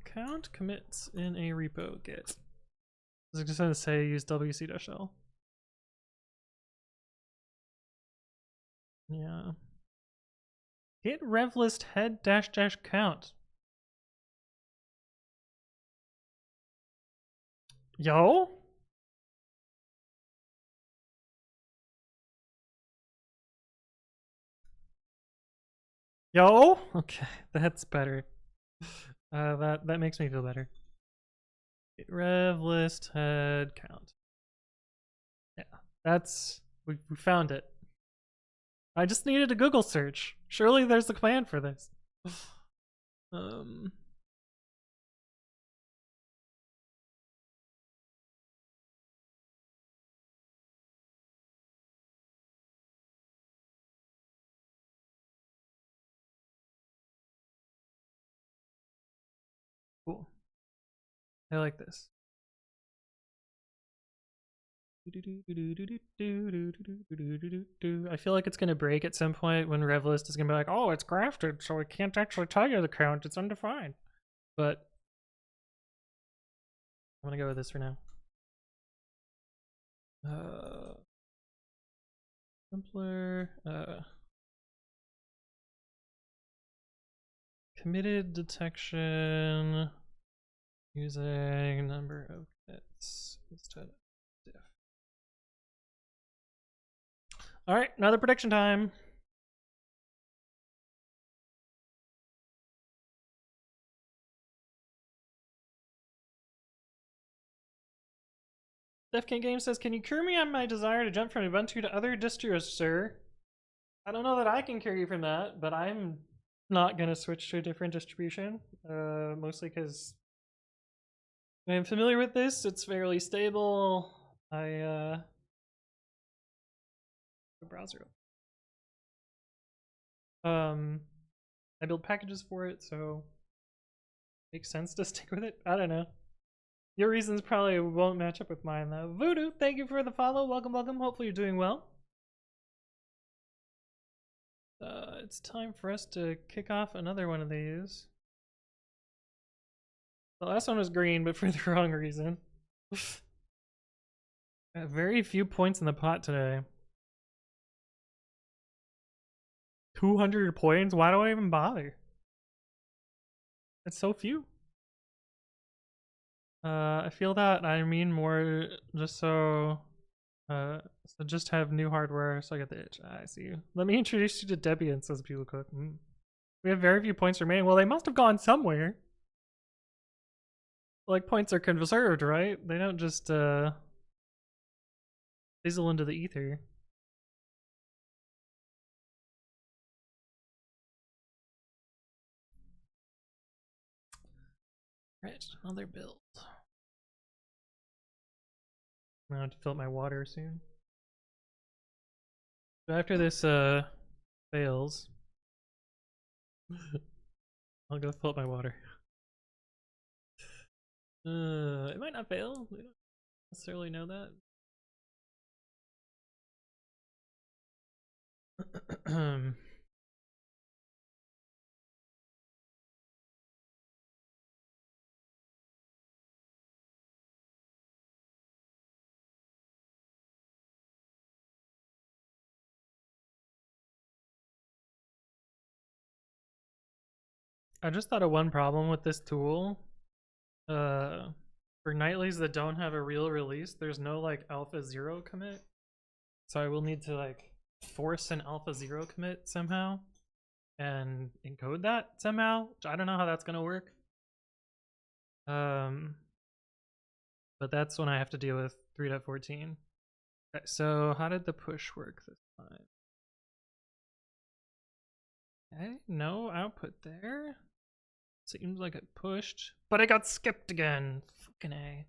Count commits in a repo git. I was just going to say use wc-l. Yeah. Git revlist head -- count. Yo? Yo? Okay, that's better. That makes me feel better. Git revlist head count. Yeah, that's we found it. I just needed a Google search. Surely there's a command for this. Cool. I like this. I feel like it's gonna break at some point when Revlist is gonna be like, oh, it's grafted, so I can't actually tell you the count, it's undefined. But I'm gonna go with this for now. Simpler. Committed detection using number of commits instead of diff. All right, another prediction time. Defcan Game says, can you cure me on my desire to jump from Ubuntu to other distros, sir? I don't know that I can cure you from that, but I'm not going to switch to a different distribution, mostly because I'm familiar with this. It's fairly stable. The browser. I build packages for it, so makes sense to stick with it. I don't know. Your reasons probably won't match up with mine though. Voodoo, thank you for the follow. Welcome, welcome. Hopefully you're doing well. It's time for us to kick off another one of these. The last one was green, but for the wrong reason. Very few points in the pot today. 200 points? Why do I even bother? It's so few. I feel that I mean more just so just have new hardware so I get the itch. I see you. Let me introduce you to Debian, says People Cook. We have very few points remaining. Well, they must have gone somewhere. Like, points are conserved, right? They don't just fizzle into the ether. Right, another build. I'm gonna have to fill up my water soon. So after this fails, I'll go fill up my water. It might not fail. We don't necessarily know that. I just thought of one problem with this tool. For nightlies that don't have a real release, there's no like alpha 0 commit. So I will need to like force an alpha 0 commit somehow and encode that somehow. I don't know how that's gonna work. But that's when I have to deal with 3.14. Okay, so how did the push work this time? Okay, no output there. Seems like it pushed, but it got skipped again. Fucking A.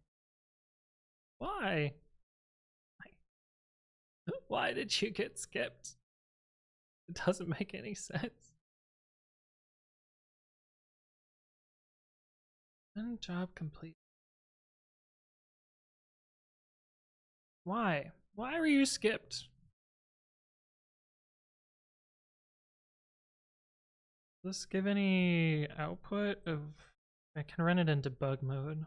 Why? Why did you get skipped? It doesn't make any sense. And job complete. Why? Why were you skipped? Does this give any output of... I can run it in debug mode.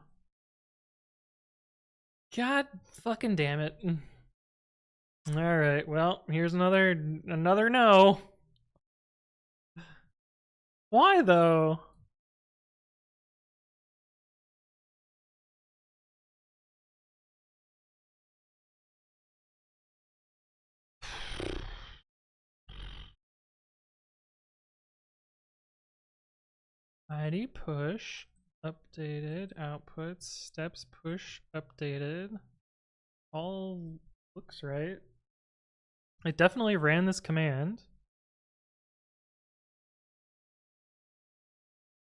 God fucking damn it. Alright, well, here's another no. Why though? ID push, updated, outputs, steps push, updated. All looks right. It definitely ran this command.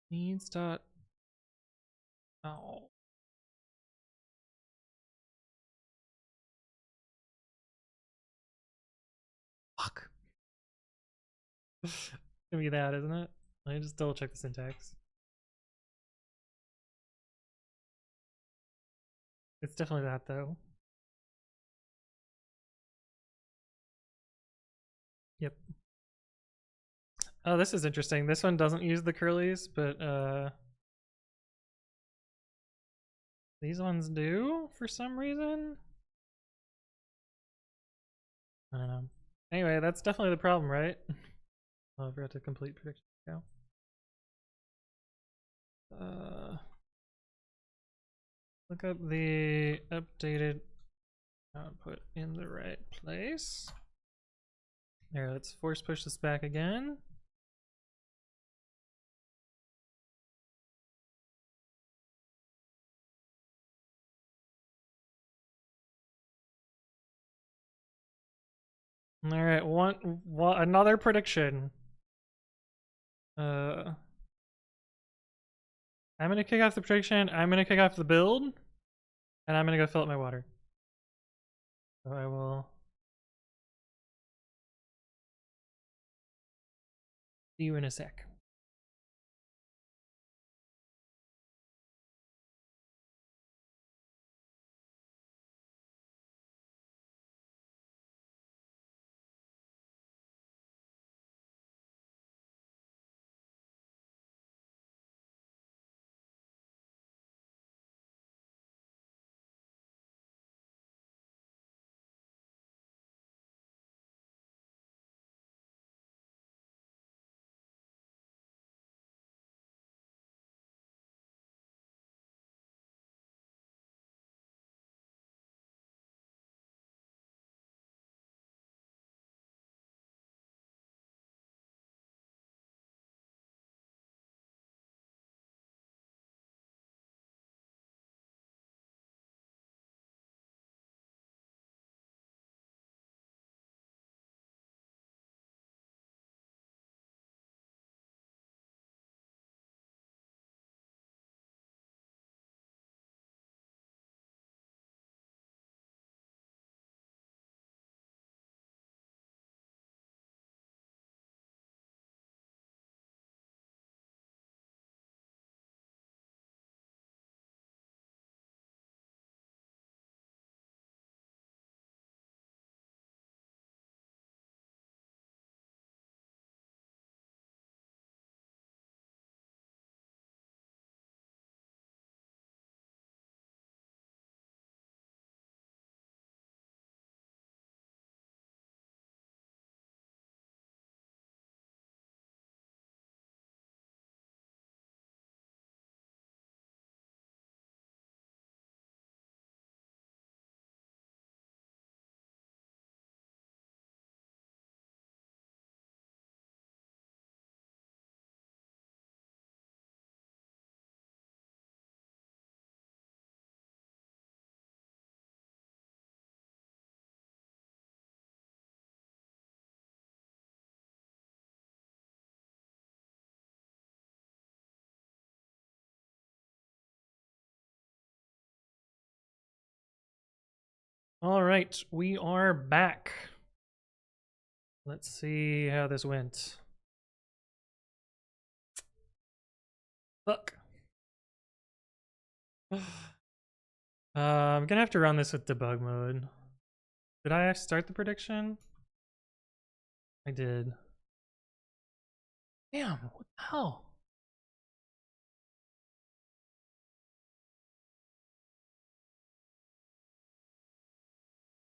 Needs dot. Oh. Fuck. It's gonna be that, isn't it? Let me just double check the syntax. It's definitely that though. Yep. Oh, this is interesting. This one doesn't use the curlies, but these ones do for some reason. I don't know. Anyway, that's definitely the problem, right? Oh, I forgot to complete prediction. Yeah. Look up the updated output in the right place. There, let's force push this back again. All right, another prediction. I'm gonna kick off the prediction. I'm gonna kick off the build, and I'm gonna go fill up my water. So I will. See you in a sec. All right, we are back. Let's see how this went. Fuck. I'm gonna have to run this with debug mode. Did I start the prediction? I did. Damn, what the hell?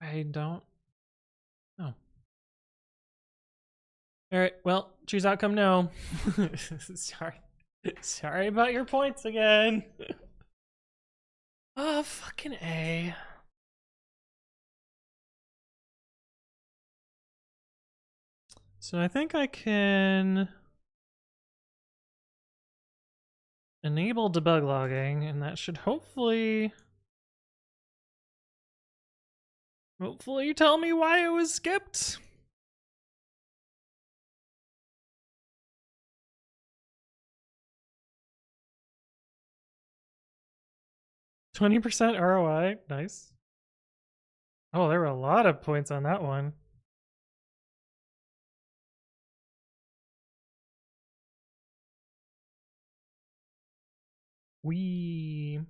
I don't know. Alright, well, choose outcome no. Sorry about your points again. Oh, fucking A. So I think I can enable debug logging, and that should hopefully tell me why it was skipped. %20 ROI, nice. Oh, there were a lot of points on that one. Wee.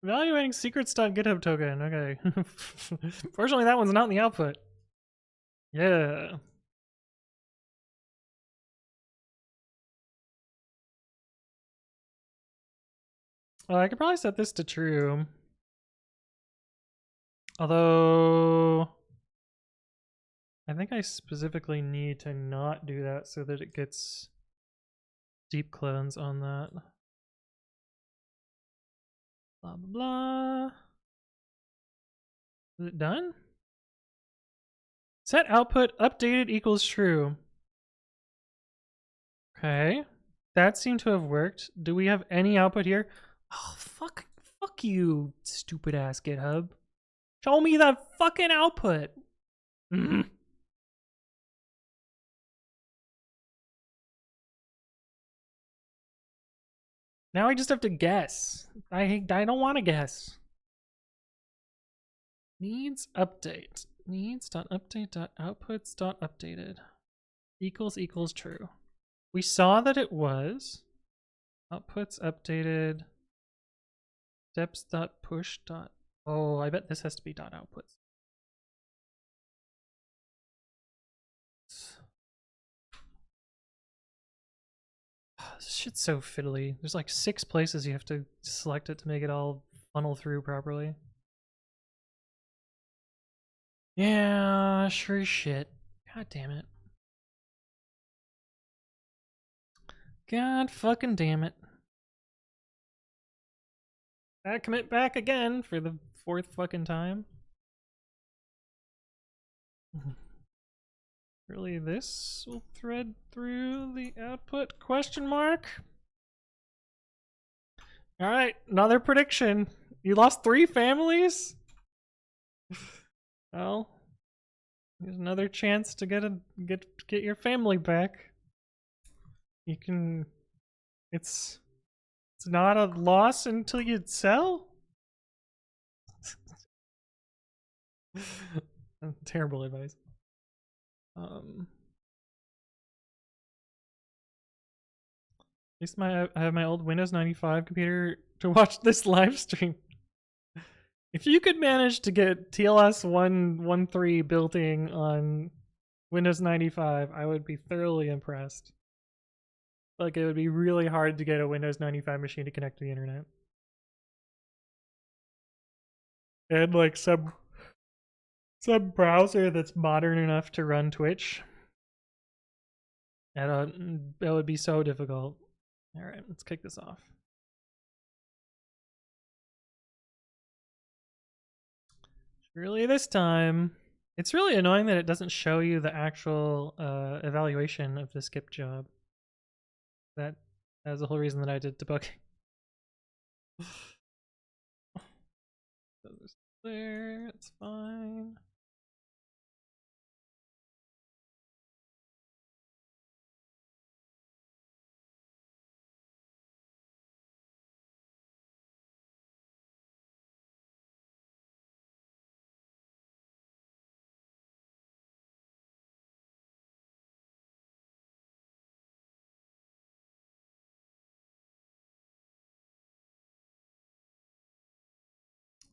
Evaluating secrets.github token. Okay. Fortunately, that one's not in the output. Yeah. I could probably set this to true. Although I think I specifically need to not do that so that it gets deep clones on that. Blah, blah, blah. Is it done? Set output updated equals true. Okay. That seemed to have worked. Do we have any output here? Oh, fuck you, stupid ass GitHub. Show me the fucking output. Mm-hmm. Now I just have to guess. I don't want to guess. Needs update. Needs.update.outputs.updated equals true. We saw that it was outputs updated steps.push. Oh, I bet this has to be .outputs. This shit's so fiddly. There's like 6 places you have to select it to make it all funnel through properly. Yeah, sure as shit. God damn it. God fucking damn it. I commit back again for the 4th fucking time. Really, this will thread through the output? Question mark? Alright, another prediction. You lost 3 families? Well, here's another chance to get your family back. You can... It's not a loss until you sell? Terrible advice. At least I have my old Windows 95 computer to watch this live stream. If you could manage to get TLS 1.13 built-in on Windows 95, I would be thoroughly impressed. Like, it would be really hard to get a Windows 95 machine to connect to the internet. And like some browser that's modern enough to run Twitch. And that would be so difficult. Alright, let's kick this off. Really this time. It's really annoying that it doesn't show you the actual evaluation of the skip job. That was the whole reason that I did debugging. There, it's fine.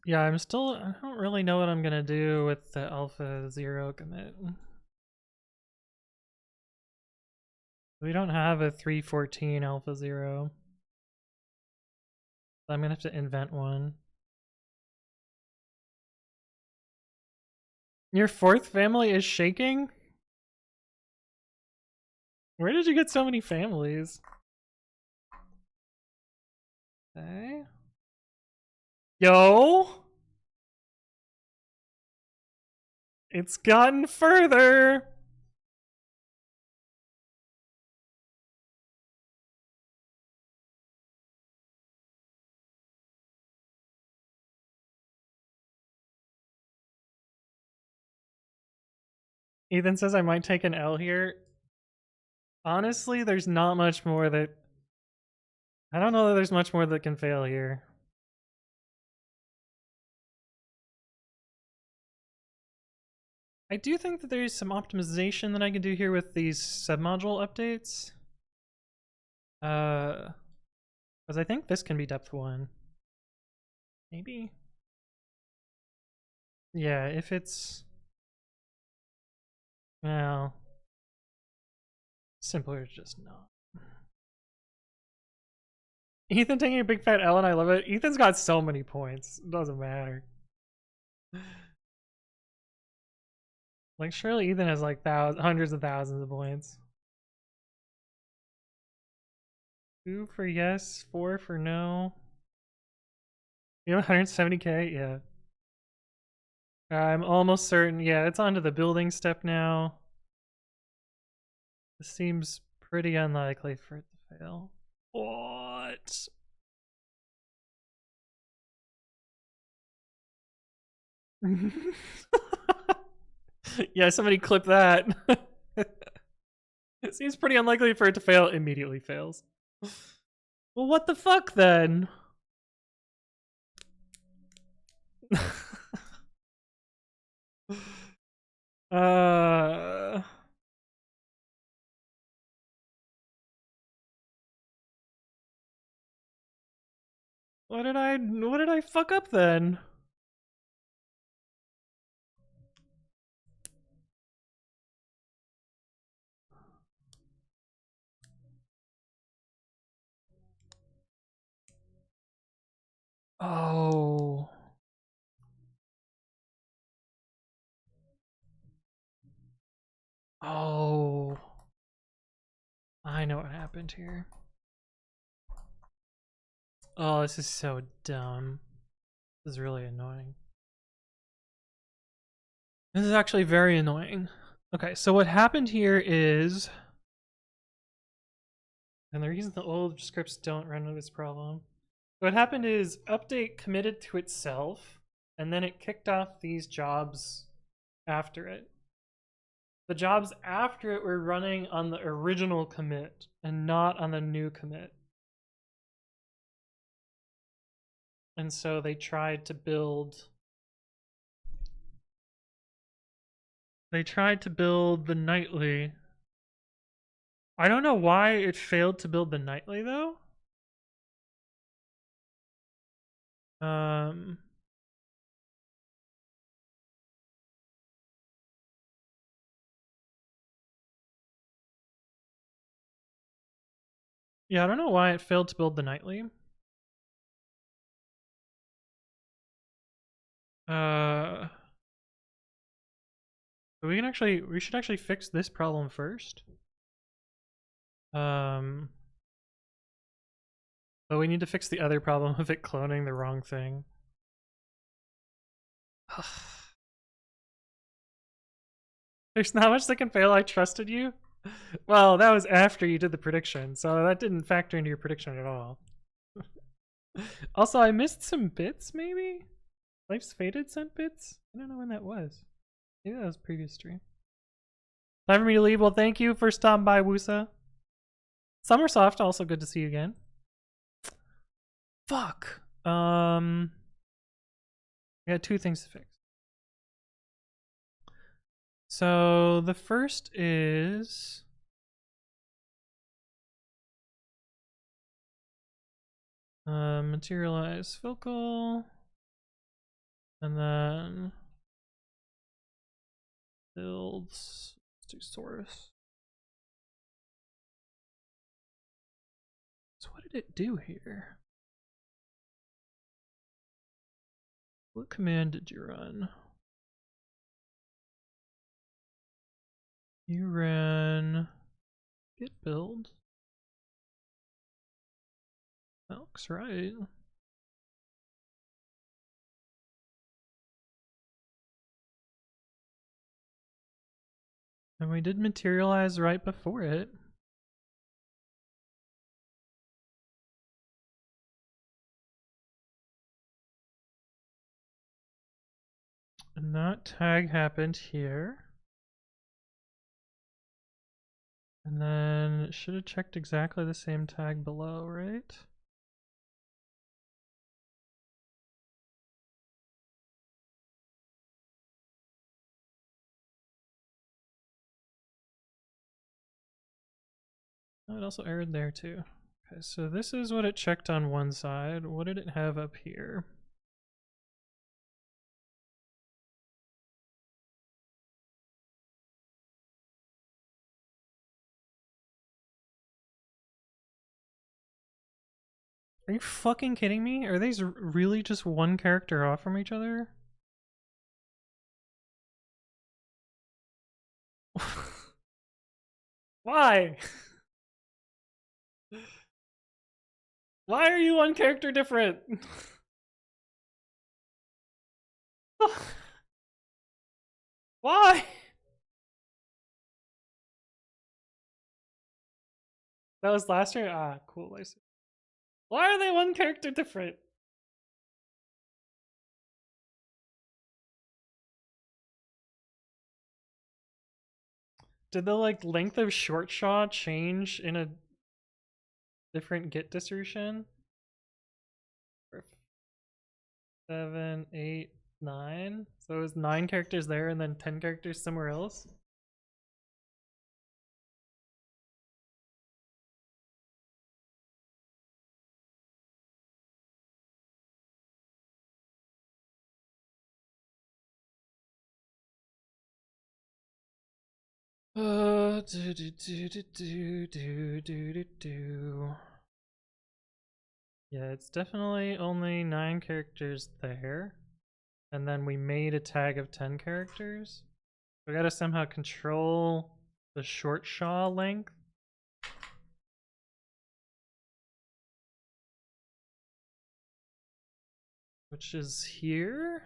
Yeah, I don't really know what I'm gonna do with the alpha 0 commit. We don't have a 3.14 alpha 0. So I'm gonna have to invent one. Your 4th family is shaking? Where did you get so many families? Okay. Yo! It's gotten further! Ethan says I might take an L here. Honestly, there's not much more that... I don't know that there's much more that can fail here. I do think that there's some optimization that I can do here with these submodule updates. Because I think this can be depth 1. Maybe? Yeah, if it's... Well... Simpler is just not. Ethan taking a big fat L and I love it. Ethan's got so many points. It doesn't matter. Like, surely Ethan has like hundreds of thousands of points. 2 for yes, 4 for no. You have 170k? Yeah. I'm almost certain. Yeah, it's onto the building step now. This seems pretty unlikely for it to fail. What? Yeah, somebody clip that. It seems pretty unlikely for it to fail. Immediately fails. Well, what the fuck then? uh... What did I fuck up then? Oh. Oh. I know what happened here. Oh, this is so dumb. This is really annoying. This is actually very annoying. Okay, so what happened here is, and the reason the old scripts don't run into this problem, what happened is update committed to itself, and then it kicked off these jobs after it. The jobs after it were running on the original commit and not on the new commit. And so they tried to build the nightly. I don't know why it failed to build the nightly though. Yeah, I don't know why it failed to build the nightly. But we should actually fix this problem first. But we need to fix the other problem of it cloning the wrong thing. There's not much that can fail. I trusted you. Well, that was after you did the prediction, so that didn't factor into your prediction at all. Also, I missed some bits, maybe? Life's Faded sent bits? I don't know when that was. Maybe that was previous stream. Time for me to leave. Well, thank you for stopping by, Wusa. Summersoft, also good to see you again. Fuck. I got two things to fix. So the first is materialize focal, and then builds. Let's do source. So what did it do here? What command did you run? You ran git build. That looks right. And we did materialize right before it. And that tag happened here. And then it should have checked exactly the same tag below, right? Oh, it also errored there too. Okay, so this is what it checked on one side. What did it have up here? Are you fucking kidding me? Are these really just one character off from each other? Why? Why are you one character different? Why? That was last year? Ah, cool. I see. Why are they one character different? Did the like length of short shaw change in a different git distribution? 7, 8, 9. So it was 9 characters there and then 10 characters somewhere else. Yeah, it's definitely only 9 characters there. And then we made a tag of 10 characters. We gotta somehow control the short shaw length. Which is here.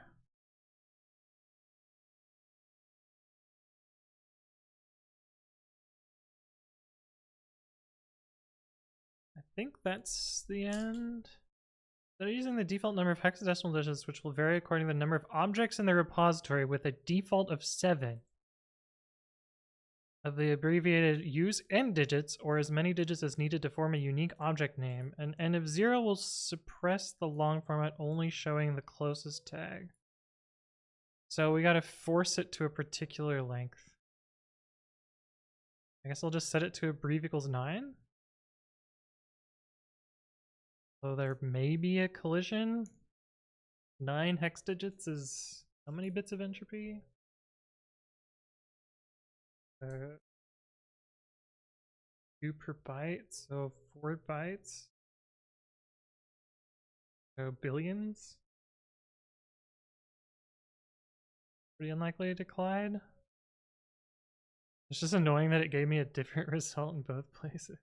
I think that's the end. They're using the default number of hexadecimal digits, which will vary according to the number of objects in their repository with a default of 7 of the abbreviated use n digits, or as many digits as needed to form a unique object name. An n of 0 will suppress the long format, only showing the closest tag. So we gotta force it to a particular length. I guess I'll just set it to abbrev equals 9. So there may be a collision. 9 hex digits is how many bits of entropy? 2 per byte, so 4 bytes. So billions. Pretty unlikely to collide. It's just annoying that it gave me a different result in both places.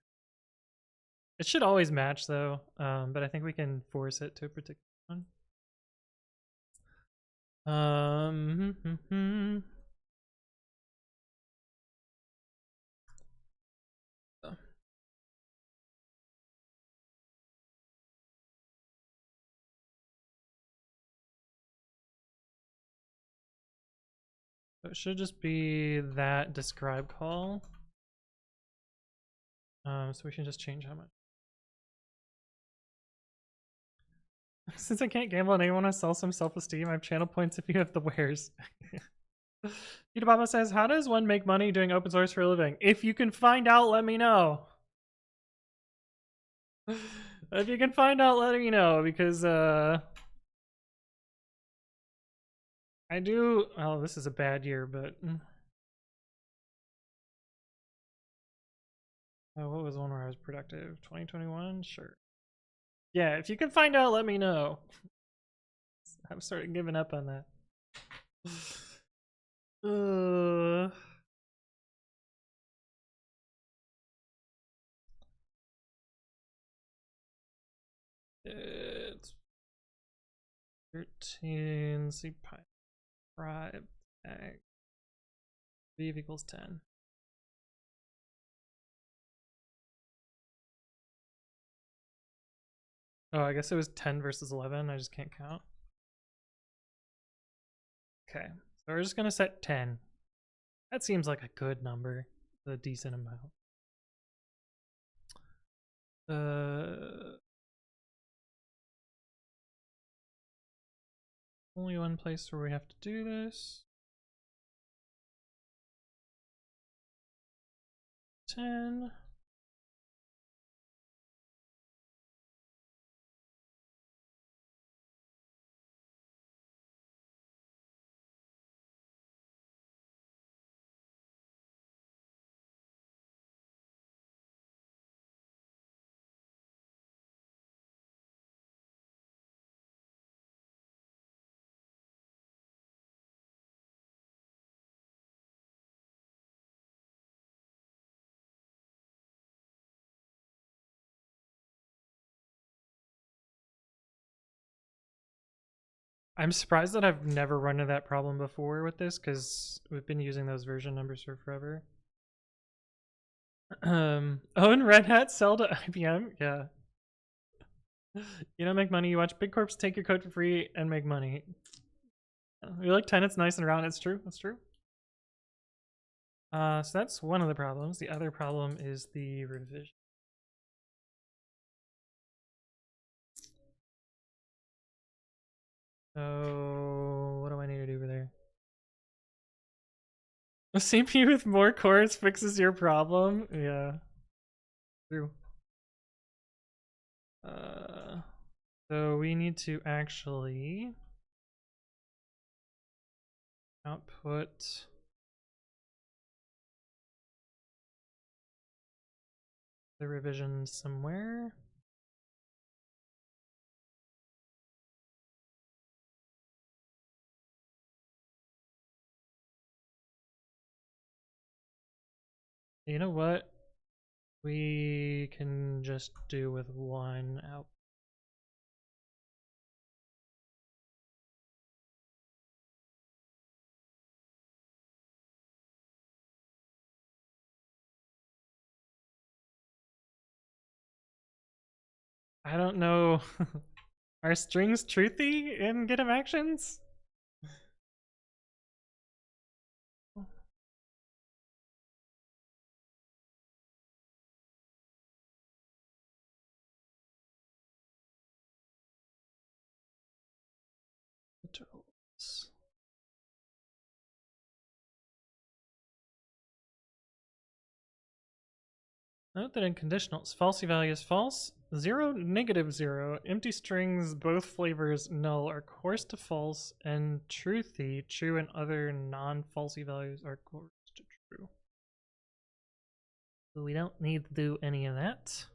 It should always match though, but I think we can force it to a particular one. So it should just be that describe call. So we can just change how much. Since I can't gamble and I want to sell some self-esteem, I have channel points if you have the wares. Yutababa says, how does one make money doing open source for a living? If you can find out, let me know. If you can find out, let me know, because I do. Oh, this is a bad year, but oh, what was one where I was productive? 2021, sure. Yeah, if you can find out, let me know. I'm sort of giving up on that. It's 13 c pi prime tag v equals 10. Oh, I guess it was 10 versus 11. I just can't count. Okay, so we're just gonna set 10. That seems like a good number, a decent amount. Only one place where we have to do this. 10. I'm surprised that I've never run into that problem before with this, because we've been using those version numbers for forever. Own Red Hat, sell to IBM? Yeah. You don't make money, you watch big corps take your code for free and make money. You like tenants nice and round, it's true, that's true. So that's one of the problems. The other problem is the revision. So what do I need to do over there? A CPU with more cores fixes your problem? Yeah. True. So we need to actually output the revision somewhere. You know what? We can just do with one out. I don't know. Are strings truthy in get 'em actions? Note that in conditionals, falsy value is false, 0, -0, empty strings, both flavors null are coarse to false, and truthy, true and other non-falsy values are coarse to true. So we don't need to do any of that.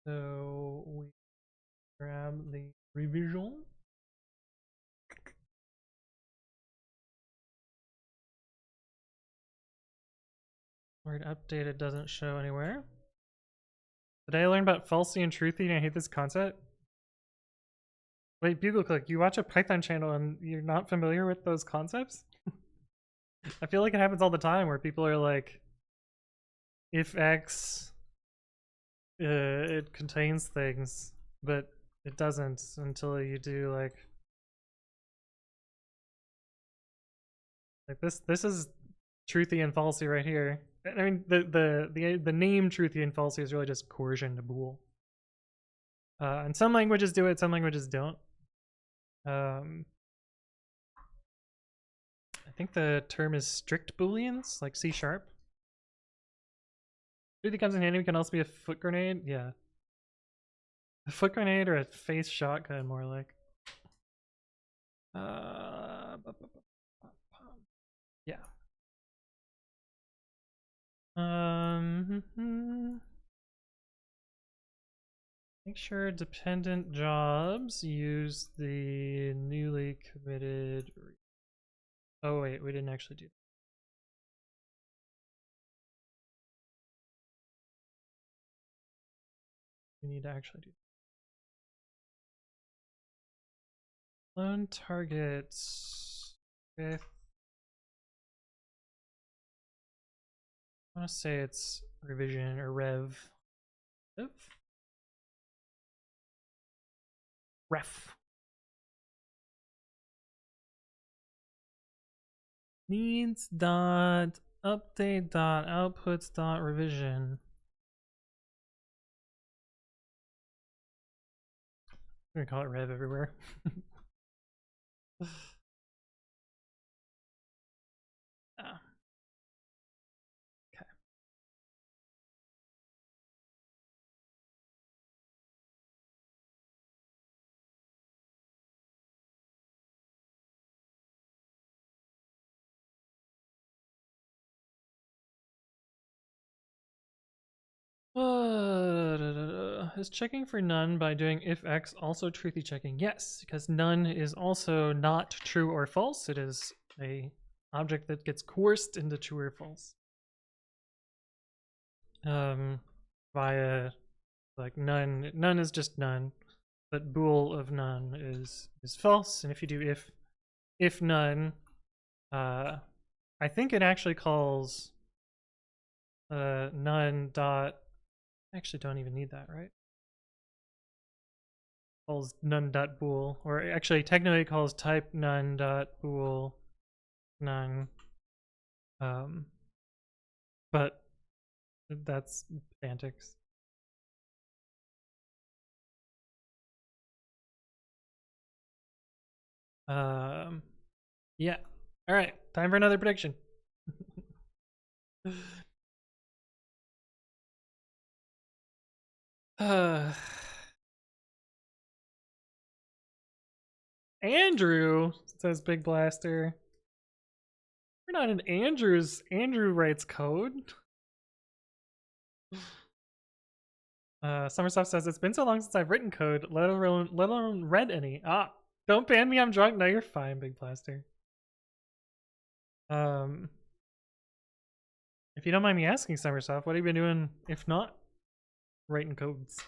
So we grab the revision. Word updated doesn't show anywhere. Did I learn about falsy and truthy and I hate this concept? Wait, BugleClick, you watch a Python channel and you're not familiar with those concepts? I feel like it happens all the time where people are like, if X, it contains things, but it doesn't until you do like this is truthy and falsy right here. I mean, the name truthy and falsy is really just coercion to bool. And some languages do it, some languages don't. I think the term is strict booleans, like C#. Truthy comes in handy. Can also be a foot grenade. Yeah, a foot grenade or a face shotgun, more like. Yeah. Make sure dependent jobs use the newly committed. Oh wait, we didn't actually do that. We need to actually do that. Lone targets with. I want to say it's revision or rev. Ref. Needs dot update dot outputs dot revision. I'm gonna call it rev everywhere. Ah. Okay. Is checking for none by doing if x also truthy checking? Yes, because none is also not true or false. It is a object that gets coerced into true or false. Via like none. None is just none, but bool of none is false. And if you do if none, I think it actually calls none dot. Actually don't even need that, right? Calls none.bool, or actually technically it calls type none.bool none. But that's semantics. Yeah. All right, time for another prediction. Andrew, says Big Blaster. We're not in Andrew's. Andrew writes code. Summersoft says it's been so long since I've written code, let alone read any. Ah, don't ban me. I'm drunk. No, you're fine, Big Blaster. If you don't mind me asking, Summersoft, what have you been doing? If not writing codes.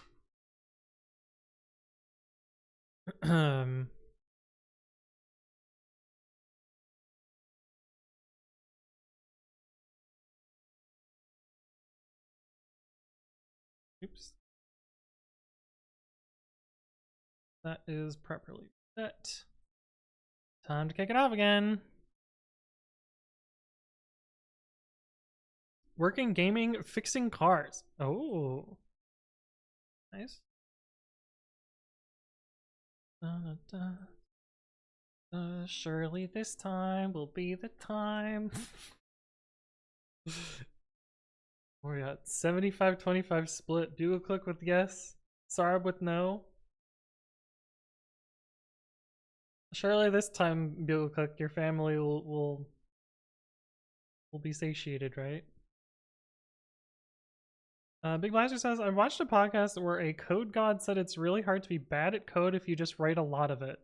Oops. That is properly set. Time to kick it off again. Working, gaming, fixing cars. Oh. Nice. Surely this time will be the time. We got 75-25 split. Bugle click with yes. Sarb with no. Surely this time, Bugle click, your family will be satiated, right? Big Blaster says, I watched a podcast where a code god said it's really hard to be bad at code if you just write a lot of it.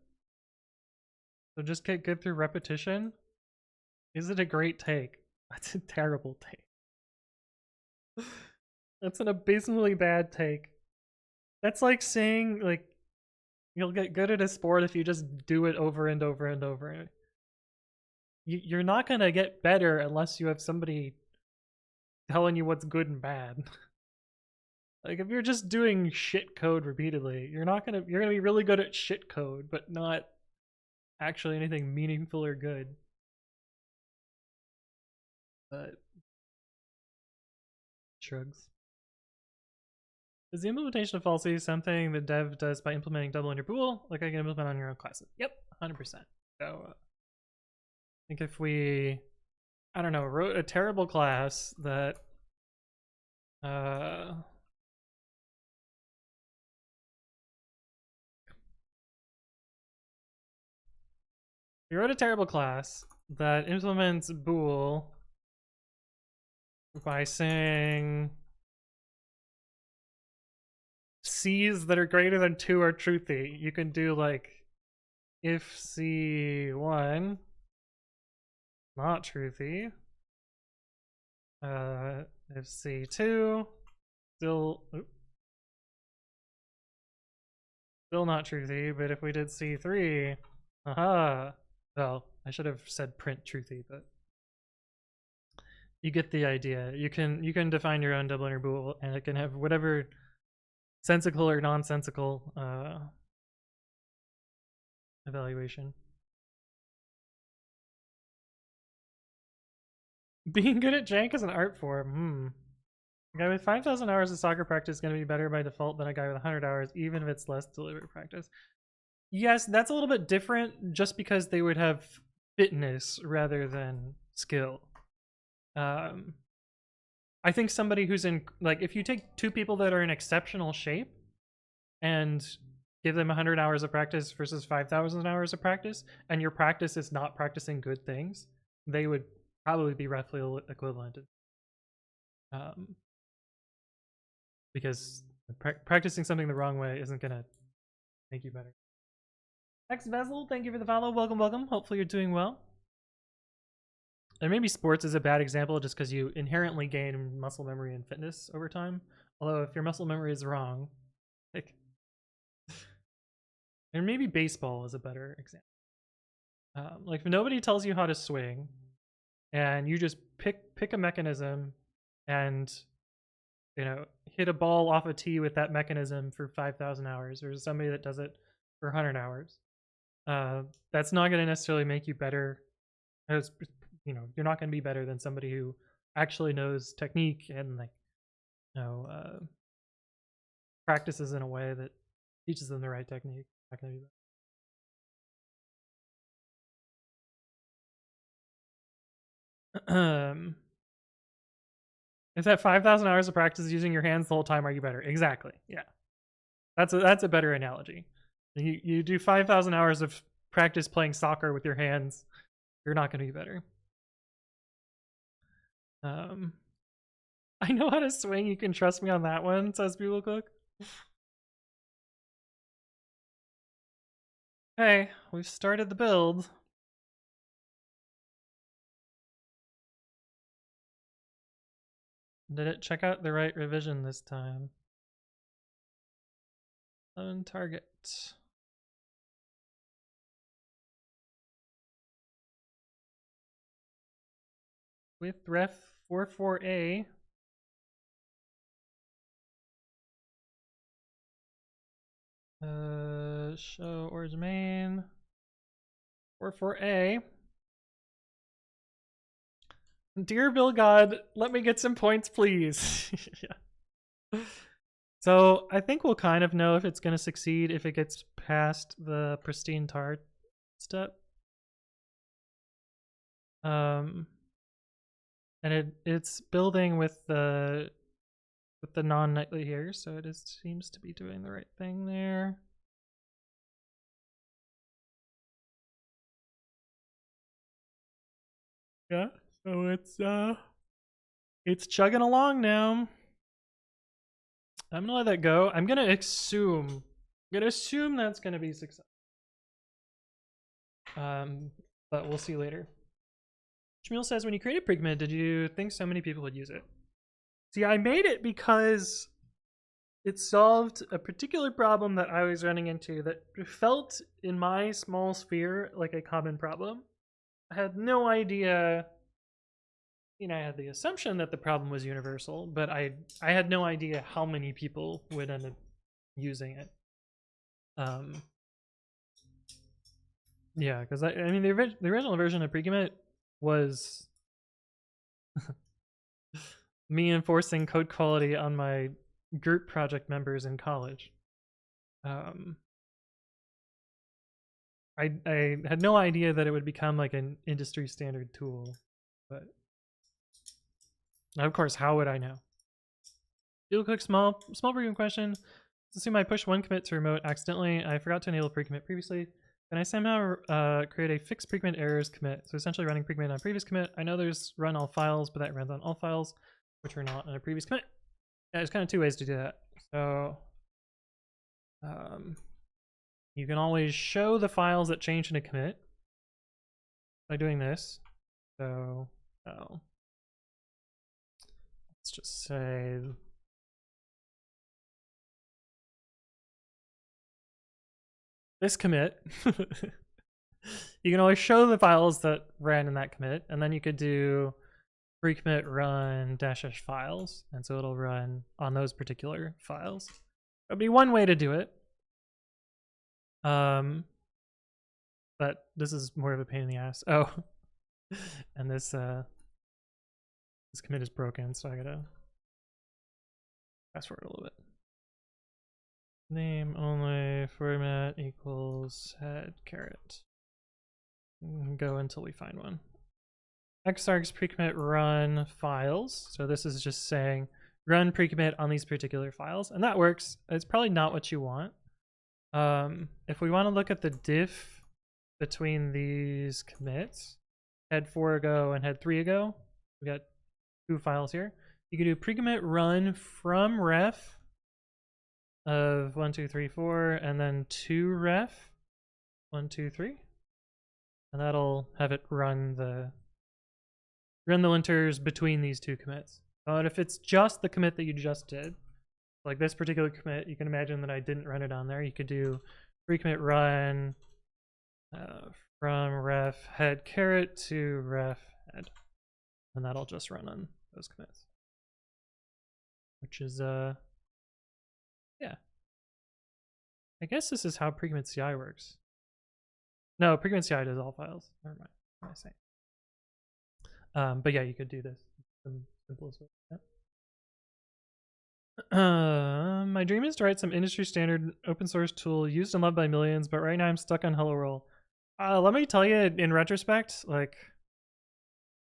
So just get good through repetition. Is it a great take? That's a terrible take. That's an abysmally bad take. That's like saying, like, you'll get good at a sport if you just do it over and over and over. You're not gonna get better unless you have somebody telling you what's good and bad. Like, if you're just doing shit code repeatedly, you're gonna be really good at shit code, but not actually anything meaningful or good. But shrugs. Is the implementation of falsy something the dev does by implementing double in your bool, like I can implement on your own classes? Yep, 100%. So I think if we, I don't know, wrote a terrible class that we wrote a terrible class that implements bool by saying C's that are greater than 2 are truthy. You can do like if C1 not truthy, if C2 still not truthy, but if we did C3, well, I should have said print truthy, but you get the idea. You can define your own double inner bool, and it can have whatever sensical or nonsensical evaluation. Being good at jank is an art form. A guy with 5,000 hours of soccer practice is going to be better by default than a guy with 100 hours, even if it's less deliberate practice. Yes, that's a little bit different just because they would have fitness rather than skill. I think somebody who's in, like, if you take two people that are in exceptional shape and give them 100 hours of practice versus 5,000 hours of practice, and your practice is not practicing good things, they would probably be roughly equivalent. Because practicing something the wrong way isn't gonna make you better. X Vezel, thank you for the follow. Welcome, welcome. Hopefully you're doing well. And maybe sports is a bad example just because you inherently gain muscle memory and fitness over time. Although if your muscle memory is wrong, like, and maybe baseball is a better example. Like if nobody tells you how to swing, and you just pick a mechanism and you know, hit a ball off a tee with that mechanism for 5,000 hours, or somebody that does it for 100 hours. That's not going to necessarily make you better. As, you know, you're not going to be better than somebody who actually knows technique and, like, you know, practices in a way that teaches them the right technique. Not going to be better. If that 5,000 hours of practice using your hands the whole time, are you better? Exactly. Yeah, that's a better analogy. You do 5,000 hours of practice playing soccer with your hands, you're not going to be better. I know how to swing. You can trust me on that one, says BugleCook. Hey, we've started the build. Did it check out the right revision this time? On target. With ref 44A. Show origin main 44A. Dear Bill God, let me get some points, please. Yeah. So I think we'll kind of know if it's going to succeed if it gets past the pristine tar step. And it's building with the non-nightly here, so it seems to be doing the right thing there. Yeah, so it's chugging along now. I'm gonna let that go. I'm gonna assume that's gonna be successful. But we'll see later. Shmuel says, when you created Pigment, did you think so many people would use it? See, I made it because it solved a particular problem that I was running into that felt in my small sphere like a common problem. I had no idea. You know, I had the assumption that the problem was universal, but I had no idea how many people would end up using it. Yeah, because I mean the original version of Precommit was me enforcing code quality on my group project members in college. I had no idea that it would become like an industry standard tool, but of course, how would I know? Real quick, small pre-commit question. Let's assume I pushed one commit to remote accidentally. I forgot to enable pre-commit previously. Can I somehow create a fixed pre-commit errors commit? So essentially running pre-commit on previous commit. I know there's run all files, but that runs on all files, which are not on a previous commit. Yeah, there's kind of two ways to do that. So you can always show the files that change in a commit by doing this. So let's just say this commit. You can always show the files that ran in that commit, and then you could do pre-commit run -- files, and so it'll run on those particular files. That'd be one way to do it. But this is more of a pain in the ass. Oh, and this commit is broken, so I gotta fast forward a little bit. Name only format equals head caret. Go until we find one. Xargs pre-commit run files. So this is just saying run pre-commit on these particular files, and that works. It's probably not what you want. If we want to look at the diff between these commits, head 4 ago and head 3 ago, we got two files here. You can do pre-commit run from ref of 1, 2, 3, 4, and then to ref 1, 2, 3, and that'll have it run the linters between these two commits. And if it's just the commit that you just did, like this particular commit, you can imagine that I didn't run it on there. You could do pre-commit run from ref head caret to ref head, and that'll just run on those commits. which is yeah. I guess this is how pre-commit CI works. No, pre-commit CI does all files. Never mind. What am I saying? But yeah, you could do this. The simplest way. Yeah. My dream is to write some industry standard open source tool used and loved by millions, but right now I'm stuck on Hello World. Let me tell you, in retrospect, like,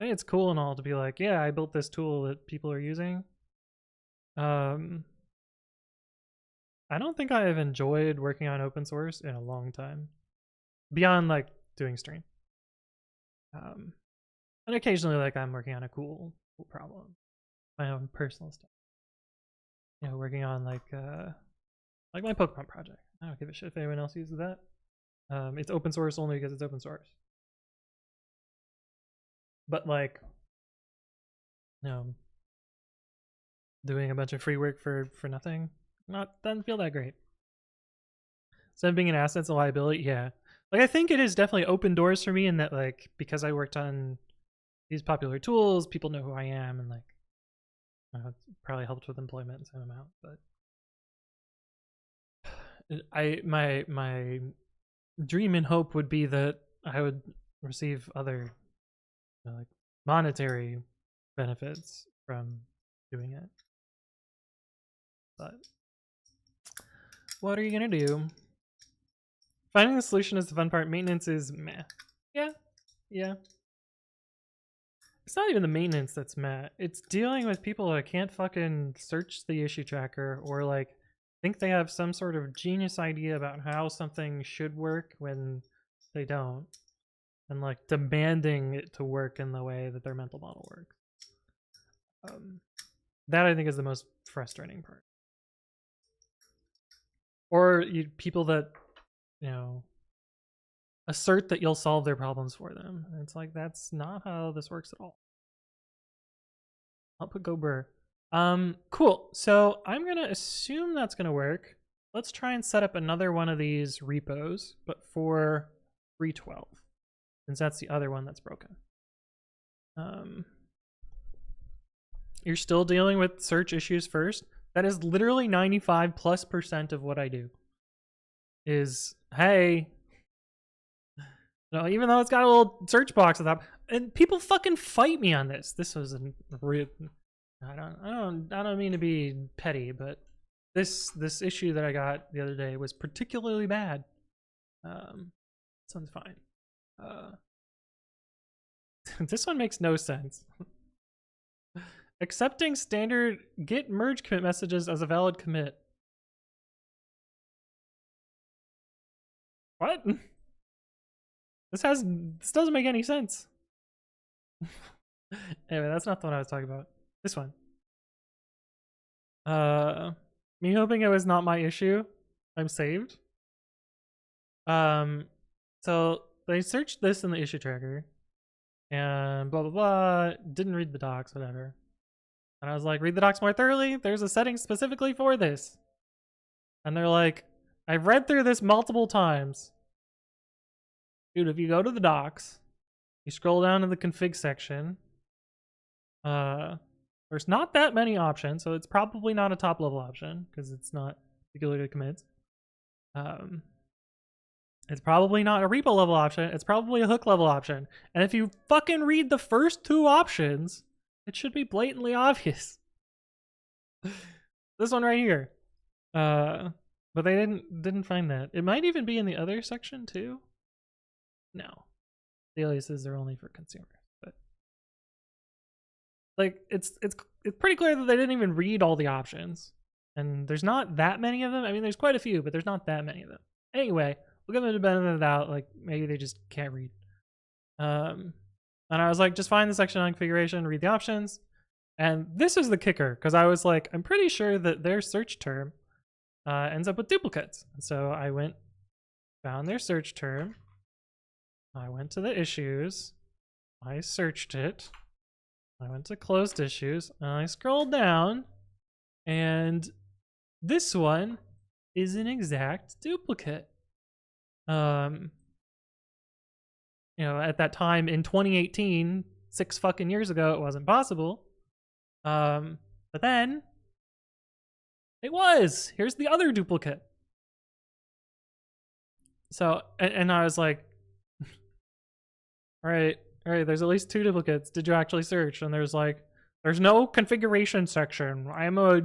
I think it's cool and all to be like, yeah, I built this tool that people are using. I don't think I have enjoyed working on open source in a long time, beyond like doing stream. And occasionally, like, I'm working on a cool problem, my own personal stuff. You know, working on like my Pokemon project. I don't give a shit if anyone else uses that. It's open source only because it's open source. But like, you know, doing a bunch of free work for nothing, doesn't feel that great. Instead of being an asset, it's a liability. Yeah, like I think it is definitely open doors for me in that, like, because I worked on these popular tools, people know who I am, and like, it's probably helped with employment in some amount. But my dream and hope would be that I would receive other, you know, like, monetary benefits from doing it. But what are you gonna do? Finding the solution is the fun part. Maintenance is meh. Yeah. It's not even the maintenance that's meh. It's dealing with people that can't fucking search the issue tracker or like think they have some sort of genius idea about how something should work when they don't, and like demanding it to work in the way that their mental model works. That I think is the most frustrating part. Or people that, you know, assert that you'll solve their problems for them. And it's like, that's not how this works at all. I'll put go burr. Cool. So I'm gonna assume that's gonna work. Let's try and set up another one of these repos, but for 3.12, since that's the other one that's broken. You're still dealing with search issues first. That is literally 95+% of what I do. Is, hey, no, even though it's got a little search box at the top, and people fucking fight me on this. This was a real. I don't mean to be petty, but this issue that I got the other day was particularly bad. This one's fine. This one makes no sense. Accepting standard git merge commit messages as a valid commit. What? This doesn't make any sense. Anyway, that's not the one I was talking about. This one. Me hoping it was not my issue. I'm saved. So they searched this in the issue tracker and blah blah blah, didn't read the docs, whatever. And I was like, read the docs more thoroughly. There's a setting specifically for this. And they're like, I've read through this multiple times. Dude, if you go to the docs, you scroll down to the config section, there's not that many options, so it's probably not a top level option because it's not particularly commits. It's probably not a repo level option. It's probably a hook level option. And if you fucking read the first two options, it should be blatantly obvious. This one right here. But they didn't find that. It might even be in the other section too. No. The aliases are only for consumers. But like it's pretty clear that they didn't even read all the options. And there's not that many of them. I mean, there's quite a few, but there's not that many of them. Anyway, we'll give them the benefit of the doubt. Like, maybe they just can't read. And I was like, just find the section on configuration, read the options. And this is the kicker, because I was like, I'm pretty sure that their search term ends up with duplicates. And so I found their search term. I went to the issues. I searched it. I went to closed issues. And I scrolled down. And this one is an exact duplicate. You know, at that time in 2018, 6 fucking years ago, it wasn't possible. But then It was. Here's the other duplicate. So, and I was like, all right, there's at least 2 duplicates. Did you actually search? And there's like, there's no configuration section. I am a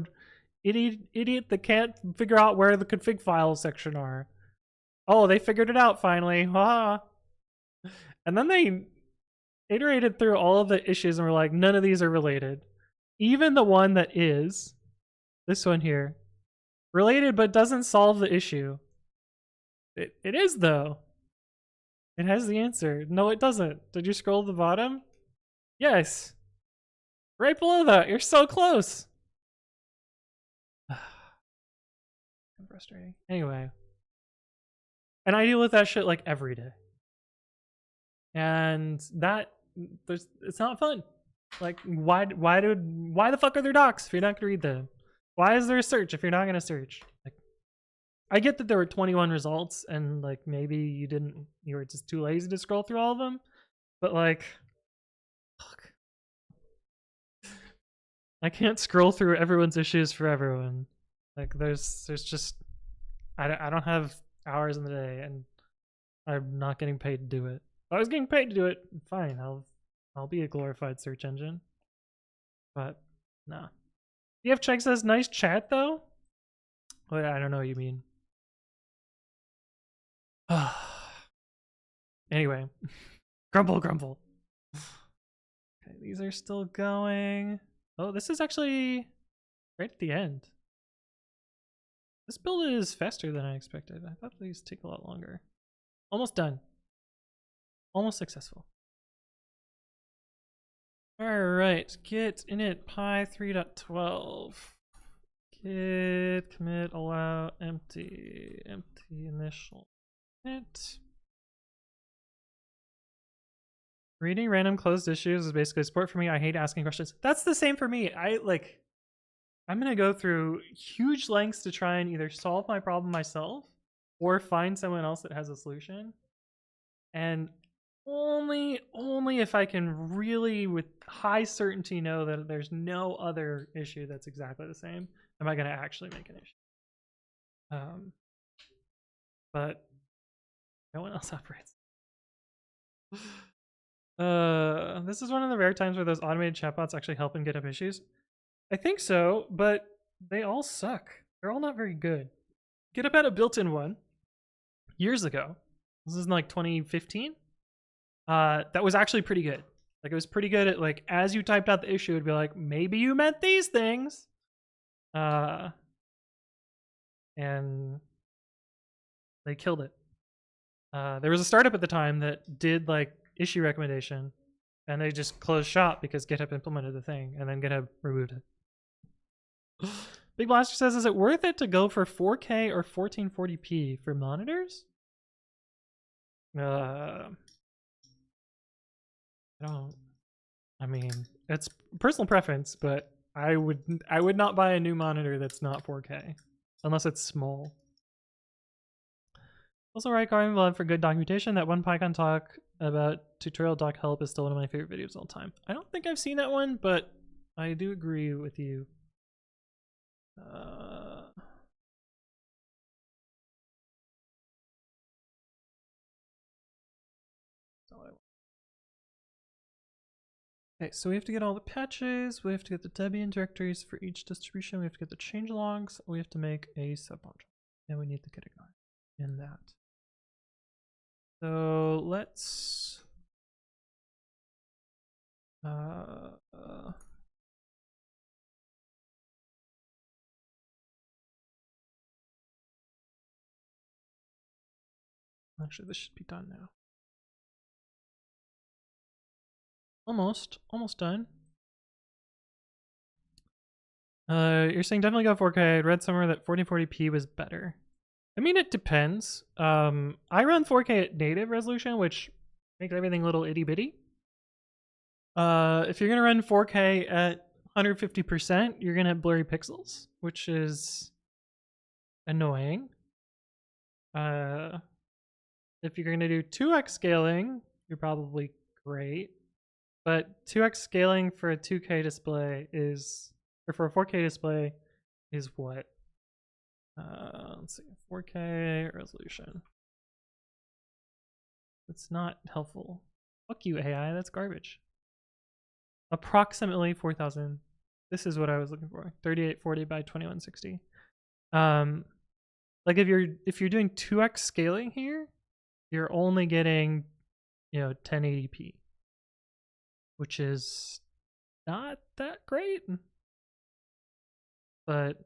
idiot that can't figure out where the config files section are. Oh, they figured it out finally. Ha. And then they iterated through all of the issues and were like, none of these are related. Even the one that is, this one here, related but doesn't solve the issue. It is though. It has the answer. No, it doesn't. Did you scroll to the bottom? Yes. Right below that. You're so close. Frustrating. Anyway. And I deal with that shit like every day. And it's not fun. Like, why the fuck are there docs if you're not gonna read them? Why is there a search if you're not gonna search? Like, I get that there were 21 results and like maybe you were just too lazy to scroll through all of them, but like, fuck. I can't scroll through everyone's issues for everyone. Like, there's just, I don't have hours in the day and I'm not getting paid to do it. If I was getting paid to do it, fine, I'll be a glorified search engine. But nah. DF Check says nice chat though. Well, I don't know what you mean. Anyway, grumble. Okay, these are still going. Oh, this is actually right at the end. This build is faster than I expected. I thought these take a lot longer. Almost done. Almost successful. Alright, git init pi 3.12. Git commit allow empty initial init. Reading random closed issues is basically sport for me. I hate asking questions. That's the same for me. I'm gonna go through huge lengths to try and either solve my problem myself or find someone else that has a solution. And only if I can really with high certainty know that there's no other issue that's exactly the same am I going to actually make an issue. But no one else operates. This is one of the rare times where those automated chatbots actually help in GitHub issues. I think so, but they all suck. They're all not very good. GitHub had a built-in one years ago. This is in like 2015. That was actually pretty good. Like, it was pretty good at, like, as you typed out the issue, it'd be like, maybe you meant these things. And they killed it. There was a startup at the time that did like issue recommendation, and they just closed shop because GitHub implemented the thing, and then GitHub removed it. Big Blaster says, is it worth it to go for 4K or 1440p for monitors? I mean, it's personal preference, but I would not buy a new monitor that's not 4K unless it's small. Also, right, Garden Blood for good documentation. That one PyCon talk about tutorial doc help is still one of my favorite videos of all time. I don't think I've seen that one, but I do agree with you. Okay, so we have to get all the patches, we have to get the Debian directories for each distribution, we have to get the changelogs, we have to make a submodule, and we need the category in that. So let's actually, this should be done now. Almost done. You're saying definitely go 4K. I read somewhere that 1440p was better. I mean, it depends. I run 4K at native resolution, which makes everything a little itty bitty. If you're gonna run 4K at 150%, you're gonna have blurry pixels, which is annoying. If you're gonna do 2x scaling, you're probably great. But 2x scaling for a 2K display is, or for a 4K display is what? Let's see, 4K resolution. It's not helpful. Fuck you, AI. That's garbage. Approximately 4,000. This is what I was looking for. 3840 by 2160. Like if you're doing 2x scaling here, you're only getting, 1080p, which is not that great. But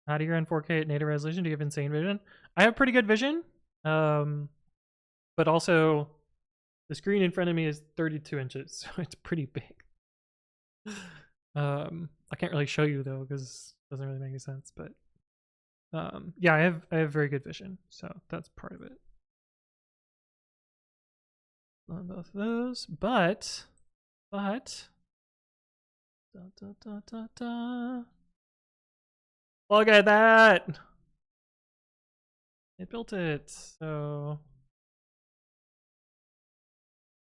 how do you run 4K at native resolution? Do you have insane vision? I have pretty good vision, but also the screen in front of me is 32 inches, so it's pretty big. I can't really show you though because it doesn't really make any sense. But yeah, I have very good vision, so that's part of it. On both of those, but da, da, da, da, da. Look at that! It built it, so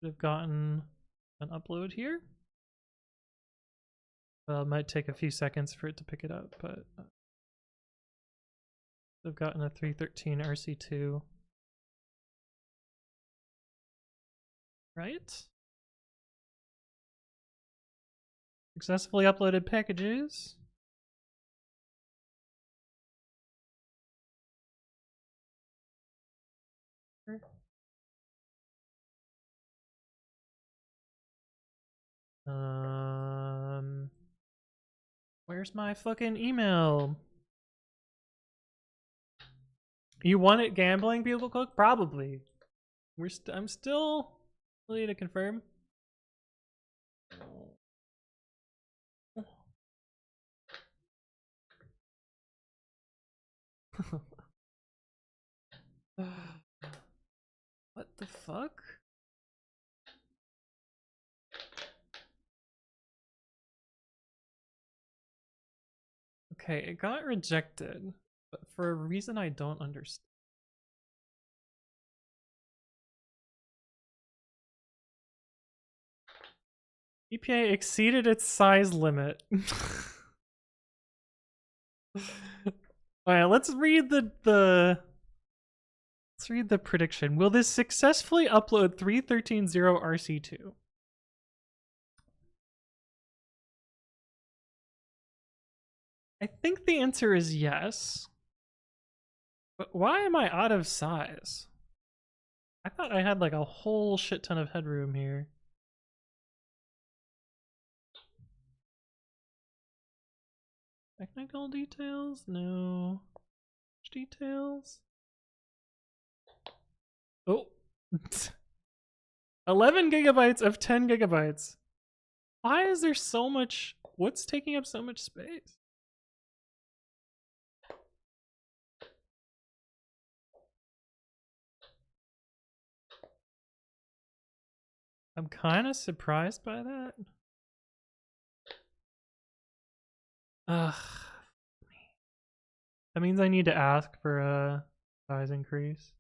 we've gotten an upload here. Well, it might take a few seconds for it to pick it up, but we've gotten a 313 RC2. Right? Successfully uploaded packages. Where's my fucking email? You want it gambling, people cook? Probably. I'm still ready to confirm. What the fuck? Okay, it got rejected, but for a reason I don't understand. EPA exceeded its size limit. Alright, let's read the prediction. Will this successfully upload 313.0 RC2? I think the answer is yes. But why am I out of size? I thought I had like a whole shit ton of headroom here. Technical details? No. Details? Oh. 11 gigabytes of 10 gigabytes. Why is there so much? What's taking up so much space? I'm kind of surprised by that. Ugh. That means I need to ask for a size increase.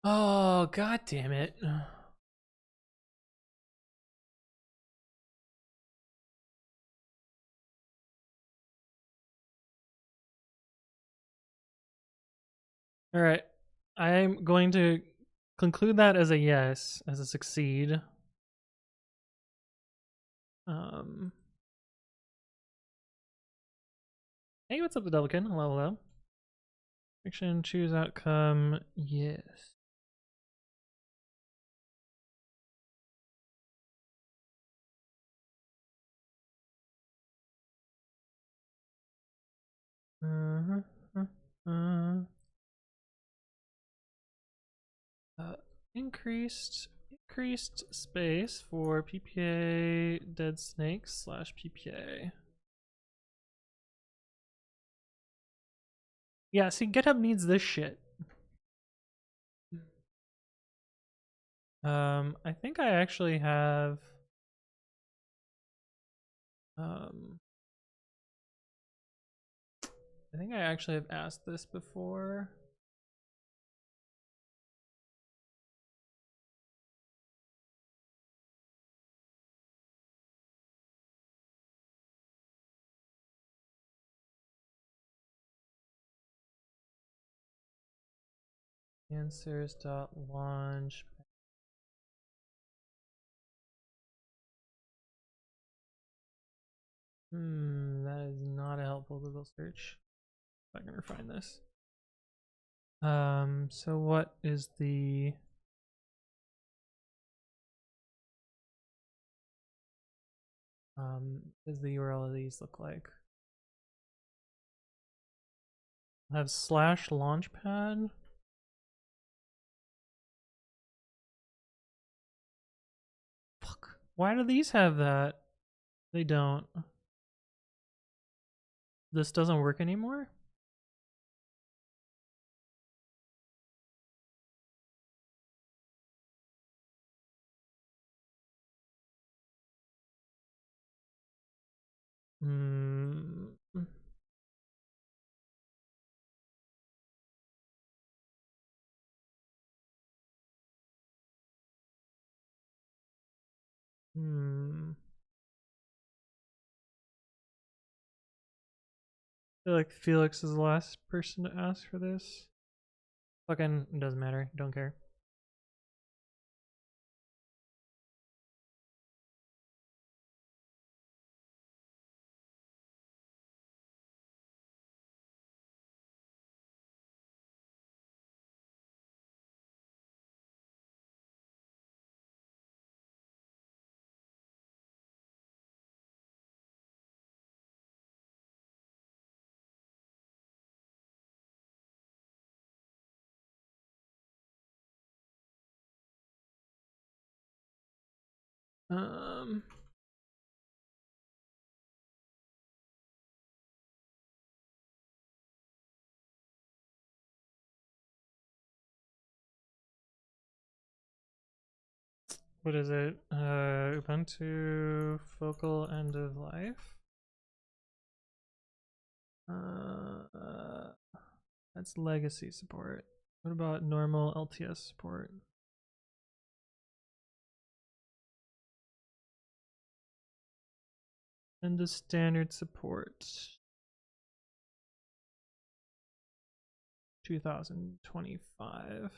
Oh, god damn it. All right. I'm going to conclude that as a yes, as a succeed. Hey, what's up, the Devilkin? Hello, hello. Fiction, choose outcome, yes. Increased space for PPA deadsnakes / PPA. Yeah, see, GitHub needs this shit. I think I actually have I think I actually have asked this before. Answers.launch. That is not a helpful Google search. I'm gonna find this. So what is the does the URL of these look like? I have /launchpad. Fuck. Why do these have that? They don't. This doesn't work anymore? Hmm. I feel like Felix is the last person to ask for this. Fucking doesn't matter. Don't care. What is it? Ubuntu focal end of life. That's legacy support. What about normal LTS support? And the standard support. 2025.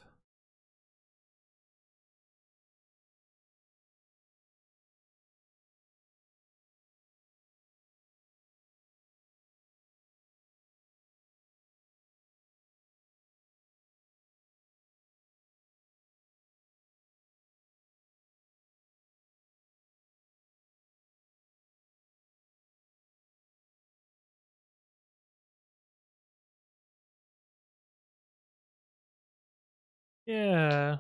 Yeah.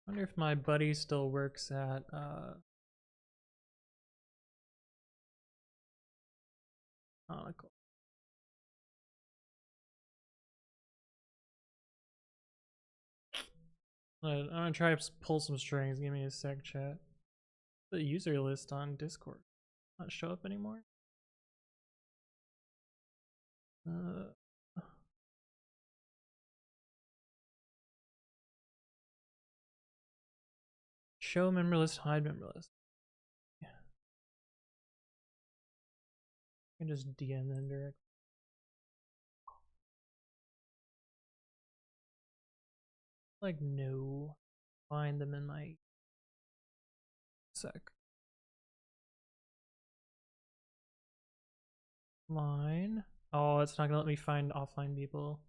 I wonder if my buddy still works at Chronicle. I'm gonna try to pull some strings. Give me a sec, chat. The user list on Discord not show up anymore. Show member list, hide member list. Yeah. I can just DM them directly. Like, no. Find them in my sec. Line. Oh, it's not gonna let me find offline people.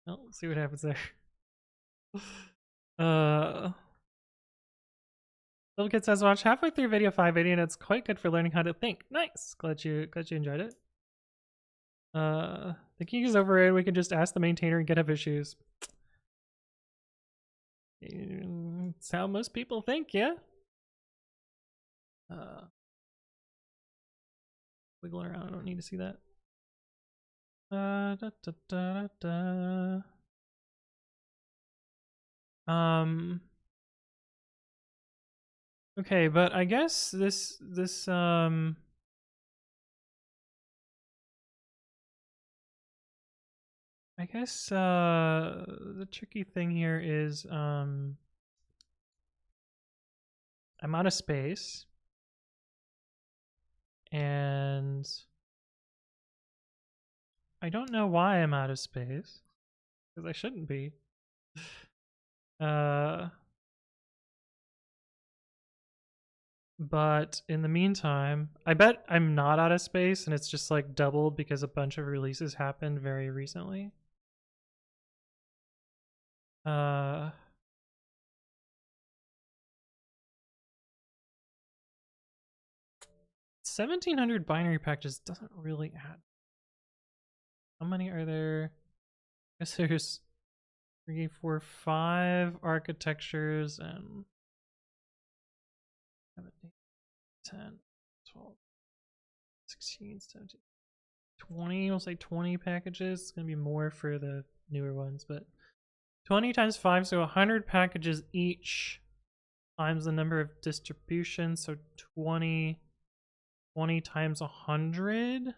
Well, let's see what happens there. Little Kid says, watch halfway through video 580 and it's quite good for learning how to think. Nice. Glad you enjoyed it. The key is overrated. We can just ask the maintainer and GitHub issues. It's how most people think, yeah? Wiggle around, I don't need to see that. Da, da, da, da, da. Okay, but I guess this I guess the tricky thing here is I'm out of space, and I don't know why I'm out of space, because I shouldn't be. But in the meantime, I bet I'm not out of space and it's just like doubled because a bunch of releases happened very recently. 1700 binary packages doesn't really add. How many are there? I guess there's 3, 4, 5 architectures and 7, 8, 10, 12, 16, 17, 20. We'll say 20 packages. It's going to be more for the newer ones, but 20 times 5, so 100 packages each times the number of distributions, so 20 times 100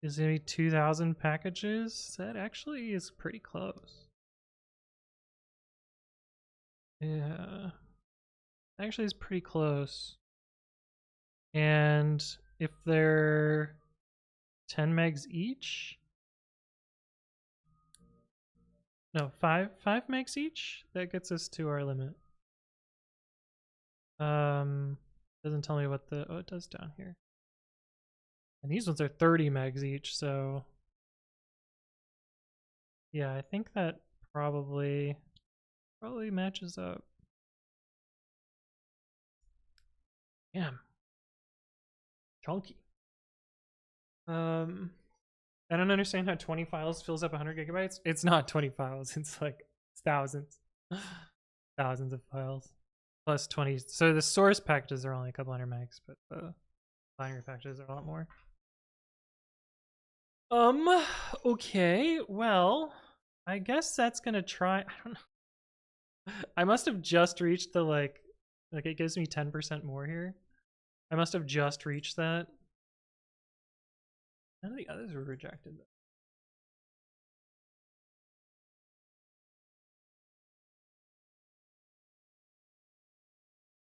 is going to be 2,000 packages. That actually is pretty close. Yeah, actually is pretty close. And if they're 10 megs each, no, 5 megs each, that gets us to our limit. Doesn't tell me what the, oh, it does down here. And these ones are 30 megs each, so yeah, I think that probably matches up. Damn. Chunky. I don't understand how 20 files fills up 100 gigabytes. It's not 20 files, it's like thousands. Thousands of files. Plus 20. So the source packages are only a couple hundred megs, but the binary packages are a lot more. Okay, well, I guess that's gonna try. I don't know. I must have just reached the like it gives me 10% more here. I must have just reached that. None of the others were rejected though.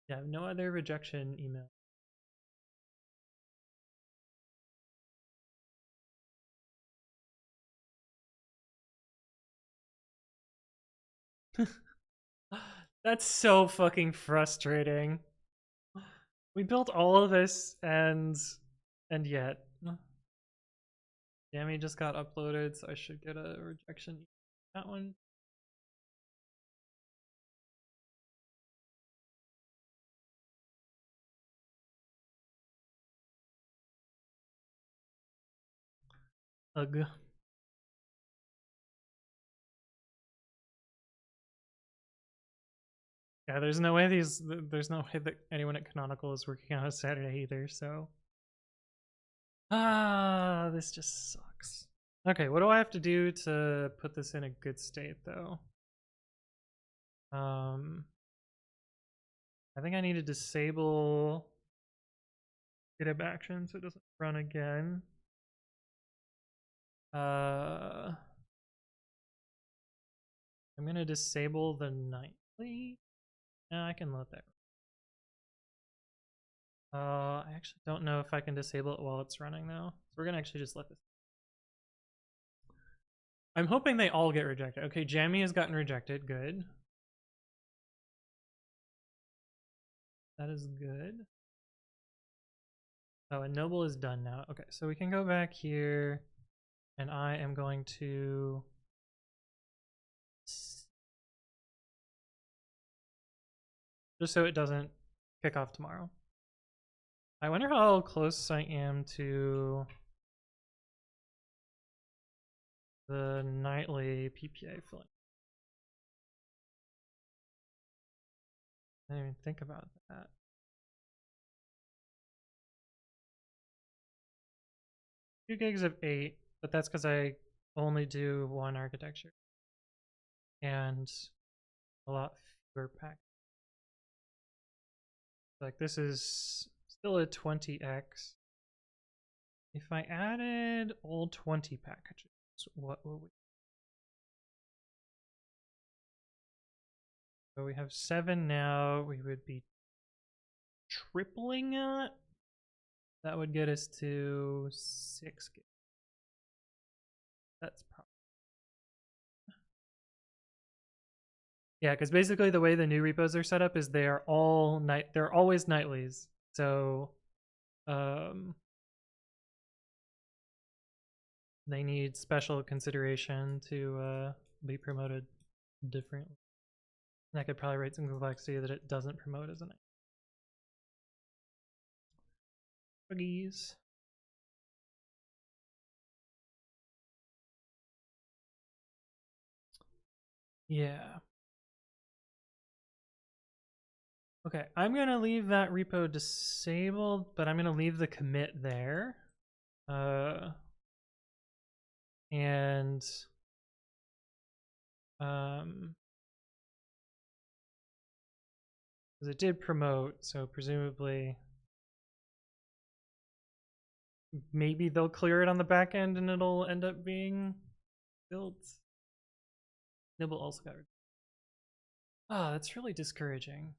Yeah, no other rejection email. That's so fucking frustrating. We built all of this and yet Yami just got uploaded, so I should get a rejection. That one. Ugh. Yeah, there's no way that anyone at Canonical is working on a Saturday either, so. This just sucks. Okay, what do I have to do to put this in a good state though? I think I need to disable GitHub action so it doesn't run again. I'm gonna disable the nightly. No, I can let that. I actually don't know if I can disable it while it's running though. So we're gonna actually just let this. I'm hoping they all get rejected. Okay, Jammy has gotten rejected. Good. That is good. Oh, and Noble is done now. Okay, so we can go back here, and I am going to just so it doesn't kick off tomorrow. I wonder how close I am to the nightly PPA filling. I didn't even think about that. 2 gigs of 8, but that's because I only do one architecture and a lot fewer packs. Like this is still a 20x. If I added all 20 packages, what will we? So we have 7 now. We would be tripling it. That would get us to 6 gigs. That's probably. Yeah, because basically the way the new repos are set up is they're always nightlies. So they need special consideration to be promoted differently. And I could probably write some complexity that it doesn't promote as a night. Buggies. Yeah. Okay, I'm gonna leave that repo disabled, but I'm gonna leave the commit there. And because it did promote, so presumably maybe they'll clear it on the back end and it'll end up being built. Nibble also got rid. Oh, that's really discouraging.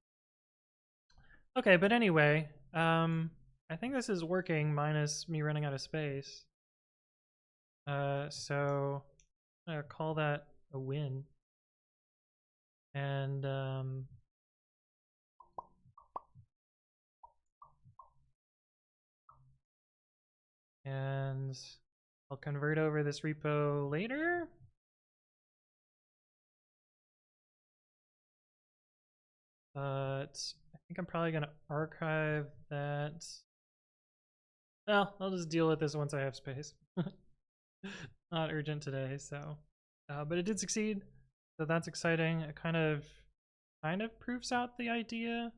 Okay, but anyway, I think this is working minus me running out of space. So I'm gonna call that a win. And I'll convert over this repo later. But I think I'm probably gonna archive that. Well, I'll just deal with this once I have space. Not urgent today, so. But it did succeed, so that's exciting. It kind of proves out the idea.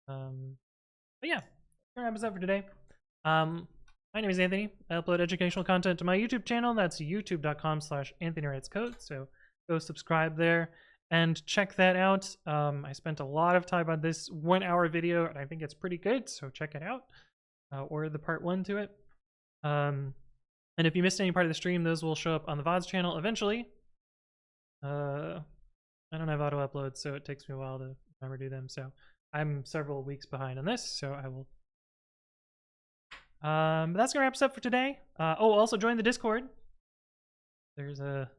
But yeah, that wraps up for today. My name is Anthony. I upload educational content to my YouTube channel. That's youtube.com/anthonywritescode. So go subscribe there and check that out. I spent a lot of time on this 1-hour video, and I think it's pretty good. So check it out, or the part 1 to it. And if you missed any part of the stream, those will show up on the VODs channel eventually. I don't have auto uploads, so it takes me a while to remember to do them. So I'm several weeks behind on this, so I will. But that's gonna wrap us up for today. Also join the Discord. There's a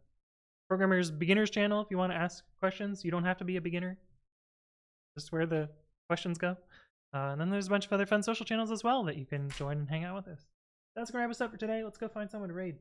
programmers beginners channel if you want to ask questions. You don't have to be a beginner. Just where the questions go. And then there's a bunch of other fun social channels as well that you can join and hang out with us. That's gonna wrap us up for today. Let's go find someone to raid.